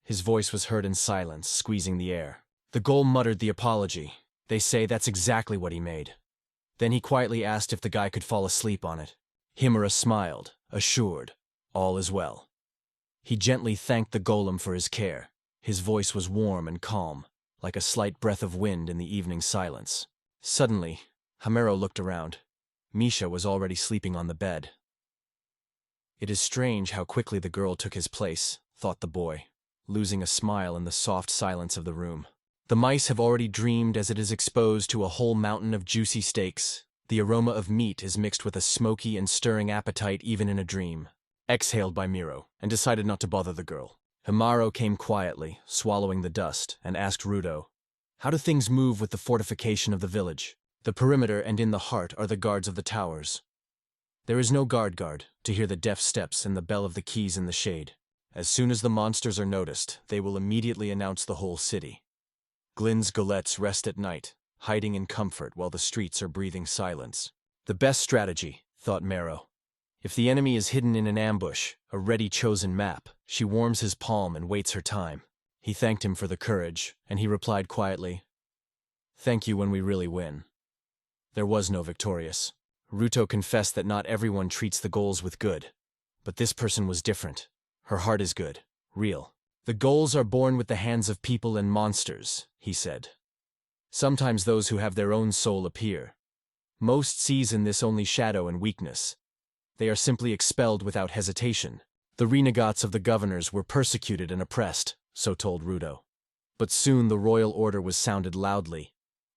His voice was heard in silence, squeezing the air. The Ghoul muttered the apology. They say that's exactly what he made. Then he quietly asked if the guy could fall asleep on it. Himura smiled, assured, all is well. He gently thanked the golem for his care. His voice was warm and calm, like a slight breath of wind in the evening silence. Suddenly, Hamero looked around. Misha was already sleeping on the bed. It is strange how quickly the girl took his place, thought the boy, losing a smile in the soft silence of the room. The mice have already dreamed as it is exposed to a whole mountain of juicy steaks. The aroma of meat is mixed with a smoky and stirring appetite even in a dream. Exhaled by Miro, and decided not to bother the girl. Himaro came quietly, swallowing the dust, and asked Rudo, how do things move with the fortification of the village? The perimeter and in the heart are the guards of the towers. There is no guard, to hear the deft steps and the bell of the keys in the shade. As soon as the monsters are noticed, they will immediately announce the whole city. Glynn's golettes rest at night, hiding in comfort while the streets are breathing silence. The best strategy, thought Mero. If the enemy is hidden in an ambush, a ready-chosen map, she warms his palm and waits her time. He thanked him for the courage, and he replied quietly, thank you when we really win. There was no victorious. Ruto confessed that not everyone treats the goals with good. But this person was different. Her heart is good, real. The goals are born with the hands of people and monsters, he said. Sometimes those who have their own soul appear. Most sees in this only shadow and weakness. They are simply expelled without hesitation. The renegates of the governors were persecuted and oppressed, so told Rudo. But soon the royal order was sounded loudly.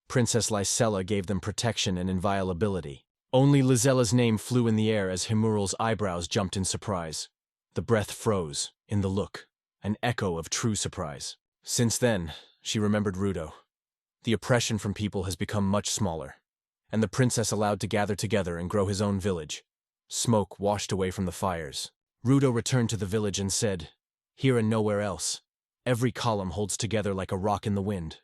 Princess Lysella gave them protection and inviolability. Only Lizella's name flew in the air as Himural's eyebrows jumped in surprise. The breath froze, in the look, an echo of true surprise. Since then, she remembered Rudo. The oppression from people has become much smaller, and the princess allowed to gather together and grow his own village. Smoke washed away from the fires. Rudo returned to the village and said, here and nowhere else. Every column holds together like a rock in the wind.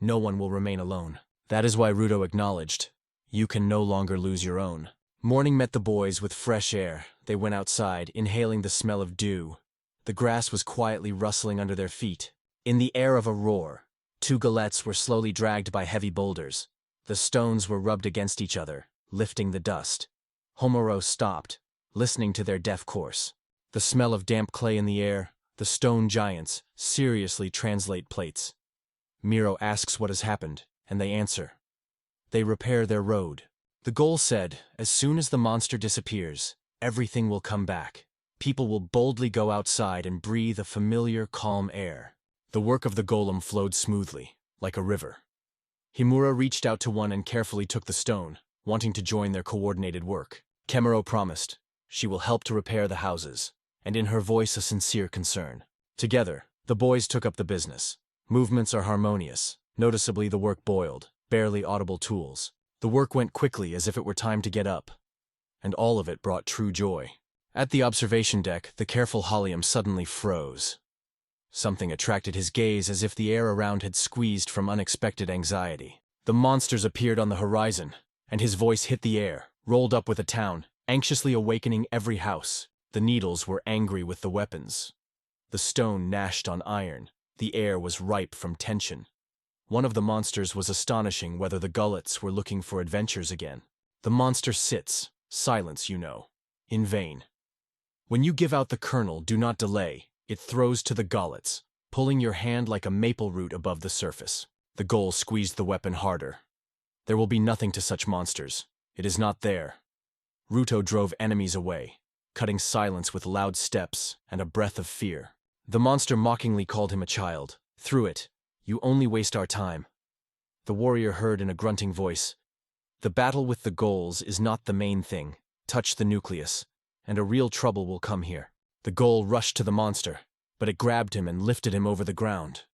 No one will remain alone. That is why Rudo acknowledged, you can no longer lose your own. Morning met the boys with fresh air. They went outside, inhaling the smell of dew. The grass was quietly rustling under their feet. In the air of a roar, two galettes were slowly dragged by heavy boulders. The stones were rubbed against each other, lifting the dust. Homoro stopped, listening to their deaf course. The smell of damp clay in the air, the stone giants seriously translate plates. Miro asks what has happened, and they answer. They repair their road. The Ghoul said, as soon as the monster disappears, everything will come back. People will boldly go outside and breathe a familiar, calm air. The work of the golem flowed smoothly, like a river. Himura reached out to one and carefully took the stone, wanting to join their coordinated work. Kemuro promised, she will help to repair the houses, and in her voice a sincere concern. Together, the boys took up the business. Movements are harmonious. Noticeably the work boiled, barely audible tools. The work went quickly as if it were time to get up. And all of it brought true joy. At the observation deck, the careful Halium suddenly froze. Something attracted his gaze as if the air around had squeezed from unexpected anxiety. The monsters appeared on the horizon, and his voice hit the air, rolled up with a town, anxiously awakening every house. The needles were angry with the weapons. The stone gnashed on iron. The air was ripe from tension. One of the monsters was astonishing whether the gullets were looking for adventures again. The monster sits, silence you know, in vain. When you give out the kernel, do not delay. It throws to the gullets, pulling your hand like a maple root above the surface. The Ghoul squeezed the weapon harder. There will be nothing to such monsters. It is not there. Ruto drove enemies away, cutting silence with loud steps and a breath of fear. The monster mockingly called him a child. Through it, "You only waste our time." The warrior heard in a grunting voice, "The battle with the goals is not the main thing. Touch the nucleus, and a real trouble will come here." The goal rushed to the monster, but it grabbed him and lifted him over the ground.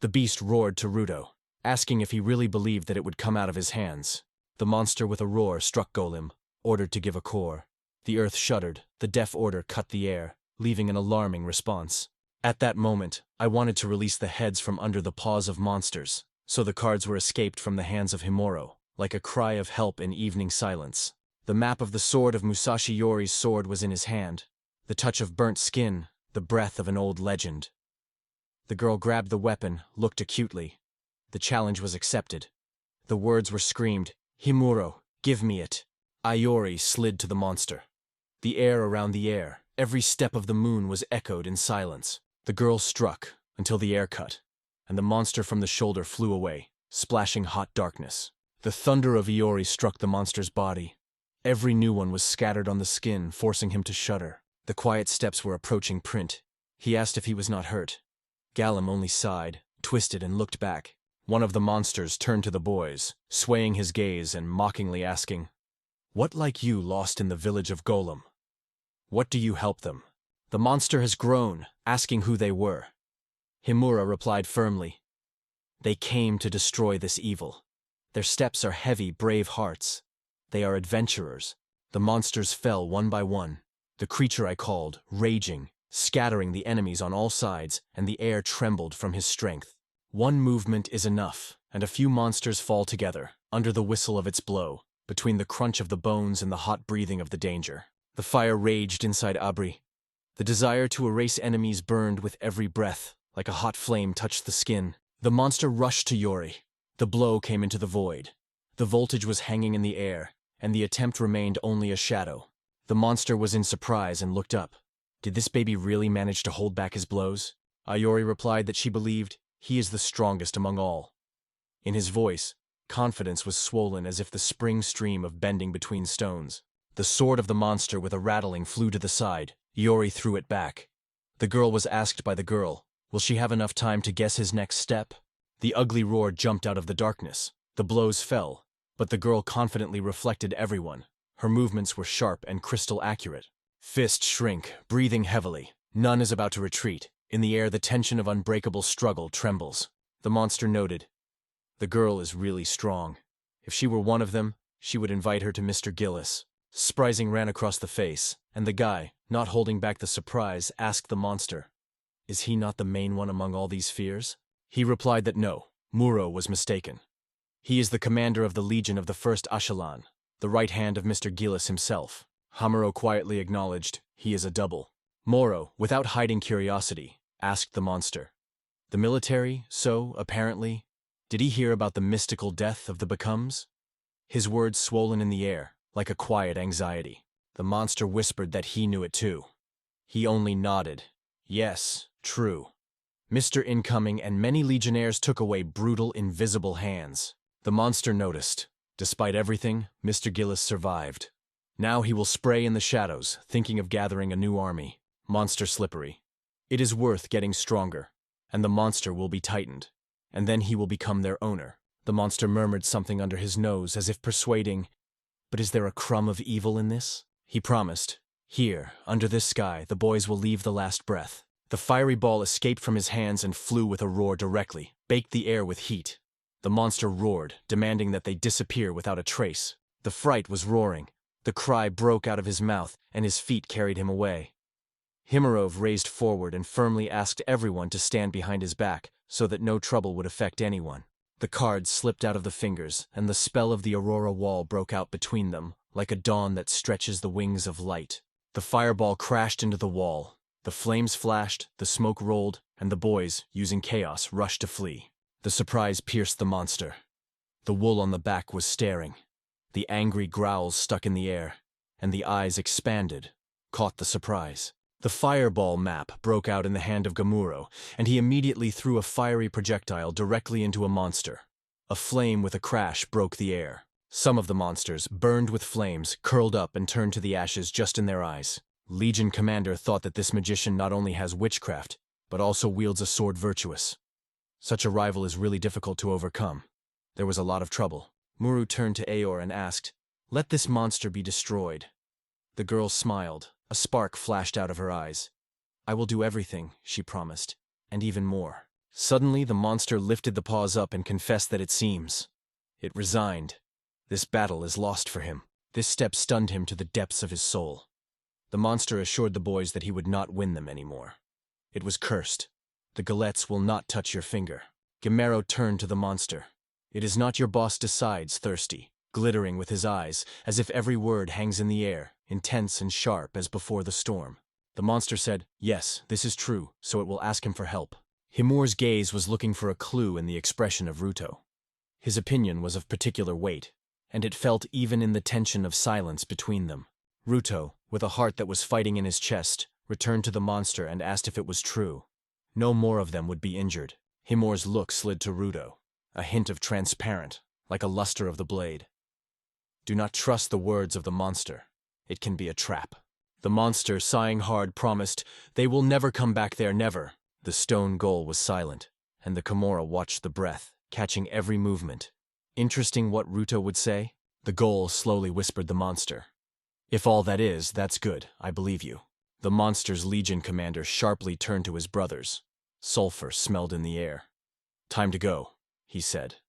The beast roared to Ruto, asking if he really believed that it would come out of his hands. The monster with a roar struck Golem, ordered to give a core. The earth shuddered, the deaf order cut the air, leaving an alarming response. At that moment, I wanted to release the heads from under the paws of monsters, so the cards were escaped from the hands of Himuro, like a cry of help in evening silence. The map of the sword of Musashi Yori's sword was in his hand, the touch of burnt skin, the breath of an old legend. The girl grabbed the weapon, looked acutely. The challenge was accepted. The words were screamed, "Himuro, give me it." Iori slid to the monster. The air around the air, every step of the moon was echoed in silence. The girl struck, until the air cut, and the monster from the shoulder flew away, splashing hot darkness. The thunder of Iori struck the monster's body. Every new one was scattered on the skin, forcing him to shudder. The quiet steps were approaching Print. He asked if he was not hurt. Gallum only sighed, twisted and looked back. One of the monsters turned to the boys, swaying his gaze and mockingly asking, "What like you lost in the village of Golem? What do you help them?" The monster has grown, asking who they were. Himura replied firmly, "They came to destroy this evil. Their steps are heavy, brave hearts. They are adventurers." The monsters fell one by one. The creature I called, raging, scattering the enemies on all sides, and the air trembled from his strength. One movement is enough, and a few monsters fall together, under the whistle of its blow, between the crunch of the bones and the hot breathing of the danger. The fire raged inside Abri. The desire to erase enemies burned with every breath, like a hot flame touched the skin. The monster rushed to Yori. The blow came into the void. The voltage was hanging in the air, and the attempt remained only a shadow. The monster was in surprise and looked up. Did this baby really manage to hold back his blows? Iori replied that she believed he is the strongest among all. In his voice, confidence was swollen as if the spring stream of bending between stones. The sword of the monster with a rattling flew to the side. Iori threw it back. The girl was asked by the girl, will she have enough time to guess his next step? The ugly roar jumped out of the darkness. The blows fell, but the girl confidently reflected everyone. Her movements were sharp and crystal accurate. Fists shrink, breathing heavily. None is about to retreat. In the air, the tension of unbreakable struggle trembles. The monster noted, "The girl is really strong. If she were one of them, she would invite her to Mr. Gillis." Sprising ran across the face, and the guy, not holding back the surprise, asked the monster, "Is he not the main one among all these fears?" He replied that no, Muro was mistaken. He is the commander of the Legion of the First Ashalan, the right hand of Mr. Gillis himself. Hamuro quietly acknowledged he is a double. Moro, without hiding curiosity, asked the monster, "The military, so, apparently, did he hear about the mystical death of the Becomes?" His words swollen in the air, like a quiet anxiety. The monster whispered that he knew it too. He only nodded. Yes, true. Mr. Incoming and many legionnaires took away brutal, invisible hands. The monster noticed. Despite everything, Mr. Gillis survived. Now he will spray in the shadows, thinking of gathering a new army. Monster slippery. It is worth getting stronger, and the monster will be tightened, and then he will become their owner. The monster murmured something under his nose as if persuading, "But is there a crumb of evil in this?" He promised, "Here, under this sky, the boys will leave the last breath." The fiery ball escaped from his hands and flew with a roar directly, baked the air with heat. The monster roared, demanding that they disappear without a trace. The fright was roaring. The cry broke out of his mouth, and his feet carried him away. Himarov raised forward and firmly asked everyone to stand behind his back, so that no trouble would affect anyone. The cards slipped out of the fingers, and the spell of the Aurora Wall broke out between them, like a dawn that stretches the wings of light. The fireball crashed into the wall. The flames flashed, the smoke rolled, and the boys, using chaos, rushed to flee. The surprise pierced the monster. The wool on the back was staring. The angry growls stuck in the air, and the eyes expanded, caught the surprise. The fireball map broke out in the hand of Gamuro, and he immediately threw a fiery projectile directly into a monster. A flame with a crash broke the air. Some of the monsters, burned with flames, curled up and turned to the ashes just in their eyes. Legion Commander thought that this magician not only has witchcraft, but also wields a sword virtuous. Such a rival is really difficult to overcome. There was a lot of trouble. Muru turned to Aor and asked, "Let this monster be destroyed." The girl smiled. A spark flashed out of her eyes. "I will do everything," she promised, "and even more." Suddenly, the monster lifted the paws up and confessed that it seems. It resigned. This battle is lost for him. This step stunned him to the depths of his soul. The monster assured the boys that he would not win them anymore. It was cursed. "The galettes will not touch your finger." Gamero turned to the monster. "It is not your boss decides, Thirsty," glittering with his eyes, as if every word hangs in the air, intense and sharp as before the storm. The monster said, "Yes, this is true, so it will ask him for help." Himur's gaze was looking for a clue in the expression of Ruto. His opinion was of particular weight, and it felt even in the tension of silence between them. Ruto, with a heart that was fighting in his chest, returned to the monster and asked if it was true. No more of them would be injured. Himur's look slid to Ruto, a hint of transparent, like a luster of the blade. "Do not trust the words of the monster. It can be a trap." The monster, sighing hard, promised, "They will never come back there, never." The stone ghoul was silent, and the Kimura watched the breath, catching every movement. Interesting what Ruto would say? The ghoul slowly whispered the monster. "If all that is, that's good, I believe you." The monster's Legion Commander sharply turned to his brothers. Sulfur smelled in the air. "Time to go," he said.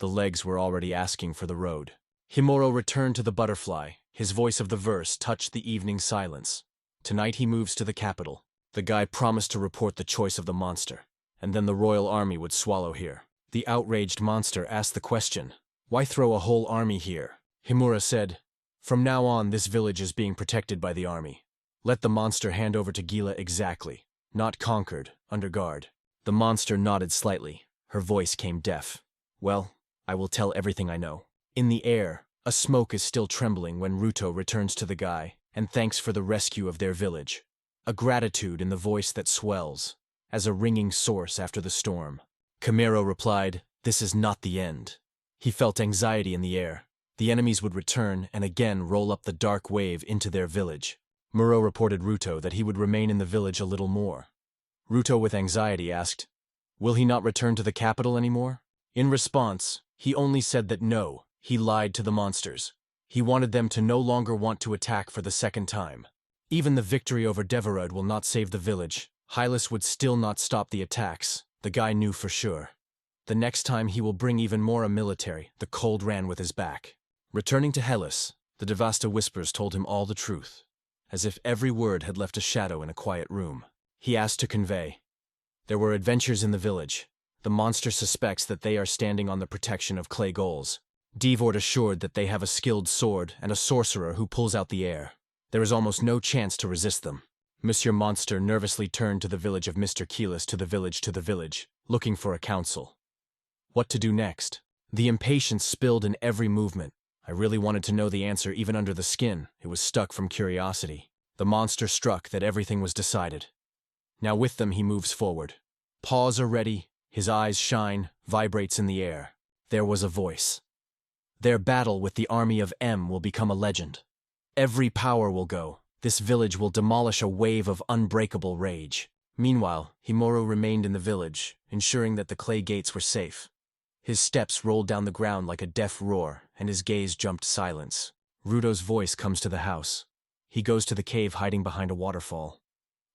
The legs were already asking for the road. Himuro returned to the butterfly. His voice of the verse touched the evening silence. "Tonight he moves to the capital." The guy promised to report the choice of the monster, and then the royal army would swallow here. The outraged monster asked the question, "Why throw a whole army here?" Himura said, "From now on this village is being protected by the army. Let the monster hand over to Gila exactly, not conquered, under guard." The monster nodded slightly. Her voice came deaf. "Well, I will tell everything I know." In the air, a smoke is still trembling when Ruto returns to the guy and thanks for the rescue of their village. A gratitude in the voice that swells, as a ringing source after the storm. Camero replied, "This is not the end." He felt anxiety in the air. The enemies would return and again roll up the dark wave into their village. Muro reported Ruto that he would remain in the village a little more. Ruto with anxiety asked, "Will he not return to the capital anymore?" In response, he only said that no, he lied to the monsters. He wanted them to no longer want to attack for the second time. Even the victory over Deverod will not save the village. Hylas would still not stop the attacks, the guy knew for sure. The next time he will bring even more military, the cold ran with his back. Returning to Hellas, the Devasta whispers told him all the truth, as if every word had left a shadow in a quiet room. He asked to convey. There were adventures in the village. The monster suspects that they are standing on the protection of clay ghouls. Devord assured that they have a skilled sword and a sorcerer who pulls out the air. There is almost no chance to resist them. Monsieur Monster nervously turned to the village of Mr. Keyless to the village, looking for a counsel. What to do next? The impatience spilled in every movement. I really wanted to know the answer even under the skin. It was stuck from curiosity. The monster struck that everything was decided. Now with them he moves forward. Paws are ready, his eyes shine, vibrates in the air. There was a voice. Their battle with the army of M will become a legend. Every power will go. This village will demolish a wave of unbreakable rage. Meanwhile, Himuro remained in the village, ensuring that the clay gates were safe. His steps rolled down the ground like a deaf roar, and his gaze jumped silence. Ruto's voice comes to the house. He goes to the cave hiding behind a waterfall.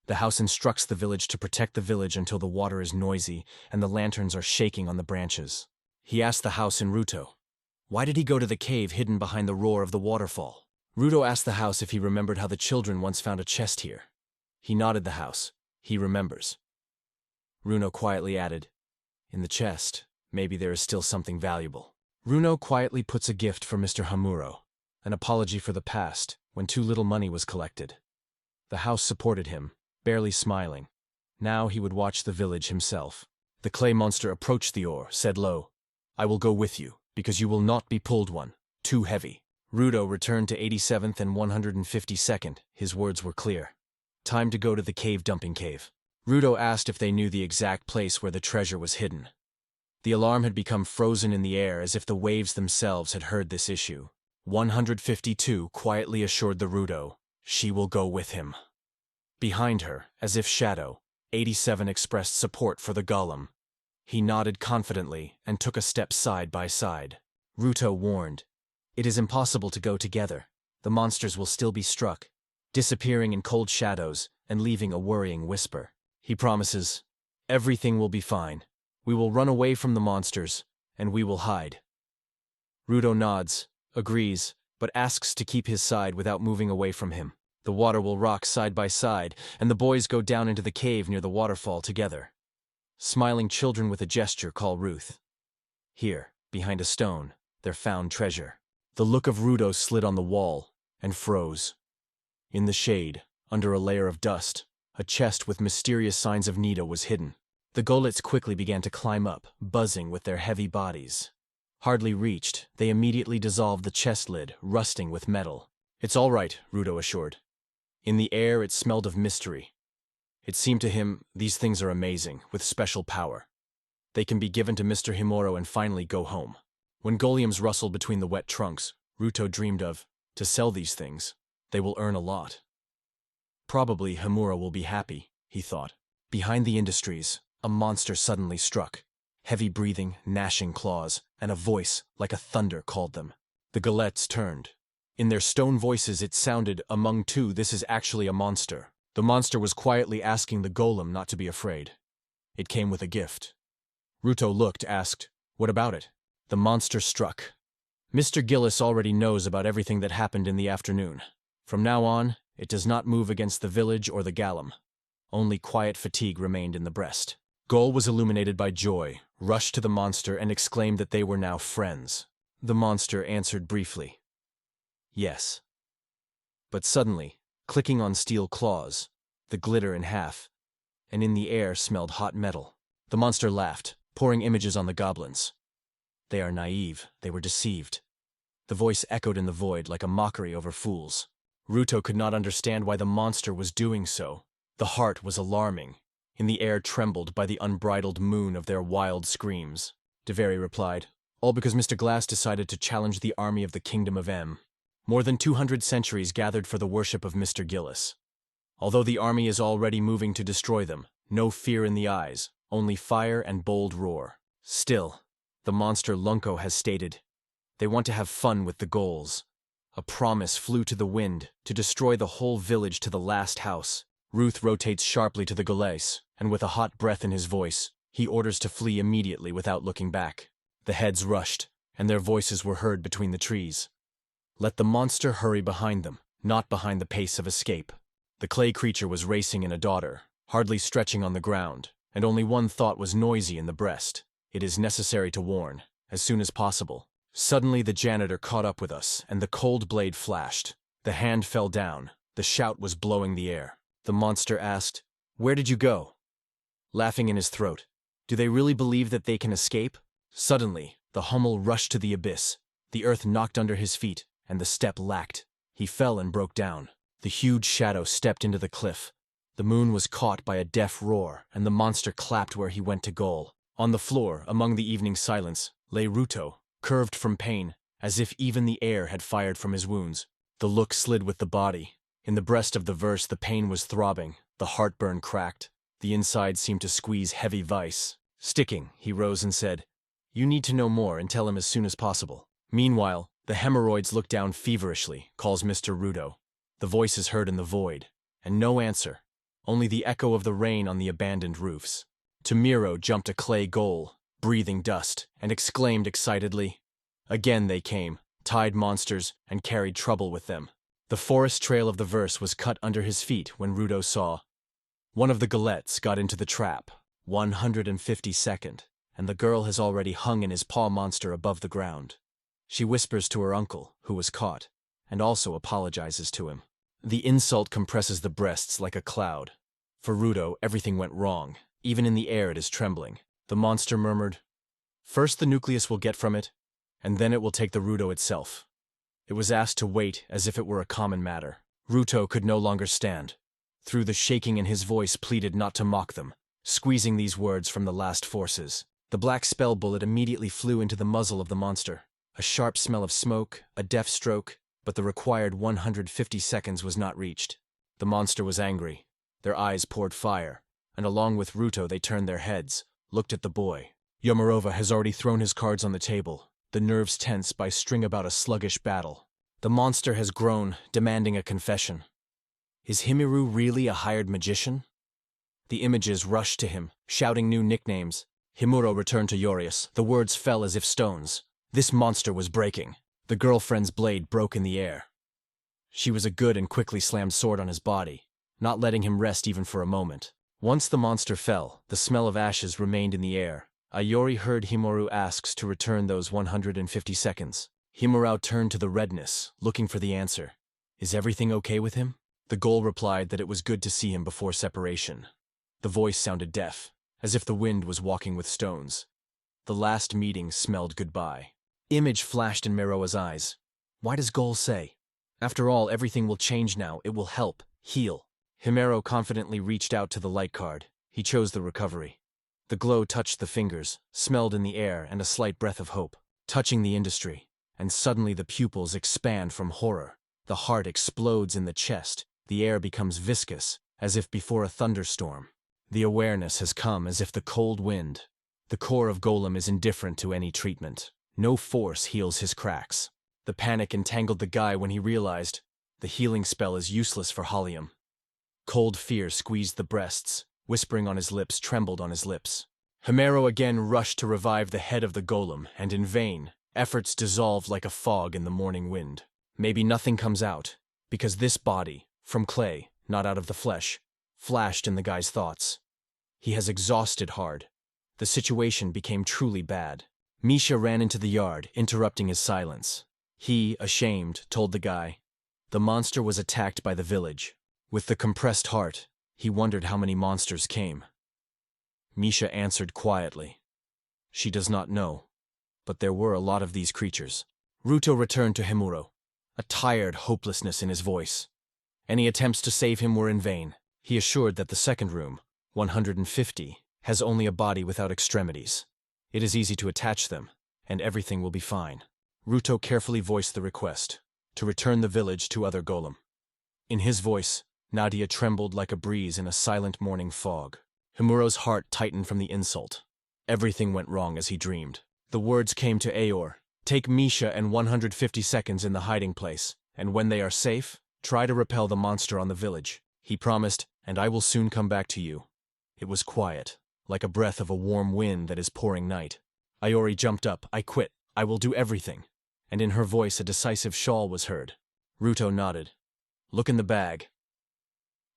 The house instructs the village to protect the village until the water is noisy and the lanterns are shaking on the branches. He asked the house in Ruto, why did he go to the cave hidden behind the roar of the waterfall? Ruto asked the house if he remembered how the children once found a chest here. He nodded the house. He remembers. Runo quietly added, in the chest, maybe there is still something valuable. Runo quietly puts a gift for Mr. Hamuro, an apology for the past, when too little money was collected. The house supported him, barely smiling. Now he would watch the village himself. The clay monster approached the oar, said low, I will go with you, because you will not be pulled one. Too heavy. Ruto returned to 87th and 152nd. His words were clear. Time to go to the cave dumping cave. Ruto asked if they knew the exact place where the treasure was hidden. The alarm had become frozen in the air as if the waves themselves had heard this issue. 152 quietly assured the Rudo, she will go with him. Behind her, as if shadow, 87 expressed support for the golem. He nodded confidently and took a step side by side. Ruto warned, "It is impossible to go together. The monsters will still be struck, disappearing in cold shadows and leaving a worrying whisper. He promises, everything will be fine. We will run away from the monsters, and we will hide." Rudo nods, agrees, but asks to keep his side without moving away from him. The water will rock side by side, and the boys go down into the cave near the waterfall together. Smiling children with a gesture call Ruth. Here, behind a stone, their found treasure. The look of Rudo slid on the wall and froze. In the shade, under a layer of dust, a chest with mysterious signs of Nida was hidden. The golets quickly began to climb up, buzzing with their heavy bodies. Hardly reached, they immediately dissolved the chest lid, rusting with metal. "It's all right," Rudo assured. In the air it smelled of mystery. It seemed to him, these things are amazing, with special power. They can be given to Mr. Himuro and finally go home. When goliams rustled between the wet trunks, Ruto dreamed of, to sell these things. They will earn a lot. Probably Himuro will be happy, he thought. Behind the industries, a monster suddenly struck. Heavy breathing, gnashing claws, and a voice like a thunder called them. The golems turned. In their stone voices it sounded, "Among two, this is actually a monster." The monster was quietly asking the golem not to be afraid. It came with a gift. Ruto looked, asked, "What about it?" The monster struck. "Mr. Gillis already knows about everything that happened in the afternoon. From now on, it does not move against the village or the golem. Only quiet fatigue remained in the breast." Gol was illuminated by joy, rushed to the monster and exclaimed that they were now friends. The monster answered briefly, "Yes." But suddenly, clicking on steel claws, the glitter in half, and in the air smelled hot metal. The monster laughed, pouring images on the goblins. "They are naive, they were deceived." The voice echoed in the void like a mockery over fools. Ruto could not understand why the monster was doing so. The heart was alarming. In the air trembled by the unbridled moon of their wild screams. Deveri replied, "All because Mr. Glass decided to challenge the army of the Kingdom of M. More than 200 centuries gathered for the worship of Mr. Gillis. Although the army is already moving to destroy them, no fear in the eyes, only fire and bold roar. Still, the monster Lunko has stated, they want to have fun with the goals." A promise flew to the wind, to destroy the whole village to the last house. Ruth rotates sharply to the golems, and with a hot breath in his voice, he orders to flee immediately without looking back. The heads rushed, and their voices were heard between the trees. Let the monster hurry behind them, not behind the pace of escape. The clay creature was racing in a daughter, hardly stretching on the ground, and only one thought was noisy in the breast. It is necessary to warn, as soon as possible. Suddenly the janitor caught up with us, and the cold blade flashed. The hand fell down, the shout was blowing the air. The monster asked, "Where did you go?" Laughing in his throat, "Do they really believe that they can escape?" Suddenly, the Hummel rushed to the abyss. The earth knocked under his feet, and the step lacked. He fell and broke down. The huge shadow stepped into the cliff. The moon was caught by a deaf roar, and the monster clapped where he went to goal. On the floor, among the evening silence, lay Ruto, curved from pain, as if even the air had fired from his wounds. The look slid with the body. In the breast of the verse the pain was throbbing, the heartburn cracked. The inside seemed to squeeze heavy vice. Sticking, he rose and said, "You need to know more and tell him as soon as possible." Meanwhile, the hemorrhoids look down feverishly, calls Mr. Rudo. The voice is heard in the void, and no answer, only the echo of the rain on the abandoned roofs. Tamiro jumped a clay goal, breathing dust, and exclaimed excitedly. Again they came, tied monsters, and carried trouble with them. The forest trail of the verse was cut under his feet when Rudo saw. One of the golems got into the trap, 152nd, and the girl has already hung in his paw monster above the ground. She whispers to her uncle, who was caught, and also apologizes to him. The insult compresses the breasts like a cloud. For Rudo, everything went wrong. Even in the air it is trembling. The monster murmured, "First the nucleus will get from it, and then it will take the Rudo itself." It was asked to wait as if it were a common matter. Ruto could no longer stand. Through the shaking in his voice pleaded not to mock them, squeezing these words from the last forces. The black spell bullet immediately flew into the muzzle of the monster. A sharp smell of smoke, a death stroke, but the required 150 seconds was not reached. The monster was angry. Their eyes poured fire, and along with Ruto they turned their heads, looked at the boy. Yomorova has already thrown his cards on the table, the nerves tense by string about a sluggish battle. The monster has grown, demanding a confession. Is Himiru really a hired magician? The images rushed to him, shouting new nicknames. Himuro returned to Yorius. The words fell as if stones. This monster was breaking. The girlfriend's blade broke in the air. She was a good and quickly slammed sword on his body, not letting him rest even for a moment. Once the monster fell, the smell of ashes remained in the air. Ayori heard Himuro asks to return those 150 seconds. Himuro turned to the redness, looking for the answer. Is everything okay with him? The ghoul replied that it was good to see him before separation. The voice sounded deaf, as if the wind was walking with stones. The last meeting smelled goodbye. Image flashed in Meroa's eyes. Why does Ghoul say? After all, everything will change now. It will help, heal. Himero confidently reached out to the light card. He chose the recovery. The glow touched the fingers, smelled in the air, and a slight breath of hope, touching the industry. And suddenly the pupils expand from horror. The heart explodes in the chest. The air becomes viscous, as if before a thunderstorm. The awareness has come as if the cold wind. The core of Golem is indifferent to any treatment. No force heals his cracks. The panic entangled the guy when he realized the healing spell is useless for Halium. Cold fear squeezed the breasts, whispering on his lips trembled on his lips. Himero again rushed to revive the head of the Golem, and in vain, efforts dissolved like a fog in the morning wind. Maybe nothing comes out, because this body, from clay, not out of the flesh, flashed in the guy's thoughts. He has exhausted hard. The situation became truly bad. Misha ran into the yard, interrupting his silence. He, ashamed, told the guy. The monster was attacked by the village. With the compressed heart, he wondered how many monsters came. Misha answered quietly. She does not know, but there were a lot of these creatures. Ruto returned to Himuro, a tired hopelessness in his voice. Any attempts to save him were in vain. He assured that the second room, 150, has only a body without extremities. It is easy to attach them, and everything will be fine. Ruto carefully voiced the request, to return the village to other Golem. In his voice, Nadia trembled like a breeze in a silent morning fog. Himuro's heart tightened from the insult. Everything went wrong as he dreamed. The words came to Aor. Take Misha and 150 seconds in the hiding place, and when they are safe, try to repel the monster on the village. He promised, and I will soon come back to you. It was quiet, like a breath of a warm wind that is pouring night. Ayori jumped up. I quit. I will do everything. And in her voice a decisive shawl was heard. Ruto nodded. Look in the bag.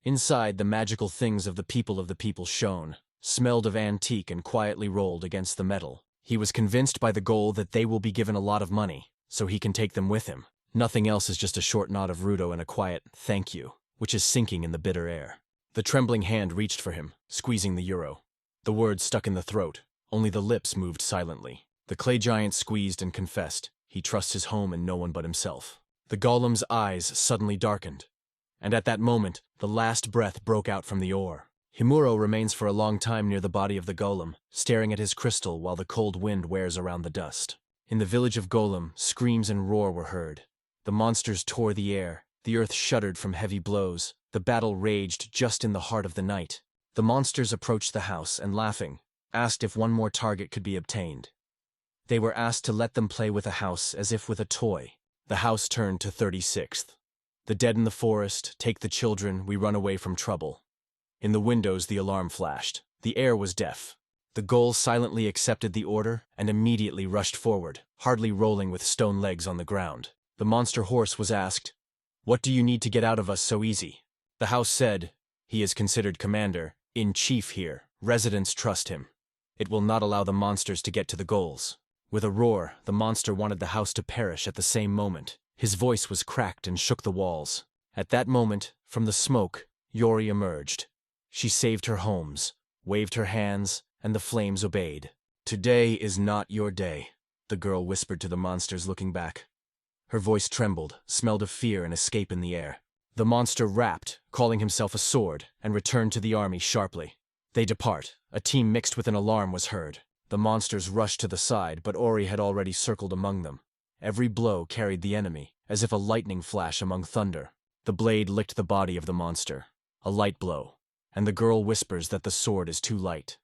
Inside, the magical things of the people shone, smelled of antique and quietly rolled against the metal. He was convinced by the goal that they will be given a lot of money, so he can take them with him. Nothing else is just a short nod of Ruto and a quiet, thank you, which is sinking in the bitter air. The trembling hand reached for him, squeezing the euro. The words stuck in the throat, only the lips moved silently. The clay giant squeezed and confessed. He trusts his home and no one but himself. The golem's eyes suddenly darkened, and at that moment, the last breath broke out from the ore. Himuro remains for a long time near the body of the golem, staring at his crystal while the cold wind wears around the dust. In the village of Golem, screams and roar were heard. The monsters tore the air, the earth shuddered from heavy blows, the battle raged just in the heart of the night. The monsters approached the house and, laughing, asked if one more target could be obtained. They were asked to let them play with a house as if with a toy. The house turned to 36th. The dead in the forest, take the children, we run away from trouble. In the windows the alarm flashed. The air was deaf. The ghoul silently accepted the order and immediately rushed forward, hardly rolling with stone legs on the ground. The monster horse was asked, "What do you need to get out of us so easy?" The house said, "He is considered commander-in-chief here. Residents trust him. It will not allow the monsters to get to the ghouls." With a roar, the monster wanted the house to perish at the same moment. His voice was cracked and shook the walls. At that moment, from the smoke, Yori emerged. She saved her homes, waved her hands, and the flames obeyed. "Today is not your day," the girl whispered to the monsters looking back. Her voice trembled, smelled of fear and escape in the air. The monster rapped, calling himself a sword, and returned to the army sharply. They depart. A team mixed with an alarm was heard. The monsters rushed to the side, but Ori had already circled among them. Every blow carried the enemy, as if a lightning flash among thunder. The blade licked the body of the monster. A light blow, and the girl whispers that the sword is too light.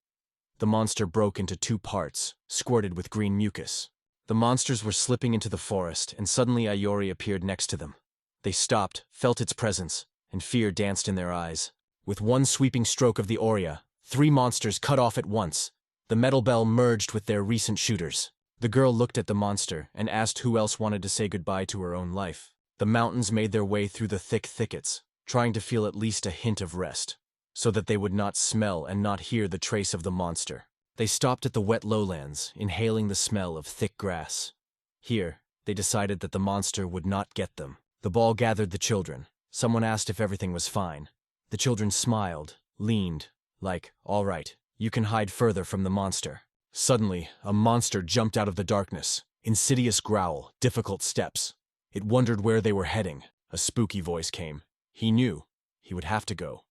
The monster broke into 2 parts, squirted with green mucus. The monsters were slipping into the forest, and suddenly Iori appeared next to them. They stopped, felt its presence, and fear danced in their eyes. With one sweeping stroke of the Oria, 3 monsters cut off at once. The metal bell merged with their recent shooters. The girl looked at the monster and asked who else wanted to say goodbye to her own life. The mountains made their way through the thick thickets, trying to feel at least a hint of rest, so that they would not smell and not hear the trace of the monster. They stopped at the wet lowlands, inhaling the smell of thick grass. Here, they decided that the monster would not get them. The ball gathered the children. Someone asked if everything was fine. The children smiled, leaned, like, all right, you can hide further from the monster. Suddenly, a monster jumped out of the darkness. Insidious growl, difficult steps. It wondered where they were heading. A spooky voice came. He knew. He would have to go.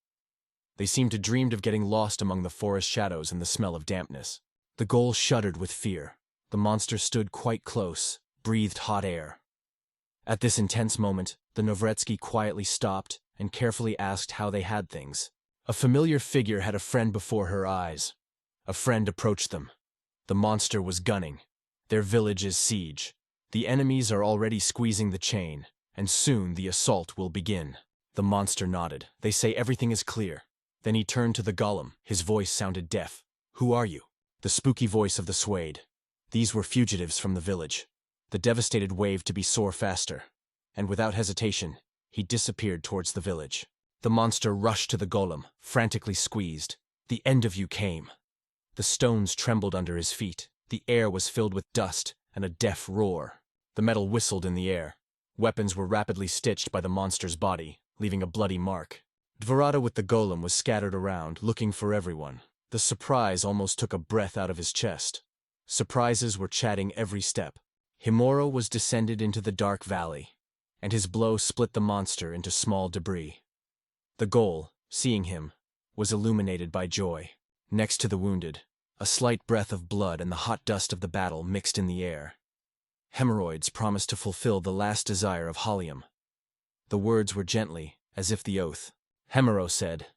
They seemed to dream of getting lost among the forest shadows and the smell of dampness. The ghoul shuddered with fear. The monster stood quite close, breathed hot air. At this intense moment, the Novretsky quietly stopped and carefully asked how they had things. A familiar figure had a friend before her eyes. A friend approached them. The monster was gunning. Their village is siege. The enemies are already squeezing the chain, and soon the assault will begin. The monster nodded. They say everything is clear. Then he turned to the golem. His voice sounded deaf. Who are you? The spooky voice of the Sss-Rank. These were fugitives from the village. The devastated waved to be soar faster, and without hesitation, he disappeared towards the village. The monster rushed to the golem, frantically squeezed. The end of you came. The stones trembled under his feet. The air was filled with dust and a deaf roar. The metal whistled in the air. Weapons were rapidly stitched by the monster's body, leaving a bloody mark. Dvorata with the golem was scattered around, looking for everyone. The surprise almost took a breath out of his chest. Surprises were chatting every step. Himuro was descended into the dark valley, and his blow split the monster into small debris. The ghoul, seeing him, was illuminated by joy. Next to the wounded, a slight breath of blood and the hot dust of the battle mixed in the air. Hemorrhoids promised to fulfill the last desire of Halium. The words were gently, as if the oath. Hemuro said,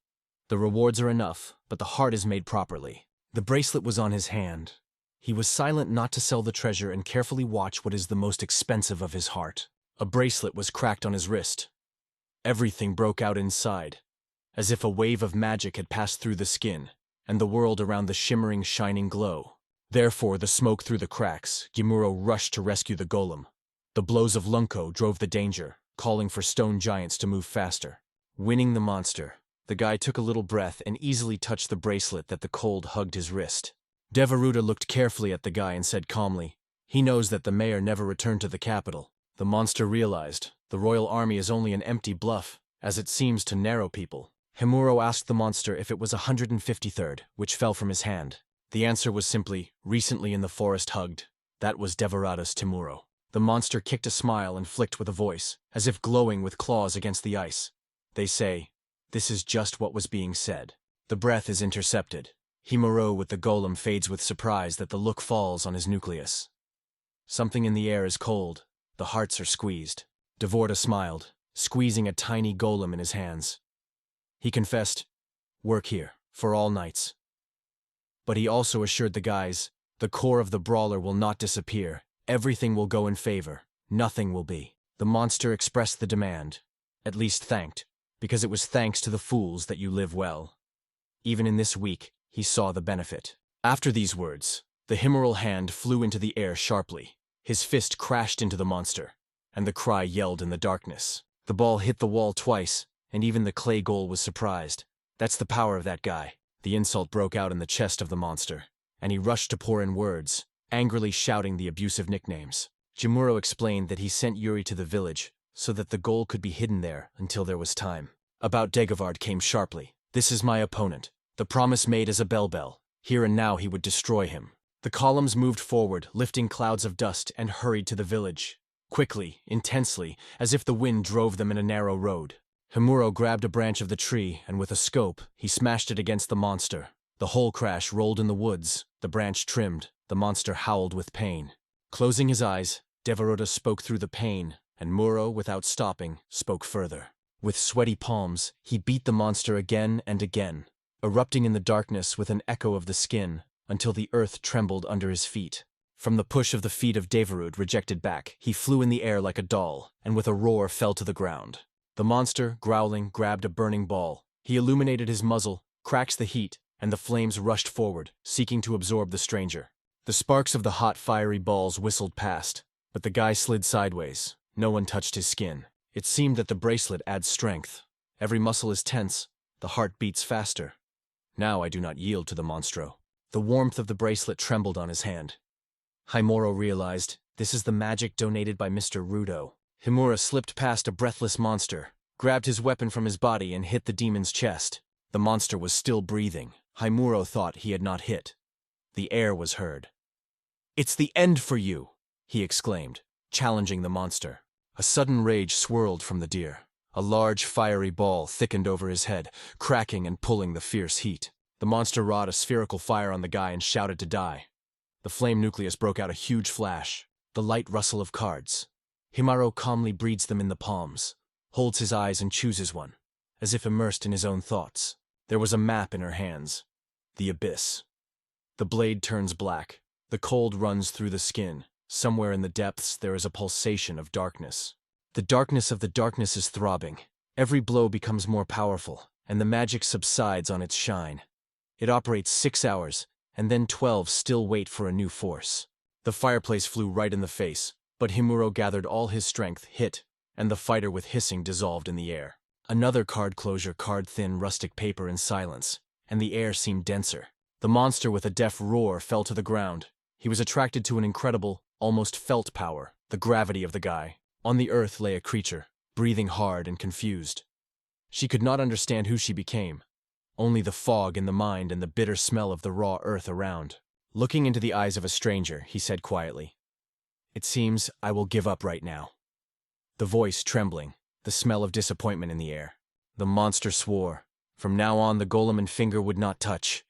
"The rewards are enough, but the heart is made properly." The bracelet was on his hand. He was silent not to sell the treasure and carefully watch what is the most expensive of his heart. A bracelet was cracked on his wrist. Everything broke out inside, as if a wave of magic had passed through the skin, and the world around the shimmering, shining glow. Therefore, the smoke through the cracks, Gimuro rushed to rescue the golem. The blows of Lunko drove the danger, calling for stone giants to move faster. Winning the monster, the guy took a little breath and easily touched the bracelet that the cold hugged his wrist. Devaruta looked carefully at the guy and said calmly, "He knows that the mayor never returned to the capital." The monster realized, the royal army is only an empty bluff, as it seems to narrow people. Himuro asked the monster if it was 153rd, which fell from his hand. The answer was simply, "Recently in the forest hugged." That was Devarata's Timuro. The monster kicked a smile and flicked with a voice, as if glowing with claws against the ice. They say, this is just what was being said. The breath is intercepted. Himuro with the golem fades with surprise that the look falls on his nucleus. Something in the air is cold. The hearts are squeezed. Dvorta smiled, squeezing a tiny golem in his hands. He confessed, "Work here, for all nights." But he also assured the guys, the core of the brawler will not disappear. Everything will go in favor. Nothing will be. The monster expressed the demand, at least thanked, because it was thanks to the fools that you live well. Even in this week, he saw the benefit. After these words, the Himeral hand flew into the air sharply. His fist crashed into the monster, and the cry yelled in the darkness. The ball hit the wall twice, and even the clay ghoul was surprised. That's the power of that guy. The insult broke out in the chest of the monster, and he rushed to pour in words, angrily shouting the abusive nicknames. Jimuro explained that he sent Yuri to the village so that the ghoul could be hidden there until there was time. About Dagavard came sharply. "This is my opponent. The promise made as a bell. Here and now he would destroy him." The columns moved forward, lifting clouds of dust, and hurried to the village. Quickly, intensely, as if the wind drove them in a narrow road. Himuro grabbed a branch of the tree, and with a scope, he smashed it against the monster. The whole crash rolled in the woods, the branch trimmed, the monster howled with pain. Closing his eyes, Devaroda spoke through the pain, and Muro, without stopping, spoke further. With sweaty palms, he beat the monster again and again, erupting in the darkness with an echo of the skin, until the earth trembled under his feet. From the push of the feet of Devarud rejected back, he flew in the air like a doll, and with a roar fell to the ground. The monster, growling, grabbed a burning ball. He illuminated his muzzle, cracked the heat, and the flames rushed forward, seeking to absorb the stranger. The sparks of the hot, fiery balls whistled past, but the guy slid sideways. No one touched his skin. It seemed that the bracelet adds strength. Every muscle is tense. The heart beats faster. Now I do not yield to the monstro. The warmth of the bracelet trembled on his hand. Himuro realized, this is the magic donated by Mr. Rudo. Himura slipped past a breathless monster, grabbed his weapon from his body and hit the demon's chest. The monster was still breathing. Himuro thought he had not hit. The air was heard. "It's the end for you!" he exclaimed, challenging the monster. A sudden rage swirled from the deer. A large, fiery ball thickened over his head, cracking and pulling the fierce heat. The monster wrought a spherical fire on the guy and shouted to die. The flame nucleus broke out a huge flash, the light rustle of cards. Himuro calmly breeds them in the palms, holds his eyes and chooses one, as if immersed in his own thoughts. There was a map in her hands. The abyss. The blade turns black. The cold runs through the skin. Somewhere in the depths there is a pulsation of darkness. The darkness of the darkness is throbbing. Every blow becomes more powerful, and the magic subsides on its shine. It operates 6 hours, and then 12 still wait for a new force. The fireplace flew right in the face, but Himuro gathered all his strength, hit, and the fighter with hissing dissolved in the air. Another card closure card thin rustic paper in silence, and the air seemed denser. The monster with a deaf roar fell to the ground. He was attracted to an incredible, almost felt power, the gravity of the guy. On the earth lay a creature, breathing hard and confused. She could not understand who she became. Only the fog in the mind and the bitter smell of the raw earth around. Looking into the eyes of a stranger, he said quietly, "It seems I will give up right now." The voice trembling, the smell of disappointment in the air. The monster swore. From now on the golem and finger would not touch.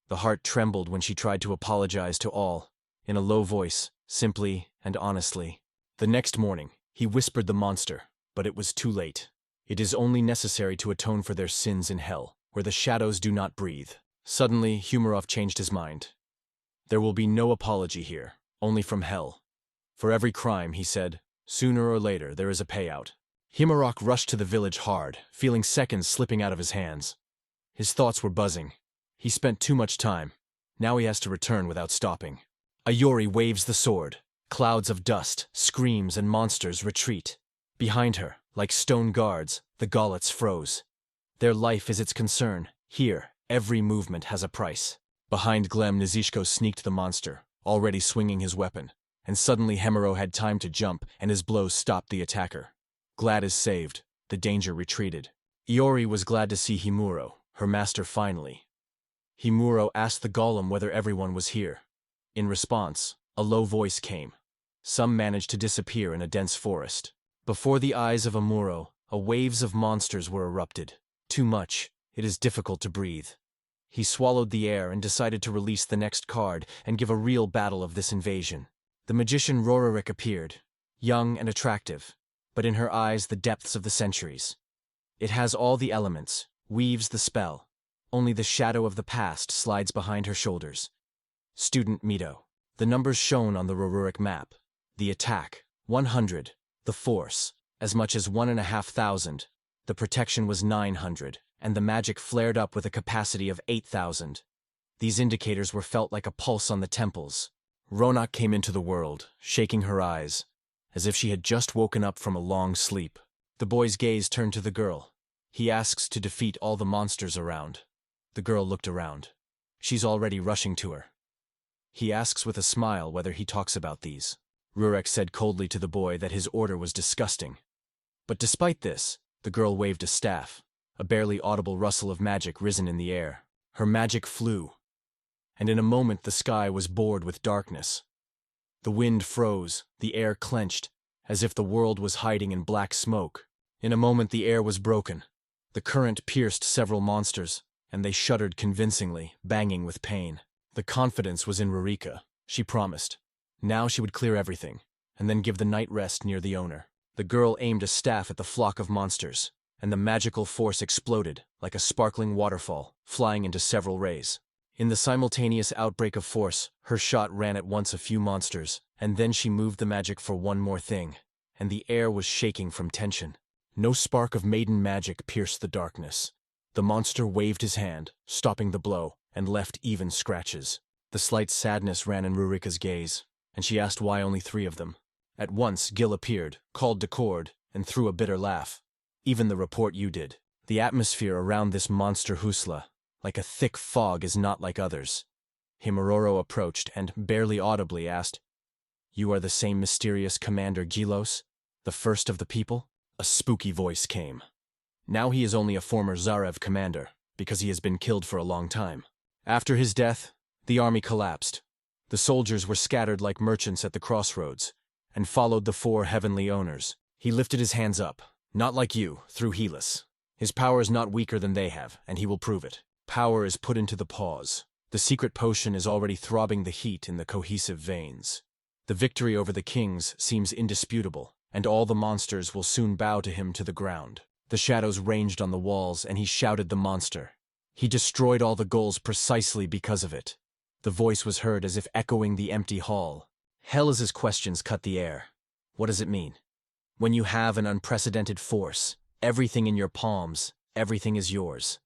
The heart trembled when she tried to apologize to all, in a low voice, simply and honestly. The next morning, he whispered the monster, but it was too late. It is only necessary to atone for their sins in hell, where the shadows do not breathe. Suddenly, Humorov changed his mind. There will be no apology here, only from hell. For every crime, he said, sooner or later there is a payout. Himurok rushed to the village hard, feeling seconds slipping out of his hands. His thoughts were buzzing. He spent too much time. Now he has to return without stopping. Ayori waves the sword. Clouds of dust, screams, and monsters retreat. Behind her, like stone guards, the Gaulets froze. Their life is its concern. Here, every movement has a price. Behind Glem, Nizishko sneaked the monster, already swinging his weapon, and suddenly Hemero had time to jump, and his blows stopped the attacker. Glad is saved. The danger retreated. Iori was glad to see Himuro, her master finally. Himuro asked the golem whether everyone was here. In response, a low voice came. Some managed to disappear in a dense forest. Before the eyes of Amuro, waves of monsters were erupted. Too much. It is difficult to breathe. He swallowed the air and decided to release the next card and give a real battle of this invasion. The magician Rorarik appeared, young and attractive, but in her eyes the depths of the centuries. It has all the elements, weaves the spell. Only the shadow of the past slides behind her shoulders. Student Mito. The numbers shown on the Rorarik map. The attack, 100. The force, as much as 1,500. The protection was 900, and the magic flared up with a capacity of 8,000. These indicators were felt like a pulse on the temples. Ronak came into the world, shaking her eyes, as if she had just woken up from a long sleep. The boy's gaze turned to the girl. He asks to defeat all the monsters around. The girl looked around. She's already rushing to her. He asks with a smile whether he talks about these. Rurek said coldly to the boy that his order was disgusting. But despite this, the girl waved a staff, a barely audible rustle of magic risen in the air. Her magic flew, and in a moment the sky was bored with darkness. The wind froze, the air clenched, as if the world was hiding in black smoke. In a moment the air was broken. The current pierced several monsters, and they shuddered convincingly, banging with pain. The confidence was in Rurika. She promised. Now she would clear everything, and then give the night rest near the owner. The girl aimed a staff at the flock of monsters, and the magical force exploded like a sparkling waterfall, flying into several rays. In the simultaneous outbreak of force, her shot ran at once a few monsters, and then she moved the magic for one more thing, and the air was shaking from tension. No spark of maiden magic pierced the darkness. The monster waved his hand, stopping the blow, and left even scratches. The slight sadness ran in Rurika's gaze, and she asked why only 3 of them. At once Gil appeared, called Decord, and threw a bitter laugh. Even the report you did. The atmosphere around this monster Husla, like a thick fog, is not like others. Himuroro approached and, barely audibly, asked, "You are the same mysterious Commander Gilos, the first of the people?" A spooky voice came. Now he is only a former Zarev commander, because he has been killed for a long time. After his death, the army collapsed. The soldiers were scattered like merchants at the crossroads, and followed the 4 heavenly owners. He lifted his hands up, not like you, through Helis. His power is not weaker than they have, and he will prove it. Power is put into the paws. The secret potion is already throbbing the heat in the cohesive veins. The victory over the kings seems indisputable, and all the monsters will soon bow to him to the ground. The shadows ranged on the walls, and he shouted the monster. He destroyed all the goals precisely because of it. The voice was heard as if echoing the empty hall. Hellas's questions cut the air. What does it mean? When you have an unprecedented force, everything in your palms, everything is yours.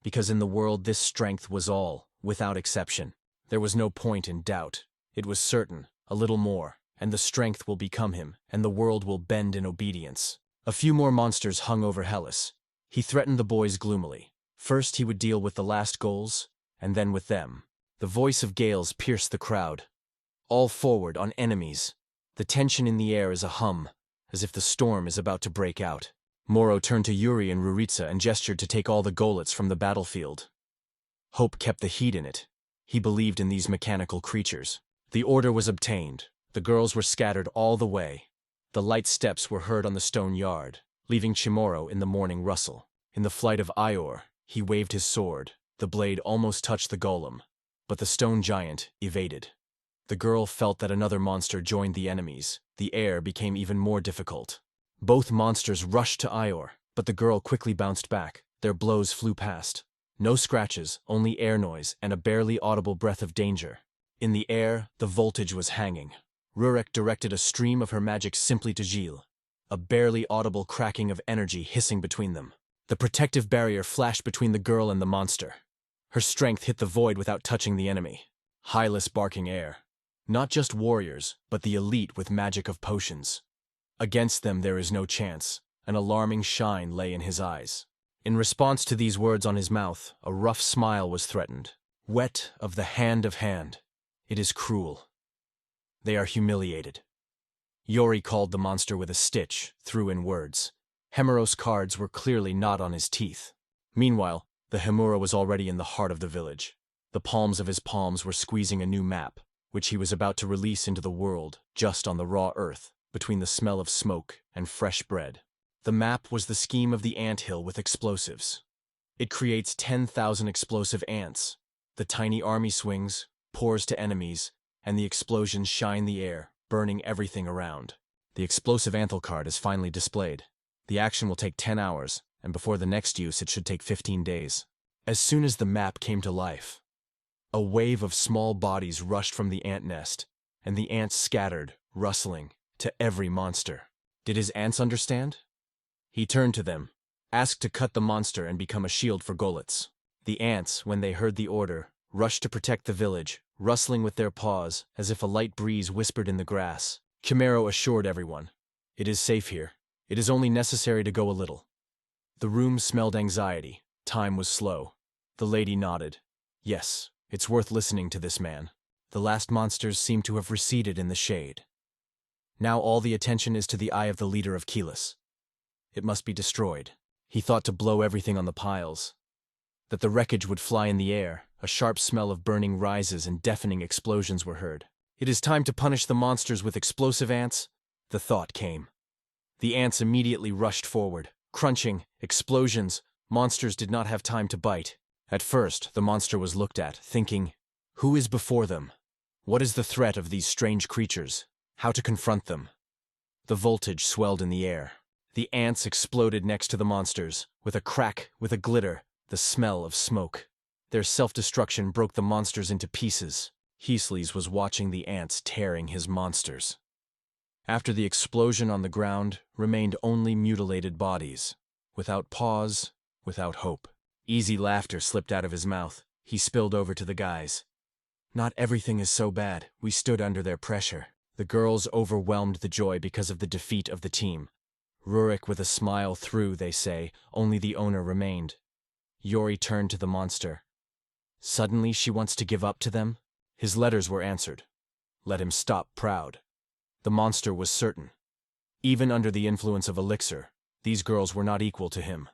Because in the world this strength was all, without exception. There was no point in doubt. It was certain, a little more, and the strength will become him, and the world will bend in obedience. A few more monsters hung over Hellas. He threatened the boys gloomily. First he would deal with the last goals, and then with them. The voice of Gales pierced the crowd. All forward, on enemies. The tension in the air is a hum, as if the storm is about to break out. Moro turned to Yuri and Ruritsa and gestured to take all the golets from the battlefield. Hope kept the heat in it. He believed in these mechanical creatures. The order was obtained. The girls were scattered all the way. The light steps were heard on the stone yard, leaving Chimoro in the morning rustle. In the flight of Ior, he waved his sword. The blade almost touched the golem, but the stone giant evaded. The girl felt that another monster joined the enemies. The air became even more difficult. Both monsters rushed to Ior, but the girl quickly bounced back. Their blows flew past. No scratches, only air noise and a barely audible breath of danger. In the air, the voltage was hanging. Rurik directed a stream of her magic simply to Gilles, a barely audible cracking of energy hissing between them. The protective barrier flashed between the girl and the monster. Her strength hit the void without touching the enemy. Hylas barking air. Not just warriors, but the elite with magic of potions. Against them there is no chance. An alarming shine lay in his eyes. In response to these words on his mouth, a rough smile was threatened. Wet of the hand of hand. It is cruel. They are humiliated. Yori called the monster with a stitch, threw in words. Hemeros cards were clearly not on his teeth. Meanwhile, the Hemura was already in the heart of the village. The palms of his palms were squeezing a new map, which he was about to release into the world, just on the raw earth, between the smell of smoke and fresh bread. The map was the scheme of the anthill with explosives. It creates 10,000 explosive ants. The tiny army swings, pours to enemies, and the explosions shine the air, burning everything around. The explosive anthill card is finally displayed. The action will take 10 hours, and before the next use it should take 15 days. As soon as the map came to life, a wave of small bodies rushed from the ant nest, and the ants scattered, rustling, to every monster. Did his ants understand? He turned to them, asked to cut the monster and become a shield for Golets. The ants, when they heard the order, rushed to protect the village, rustling with their paws as if a light breeze whispered in the grass. Chimero assured everyone, "It is safe here. It is only necessary to go a little." The room smelled anxiety. Time was slow. The lady nodded. Yes, it's worth listening to this man. The last monsters seem to have receded in the shade. Now all the attention is to the eye of the leader of Keyless. It must be destroyed. He thought to blow everything on the piles. That the wreckage would fly in the air. A sharp smell of burning rises and deafening explosions were heard. It is time to punish the monsters with explosive ants. The thought came. The ants immediately rushed forward. Crunching, explosions, monsters did not have time to bite. At first, the monster was looked at, thinking, who is before them? What is the threat of these strange creatures? How to confront them? The voltage swelled in the air. The ants exploded next to the monsters, with a crack, with a glitter, the smell of smoke. Their self-destruction broke the monsters into pieces. Heasley's was watching the ants tearing his monsters. After the explosion on the ground, remained only mutilated bodies, without pause, without hope. Easy laughter slipped out of his mouth. He spilled over to the guys. Not everything is so bad. We stood under their pressure. The girls overwhelmed the joy because of the defeat of the team. Rurik with a smile through, they say, only the owner remained. Yori turned to the monster. Suddenly she wants to give up to them? His letters were answered. Let him stop proud. The monster was certain. Even under the influence of elixir, these girls were not equal to him.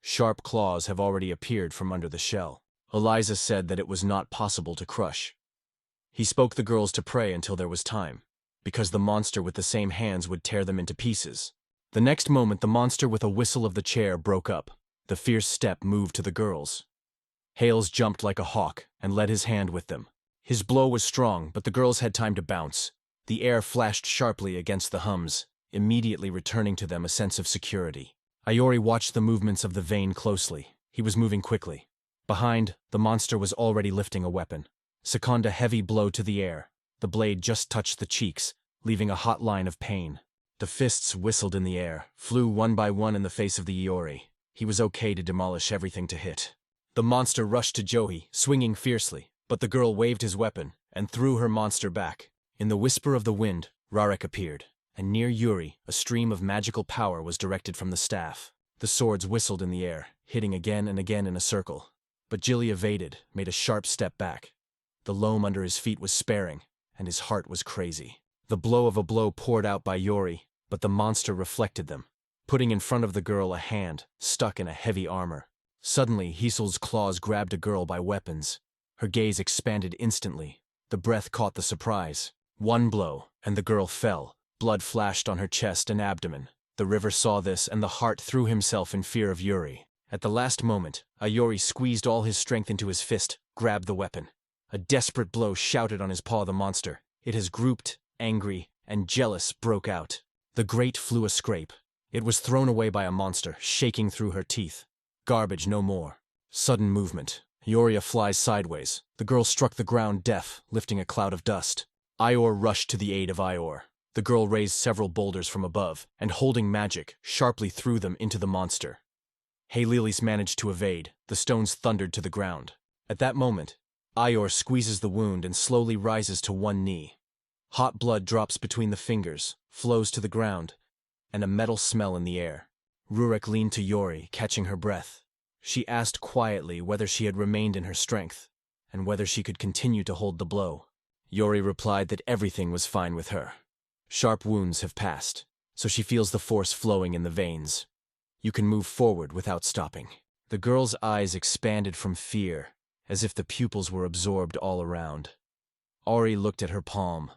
Sharp claws have already appeared from under the shell. Eliza said that it was not possible to crush. He spoke the girls to pray until there was time, because the monster with the same hands would tear them into pieces. The next moment the monster with a whistle of the chair broke up. The fierce step moved to the girls. Hales jumped like a hawk and led his hand with them. His blow was strong, but the girls had time to bounce. The air flashed sharply against the hums, immediately returning to them a sense of security. Iori watched the movements of the vein closely. He was moving quickly. Behind, the monster was already lifting a weapon. Second a heavy blow to the air. The blade just touched the cheeks, leaving a hot line of pain. The fists whistled in the air, flew one by one in the face of the Iori. He was okay to demolish everything to hit. The monster rushed to Joey, swinging fiercely, but the girl waved his weapon and threw her monster back. In the whisper of the wind, Rarek appeared, and near Yuri, a stream of magical power was directed from the staff. The swords whistled in the air, hitting again and again in a circle. But Jilly evaded, made a sharp step back. The loam under his feet was sparing, and his heart was crazy. The blow of a blow poured out by Yori, but the monster reflected them, putting in front of the girl a hand stuck in a heavy armor. Suddenly, Hesel's claws grabbed a girl by weapons. Her gaze expanded instantly. The breath caught the surprise. One blow, and the girl fell. Blood flashed on her chest and abdomen. The river saw this, and the heart threw himself in fear of Yuri. At the last moment, Iori squeezed all his strength into his fist, grabbed the weapon. A desperate blow shouted on his paw the monster. It has grouped, angry, and jealous broke out. The grate flew a scrape. It was thrown away by a monster, shaking through her teeth. Garbage no more. Sudden movement. Ioria flies sideways. The girl struck the ground deaf, lifting a cloud of dust. Ior rushed to the aid of Ior. The girl raised several boulders from above, and holding magic, sharply threw them into the monster. Halilis managed to evade. The stones thundered to the ground. At that moment, Ior squeezes the wound and slowly rises to one knee. Hot blood drops between the fingers, flows to the ground, and a metal smell in the air. Rurik leaned to Yori, catching her breath. She asked quietly whether she had remained in her strength, and whether she could continue to hold the blow. Yori replied that everything was fine with her. Sharp wounds have passed, so she feels the force flowing in the veins. You can move forward without stopping. The girl's eyes expanded from fear, as if the pupils were absorbed all around. Ori looked at her palm.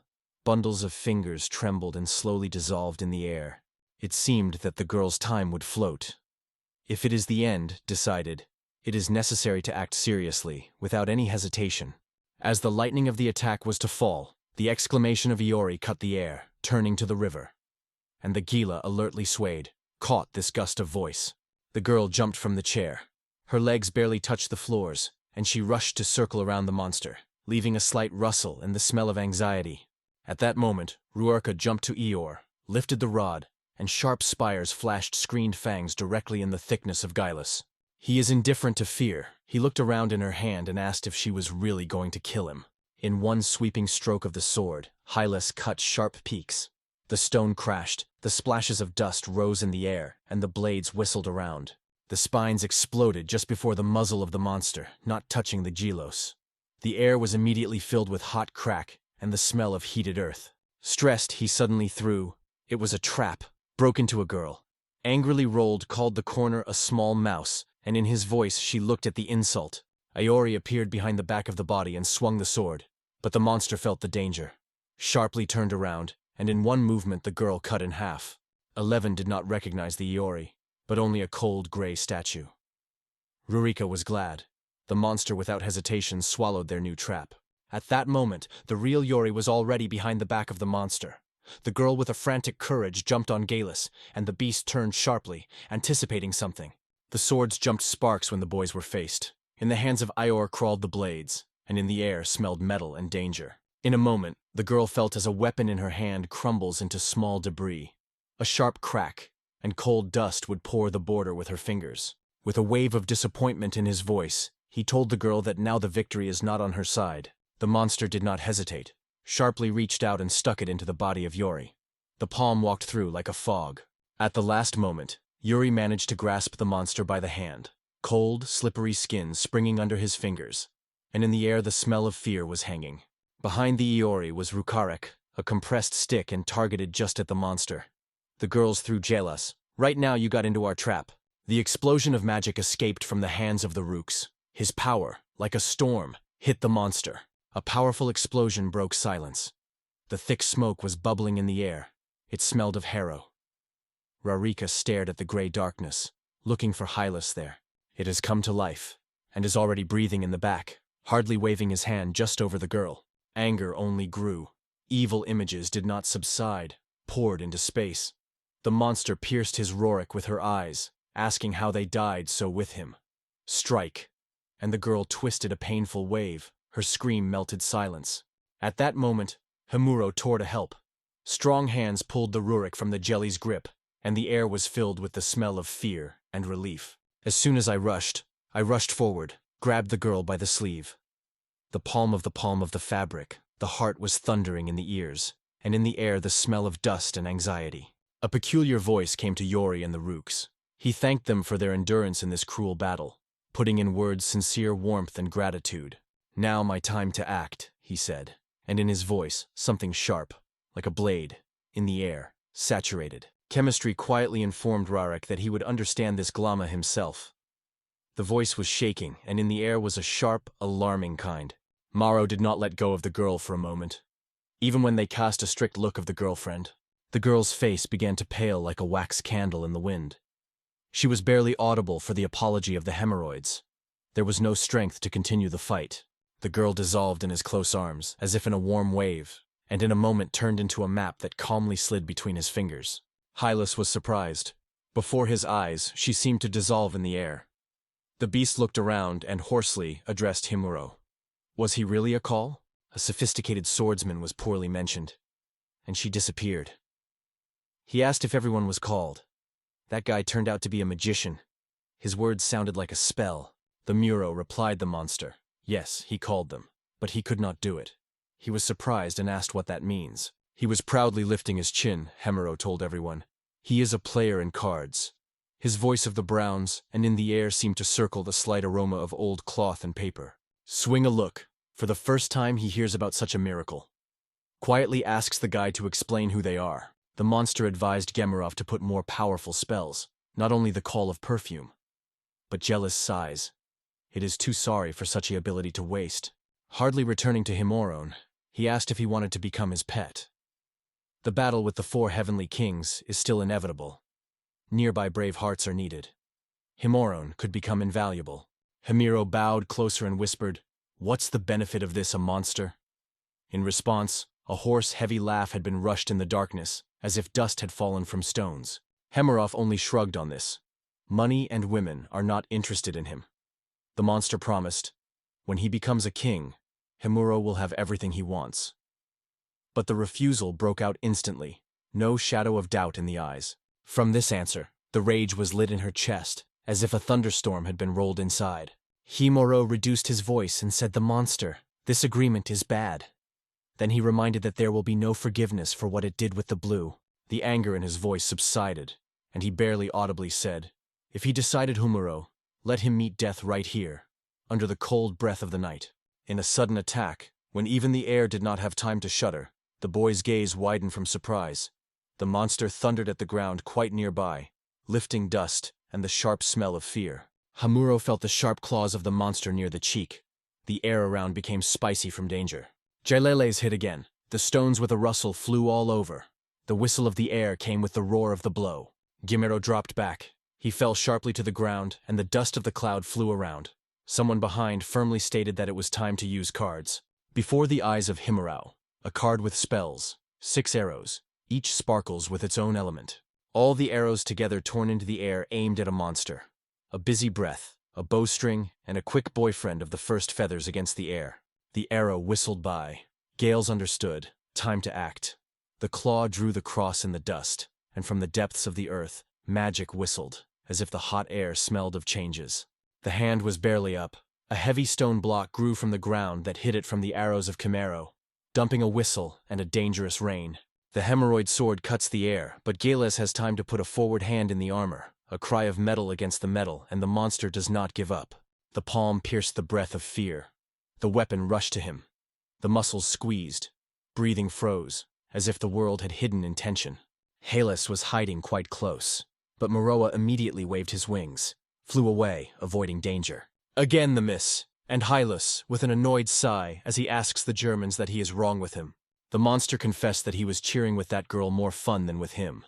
Bundles of fingers trembled and slowly dissolved in the air. It seemed that the girl's time would float. If it is the end, decided, it is necessary to act seriously, without any hesitation. As the lightning of the attack was to fall, the exclamation of Iori cut the air, turning to the river. And the Gila alertly swayed, caught this gust of voice. The girl jumped from the chair. Her legs barely touched the floors, and she rushed to circle around the monster, leaving a slight rustle and the smell of anxiety. At that moment, Ruarka jumped to Eeyore, lifted the rod, and sharp spires flashed screened fangs directly in the thickness of Gilus. He is indifferent to fear. He looked around in her hand and asked if she was really going to kill him. In one sweeping stroke of the sword, Hylas cut sharp peaks. The stone crashed, the splashes of dust rose in the air, and the blades whistled around. The spines exploded just before the muzzle of the monster, not touching the Gelos. The air was immediately filled with hot crack and the smell of heated earth. Stressed, he suddenly threw. It was a trap, broke into a girl. Angrily rolled, called the corner a small mouse, and in his voice she looked at the insult. Iori appeared behind the back of the body and swung the sword, but the monster felt the danger. Sharply turned around, and in one movement the girl cut in half. 11 did not recognize the Iori, but only a cold gray statue. Rurika was glad. The monster without hesitation swallowed their new trap. At that moment, the real Yori was already behind the back of the monster. The girl with a frantic courage jumped on Galus, and the beast turned sharply, anticipating something. The swords jumped sparks when the boys were faced. In the hands of Ior crawled the blades, and in the air smelled metal and danger. In a moment, the girl felt as a weapon in her hand crumbles into small debris. A sharp crack, and cold dust would pour the border with her fingers. With a wave of disappointment in his voice, he told the girl that now the victory is not on her side. The monster did not hesitate, sharply reached out and stuck it into the body of Yori. The palm walked through like a fog. At the last moment, Yuri managed to grasp the monster by the hand. Cold, slippery skin springing under his fingers, and in the air the smell of fear was hanging. Behind the Iori was Rukarek, a compressed stick and targeted just at the monster. The girls threw Jelas. Right now you got into our trap. The explosion of magic escaped from the hands of the Rooks. His power, like a storm, hit the monster. A powerful explosion broke silence. The thick smoke was bubbling in the air. It smelled of harrow. Rarika stared at the gray darkness, looking for Hylas there. It has come to life, and is already breathing in the back, hardly waving his hand just over the girl. Anger only grew. Evil images did not subside, poured into space. The monster pierced his Rorik with her eyes, asking how they died so with him. Strike. And the girl twisted a painful wave. Her scream melted silence. At that moment, Himuro tore to help. Strong hands pulled the Rurik from the jelly's grip, and the air was filled with the smell of fear and relief. As soon as I rushed forward, grabbed the girl by the sleeve. The palm of the fabric, the heart was thundering in the ears, and in the air the smell of dust and anxiety. A peculiar voice came to Yori and the Rooks. He thanked them for their endurance in this cruel battle, putting in words sincere warmth and gratitude. Now my time to act, he said, and in his voice, something sharp, like a blade, in the air, saturated. Chemistry quietly informed Rarek that he would understand this Glama himself. The voice was shaking, and in the air was a sharp, alarming kind. Maro did not let go of the girl for a moment. Even when they cast a strict look of the girlfriend, the girl's face began to pale like a wax candle in the wind. She was barely audible for the apology of the hemorrhoids. There was no strength to continue the fight. The girl dissolved in his close arms, as if in a warm wave, and in a moment turned into a map that calmly slid between his fingers. Hylas was surprised. Before his eyes, she seemed to dissolve in the air. The beast looked around and hoarsely addressed Himuro. Was he really a call? A sophisticated swordsman was poorly mentioned. And she disappeared. He asked if everyone was called. That guy turned out to be a magician. His words sounded like a spell. The Muro replied the monster. Yes, he called them, but he could not do it. He was surprised and asked what that means. He was proudly lifting his chin, Hemuro told everyone. He is a player in cards. His voice of the Browns, and in the air seemed to circle the slight aroma of old cloth and paper. Swing a look. For the first time he hears about such a miracle. Quietly asks the guy to explain who they are. The monster advised Gemerov to put more powerful spells, not only the call of perfume, but jealous sighs. It is too sorry for such a ability to waste. Hardly returning to Himoron, he asked if he wanted to become his pet. The battle with the 4 heavenly kings is still inevitable. Nearby brave hearts are needed. Himoron could become invaluable. Himiro bowed closer and whispered, "What's the benefit of this, a monster?" In response, a hoarse, heavy laugh had been rushed in the darkness, as if dust had fallen from stones. Hemerov only shrugged on this. Money and women are not interested in him. The monster promised, when he becomes a king, Himuro will have everything he wants. But the refusal broke out instantly, no shadow of doubt in the eyes. From this answer, the rage was lit in her chest, as if a thunderstorm had been rolled inside. Himuro reduced his voice and said, "The monster, this agreement is bad." Then he reminded that there will be no forgiveness for what it did with the blue. The anger in his voice subsided, and he barely audibly said, "If he decided Himuro, let him meet death right here, under the cold breath of the night." In a sudden attack, when even the air did not have time to shudder, the boy's gaze widened from surprise. The monster thundered at the ground quite nearby, lifting dust and the sharp smell of fear. Himuro felt the sharp claws of the monster near the cheek. The air around became spicy from danger. Jaileles hit again. The stones with a rustle flew all over. The whistle of the air came with the roar of the blow. Gimero dropped back. He fell sharply to the ground, and the dust of the cloud flew around. Someone behind firmly stated that it was time to use cards. Before the eyes of Himurao, a card with spells, 6 arrows, each sparkles with its own element. All the arrows together torn into the air aimed at a monster. A busy breath, a bowstring, and a quick boyfriend of the first feathers against the air. The arrow whistled by. Gales understood. Time to act. The claw drew the cross in the dust, and from the depths of the earth, magic whistled, as if the hot air smelled of changes. The hand was barely up. A heavy stone block grew from the ground that hid it from the arrows of Chimero, dumping a whistle and a dangerous rain. The hemorrhoid sword cuts the air, but Gales has time to put a forward hand in the armor, a cry of metal against the metal, and the monster does not give up. The palm pierced the breath of fear. The weapon rushed to him. The muscles squeezed. Breathing froze, as if the world had hidden intention. Halus was hiding quite close, but Meroa immediately waved his wings, flew away, avoiding danger. Again the miss, and Hylas, with an annoyed sigh as he asks the Germans that he is wrong with him. The monster confessed that he was cheering with that girl more fun than with him.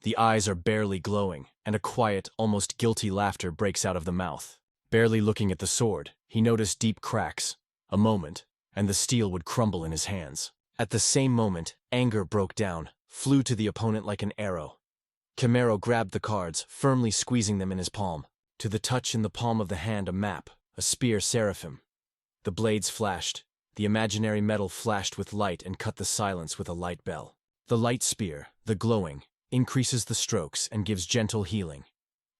The eyes are barely glowing, and a quiet, almost guilty laughter breaks out of the mouth. Barely looking at the sword, he noticed deep cracks. A moment, and the steel would crumble in his hands. At the same moment, anger broke down, flew to the opponent like an arrow. Chimero grabbed the cards, firmly squeezing them in his palm. To the touch in the palm of the hand a map, a spear seraphim. The blades flashed. The imaginary metal flashed with light and cut the silence with a light bell. The light spear, the glowing, increases the strokes and gives gentle healing.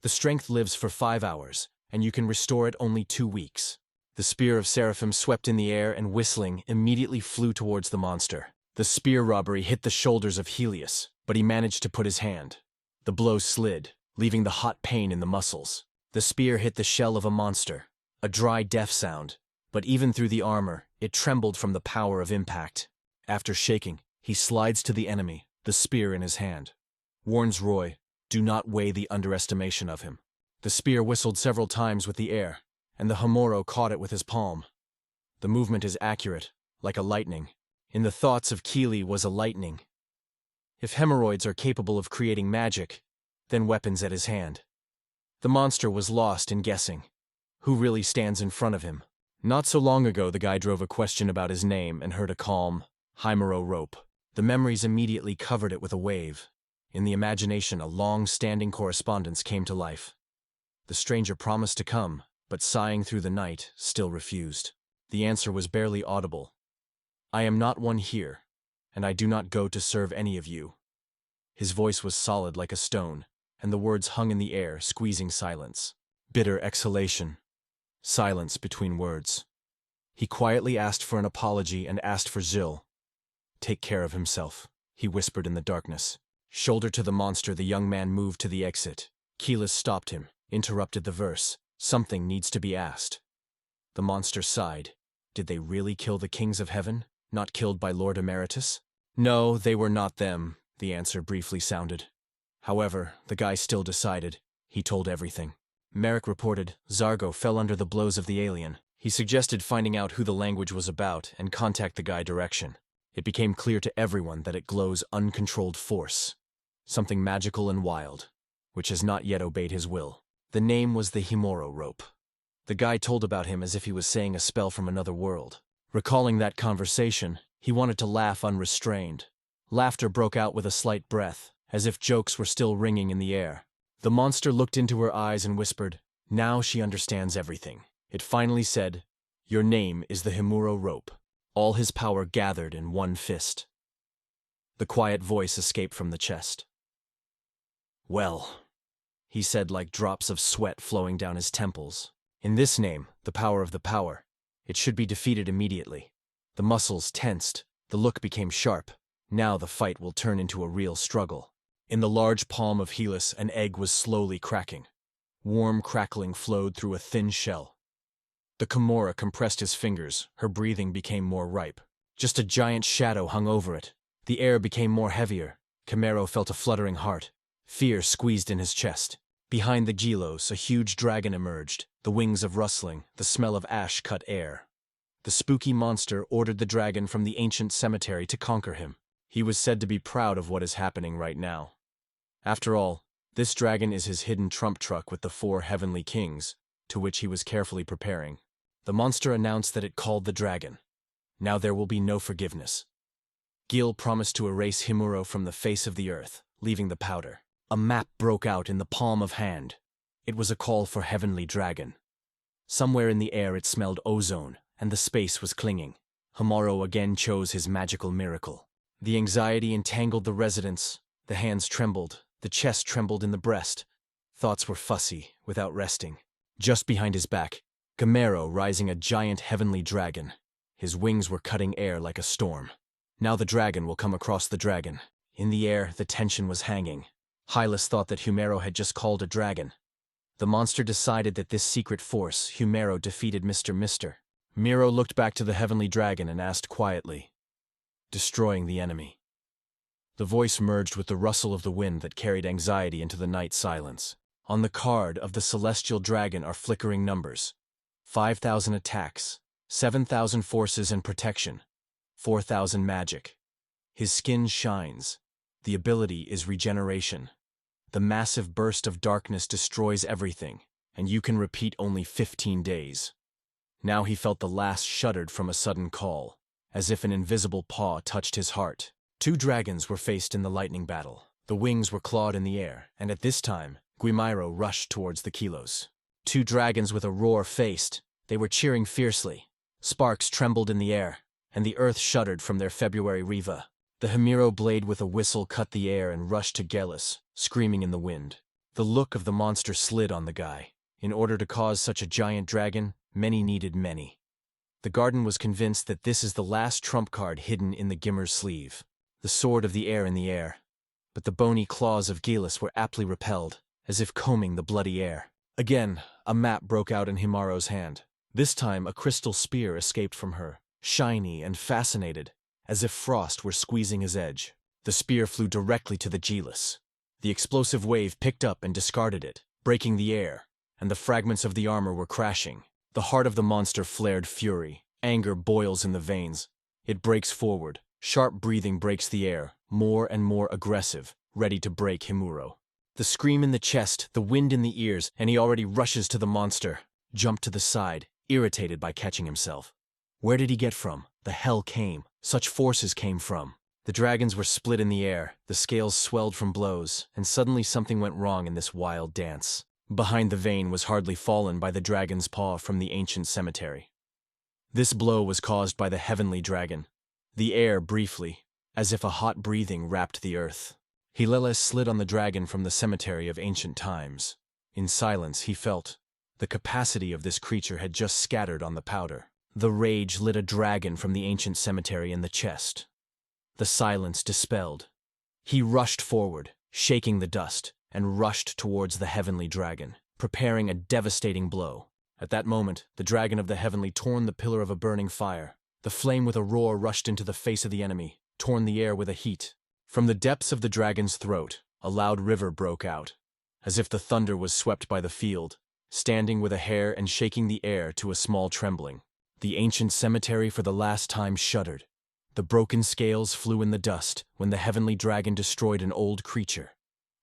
The strength lives for 5 hours, and you can restore it only 2 weeks. The spear of seraphim swept in the air and whistling immediately flew towards the monster. The spear robbery hit the shoulders of Helios, but he managed to put his hand. The blow slid, leaving the hot pain in the muscles. The spear hit the shell of a monster, a dry death sound, but even through the armor, it trembled from the power of impact. After shaking, he slides to the enemy, the spear in his hand. Warns Roy, do not weigh the underestimation of him. The spear whistled several times with the air, and the Homoro caught it with his palm. The movement is accurate, like a lightning. In the thoughts of Keely was a lightning. If hemorrhoids are capable of creating magic, then weapons at his hand. The monster was lost in guessing. Who really stands in front of him? Not so long ago the guy drove a question about his name and heard a calm, Himuro rope. The memories immediately covered it with a wave. In the imagination a long-standing correspondence came to life. The stranger promised to come, but sighing through the night, still refused. The answer was barely audible. I am not one here, and I do not go to serve any of you. His voice was solid like a stone, and the words hung in the air, squeezing silence. Bitter exhalation. Silence between words. He quietly asked for an apology and asked for Gilles. Take care of himself, he whispered in the darkness. Shoulder to the monster, the young man moved to the exit. Keyless stopped him, interrupted the verse. Something needs to be asked. The monster sighed. Did they really kill the kings of heaven, not killed by Lord Emeritus? No, they were not them, the answer briefly sounded. However, the guy still decided. He told everything. Merrick reported, Zargo fell under the blows of the alien. He suggested finding out who the language was about and contact the guy direction. It became clear to everyone that it glows uncontrolled force. Something magical and wild, which has not yet obeyed his will. The name was the Himuro rope. The guy told about him as if he was saying a spell from another world. Recalling that conversation, he wanted to laugh unrestrained. Laughter broke out with a slight breath, as if jokes were still ringing in the air. The monster looked into her eyes and whispered, now she understands everything. It finally said, your name is the Himuro rope. All his power gathered in one fist. The quiet voice escaped from the chest. Well, he said like drops of sweat flowing down his temples. In this name, the power of the power, it should be defeated immediately. The muscles tensed, the look became sharp. Now the fight will turn into a real struggle. In the large palm of Helios, an egg was slowly cracking. Warm crackling flowed through a thin shell. The Kimura compressed his fingers, her breathing became more ripe. Just a giant shadow hung over it. The air became more heavier. Chimero felt a fluttering heart. Fear squeezed in his chest. Behind the Gilos, a huge dragon emerged, the wings of rustling, the smell of ash cut air. The spooky monster ordered the dragon from the ancient cemetery to conquer him. He was said to be proud of what is happening right now. After all, this dragon is his hidden trump truck with the 4 heavenly kings, to which he was carefully preparing. The monster announced that it called the dragon. Now there will be no forgiveness. Gil promised to erase Himuro from the face of the earth, leaving the powder. A map broke out in the palm of hand. It was a call for Heavenly Dragon. Somewhere in the air it smelled ozone, and the space was clinging. Himuro again chose his magical miracle. The anxiety entangled the residents. The hands trembled, the chest trembled in the breast. Thoughts were fussy, without resting. Just behind his back, Gamero rising a giant heavenly dragon. His wings were cutting air like a storm. Now the dragon will come across the dragon. In the air, the tension was hanging. Hylas thought that Humero had just called a dragon. The monster decided that this secret force, Humero, defeated Mr. Miro looked back to the heavenly dragon and asked quietly, "Destroying the enemy." The voice merged with the rustle of the wind that carried anxiety into the night silence. On the card of the celestial dragon are flickering numbers. 5,000 attacks, 7,000 forces and protection, 4,000 magic. His skin shines. The ability is regeneration. The massive burst of darkness destroys everything, and you can repeat only 15 days. Now he felt the last shuddered from a sudden call, as if an invisible paw touched his heart. 2 dragons were faced in the lightning battle. The wings were clawed in the air, and at this time, Guimiro rushed towards the kilos. 2 dragons with a roar faced. They were cheering fiercely. Sparks trembled in the air, and the earth shuddered from their February Riva. The Himiro blade with a whistle cut the air and rushed to Gelis, screaming in the wind. The look of the monster slid on the guy. In order to cause such a giant dragon, many needed many. The garden was convinced that this is the last trump card hidden in the Gimmer's sleeve. The sword of the air in the air. But the bony claws of Gelis were aptly repelled, as if combing the bloody air. Again, a map broke out in Himaro's hand. This time a crystal spear escaped from her, shiny and fascinated, as if frost were squeezing his edge. The spear flew directly to the Gelis. The explosive wave picked up and discarded it, breaking the air, and the fragments of the armor were crashing. The heart of the monster flared fury. Anger boils in the veins. It breaks forward. Sharp breathing breaks the air, more and more aggressive, ready to break Himuro. The scream in the chest, the wind in the ears, and he already rushes to the monster. Jumped to the side, irritated by catching himself. Where did he get from? The hell came. Such forces came from. The dragons were split in the air, the scales swelled from blows, and suddenly something went wrong in this wild dance. Behind the vein was hardly fallen by the dragon's paw from the ancient cemetery. This blow was caused by the heavenly dragon. The air briefly, as if a hot breathing wrapped the earth. Hileles slid on the dragon from the cemetery of ancient times. In silence he felt. The capacity of this creature had just scattered on the powder. The rage lit a dragon from the ancient cemetery in the chest. The silence dispelled. He rushed forward, shaking the dust, and rushed towards the heavenly dragon, preparing a devastating blow. At that moment, the dragon of the heavenly torn the pillar of a burning fire. The flame with a roar rushed into the face of the enemy, torn the air with a heat. From the depths of the dragon's throat, a loud river broke out, as if the thunder was swept by the field, standing with a hair and shaking the air to a small trembling. The ancient cemetery for the last time shuddered. The broken scales flew in the dust when the heavenly dragon destroyed an old creature,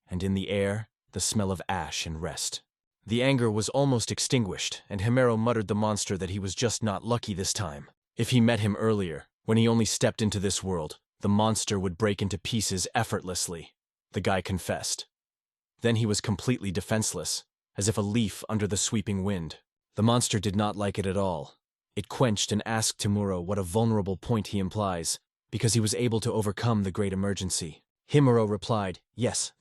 and in the air, the smell of ash and rest. The anger was almost extinguished, and Himero muttered the monster that he was just not lucky this time. If he met him earlier, when he only stepped into this world, the monster would break into pieces effortlessly. The guy confessed. Then he was completely defenseless, as if a leaf under the sweeping wind. The monster did not like it at all. It quenched and asked Timuro what a vulnerable point he implies, because he was able to overcome the great emergency. Himuro replied, yes,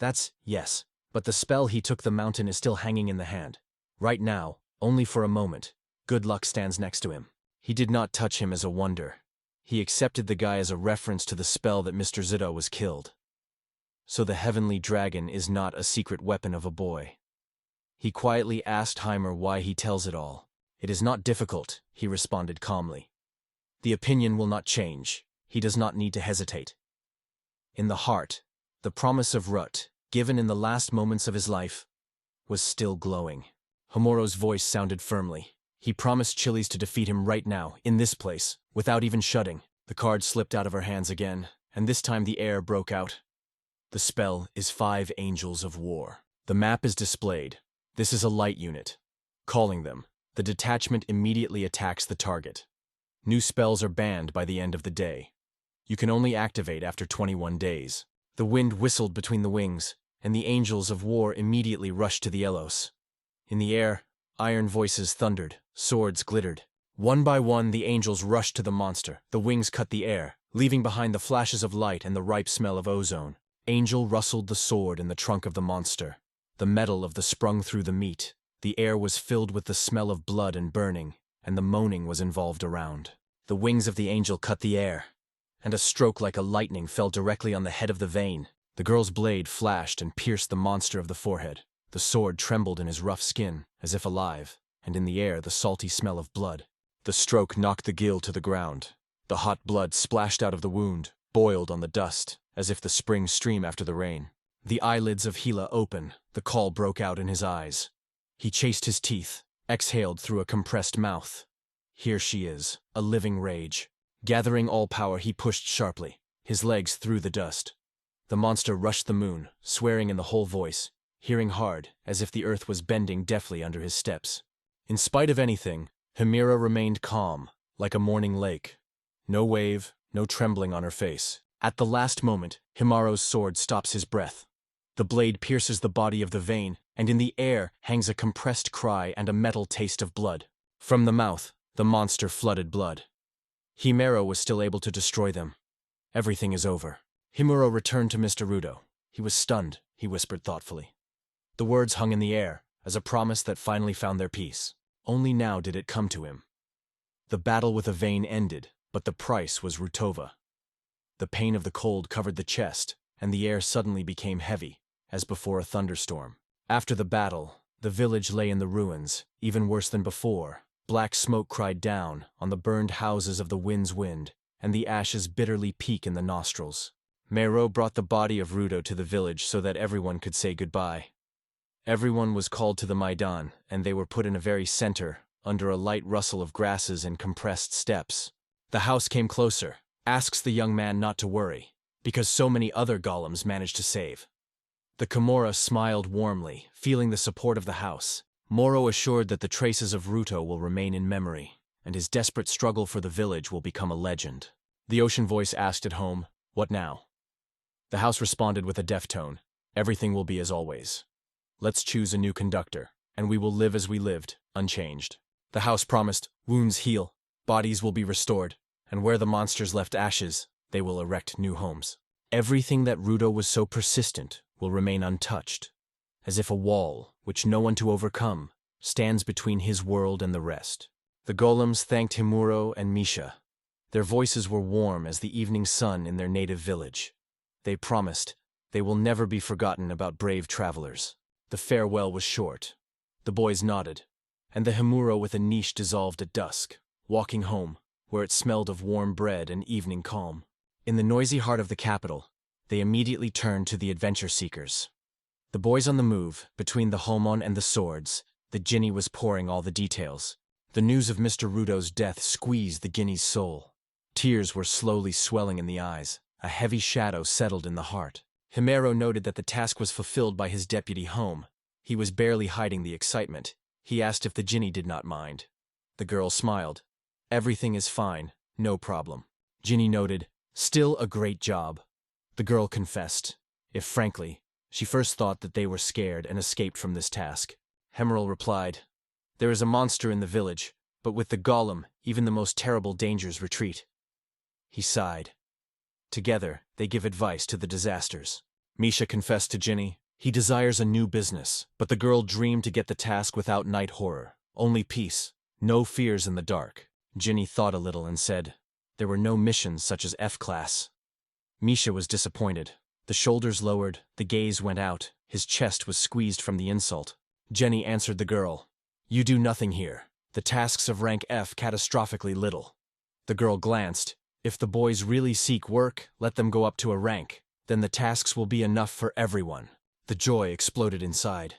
but the spell he took the mountain is still hanging in the hand. Right now, only for a moment, good luck stands next to him. He did not touch him as a wonder. He accepted the guy as a reference to the spell that Mr. Zito was killed. So the heavenly dragon is not a secret weapon of a boy. He quietly asked Heimer why he tells it all. It is not difficult, he responded calmly. The opinion will not change. He does not need to hesitate. In the heart, the promise of Rut, given in the last moments of his life, was still glowing. Homoro's voice sounded firmly. He promised Chili's to defeat him right now, in this place, without even shutting. The card slipped out of her hands again, and this time the air broke out. The spell is 5 Angels of War. The map is displayed. This is a light unit. Calling them, the detachment immediately attacks the target. New spells are banned by the end of the day. You can only activate after 21 days. The wind whistled between the wings, and the angels of war immediately rushed to the Elos. In the air, iron voices thundered, swords glittered. One by one, the angels rushed to the monster. The wings cut the air, leaving behind the flashes of light and the ripe smell of ozone. Angel rustled the sword in the trunk of the monster. The metal of the sprung through the meat. The air was filled with the smell of blood and burning, and the moaning was involved around. The wings of the angel cut the air, and a stroke like a lightning fell directly on the head of the vein. The girl's blade flashed and pierced the monster of the forehead. The sword trembled in his rough skin, as if alive, and in the air the salty smell of blood. The stroke knocked the gill to the ground. The hot blood splashed out of the wound, boiled on the dust, as if the spring stream after the rain. The eyelids of Hela open, the call broke out in his eyes. He chased his teeth, exhaled through a compressed mouth. Here she is, a living rage. Gathering all power, he pushed sharply, his legs through the dust. The monster rushed the moon, swearing in the whole voice, hearing hard, as if the earth was bending deftly under his steps. In spite of anything, Himera remained calm, like a morning lake. No wave, no trembling on her face. At the last moment, Himaro's sword stops his breath. The blade pierces the body of the vein, and in the air hangs a compressed cry and a metal taste of blood. From the mouth, the monster flooded blood. Himera was still able to destroy them. Everything is over. Himuro returned to Mr. Rudo. He was stunned, he whispered thoughtfully. The words hung in the air, as a promise that finally found their peace. Only now did it come to him. The battle with a vein ended, but the price was Rutova. The pain of the cold covered the chest, and the air suddenly became heavy, as before a thunderstorm. After the battle, the village lay in the ruins, even worse than before. Black smoke cried down on the burned houses of the wind's wind, and the ashes bitterly peak in the nostrils. Mero brought the body of Rudo to the village so that everyone could say goodbye. Everyone was called to the Maidan, and they were put in a very center, under a light rustle of grasses and compressed steps. The house came closer, asks the young man not to worry, because so many other golems managed to save. The Kimura smiled warmly, feeling the support of the house. Moro assured that the traces of Ruto will remain in memory, and his desperate struggle for the village will become a legend. The ocean voice asked at home, "What now?" The house responded with a deaf tone, "Everything will be as always. Let's choose a new conductor, and we will live as we lived, unchanged." The house promised, "Wounds heal, bodies will be restored, and where the monsters left ashes, they will erect new homes. Everything that Rudo was so persistent will remain untouched, as if a wall, which no one to overcome, stands between his world and the rest." The golems thanked Himuro and Misha. Their voices were warm as the evening sun in their native village. They promised they will never be forgotten about brave travelers. The farewell was short. The boys nodded, and the Himuro with a niche dissolved at dusk, walking home, where it smelled of warm bread and evening calm. In the noisy heart of the capital, they immediately turned to the adventure seekers. The boys on the move, between the Homon and the swords, the Jinni was pouring all the details. The news of Mr. Rudo's death squeezed the Guinea's soul. Tears were slowly swelling in the eyes. A heavy shadow settled in the heart. Himero noted that the task was fulfilled by his deputy home. He was barely hiding the excitement. He asked if the Jinni did not mind. The girl smiled. "Everything is fine, no problem." Jinni noted, "Still a great job." The girl confessed, if frankly, she first thought that they were scared and escaped from this task. Hemeril replied, "There is a monster in the village, but with the golem, even the most terrible dangers retreat." He sighed. Together, they give advice to the disasters. Misha confessed to Jinni, he desires a new business, but the girl dreamed to get the task without night horror. Only peace, no fears in the dark. Jinni thought a little and said, there were no missions such as F-class. Misha was disappointed. The shoulders lowered, the gaze went out, his chest was squeezed from the insult. Jenny answered the girl, "You do nothing here. The tasks of rank F catastrophically little." The girl glanced. If the boys really seek work, let them go up to a rank. Then the tasks will be enough for everyone. The joy exploded inside.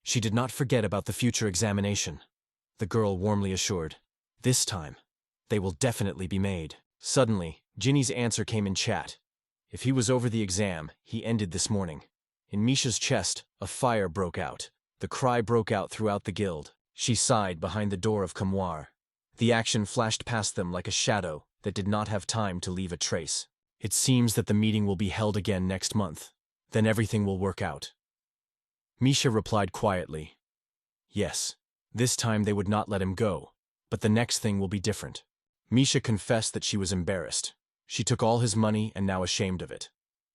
She did not forget about the future examination. The girl warmly assured, "This time, they will definitely be made." Suddenly, Ginny's answer came in chat. If he was over the exam, he ended this morning. In Misha's chest, a fire broke out. The cry broke out throughout the guild. She sighed behind the door of Kamoir. The action flashed past them like a shadow that did not have time to leave a trace. It seems that the meeting will be held again next month. Then everything will work out. Misha replied quietly. Yes. This time they would not let him go, but the next thing will be different. Misha confessed that she was embarrassed. She took all his money and now ashamed of it.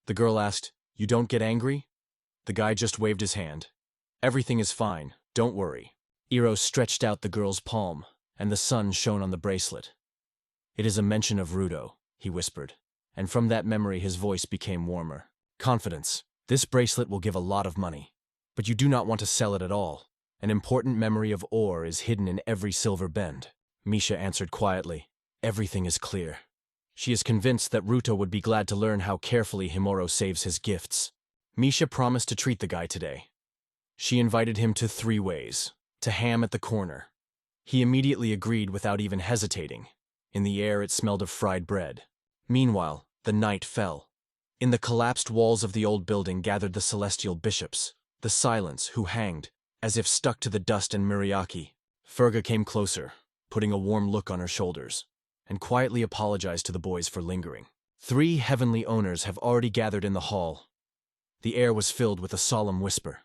The girl asked, "You don't get angry?" The guy just waved his hand. "Everything is fine, don't worry." Iro stretched out the girl's palm, and the sun shone on the bracelet. "It is a mention of Rudo," he whispered, and from that memory his voice became warmer. "Confidence. This bracelet will give a lot of money. But you do not want to sell it at all. An important memory of ore is hidden in every silver bend." Misha answered quietly. Everything is clear. She is convinced that Ruto would be glad to learn how carefully Himuro saves his gifts. Misha promised to treat the guy today. She invited him to 3 ways, to Ham at the corner. He immediately agreed without even hesitating. In the air it smelled of fried bread. Meanwhile, the night fell. In the collapsed walls of the old building gathered the celestial bishops, the silence who hanged, as if stuck to the dust and muriaki. Ferga came closer, putting a warm look on her shoulders, and quietly apologized to the boys for lingering. 3 heavenly owners have already gathered in the hall. The air was filled with a solemn whisper.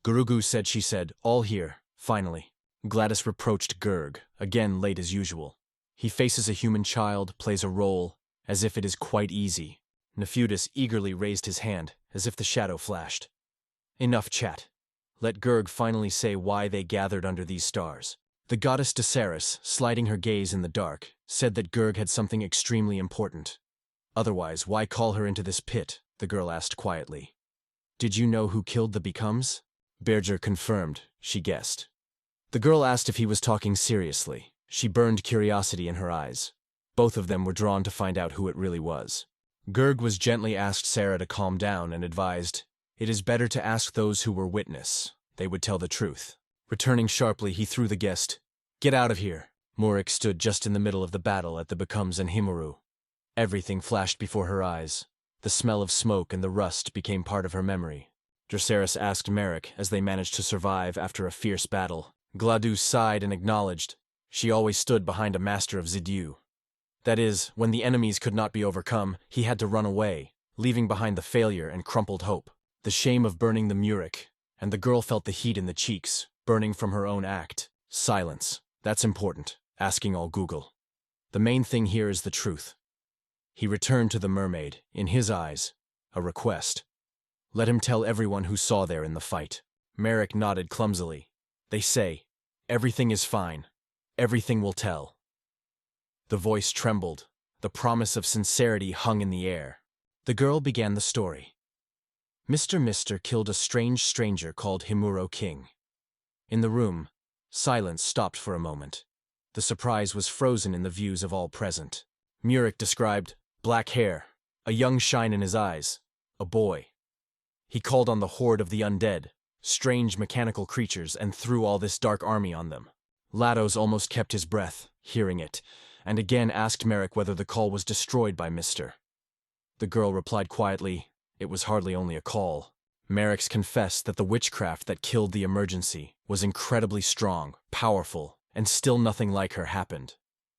Gurugu said she said, "All here, finally." Gladys reproached Gurg, again late as usual. He faces a human child, plays a role, as if it is quite easy. Nefutis eagerly raised his hand, as if the shadow flashed. Enough chat. Let Gurg finally say why they gathered under these stars. The goddess Daceres, sliding her gaze in the dark, said that Gurg had something extremely important. "Otherwise, why call her into this pit?" the girl asked quietly. "Did you know who killed the Becomes?" Berger confirmed, she guessed. The girl asked if he was talking seriously. She burned curiosity in her eyes. Both of them were drawn to find out who it really was. Gurg was gently asked Sarah to calm down and advised, "It is better to ask those who were witness. They would tell the truth." Returning sharply, he threw the guest. "Get out of here." Murik stood just in the middle of the battle at the Becomes and Himuru. Everything flashed before her eyes. The smell of smoke and the rust became part of her memory. Dracaris asked Merrick as they managed to survive after a fierce battle. Gladu sighed and acknowledged. She always stood behind a master of Zidu. That is, when the enemies could not be overcome, he had to run away, leaving behind the failure and crumpled hope. The shame of burning the Murik, and the girl felt the heat in the cheeks, burning from her own act. Silence. That's important, asking all Google. The main thing here is the truth. He returned to the mermaid, in his eyes, a request. Let him tell everyone who saw there in the fight. Merrick nodded clumsily. They say, everything is fine. Everything will tell. The voice trembled. The promise of sincerity hung in the air. The girl began the story. Mr. Mister killed a strange stranger called Himuro King. In the room, silence stopped for a moment. The surprise was frozen in the views of all present. Murik described black hair, a young shine in his eyes, a boy. He called on the horde of the undead, strange mechanical creatures, and threw all this dark army on them. Lados almost kept his breath, hearing it, and again asked Merrick whether the call was destroyed by Mr. The girl replied quietly, it was hardly only a call. Merrick's confessed that the witchcraft that killed the emergency was incredibly strong, powerful, and still nothing like her happened.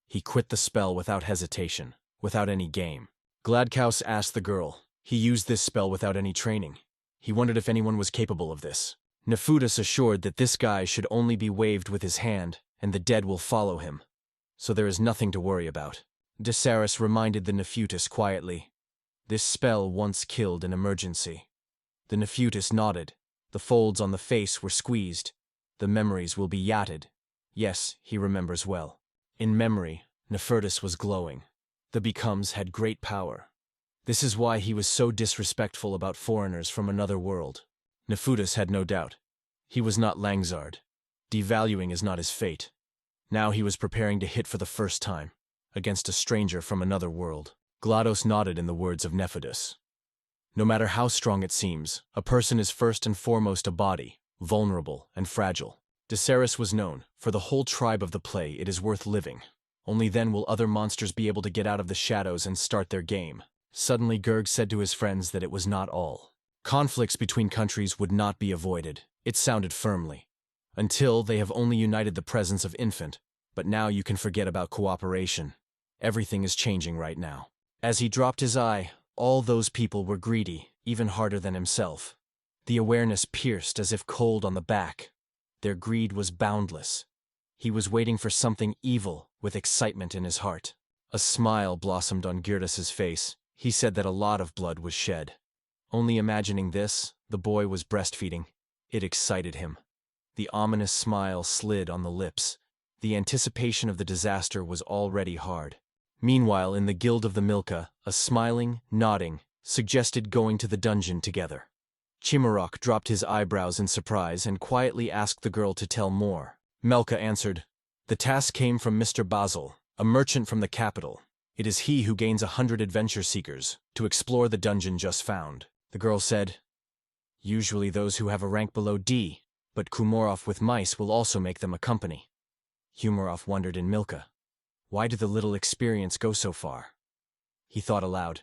He quit the spell without hesitation, without any game. Gladkaus asked the girl. He used this spell without any training. He wondered if anyone was capable of this. Nefutis assured that this guy should only be waved with his hand, and the dead will follow him. So there is nothing to worry about. Daceres reminded the Nefutis quietly. This spell once killed an emergency. The Nefutis nodded. The folds on the face were squeezed. The memories will be yatted. Yes, he remembers well. In memory, Nefertus was glowing. The Becomes had great power. This is why he was so disrespectful about foreigners from another world. Nefutis had no doubt. He was not Langzard. Devaluing is not his fate. Now he was preparing to hit for the first time, against a stranger from another world. GLaDOS nodded in the words of Nefutis. No matter how strong it seems, a person is first and foremost a body, vulnerable and fragile. Daceres was known, for the whole tribe of the play it is worth living. Only then will other monsters be able to get out of the shadows and start their game. Suddenly Gurg said to his friends that it was not all. Conflicts between countries would not be avoided. It sounded firmly. Until they have only united the presence of infant, but now you can forget about cooperation. Everything is changing right now. As he dropped his eye, all those people were greedy, even harder than himself. The awareness pierced as if cold on the back. Their greed was boundless. He was waiting for something evil with excitement in his heart. A smile blossomed on Girdas' face. He said that a lot of blood was shed. Only imagining this, the boy was breastfeeding. It excited him. The ominous smile slid on the lips. The anticipation of the disaster was already hard. Meanwhile, in the guild of the Milka, a smiling, nodding, suggested going to the dungeon together. Chimarok dropped his eyebrows in surprise and quietly asked the girl to tell more. Melka answered, "The task came from Mr. Basel, a merchant from the capital. It is he who gains 100 adventure seekers to explore the dungeon just found." The girl said, "Usually those who have a rank below D, but Kumorov with mice will also make them a company." Humorov wondered in Milka, why did the little experience go so far? He thought aloud.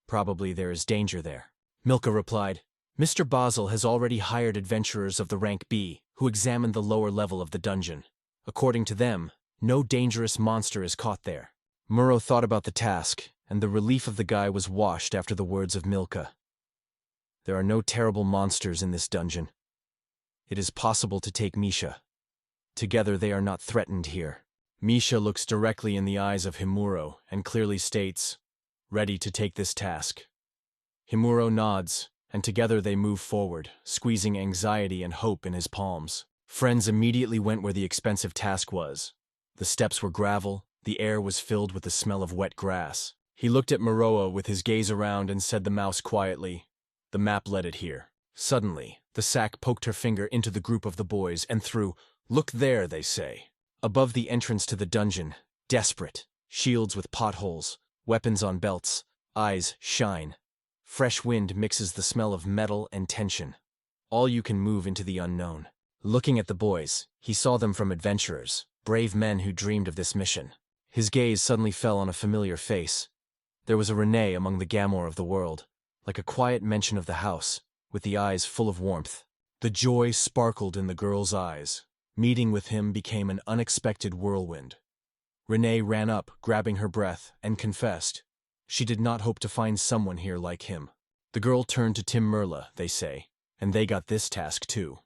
Probably there is danger there. Milka replied, "Mr. Basel has already hired adventurers of the rank B who examined the lower level of the dungeon. According to them, no dangerous monster is caught there." Muro thought about the task, and the relief of the guy was washed after the words of Milka. There are no terrible monsters in this dungeon. It is possible to take Misha. Together they are not threatened here. Misha looks directly in the eyes of Himuro and clearly states, "Ready to take this task." Himuro nods, and together they move forward, squeezing anxiety and hope in his palms. Friends immediately went where the expensive task was. The steps were gravel, the air was filled with the smell of wet grass. He looked at Muroa with his gaze around and said the mouse quietly, "The map led it here." Suddenly, the sack poked her finger into the group of the boys and threw, "Look there," they say. Above the entrance to the dungeon, desperate, shields with potholes, weapons on belts, eyes shine. Fresh wind mixes the smell of metal and tension. All you can move into the unknown. Looking at the boys, he saw them from adventurers, brave men who dreamed of this mission. His gaze suddenly fell on a familiar face. There was a Renee among the Gamor of the world, like a quiet mention of the house, with the eyes full of warmth. The joy sparkled in the girl's eyes. Meeting with him became an unexpected whirlwind. Renee ran up, grabbing her breath, and confessed. She did not hope to find someone here like him. The girl turned to Tim Merla, they say, and they got this task too.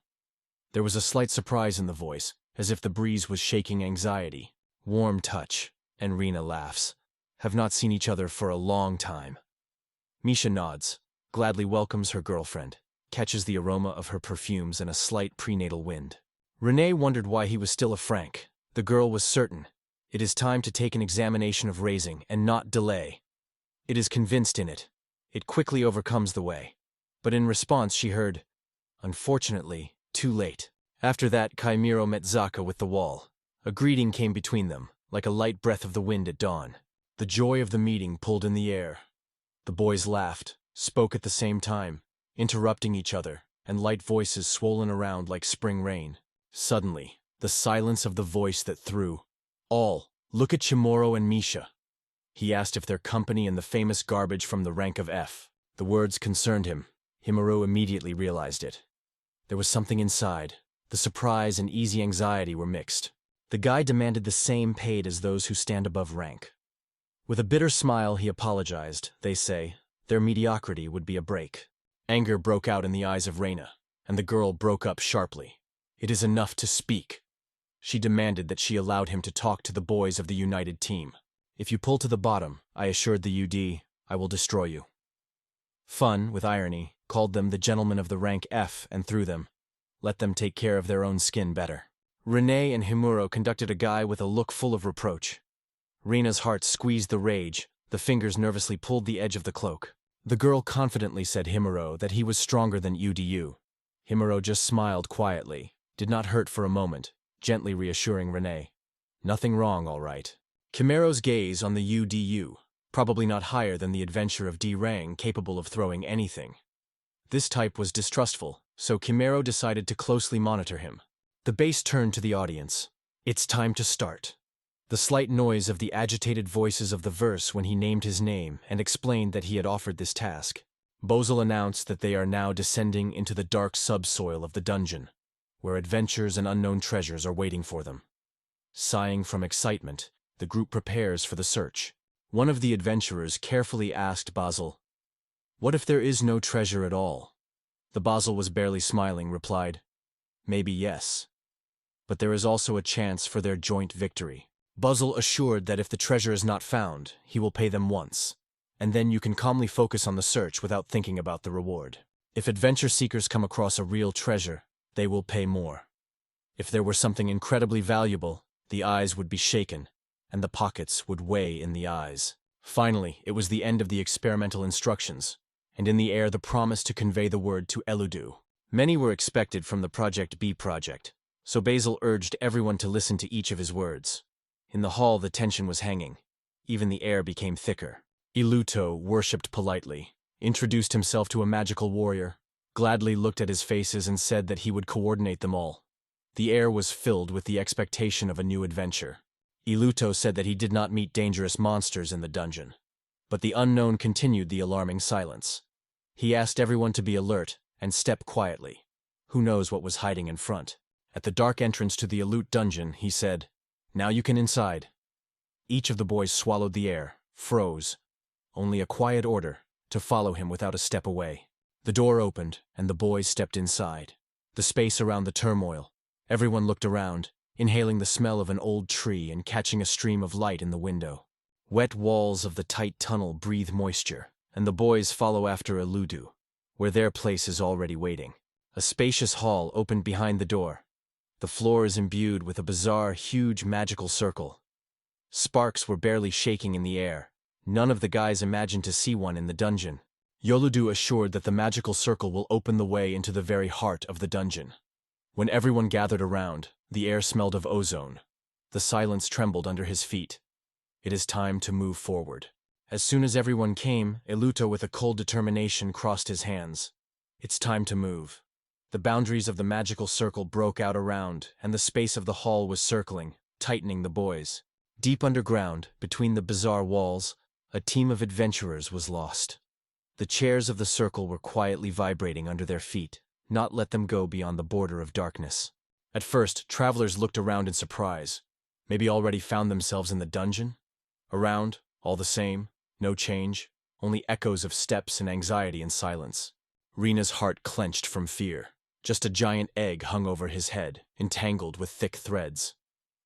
There was a slight surprise in the voice, as if the breeze was shaking anxiety. Warm touch, and Rena laughs. Have not seen each other for a long time. Misha nods, gladly welcomes her girlfriend, catches the aroma of her perfumes and a slight prenatal wind. Renee wondered why he was still a Frank. The girl was certain. It is time to take an examination of raising and not delay. It is convinced in it. It quickly overcomes the way. But in response she heard, "Unfortunately, too late." After that, Kaimiro met Zaka with the wall. A greeting came between them, like a light breath of the wind at dawn. The joy of the meeting pulled in the air. The boys laughed, spoke at the same time, interrupting each other, and light voices swollen around like spring rain. Suddenly, the silence of the voice that threw. "All, look at Chimoro and Misha." He asked if their company and the famous garbage from the rank of F. The words concerned him. Himuro immediately realized it. There was something inside. The surprise and easy anxiety were mixed. The guy demanded the same paid as those who stand above rank. With a bitter smile he apologized, they say. Their mediocrity would be a break. Anger broke out in the eyes of Reyna, and the girl broke up sharply. "It is enough to speak." She demanded that she allowed him to talk to the boys of the united team. "If you pull to the bottom," I assured the UD, "I will destroy you." Fun, with irony, called them the gentlemen of the rank F and threw them. Let them take care of their own skin better. Renee and Himuro conducted a guy with a look full of reproach. Rena's heart squeezed the rage, the fingers nervously pulled the edge of the cloak. The girl confidently said Himuro that he was stronger than UDU. Himuro just smiled quietly, did not hurt for a moment, gently reassuring Renee. Nothing wrong, all right. Kimero's gaze on the UDU, probably not higher than the adventure of D-Rang capable of throwing anything. This type was distrustful, so Kimero decided to closely monitor him. The bass turned to the audience. "It's time to start." The slight noise of the agitated voices of the verse when he named his name and explained that he had offered this task. Bozel announced that they are now descending into the dark subsoil of the dungeon. where adventures and unknown treasures are waiting for them. Sighing from excitement, the group prepares for the search. One of the adventurers carefully asked Basil, "What if there is no treasure at all?" The Basil was barely smiling, replied, "Maybe yes. But there is also a chance for their joint victory." Basil assured that if the treasure is not found, he will pay them once, and then you can calmly focus on the search without thinking about the reward. If adventure seekers come across a real treasure, they will pay more. If there were something incredibly valuable, the eyes would be shaken, and the pockets would weigh in the eyes. Finally, it was the end of the experimental instructions, and in the air the promise to convey the word to Eludu. Many were expected from the Project B project, so Basil urged everyone to listen to each of his words. In the hall the tension was hanging. Even the air became thicker. Iluto worshipped politely, introduced himself to a magical warrior, gladly looked at his faces and said that he would coordinate them all. The air was filled with the expectation of a new adventure. Iluto said that he did not meet dangerous monsters in the dungeon, but the unknown continued the alarming silence. He asked everyone to be alert and step quietly. Who knows what was hiding in front? At the dark entrance to the Elut dungeon, he said, "Now you can inside." Each of the boys swallowed the air, froze. Only a quiet order to follow him without a step away. The door opened, and the boys stepped inside. The space around the turmoil. Everyone looked around, inhaling the smell of an old tree and catching a stream of light in the window. Wet walls of the tight tunnel breathe moisture, and the boys follow after Eludu, where their place is already waiting. A spacious hall opened behind the door. The floor is imbued with a bizarre, huge magical circle. Sparks were barely shaking in the air. None of the guys imagined to see one in the dungeon. Yoludu assured that the magical circle will open the way into the very heart of the dungeon. When everyone gathered around, the air smelled of ozone. The silence trembled under his feet. It is time to move forward. As soon as everyone came, Eluto with a cold determination crossed his hands. It's time to move. The boundaries of the magical circle broke out around, and the space of the hall was circling, tightening the boys. Deep underground, between the bizarre walls, a team of adventurers was lost. The chairs of the circle were quietly vibrating under their feet, not let them go beyond the border of darkness. At first, travelers looked around in surprise. Maybe already found themselves in the dungeon? Around, all the same, no change, only echoes of steps and anxiety and silence. Rena's heart clenched from fear. Just a giant egg hung over his head, entangled with thick threads.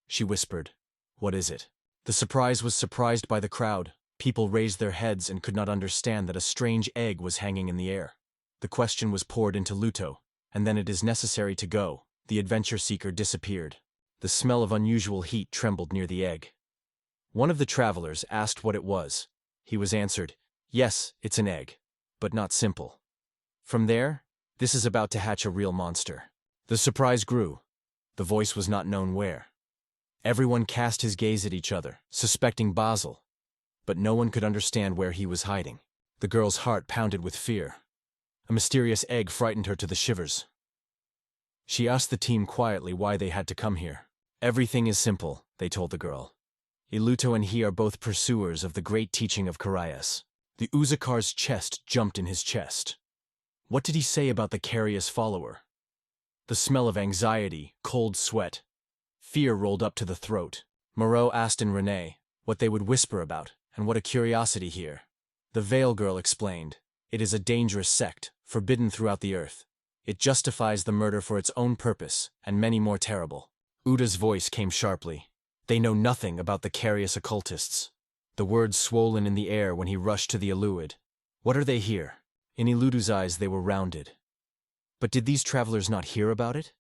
She whispered, "What is it?" The surprise was surprised by the crowd. People raised their heads and could not understand that a strange egg was hanging in the air. The question was poured into Luto, and then "It is necessary to go." The adventure seeker disappeared. The smell of unusual heat trembled near the egg. One of the travelers asked what it was. He was answered, "Yes, it's an egg, but not simple." From there, this is about to hatch a real monster. The surprise grew. The voice was not known where. Everyone cast his gaze at each other, suspecting Basil, but no one could understand where he was hiding. The girl's heart pounded with fear. A mysterious egg frightened her to the shivers. She asked the team quietly why they had to come here. "Everything is simple," they told the girl. "Iluto and he are both pursuers of the great teaching of Carius." The Uzakar's chest jumped in his chest. What did he say about the Carius follower? The smell of anxiety, cold sweat. Fear rolled up to the throat. Moreau asked in Renee what they would whisper about, and what a curiosity here. The Veil Girl explained, "It is a dangerous sect, forbidden throughout the earth. It justifies the murder for its own purpose, and many more terrible." Uda's voice came sharply. "They know nothing about the Carius occultists." The words swollen in the air when he rushed to the Eluid. "What are they here?" In Eludu's eyes they were rounded. But did these travelers not hear about it?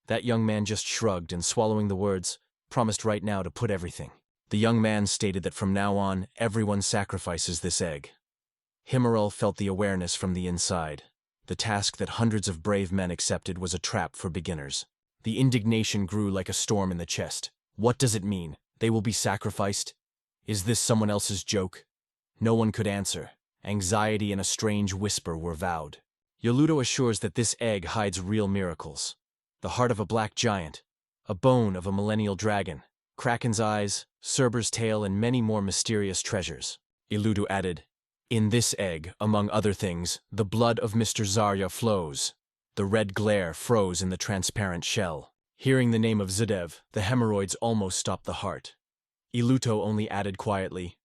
That young man just shrugged and, swallowing the words, promised right now to put everything. The young man stated that from now on, everyone sacrifices this egg. Himeral felt the awareness from the inside. The task that hundreds of brave men accepted was a trap for beginners. The indignation grew like a storm in the chest. What does it mean? They will be sacrificed? Is this someone else's joke? No one could answer. Anxiety and a strange whisper were vowed. Yoludo assures that this egg hides real miracles. The heart of a black giant, a bone of a millennial dragon, Kraken's eyes, Cerber's tail, and many more mysterious treasures. Iludu added, "In this egg, among other things, the blood of Mr. Zarya flows." The red glare froze in the transparent shell. Hearing the name of Zudev, the hemorrhoids almost stopped the heart. Iluto only added quietly,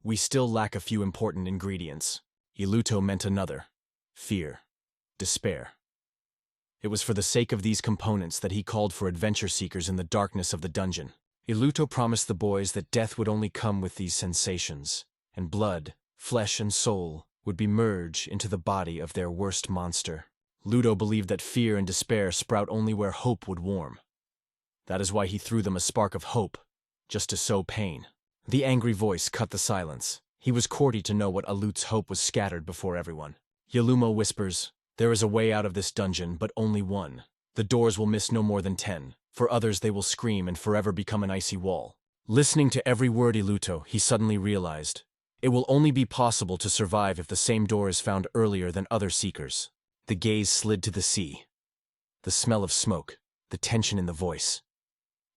"We still lack a few important ingredients." Iluto meant another. Fear. Despair. It was for the sake of these components that he called for adventure seekers in the darkness of the dungeon. Iluto promised the boys that death would only come with these sensations, and blood, flesh and soul, would be merged into the body of their worst monster. Ludo believed that fear and despair sprout only where hope would warm. That is why he threw them a spark of hope, just to sow pain. The angry voice cut the silence. He was courty to know what Alut's hope was scattered before everyone. Yalumo whispers, "There is a way out of this dungeon, but only one. The doors will miss no more than 10. For others they will scream and forever become an icy wall." Listening to every word Iluto, he suddenly realized, it will only be possible to survive if the same door is found earlier than other seekers. The gaze slid to the sea. The smell of smoke, the tension in the voice.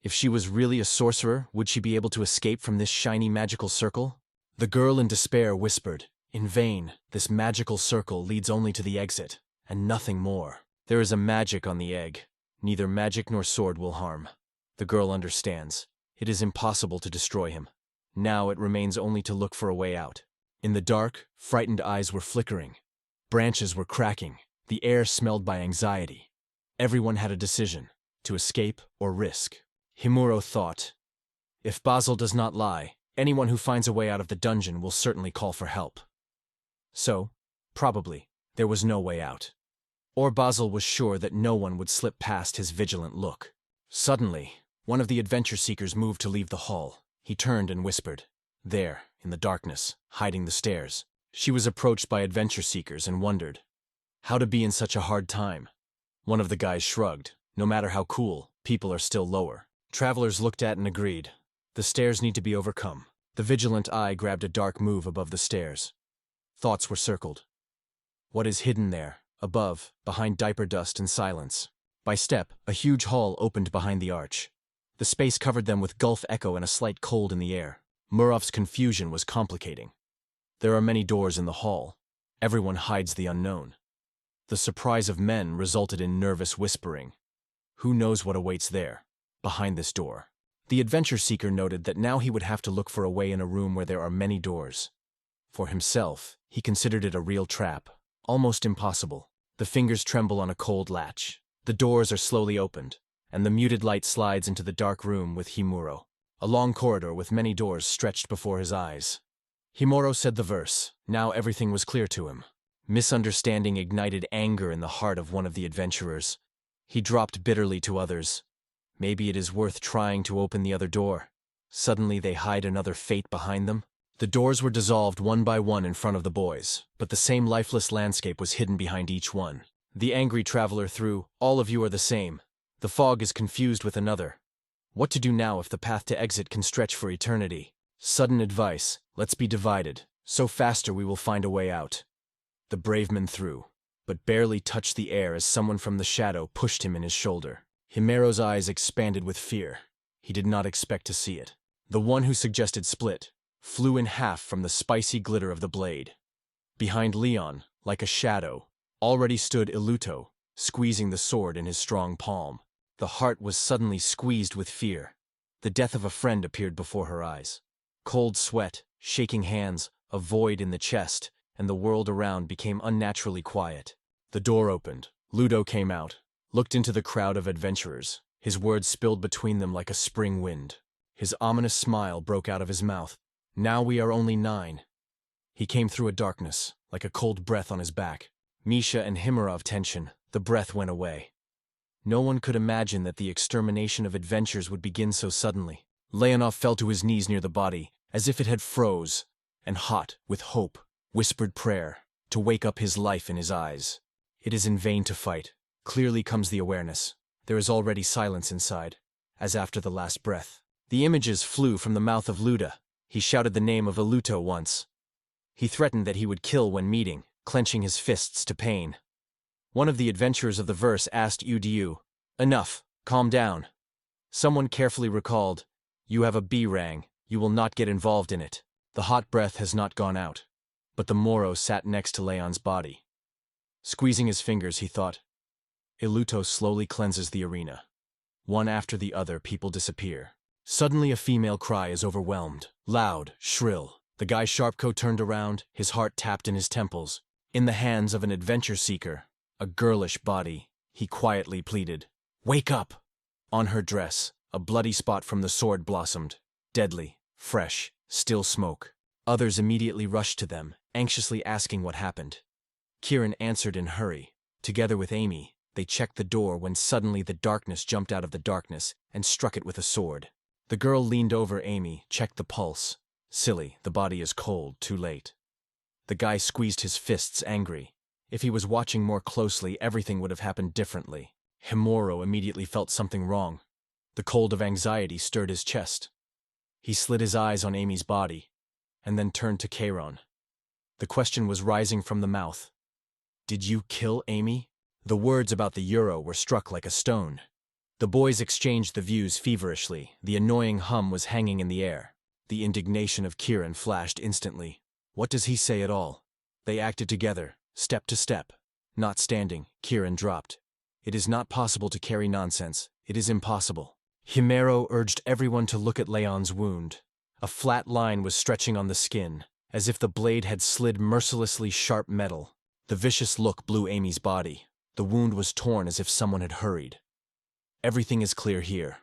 If she was really a sorcerer, would she be able to escape from this shiny magical circle? The girl in despair whispered, "In vain, this magical circle leads only to the exit, and nothing more. There is a magic on the egg. Neither magic nor sword will harm." The girl understands. It is impossible to destroy him. Now it remains only to look for a way out. In the dark, frightened eyes were flickering. Branches were cracking. The air smelled by anxiety. Everyone had a decision, to escape or risk. Himuro thought, if Basil does not lie, anyone who finds a way out of the dungeon will certainly call for help. So, probably, there was no way out. Or Basil was sure that no one would slip past his vigilant look. Suddenly, one of the adventure seekers moved to leave the hall. He turned and whispered. There, in the darkness, hiding the stairs. She was approached by adventure seekers and wondered how to be in such a hard time. One of the guys shrugged. No matter how cool, people are still lower. Travelers looked at and agreed. The stairs need to be overcome. The vigilant eye grabbed a dark move above the stairs. Thoughts were circled. What is hidden there, above, behind diaper dust and silence? By step, a huge hall opened behind the arch. The space covered them with gulf echo and a slight cold in the air. Murov's confusion was complicating. There are many doors in the hall. Everyone hides the unknown. The surprise of men resulted in nervous whispering. Who knows what awaits there, behind this door? The adventure seeker noted that now he would have to look for a way in a room where there are many doors. For himself, he considered it a real trap, almost impossible. The fingers tremble on a cold latch. The doors are slowly opened, and the muted light slides into the dark room with Himuro. A long corridor with many doors stretched before his eyes. Himuro said the verse. Now everything was clear to him. Misunderstanding ignited anger in the heart of one of the adventurers. He dropped bitterly to others. Maybe it is worth trying to open the other door. Suddenly they hide another fate behind them. The doors were dissolved one by one in front of the boys, but the same lifeless landscape was hidden behind each one. The angry traveler threw, "All of you are the same. The fog is confused with another. What to do now if the path to exit can stretch for eternity? Sudden advice, let's be divided, so faster we will find a way out." The brave man threw, but barely touched the air as someone from the shadow pushed him in his shoulder. Himero's eyes expanded with fear. He did not expect to see it. The one who suggested split flew in half from the spicy glitter of the blade. Behind Leon, like a shadow, already stood Iluto, squeezing the sword in his strong palm. The heart was suddenly squeezed with fear. The death of a friend appeared before her eyes. Cold sweat, shaking hands, a void in the chest, and the world around became unnaturally quiet. The door opened. Ludo came out, looked into the crowd of adventurers. His words spilled between them like a spring wind. His ominous smile broke out of his mouth. Now we are only 9. He came through a darkness, like a cold breath on his back. Misha and Himurov tension, the breath went away. No one could imagine that the extermination of adventures would begin so suddenly. Leonov fell to his knees near the body, as if it had froze, and hot, with hope, whispered prayer, to wake up his life in his eyes. It is in vain to fight. Clearly comes the awareness. There is already silence inside, as after the last breath. The images flew from the mouth of Luda. He shouted the name of Iluto once. He threatened that he would kill when meeting, clenching his fists to pain. One of the adventurers of the verse asked Udu, "Enough, calm down." Someone carefully recalled, "You have a B-rang, you will not get involved in it." The hot breath has not gone out, but the Moro sat next to Leon's body. Squeezing his fingers, he thought, Iluto slowly cleanses the arena. One after the other, people disappear. Suddenly a female cry is overwhelmed. Loud, shrill. The guy Sharpco turned around, his heart tapped in his temples. In the hands of an adventure seeker, a girlish body, he quietly pleaded, "Wake up!" On her dress, a bloody spot from the sword blossomed. Deadly, fresh, still smoke. Others immediately rushed to them, anxiously asking what happened. Kieran answered in hurry. Together with Amy, they checked the door when suddenly the darkness jumped out of the darkness and struck it with a sword. The girl leaned over Amy, checked the pulse. Silly, the body is cold, too late. The guy squeezed his fists, angry. If he was watching more closely, everything would have happened differently. Himuro immediately felt something wrong. The cold of anxiety stirred his chest. He slid his eyes on Amy's body, and then turned to Keiron. The question was rising from the mouth. "Did you kill Amy?" The words about the euro were struck like a stone. The boys exchanged the views feverishly. The annoying hum was hanging in the air. The indignation of Kieran flashed instantly. What does he say at all? They acted together, step to step. Not standing, Kieran dropped. "It is not possible to carry nonsense. It is impossible." Himuro urged everyone to look at Leon's wound. A flat line was stretching on the skin, as if the blade had slid mercilessly sharp metal. The vicious look blew Amy's body. The wound was torn as if someone had hurried. Everything is clear here.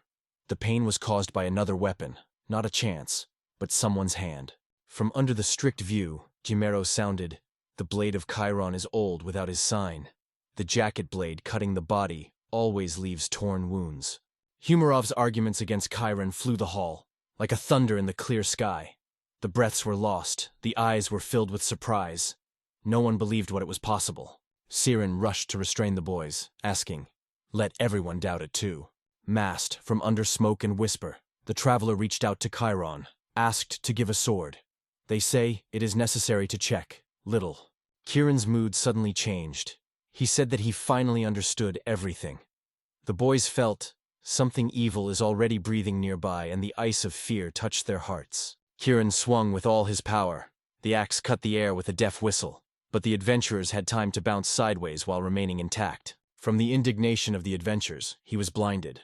The pain was caused by another weapon, not a chance, but someone's hand. From under the strict view, Jimero sounded, "The blade of Chiron is old without his sign. The jacket blade cutting the body always leaves torn wounds." Humorov's arguments against Chiron flew the hall, like a thunder in the clear sky. The breaths were lost, the eyes were filled with surprise. No one believed what it was possible. Siren rushed to restrain the boys, asking, "Let everyone doubt it too." Masked from under smoke and whisper, the traveler reached out to Chiron, asked to give a sword. "They say it is necessary to check. Little." Kieran's mood suddenly changed. He said that he finally understood everything. The boys felt something evil is already breathing nearby, and the ice of fear touched their hearts. Kieran swung with all his power. The axe cut the air with a deaf whistle, but the adventurers had time to bounce sideways while remaining intact. From the indignation of the adventurers, he was blinded.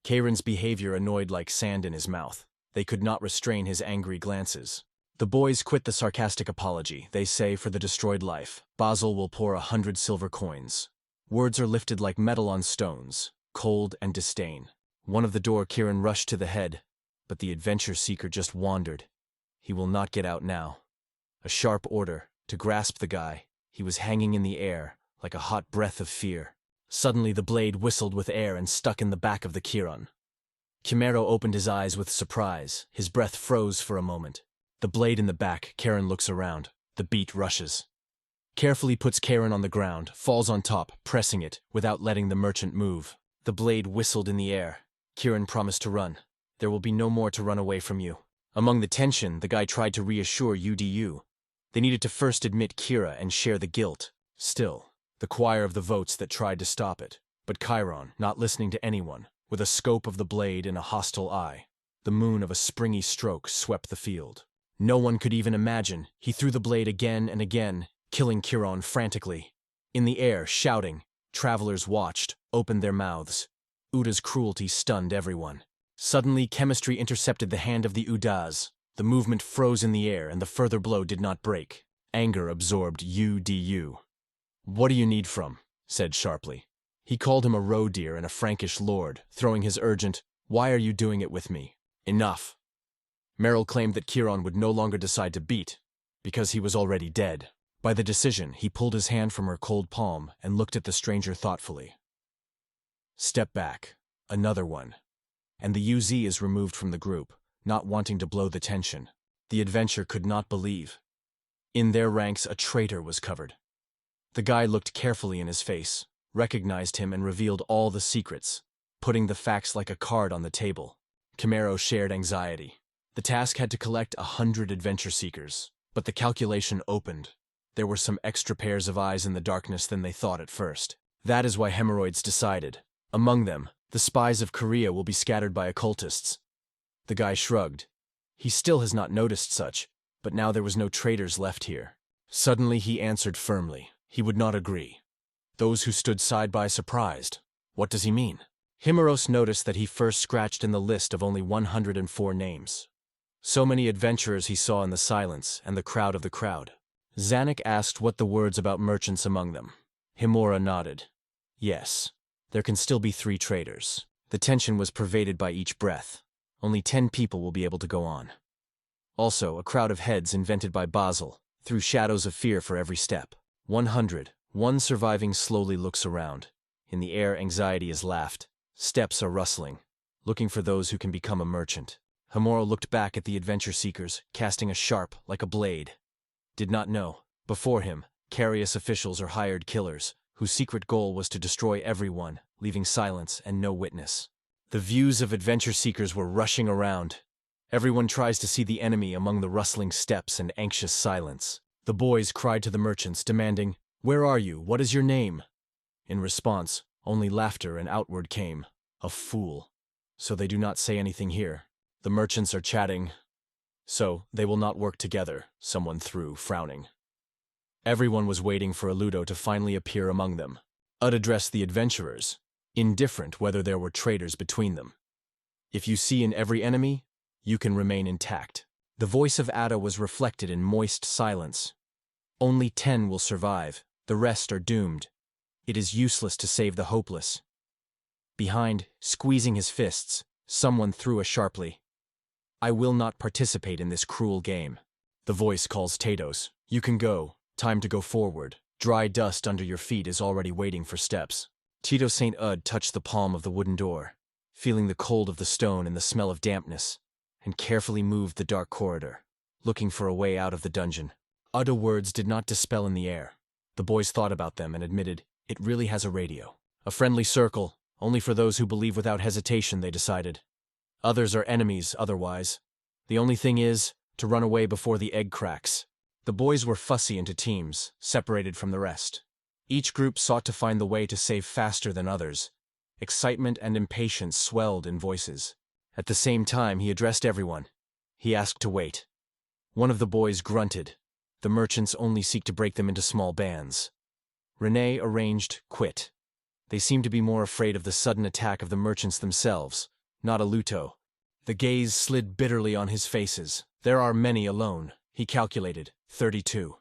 Kieran's behavior annoyed like sand in his mouth. They could not restrain his angry glances. The boys quit the sarcastic apology. They say, "For the destroyed life, Basil will pour 100 silver coins." Words are lifted like metal on stones, cold and disdain. One of the door, Kieran rushed to the head, but the adventure seeker just wandered. He will not get out now. A sharp order, to grasp the guy. He was hanging in the air, like a hot breath of fear. Suddenly the blade whistled with air and stuck in the back of the Kieran. Chimero opened his eyes with surprise. His breath froze for a moment. The blade in the back, Kieran looks around. The beat rushes. Carefully puts Kieran on the ground, falls on top, pressing it, without letting the merchant move. The blade whistled in the air. Kieran promised to run. "There will be no more to run away from you." Among the tension, the guy tried to reassure UDU. They needed to first admit Kira and share the guilt. Still, the choir of the votes that tried to stop it. But Chiron, not listening to anyone, with a scope of the blade and a hostile eye. The moon of a springy stroke swept the field. No one could even imagine. He threw the blade again and again, killing Chiron frantically. In the air, shouting, travelers watched, opened their mouths. Uda's cruelty stunned everyone. Suddenly, chemistry intercepted the hand of the Udas. The movement froze in the air, and the further blow did not break. Anger absorbed UDU. "What do you need from?" said sharply. He called him a roe deer and a Frankish lord, throwing his urgent, "Why are you doing it with me?" Enough. Merrill claimed that Chiron would no longer decide to beat, because he was already dead. By the decision, he pulled his hand from her cold palm and looked at the stranger thoughtfully. "Step back. Another one." And the UZ is removed from the group, not wanting to blow the tension. The adventure could not believe. In their ranks, a traitor was covered. The guy looked carefully in his face, recognized him and revealed all the secrets, putting the facts like a card on the table. Chimero shared anxiety. The task had to collect 100 adventure seekers, but the calculation opened. There were some extra pairs of eyes in the darkness than they thought at first. That is why Hemorrhoids decided. Among them, the spies of Korea will be scattered by occultists. The guy shrugged. He still has not noticed such, but now there was no traitors left here. Suddenly he answered firmly. He would not agree. Those who stood side by surprised. What does he mean? Himeros noticed that he first scratched in the list of only 104 names. So many adventurers he saw in the silence and the crowd of the crowd. Zanuck asked what the words about merchants among them. Himura nodded. Yes, there can still be 3 traders. The tension was pervaded by each breath. Only 10 people will be able to go on. Also, a crowd of heads invented by Basel, threw shadows of fear for every step. 100. One surviving slowly looks around. In the air, anxiety is laughed. Steps are rustling, looking for those who can become a merchant. Himura looked back at the adventure seekers, casting a sharp, like a blade. Did not know. Before him, carious officials or hired killers, whose secret goal was to destroy everyone, leaving silence and no witness. The views of adventure seekers were rushing around. Everyone tries to see the enemy among the rustling steps and anxious silence. The boys cried to the merchants, demanding, "Where are you? What is your name?" In response, only laughter and outward came. A fool. So they do not say anything here. The merchants are chatting. So they will not work together, someone threw, frowning. Everyone was waiting for Iluto to finally appear among them. Ud addressed the adventurers, indifferent whether there were traitors between them. If you see in every enemy, you can remain intact. The voice of Ada was reflected in moist silence. Only 10 will survive. The rest are doomed. It is useless to save the hopeless. Behind, squeezing his fists, someone threw a sharply. I will not participate in this cruel game. The voice calls Tados. You can go. Time to go forward. Dry dust under your feet is already waiting for steps. Tito St. Ud touched the palm of the wooden door, feeling the cold of the stone and the smell of dampness, and carefully moved the dark corridor, looking for a way out of the dungeon. Ud's words did not dispel in the air. The boys thought about them and admitted, it really has a radio. A friendly circle, only for those who believe without hesitation, they decided. Others are enemies otherwise. The only thing is, to run away before the egg cracks. The boys were fussy into teams, separated from the rest. Each group sought to find the way to save faster than others. Excitement and impatience swelled in voices. At the same time, he addressed everyone. He asked to wait. One of the boys grunted. The merchants only seek to break them into small bands. Renee arranged quit. They seemed to be more afraid of the sudden attack of the merchants themselves, not Iluto. The gaze slid bitterly on his faces. There are many alone, he calculated, 32.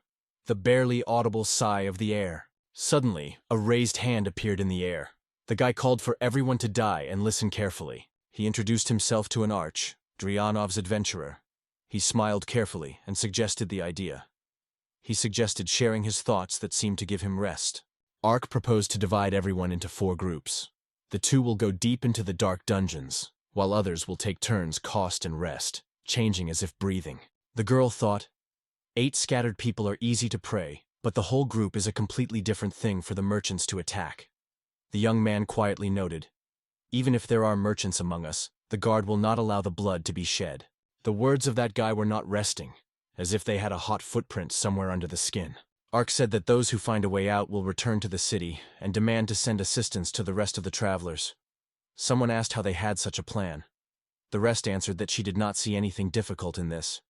The barely audible sigh of the air. Suddenly, a raised hand appeared in the air. The guy called for everyone to die and listen carefully. He introduced himself to an arch, Dryanov's adventurer. He smiled carefully and suggested the idea. He suggested sharing his thoughts that seemed to give him rest. Ark proposed to divide everyone into 4 groups. The 2 will go deep into the dark dungeons, while others will take turns cost and rest, changing as if breathing. The girl thought, 8 scattered people are easy to prey, but the whole group is a completely different thing for the merchants to attack. The young man quietly noted, even if there are merchants among us, the guard will not allow the blood to be shed. The words of that guy were not resting, as if they had a hot footprint somewhere under the skin. Ark said that those who find a way out will return to the city and demand to send assistance to the rest of the travelers. Someone asked how they had such a plan. The rest answered that she did not see anything difficult in this.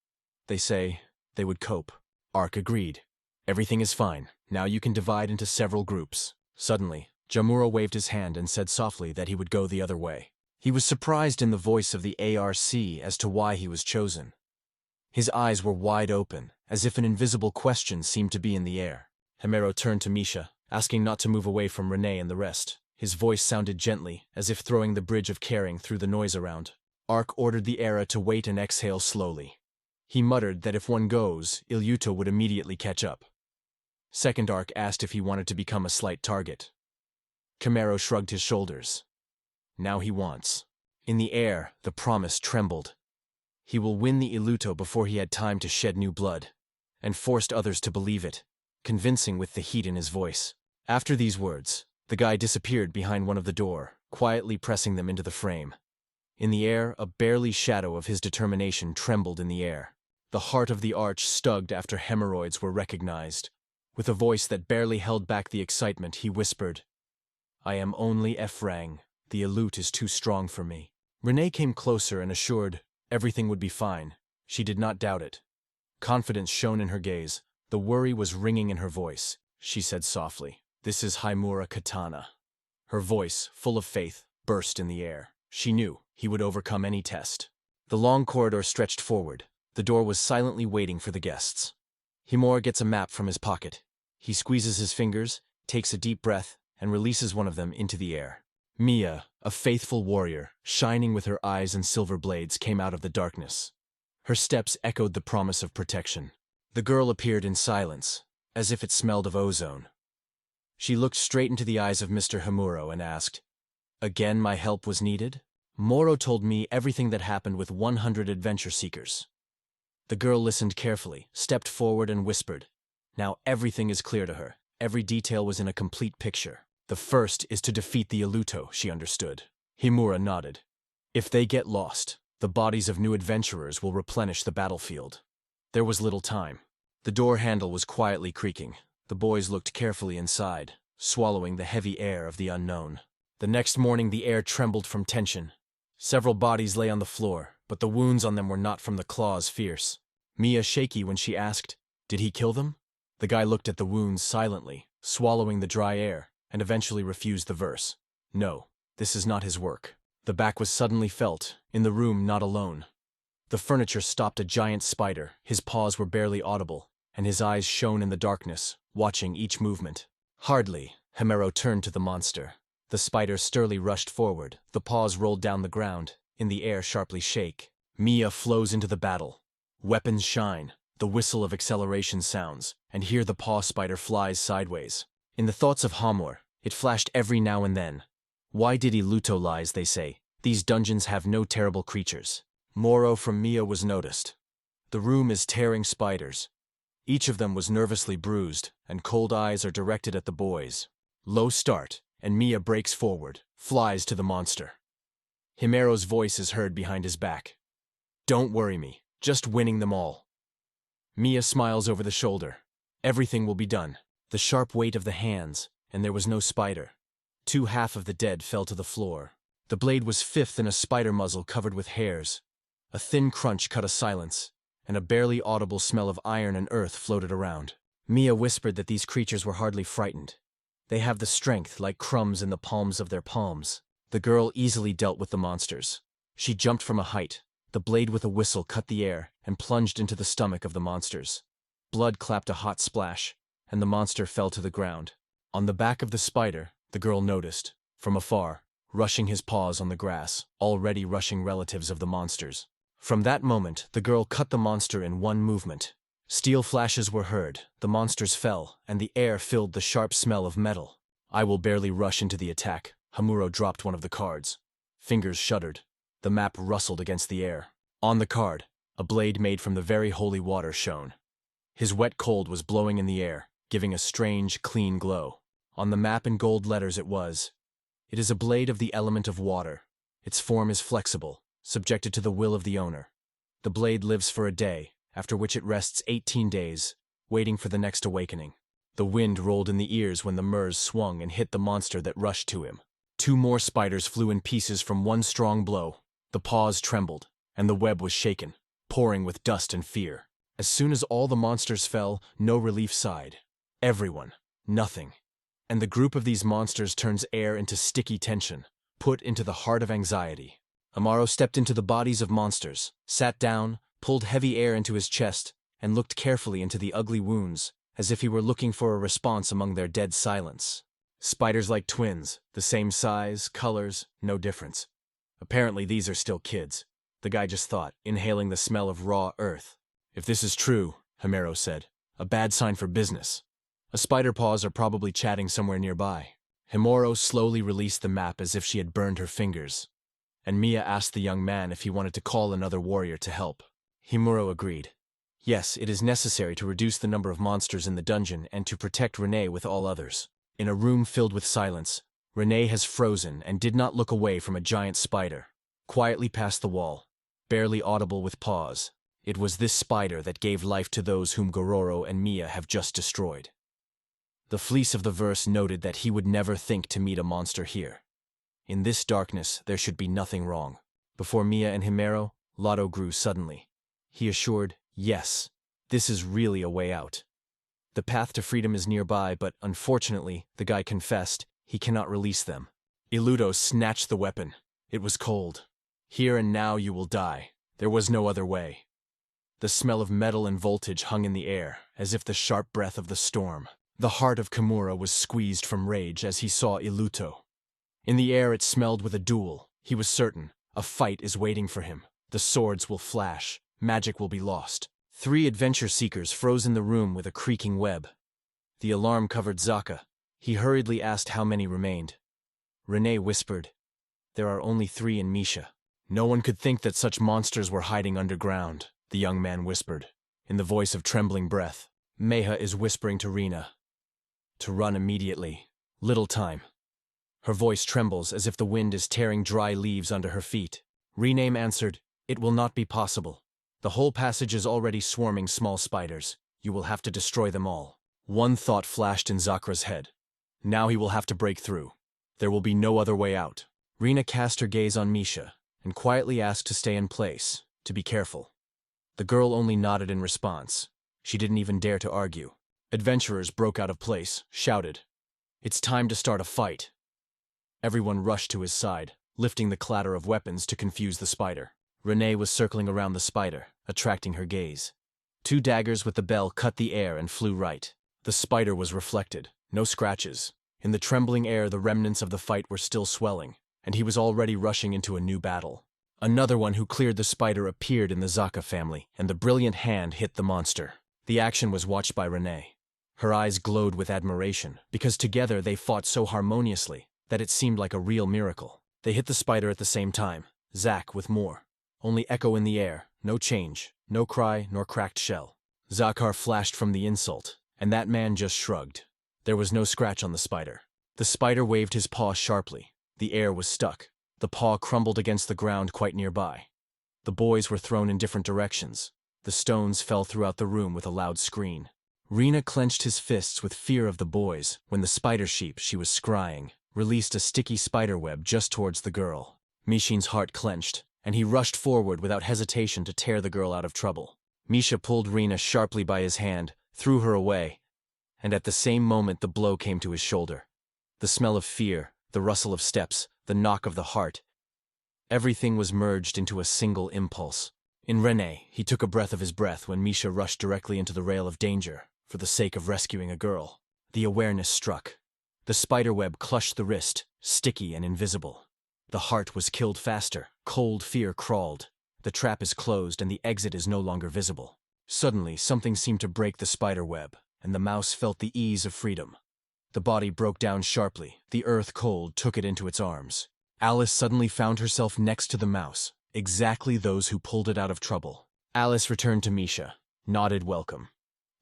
They say they would cope. Ark agreed. Everything is fine. Now you can divide into several groups. Suddenly, Jamura waved his hand and said softly that he would go the other way. He was surprised in the voice of the ARC as to why he was chosen. His eyes were wide open, as if an invisible question seemed to be in the air. Himuro turned to Misha, asking not to move away from Renee and the rest. His voice sounded gently, as if throwing the bridge of caring through the noise around. Ark ordered the Era to wait and exhale slowly. He muttered that if one goes, Ilyuto would immediately catch up. Second Ark asked if he wanted to become a slight target. Camaro shrugged his shoulders. Now he wants. In the air, the promise trembled. He will win the Iluto before he had time to shed new blood, and forced others to believe it, convincing with the heat in his voice. After these words, the guy disappeared behind one of the door, quietly pressing them into the frame. In the air, a barely shadow of his determination trembled in the air. The heart of the arch stugged after hemorrhoids were recognized. With a voice that barely held back the excitement, he whispered, I am only Efrang. The Ilute is too strong for me. Renee came closer and assured everything would be fine. She did not doubt it. Confidence shone in her gaze. The worry was ringing in her voice. She said softly, This is Haimura Katana. Her voice, full of faith, burst in the air. She knew he would overcome any test. The long corridor stretched forward. The door was silently waiting for the guests. Himura gets a map from his pocket. He squeezes his fingers, takes a deep breath, and releases one of them into the air. Mia, a faithful warrior, shining with her eyes and silver blades, came out of the darkness. Her steps echoed the promise of protection. The girl appeared in silence, as if it smelled of ozone. She looked straight into the eyes of Mr. Himuro and asked, "Again my help was needed?" Moro told me everything that happened with 100 adventure seekers. The girl listened carefully, stepped forward and whispered. Now everything is clear to her. Every detail was in a complete picture. The first is to defeat the Iluto, she understood. Himura nodded. If they get lost, the bodies of new adventurers will replenish the battlefield. There was little time. The door handle was quietly creaking. The boys looked carefully inside, swallowing the heavy air of the unknown. The next morning the air trembled from tension. Several bodies lay on the floor, but the wounds on them were not from the claws fierce. Mia shaky when she asked, "Did he kill them?" The guy looked at the wounds silently, swallowing the dry air, and eventually refused the verse. No, this is not his work. The back was suddenly felt, in the room not alone. The furniture stopped a giant spider. His paws were barely audible, and his eyes shone in the darkness, watching each movement. Hardly, Himuro turned to the monster. The spider sturdily rushed forward, the paws rolled down the ground, in the air sharply shake. Mia flows into the battle. Weapons shine, the whistle of acceleration sounds, and here the paw spider flies sideways. In the thoughts of Hamur, it flashed every now and then. Why did Iluto lies, they say? These dungeons have no terrible creatures. Moro from Mia was noticed. The room is tearing spiders. Each of them was nervously bruised, and cold eyes are directed at the boys. Low start, and Mia breaks forward, flies to the monster. Himero's voice is heard behind his back. "Don't worry me, just winning them all." Mia smiles over the shoulder. Everything will be done. The sharp weight of the hands, and there was no spider. 2/2 of the dead fell to the floor. The blade was fifth in a spider muzzle covered with hairs. A thin crunch cut a silence, and a barely audible smell of iron and earth floated around. Mia whispered that these creatures were hardly frightened. They have the strength like crumbs in the palms of their palms. The girl easily dealt with the monsters. She jumped from a height. The blade with a whistle cut the air and plunged into the stomach of the monsters. Blood clapped a hot splash, and the monster fell to the ground. On the back of the spider, the girl noticed, from afar, rushing his paws on the grass, already rushing relatives of the monsters. From that moment, the girl cut the monster in one movement. Steel flashes were heard, the monsters fell, and the air filled the sharp smell of metal. I will barely rush into the attack. Hamuro dropped one of the cards. Fingers shuddered. The map rustled against the air. On the card, a blade made from the very holy water shone. His wet cold was blowing in the air, giving a strange, clean glow. On the map in gold letters it was, "It is a blade of the element of water. Its form is flexible, subjected to the will of the owner. The blade lives for a day, after which it rests 18 days, waiting for the next awakening." The wind rolled in the ears when the murs swung and hit the monster that rushed to him. 2 more spiders flew in pieces from one strong blow. The paws trembled, and the web was shaken, pouring with dust and fear. As soon as all the monsters fell, no relief sighed. Everyone, nothing. And the group of these monsters turns air into sticky tension, put into the heart of anxiety. Amaro stepped into the bodies of monsters, sat down, pulled heavy air into his chest, and looked carefully into the ugly wounds, as if he were looking for a response among their dead silence. Spiders like twins, the same size, colors, no difference. Apparently these are still kids, the guy just thought, inhaling the smell of raw earth. If this is true, Himuro said, a bad sign for business. A spider paws are probably chatting somewhere nearby. Himuro slowly released the map as if she had burned her fingers, and Mia asked the young man if he wanted to call another warrior to help. Himuro agreed. Yes, it is necessary to reduce the number of monsters in the dungeon and to protect Renee with all others. In a room filled with silence, Renee has frozen and did not look away from a giant spider, quietly past the wall, barely audible with paws. It was this spider that gave life to those whom Gororo and Mia have just destroyed. The fleece of the verse noted that he would never think to meet a monster here. In this darkness, there should be nothing wrong. Before Mia and Himuro, Lotto grew suddenly. He assured, yes, this is really a way out. The path to freedom is nearby, but unfortunately, the guy confessed, he cannot release them. Iluto snatched the weapon. It was cold. Here and now you will die. There was no other way. The smell of metal and voltage hung in the air, as if the sharp breath of the storm. The heart of Kimura was squeezed from rage as he saw Iluto. In the air it smelled with a duel. He was certain. A fight is waiting for him. The swords will flash. Magic will be lost. 3 adventure seekers froze in the room with a creaking web. The alarm covered Zaka. He hurriedly asked how many remained. Renee whispered, "There are only 3 in Misha." "No one could think that such monsters were hiding underground," the young man whispered, in the voice of trembling breath. "Meha is whispering to Rina to run immediately. Little time." Her voice trembles as if the wind is tearing dry leaves under her feet. Rename answered, "It will not be possible. The whole passage is already swarming small spiders. You will have to destroy them all." One thought flashed in Zakra's head. Now he will have to break through. There will be no other way out. Rina cast her gaze on Misha, and quietly asked to stay in place, to be careful. The girl only nodded in response. She didn't even dare to argue. Adventurers broke out of place, shouted, "It's time to start a fight." Everyone rushed to his side, lifting the clatter of weapons to confuse the spider. Renee was circling around the spider, attracting her gaze. 2 daggers with the bell cut the air and flew right. The spider was reflected, no scratches. In the trembling air, the remnants of the fight were still swelling, and he was already rushing into a new battle. Another one who cleared the spider appeared in the Zaka family, and the brilliant hand hit the monster. The action was watched by Renee. Her eyes glowed with admiration, because together they fought so harmoniously that it seemed like a real miracle. They hit the spider at the same time, Zak with more. Only echo in the air, no change, no cry nor cracked shell. Zakar flashed from the insult, and that man just shrugged. There was no scratch on the spider. The spider waved his paw sharply. The air was stuck. The paw crumbled against the ground quite nearby. The boys were thrown in different directions. The stones fell throughout the room with a loud scream. Rina clenched his fists with fear of the boys when the spider sheep she was scrying released a sticky spiderweb just towards the girl. Mishin's heart clenched, and he rushed forward without hesitation to tear the girl out of trouble. Misha pulled Rina sharply by his hand, threw her away, and at the same moment the blow came to his shoulder. The smell of fear, the rustle of steps, the knock of the heart, everything was merged into a single impulse. In Renee, he took a breath of his breath when Misha rushed directly into the rail of danger, for the sake of rescuing a girl. The awareness struck. The spiderweb clutched the wrist, sticky and invisible. The heart was killed faster. Cold fear crawled. The trap is closed and the exit is no longer visible. Suddenly, something seemed to break the spiderweb, and the mouse felt the ease of freedom. The body broke down sharply. The earth cold took it into its arms. Alice suddenly found herself next to the mouse, exactly those who pulled it out of trouble. Alice returned to Misha, nodded welcome.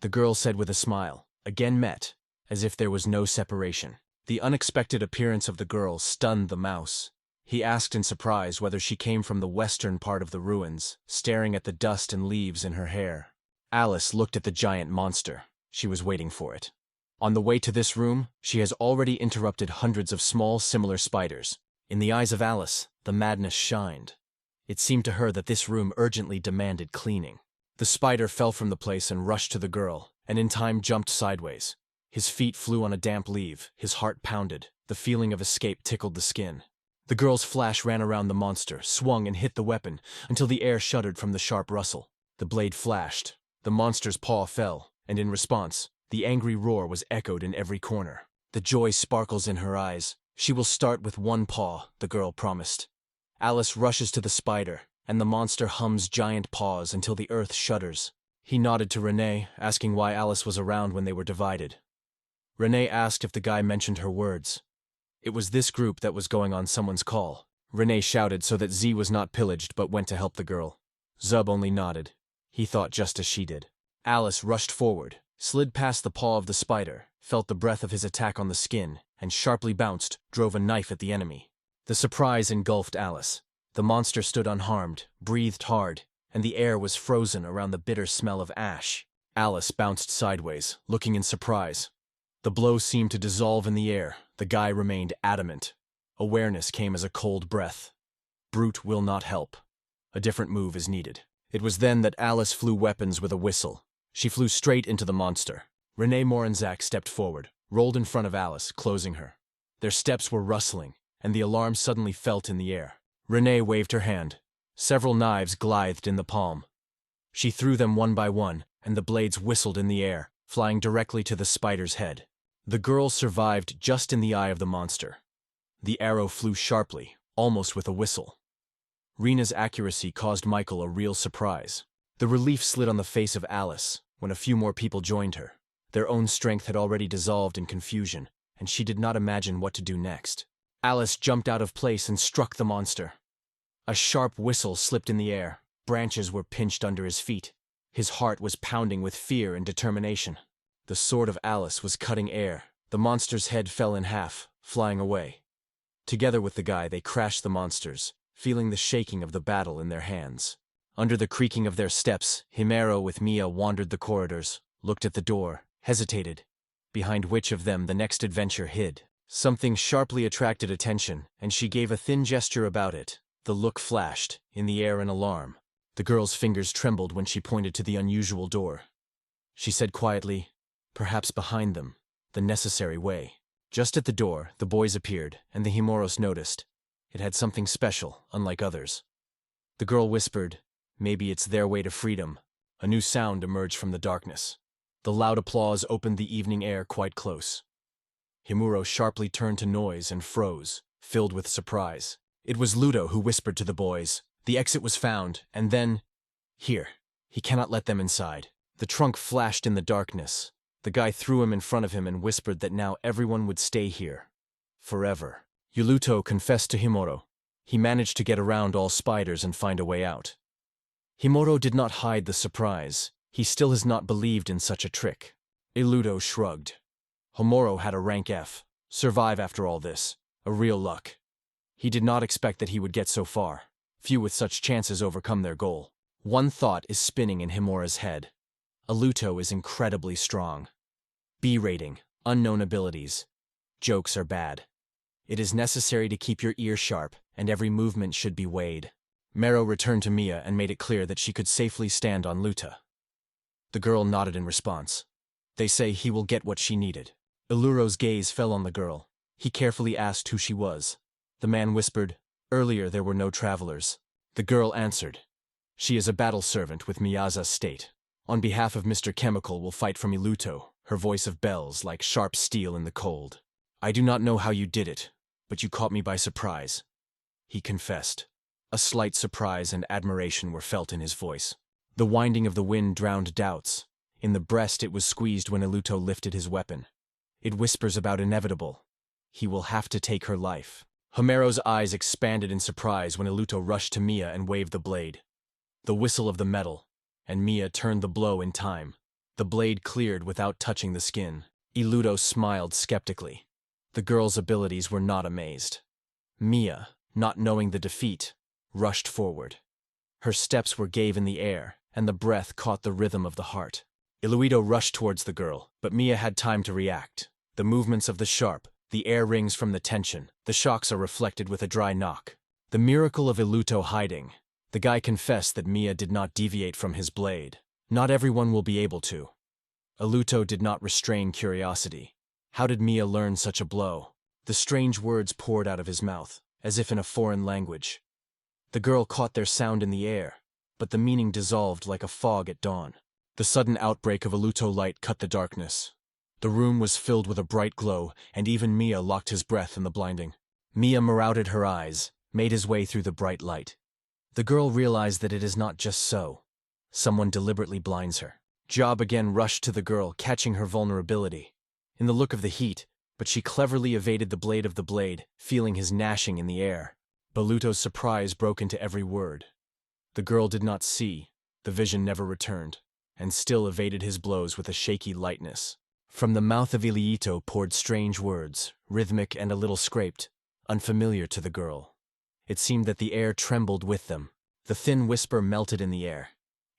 The girl said with a smile, again met, as if there was no separation. The unexpected appearance of the girl stunned the mouse. He asked in surprise whether she came from the western part of the ruins, staring at the dust and leaves in her hair. Alice looked at the giant monster. She was waiting for it. On the way to this room, she has already interrupted hundreds of small, similar spiders. In the eyes of Alice, the madness shined. It seemed to her that this room urgently demanded cleaning. The spider fell from the place and rushed to the girl, and in time jumped sideways. His feet flew on a damp leaf, his heart pounded, the feeling of escape tickled the skin. The girl's flash ran around the monster, swung and hit the weapon, until the air shuddered from the sharp rustle. The blade flashed, the monster's paw fell, and in response, the angry roar was echoed in every corner. The joy sparkles in her eyes. She will start with one paw, the girl promised. Alice rushes to the spider, and the monster hums giant paws until the earth shudders. He nodded to Renee, asking why Alice was around when they were divided. Renee asked if the guy mentioned her words. It was this group that was going on someone's call. Renee shouted so that Z was not pillaged but went to help the girl. Zub only nodded. He thought just as she did. Alice rushed forward, slid past the paw of the spider, felt the breath of his attack on the skin, and sharply bounced, drove a knife at the enemy. The surprise engulfed Alice. The monster stood unharmed, breathed hard, and the air was frozen around the bitter smell of ash. Alice bounced sideways, looking in surprise. The blow seemed to dissolve in the air. The guy remained adamant. Awareness came as a cold breath. Brute will not help. A different move is needed. It was then that Alice flew weapons with a whistle. She flew straight into the monster. Renee Moranzak stepped forward, rolled in front of Alice, closing her. Their steps were rustling, and the alarm suddenly felt in the air. Renee waved her hand. Several knives glided in the palm. She threw them one by one, and the blades whistled in the air, flying directly to the spider's head. The girl survived just in the eye of the monster. The arrow flew sharply, almost with a whistle. Rena's accuracy caused Michael a real surprise. The relief slid on the face of Alice when a few more people joined her. Their own strength had already dissolved in confusion, and she did not imagine what to do next. Alice jumped out of place and struck the monster. A sharp whistle slipped in the air. Branches were pinched under his feet. His heart was pounding with fear and determination. The sword of Alice was cutting air. The monster's head fell in half, flying away. Together with the guy, they crashed the monsters, feeling the shaking of the battle in their hands. Under the creaking of their steps, Himero with Mia wandered the corridors, looked at the door, hesitated, behind which of them the next adventure hid. Something sharply attracted attention, and she gave a thin gesture about it. The look flashed, in the air in alarm. The girl's fingers trembled when she pointed to the unusual door. She said quietly, "Perhaps behind them, the necessary way." Just at the door, the boys appeared, and the Himeros noticed. It had something special, unlike others. The girl whispered, "Maybe it's their way to freedom." A new sound emerged from the darkness. The loud applause opened the evening air quite close. Himuro sharply turned to noise and froze, filled with surprise. It was Ludo who whispered to the boys. The exit was found, and then... Here. He cannot let them inside. The trunk flashed in the darkness. The guy threw him in front of him and whispered that now everyone would stay here. Forever. Yuluto confessed to Himuro. He managed to get around all spiders and find a way out. Himuro did not hide the surprise. He still has not believed in such a trick. Iludo shrugged. Homoro had a rank F. Survive after all this. A real luck. He did not expect that he would get so far. Few with such chances overcome their goal. One thought is spinning in Himura's head. Aluto is incredibly strong. B rating, unknown abilities. Jokes are bad. It is necessary to keep your ear sharp, and every movement should be weighed. Mero returned to Mia and made it clear that she could safely stand on Luta. The girl nodded in response. They say he will get what she needed. Iluro's gaze fell on the girl. He carefully asked who she was. The man whispered, "Earlier there were no travelers." The girl answered, "She is a battle servant with Miyaza's state. On behalf of Mr. Chemical will fight from Iluto," her voice of bells like sharp steel in the cold. "I do not know how you did it, but you caught me by surprise," he confessed. A slight surprise and admiration were felt in his voice. The winding of the wind drowned doubts. In the breast it was squeezed when Iluto lifted his weapon. It whispers about inevitable. He will have to take her life. Homero's eyes expanded in surprise when Iluto rushed to Mia and waved the blade. The whistle of the metal, and Mia turned the blow in time. The blade cleared without touching the skin. Iluto smiled skeptically. The girl's abilities were not amazed. Mia, not knowing the defeat, rushed forward. Her steps were gave in the air, and the breath caught the rhythm of the heart. Iluito rushed towards the girl, but Mia had time to react. The movements of the sharp, the air rings from the tension, the shocks are reflected with a dry knock. The miracle of Iluto hiding. The guy confessed that Mia did not deviate from his blade. Not everyone will be able to. Iluto did not restrain curiosity. How did Mia learn such a blow? The strange words poured out of his mouth, as if in a foreign language. The girl caught their sound in the air, but the meaning dissolved like a fog at dawn. The sudden outbreak of Iluto light cut the darkness. The room was filled with a bright glow, and even Mia locked his breath in the blinding. Mia marauted her eyes, made his way through the bright light. The girl realized that it is not just so. Someone deliberately blinds her. Job again rushed to the girl, catching her vulnerability. In the look of the heat, but she cleverly evaded the blade of the blade, feeling his gnashing in the air. Baluto's surprise broke into every word. The girl did not see, the vision never returned, and still evaded his blows with a shaky lightness. From the mouth of Iliito poured strange words, rhythmic and a little scraped, unfamiliar to the girl. It seemed that the air trembled with them. The thin whisper melted in the air.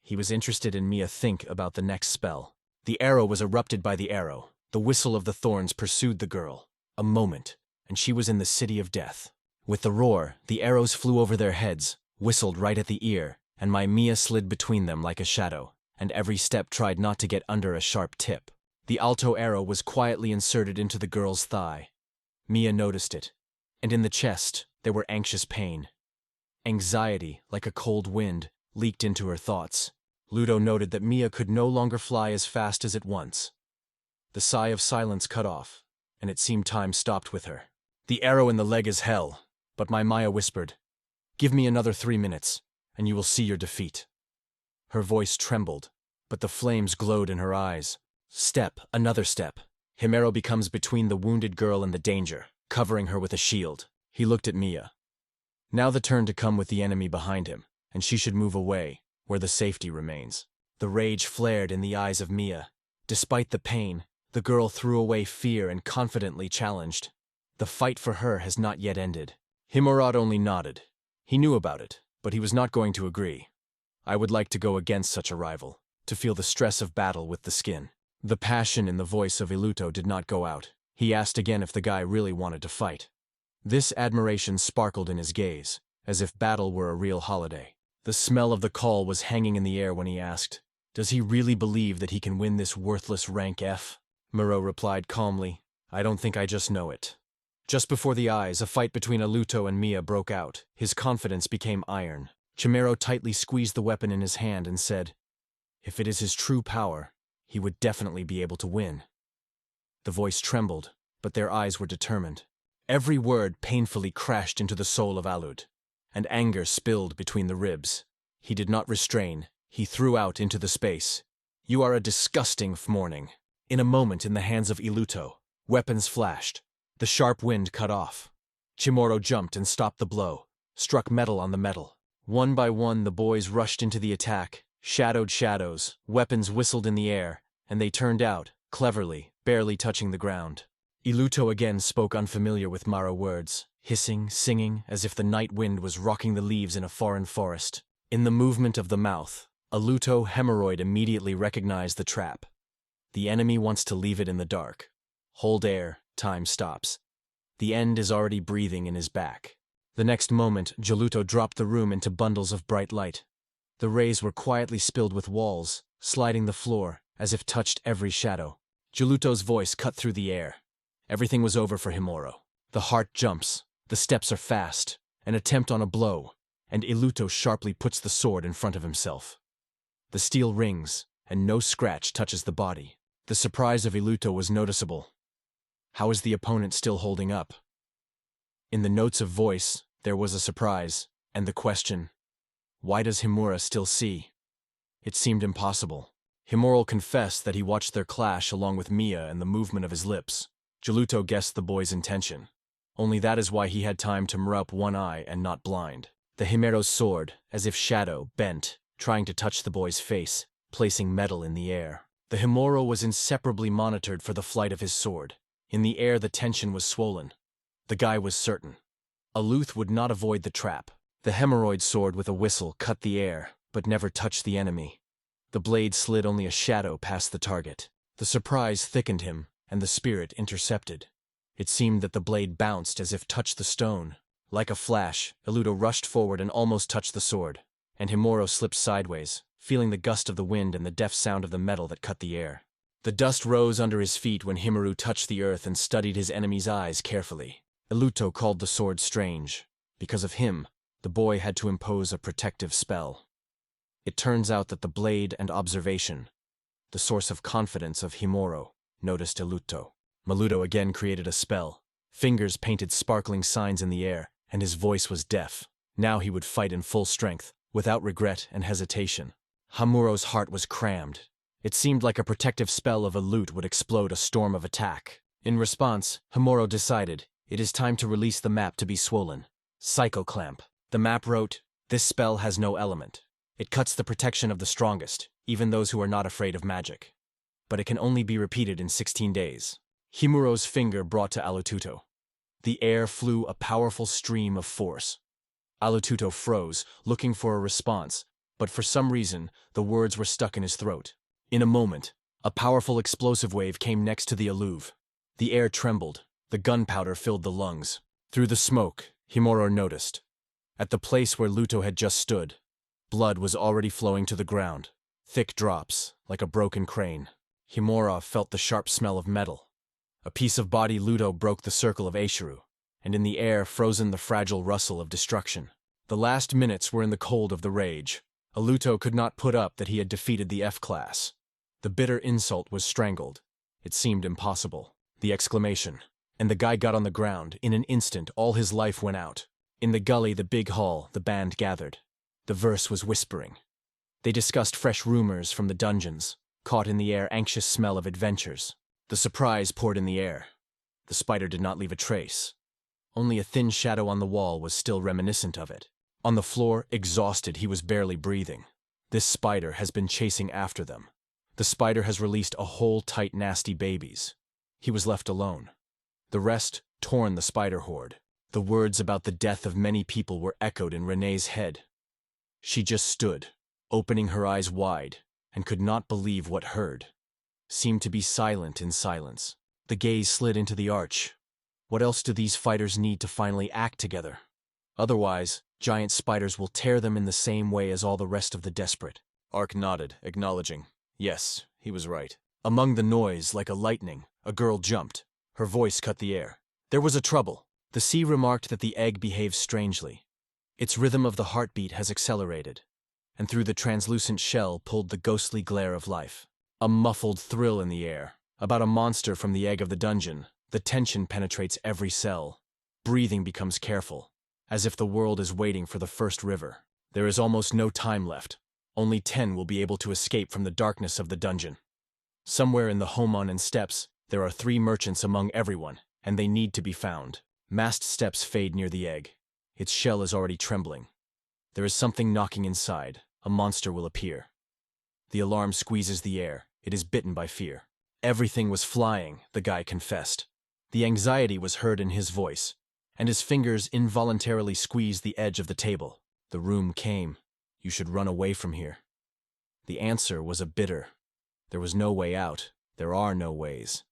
He was interested in Mia think about the next spell. The arrow was erupted by the arrow. The whistle of the thorns pursued the girl. A moment, and she was in the city of death. With the roar, the arrows flew over their heads, whistled right at the ear, and my Mia slid between them like a shadow, and every step tried not to get under a sharp tip. The alto arrow was quietly inserted into the girl's thigh. Mia noticed it, and in the chest there were anxious pain. Anxiety, like a cold wind, leaked into her thoughts. Ludo noted that Mia could no longer fly as fast as it once. The sigh of silence cut off, and it seemed time stopped with her. The arrow in the leg is hell, but my Maya whispered, "Give me another 3 minutes, and you will see your defeat." Her voice trembled, but the flames glowed in her eyes. Step, another step. Himuro becomes between the wounded girl and the danger, covering her with a shield. He looked at Mia. Now the turn to come with the enemy behind him, and she should move away, where the safety remains. The rage flared in the eyes of Mia. Despite the pain, the girl threw away fear and confidently challenged. The fight for her has not yet ended. Himuro only nodded. He knew about it, but he was not going to agree. I would like to go against such a rival, to feel the stress of battle with the skin. The passion in the voice of Iluto did not go out. He asked again if the guy really wanted to fight. This admiration sparkled in his gaze, as if battle were a real holiday. The smell of the call was hanging in the air when he asked, "Does he really believe that he can win this worthless rank F?" Muro replied calmly, "I don't think I just know it." Just before the eyes, a fight between Iluto and Mia broke out. His confidence became iron. Chimero tightly squeezed the weapon in his hand and said, "If it is his true power, he would definitely be able to win." The voice trembled, but their eyes were determined. Every word painfully crashed into the soul of Alud, and anger spilled between the ribs. He did not restrain. He threw out into the space, "You are a disgusting morning." In a moment in the hands of Iluto, weapons flashed. The sharp wind cut off. Chimoro jumped and stopped the blow, struck metal on the metal. One by one the boys rushed into the attack, shadowed shadows, weapons whistled in the air, and they turned out, cleverly, barely touching the ground. Iluto again spoke unfamiliar with Mara words, hissing, singing, as if the night wind was rocking the leaves in a foreign forest. In the movement of the mouth, Iluto hemorrhoid immediately recognized the trap. The enemy wants to leave it in the dark. Hold air, time stops. The end is already breathing in his back. The next moment, Geluto dropped the room into bundles of bright light. The rays were quietly spilled with walls, sliding the floor, as if touched every shadow. Geluto's voice cut through the air. Everything was over for Himuro. The heart jumps, the steps are fast, an attempt on a blow, and Iluto sharply puts the sword in front of himself. The steel rings, and no scratch touches the body. The surprise of Iluto was noticeable. How is the opponent still holding up? In the notes of voice, there was a surprise, and the question, why does Himura still see? It seemed impossible. Himuro confessed that he watched their clash along with Mia and the movement of his lips. Geluto guessed the boy's intention. Only that is why he had time to mrup one eye and not blind. The Himero's sword, as if shadow, bent, trying to touch the boy's face, placing metal in the air. The Himuro was inseparably monitored for the flight of his sword. In the air the tension was swollen. The guy was certain. Aluth would not avoid the trap. The hemorrhoid sword with a whistle cut the air, but never touched the enemy. The blade slid only a shadow past the target. The surprise thickened him, and the spirit intercepted. It seemed that the blade bounced as if touched the stone. Like a flash, Iluto rushed forward and almost touched the sword, and Himuro slipped sideways, feeling the gust of the wind and the deft sound of the metal that cut the air. The dust rose under his feet when Himuro touched the earth and studied his enemy's eyes carefully. Iluto called the sword strange. Because of him, the boy had to impose a protective spell. It turns out that the blade and observation, the source of confidence of Himuro, noticed Iluto. Maluto again created a spell. Fingers painted sparkling signs in the air, and his voice was deaf. Now he would fight in full strength, without regret and hesitation. Hamuro's heart was crammed. It seemed like a protective spell of Ilut would explode a storm of attack. In response, Himuro decided, it is time to release the map to be swollen. Psycho Clamp. The map wrote, "This spell has no element. It cuts the protection of the strongest, even those who are not afraid of magic. But it can only be repeated in 16 days. Himuro's finger brought to Alututo. The air flew a powerful stream of force. Alututo froze, looking for a response, but for some reason, the words were stuck in his throat. In a moment, a powerful explosive wave came next to the alluve. The air trembled. The gunpowder filled the lungs. Through the smoke, Himuro noticed. At the place where Luto had just stood, blood was already flowing to the ground. Thick drops, like a broken crane. Himura felt the sharp smell of metal. A piece of body Ludo broke the circle of Aishiro, and in the air frozen the fragile rustle of destruction. The last minutes were in the cold of the rage. Aluto could not put up that he had defeated the F-class. The bitter insult was strangled. It seemed impossible. The exclamation. And the guy got on the ground. In an instant, all his life went out. In the gully, the big hall, the band gathered. The verse was whispering. They discussed fresh rumors from the dungeons, caught in the air anxious smell of adventures. The surprise poured in the air. The spider did not leave a trace. Only a thin shadow on the wall was still reminiscent of it. On the floor, exhausted, he was barely breathing. This spider has been chasing after them. The spider has released a whole tight nasty babies. He was left alone. The rest torn the spider horde. The words about the death of many people were echoed in Renee's head. She just stood, opening her eyes wide, and could not believe what heard. Seemed to be silent in silence. The gaze slid into the arch. What else do these fighters need to finally act together? Otherwise, giant spiders will tear them in the same way as all the rest of the desperate. Ark nodded, acknowledging. Yes, he was right. Among the noise, like a lightning, a girl jumped. Her voice cut the air. There was a trouble. The sea remarked that the egg behaves strangely. Its rhythm of the heartbeat has accelerated, and through the translucent shell pulled the ghostly glare of life. A muffled thrill in the air. About a monster from the egg of the dungeon. The tension penetrates every cell. Breathing becomes careful, as if the world is waiting for the first river. There is almost no time left. Only 10 will be able to escape from the darkness of the dungeon. Somewhere in the Homon and steps, there are 3 merchants among everyone, and they need to be found. Mast steps fade near the egg. Its shell is already trembling. There is something knocking inside. A monster will appear. The alarm squeezes the air. It is bitten by fear. Everything was flying, the guy confessed. The anxiety was heard in his voice, and his fingers involuntarily squeezed the edge of the table. The room came. You should run away from here. The answer was a bitter. There was no way out. There are no ways.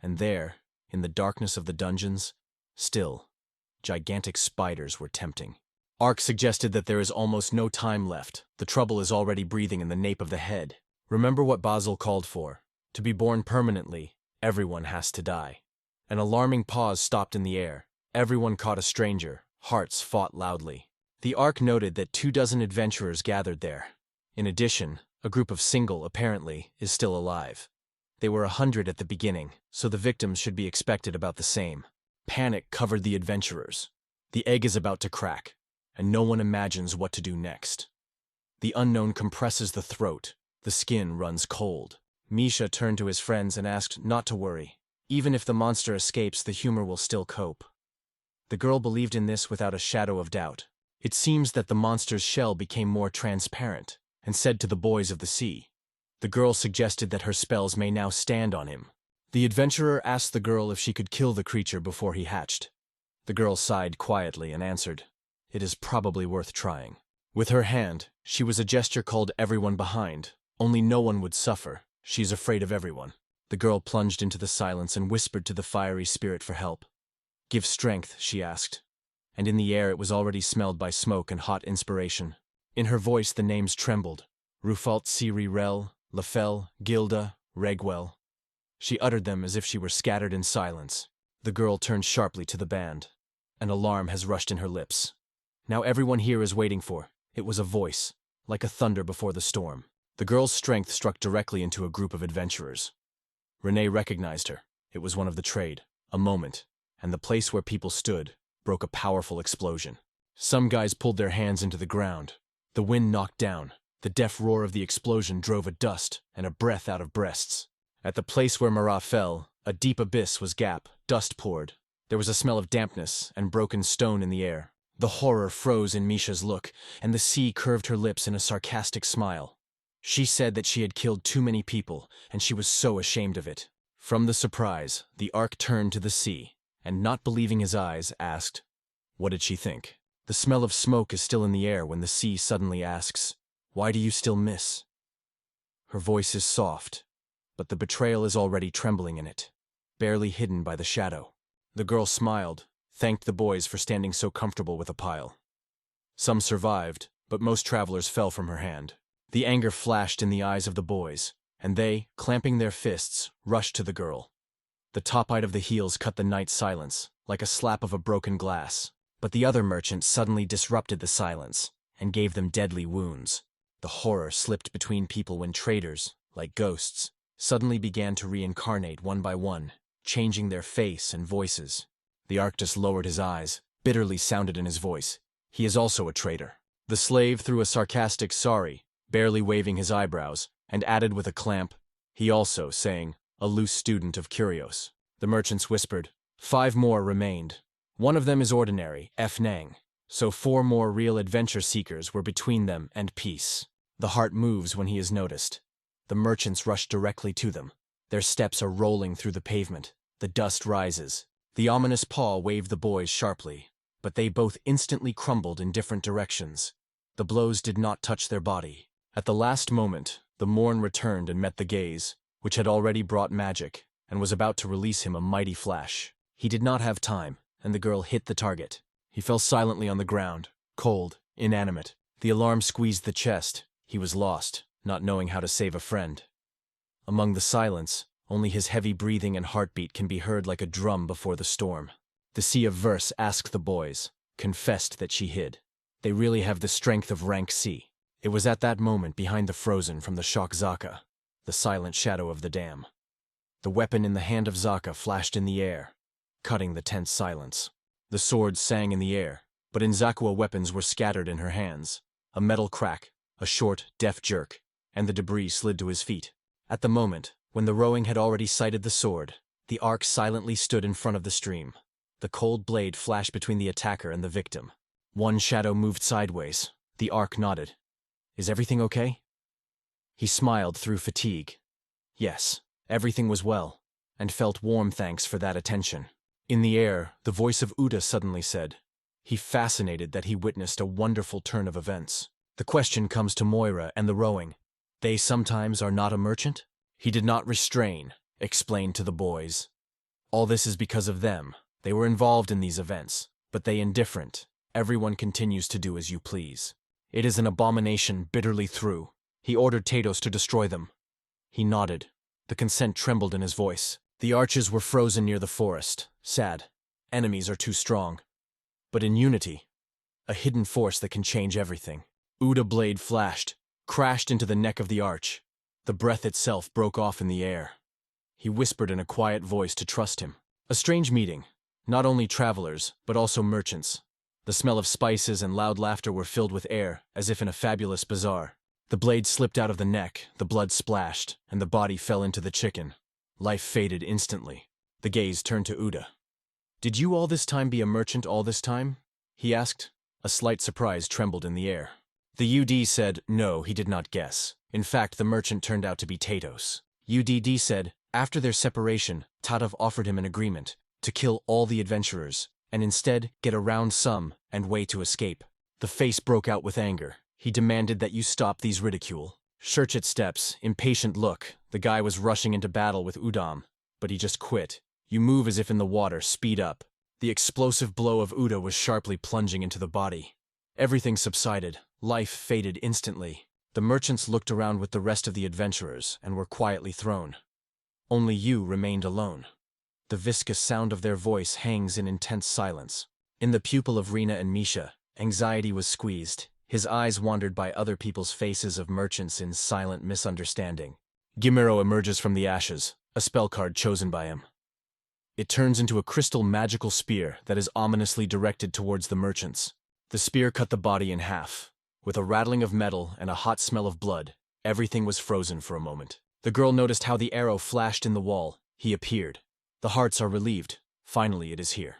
And there, in the darkness of the dungeons, still, gigantic spiders were tempting. Ark suggested that there is almost no time left. The trouble is already breathing in the nape of the head. Remember what Basil called for. To be born permanently, everyone has to die. An alarming pause stopped in the air. Everyone caught a stranger. Hearts fought loudly. The Ark noted that 24 adventurers gathered there. In addition, a group of single, apparently, is still alive. They were 100 at the beginning, so the victims should be expected about the same. Panic covered the adventurers. The egg is about to crack, and no one imagines what to do next. The unknown compresses the throat. The skin runs cold. Misha turned to his friends and asked not to worry. Even if the monster escapes, the humor will still cope. The girl believed in this without a shadow of doubt. It seems that the monster's shell became more transparent, and said to the boys of the sea. The girl suggested that her spells may now stand on him. The adventurer asked the girl if she could kill the creature before he hatched. The girl sighed quietly and answered, "It is probably worth trying." With her hand, she was a gesture called everyone behind. Only no one would suffer. She's afraid of everyone. The girl plunged into the silence and whispered to the fiery spirit for help. "Give strength," she asked. And in the air it was already smelled by smoke and hot inspiration. In her voice the names trembled. Rufalt Siri Rel, Lafel, Gilda, Regwell. She uttered them as if she were scattered in silence. The girl turned sharply to the band. An alarm has rushed in her lips. Now everyone here is waiting for. It was a voice, like a thunder before the storm. The girl's strength struck directly into a group of adventurers. Renee recognized her. It was one of the trade. A moment, and the place where people stood broke a powerful explosion. Some guys pulled their hands into the ground. The wind knocked down. The deaf roar of the explosion drove a dust and a breath out of breasts. At the place where Marat fell, a deep abyss was gap. Dust poured. There was a smell of dampness and broken stone in the air. The horror froze in Misha's look, and the sea curved her lips in a sarcastic smile. She said that she had killed too many people, and she was so ashamed of it. From the surprise, the Ark turned to the sea, and not believing his eyes, asked, "What did she think?" The smell of smoke is still in the air when the sea suddenly asks, "Why do you still miss?" Her voice is soft, but the betrayal is already trembling in it, barely hidden by the shadow. The girl smiled, thanked the boys for standing so comfortable with a pile. Some survived, but most travelers fell from her hand. The anger flashed in the eyes of the boys. and they, clamping their fists, rushed to the girl. The top-eyed of the heels cut the night's silence, like a slap of a broken glass. But the other merchant suddenly disrupted the silence, and gave them deadly wounds. The horror slipped between people when traitors, like ghosts, suddenly began to reincarnate one by one, changing their face and voices. The Arctus lowered his eyes, bitterly sounded in his voice. He is also a traitor. The slave threw a sarcastic sorry, barely waving his eyebrows, and added with a clamp, he also, saying, a loose student of Curios. The merchants whispered. 5 more remained. One of them is ordinary, F. Nang. So 4 more real adventure seekers were between them and peace. The heart moves when he is noticed. The merchants rush directly to them. Their steps are rolling through the pavement. The dust rises. The ominous paw waved the boys sharply, but they both instantly crumbled in different directions. The blows did not touch their body. At the last moment, the morn returned and met the gaze, which had already brought magic, and was about to release him a mighty flash. He did not have time, and the girl hit the target. He fell silently on the ground, cold, inanimate. The alarm squeezed the chest. He was lost, not knowing how to save a friend. Among the silence, only his heavy breathing and heartbeat can be heard like a drum before the storm. The sea of verse asked the boys, confessed that she hid. They really have the strength of rank C. It was at that moment behind the frozen from the shock Zaka, the silent shadow of the dam. The weapon in the hand of Zaka flashed in the air, cutting the tense silence. The swords sang in the air, but Inzakua weapons were scattered in her hands. A metal crack, a short, deft jerk, and the debris slid to his feet. At the moment, when the rowing had already sighted the sword, the arc silently stood in front of the stream. The cold blade flashed between the attacker and the victim. One shadow moved sideways. The arc nodded. Is everything okay? He smiled through fatigue. Yes, everything was well, and felt warm thanks for that attention. In the air, the voice of Uda suddenly said, he fascinated that he witnessed a wonderful turn of events. The question comes to Moira and the rowing. They sometimes are not a merchant? He did not restrain, explained to the boys. All this is because of them. They were involved in these events, but they indifferent. Everyone continues to do as you please. It is an abomination bitterly through. He ordered Tatos to destroy them. He nodded. The consent trembled in his voice. The arches were frozen near the forest. Sad. Enemies are too strong. But in unity, a hidden force that can change everything. Uda blade flashed, crashed into the neck of the arch. The breath itself broke off in the air. He whispered in a quiet voice to trust him. A strange meeting. Not only travelers, but also merchants. The smell of spices and loud laughter were filled with air, as if in a fabulous bazaar. The blade slipped out of the neck, the blood splashed, and the body fell into the chicken. Life faded instantly. The gaze turned to Uda. Did you all this time be a merchant all this time? He asked. A slight surprise trembled in the air. The UD said, no, he did not guess. In fact, the merchant turned out to be Tatos. UDD said, after their separation, Tadov offered him an agreement to kill all the adventurers, and instead get a round sum and way to escape. The face broke out with anger. He demanded that you stop these ridicule. Shurchit steps, impatient look. The guy was rushing into battle with Udam, but he just quit. You move as if in the water, speed up. The explosive blow of Uda was sharply plunging into the body. Everything subsided. Life faded instantly. The merchants looked around with the rest of the adventurers and were quietly thrown. Only you remained alone. The viscous sound of their voice hangs in intense silence. In the pupil of Rena and Misha, anxiety was squeezed. His eyes wandered by other people's faces of merchants in silent misunderstanding. Gimero emerges from the ashes, a spell card chosen by him. It turns into a crystal magical spear that is ominously directed towards the merchants. The spear cut the body in half. With a rattling of metal and a hot smell of blood, everything was frozen for a moment. The girl noticed how the arrow flashed in the wall. He appeared. The hearts are relieved. Finally, it is here.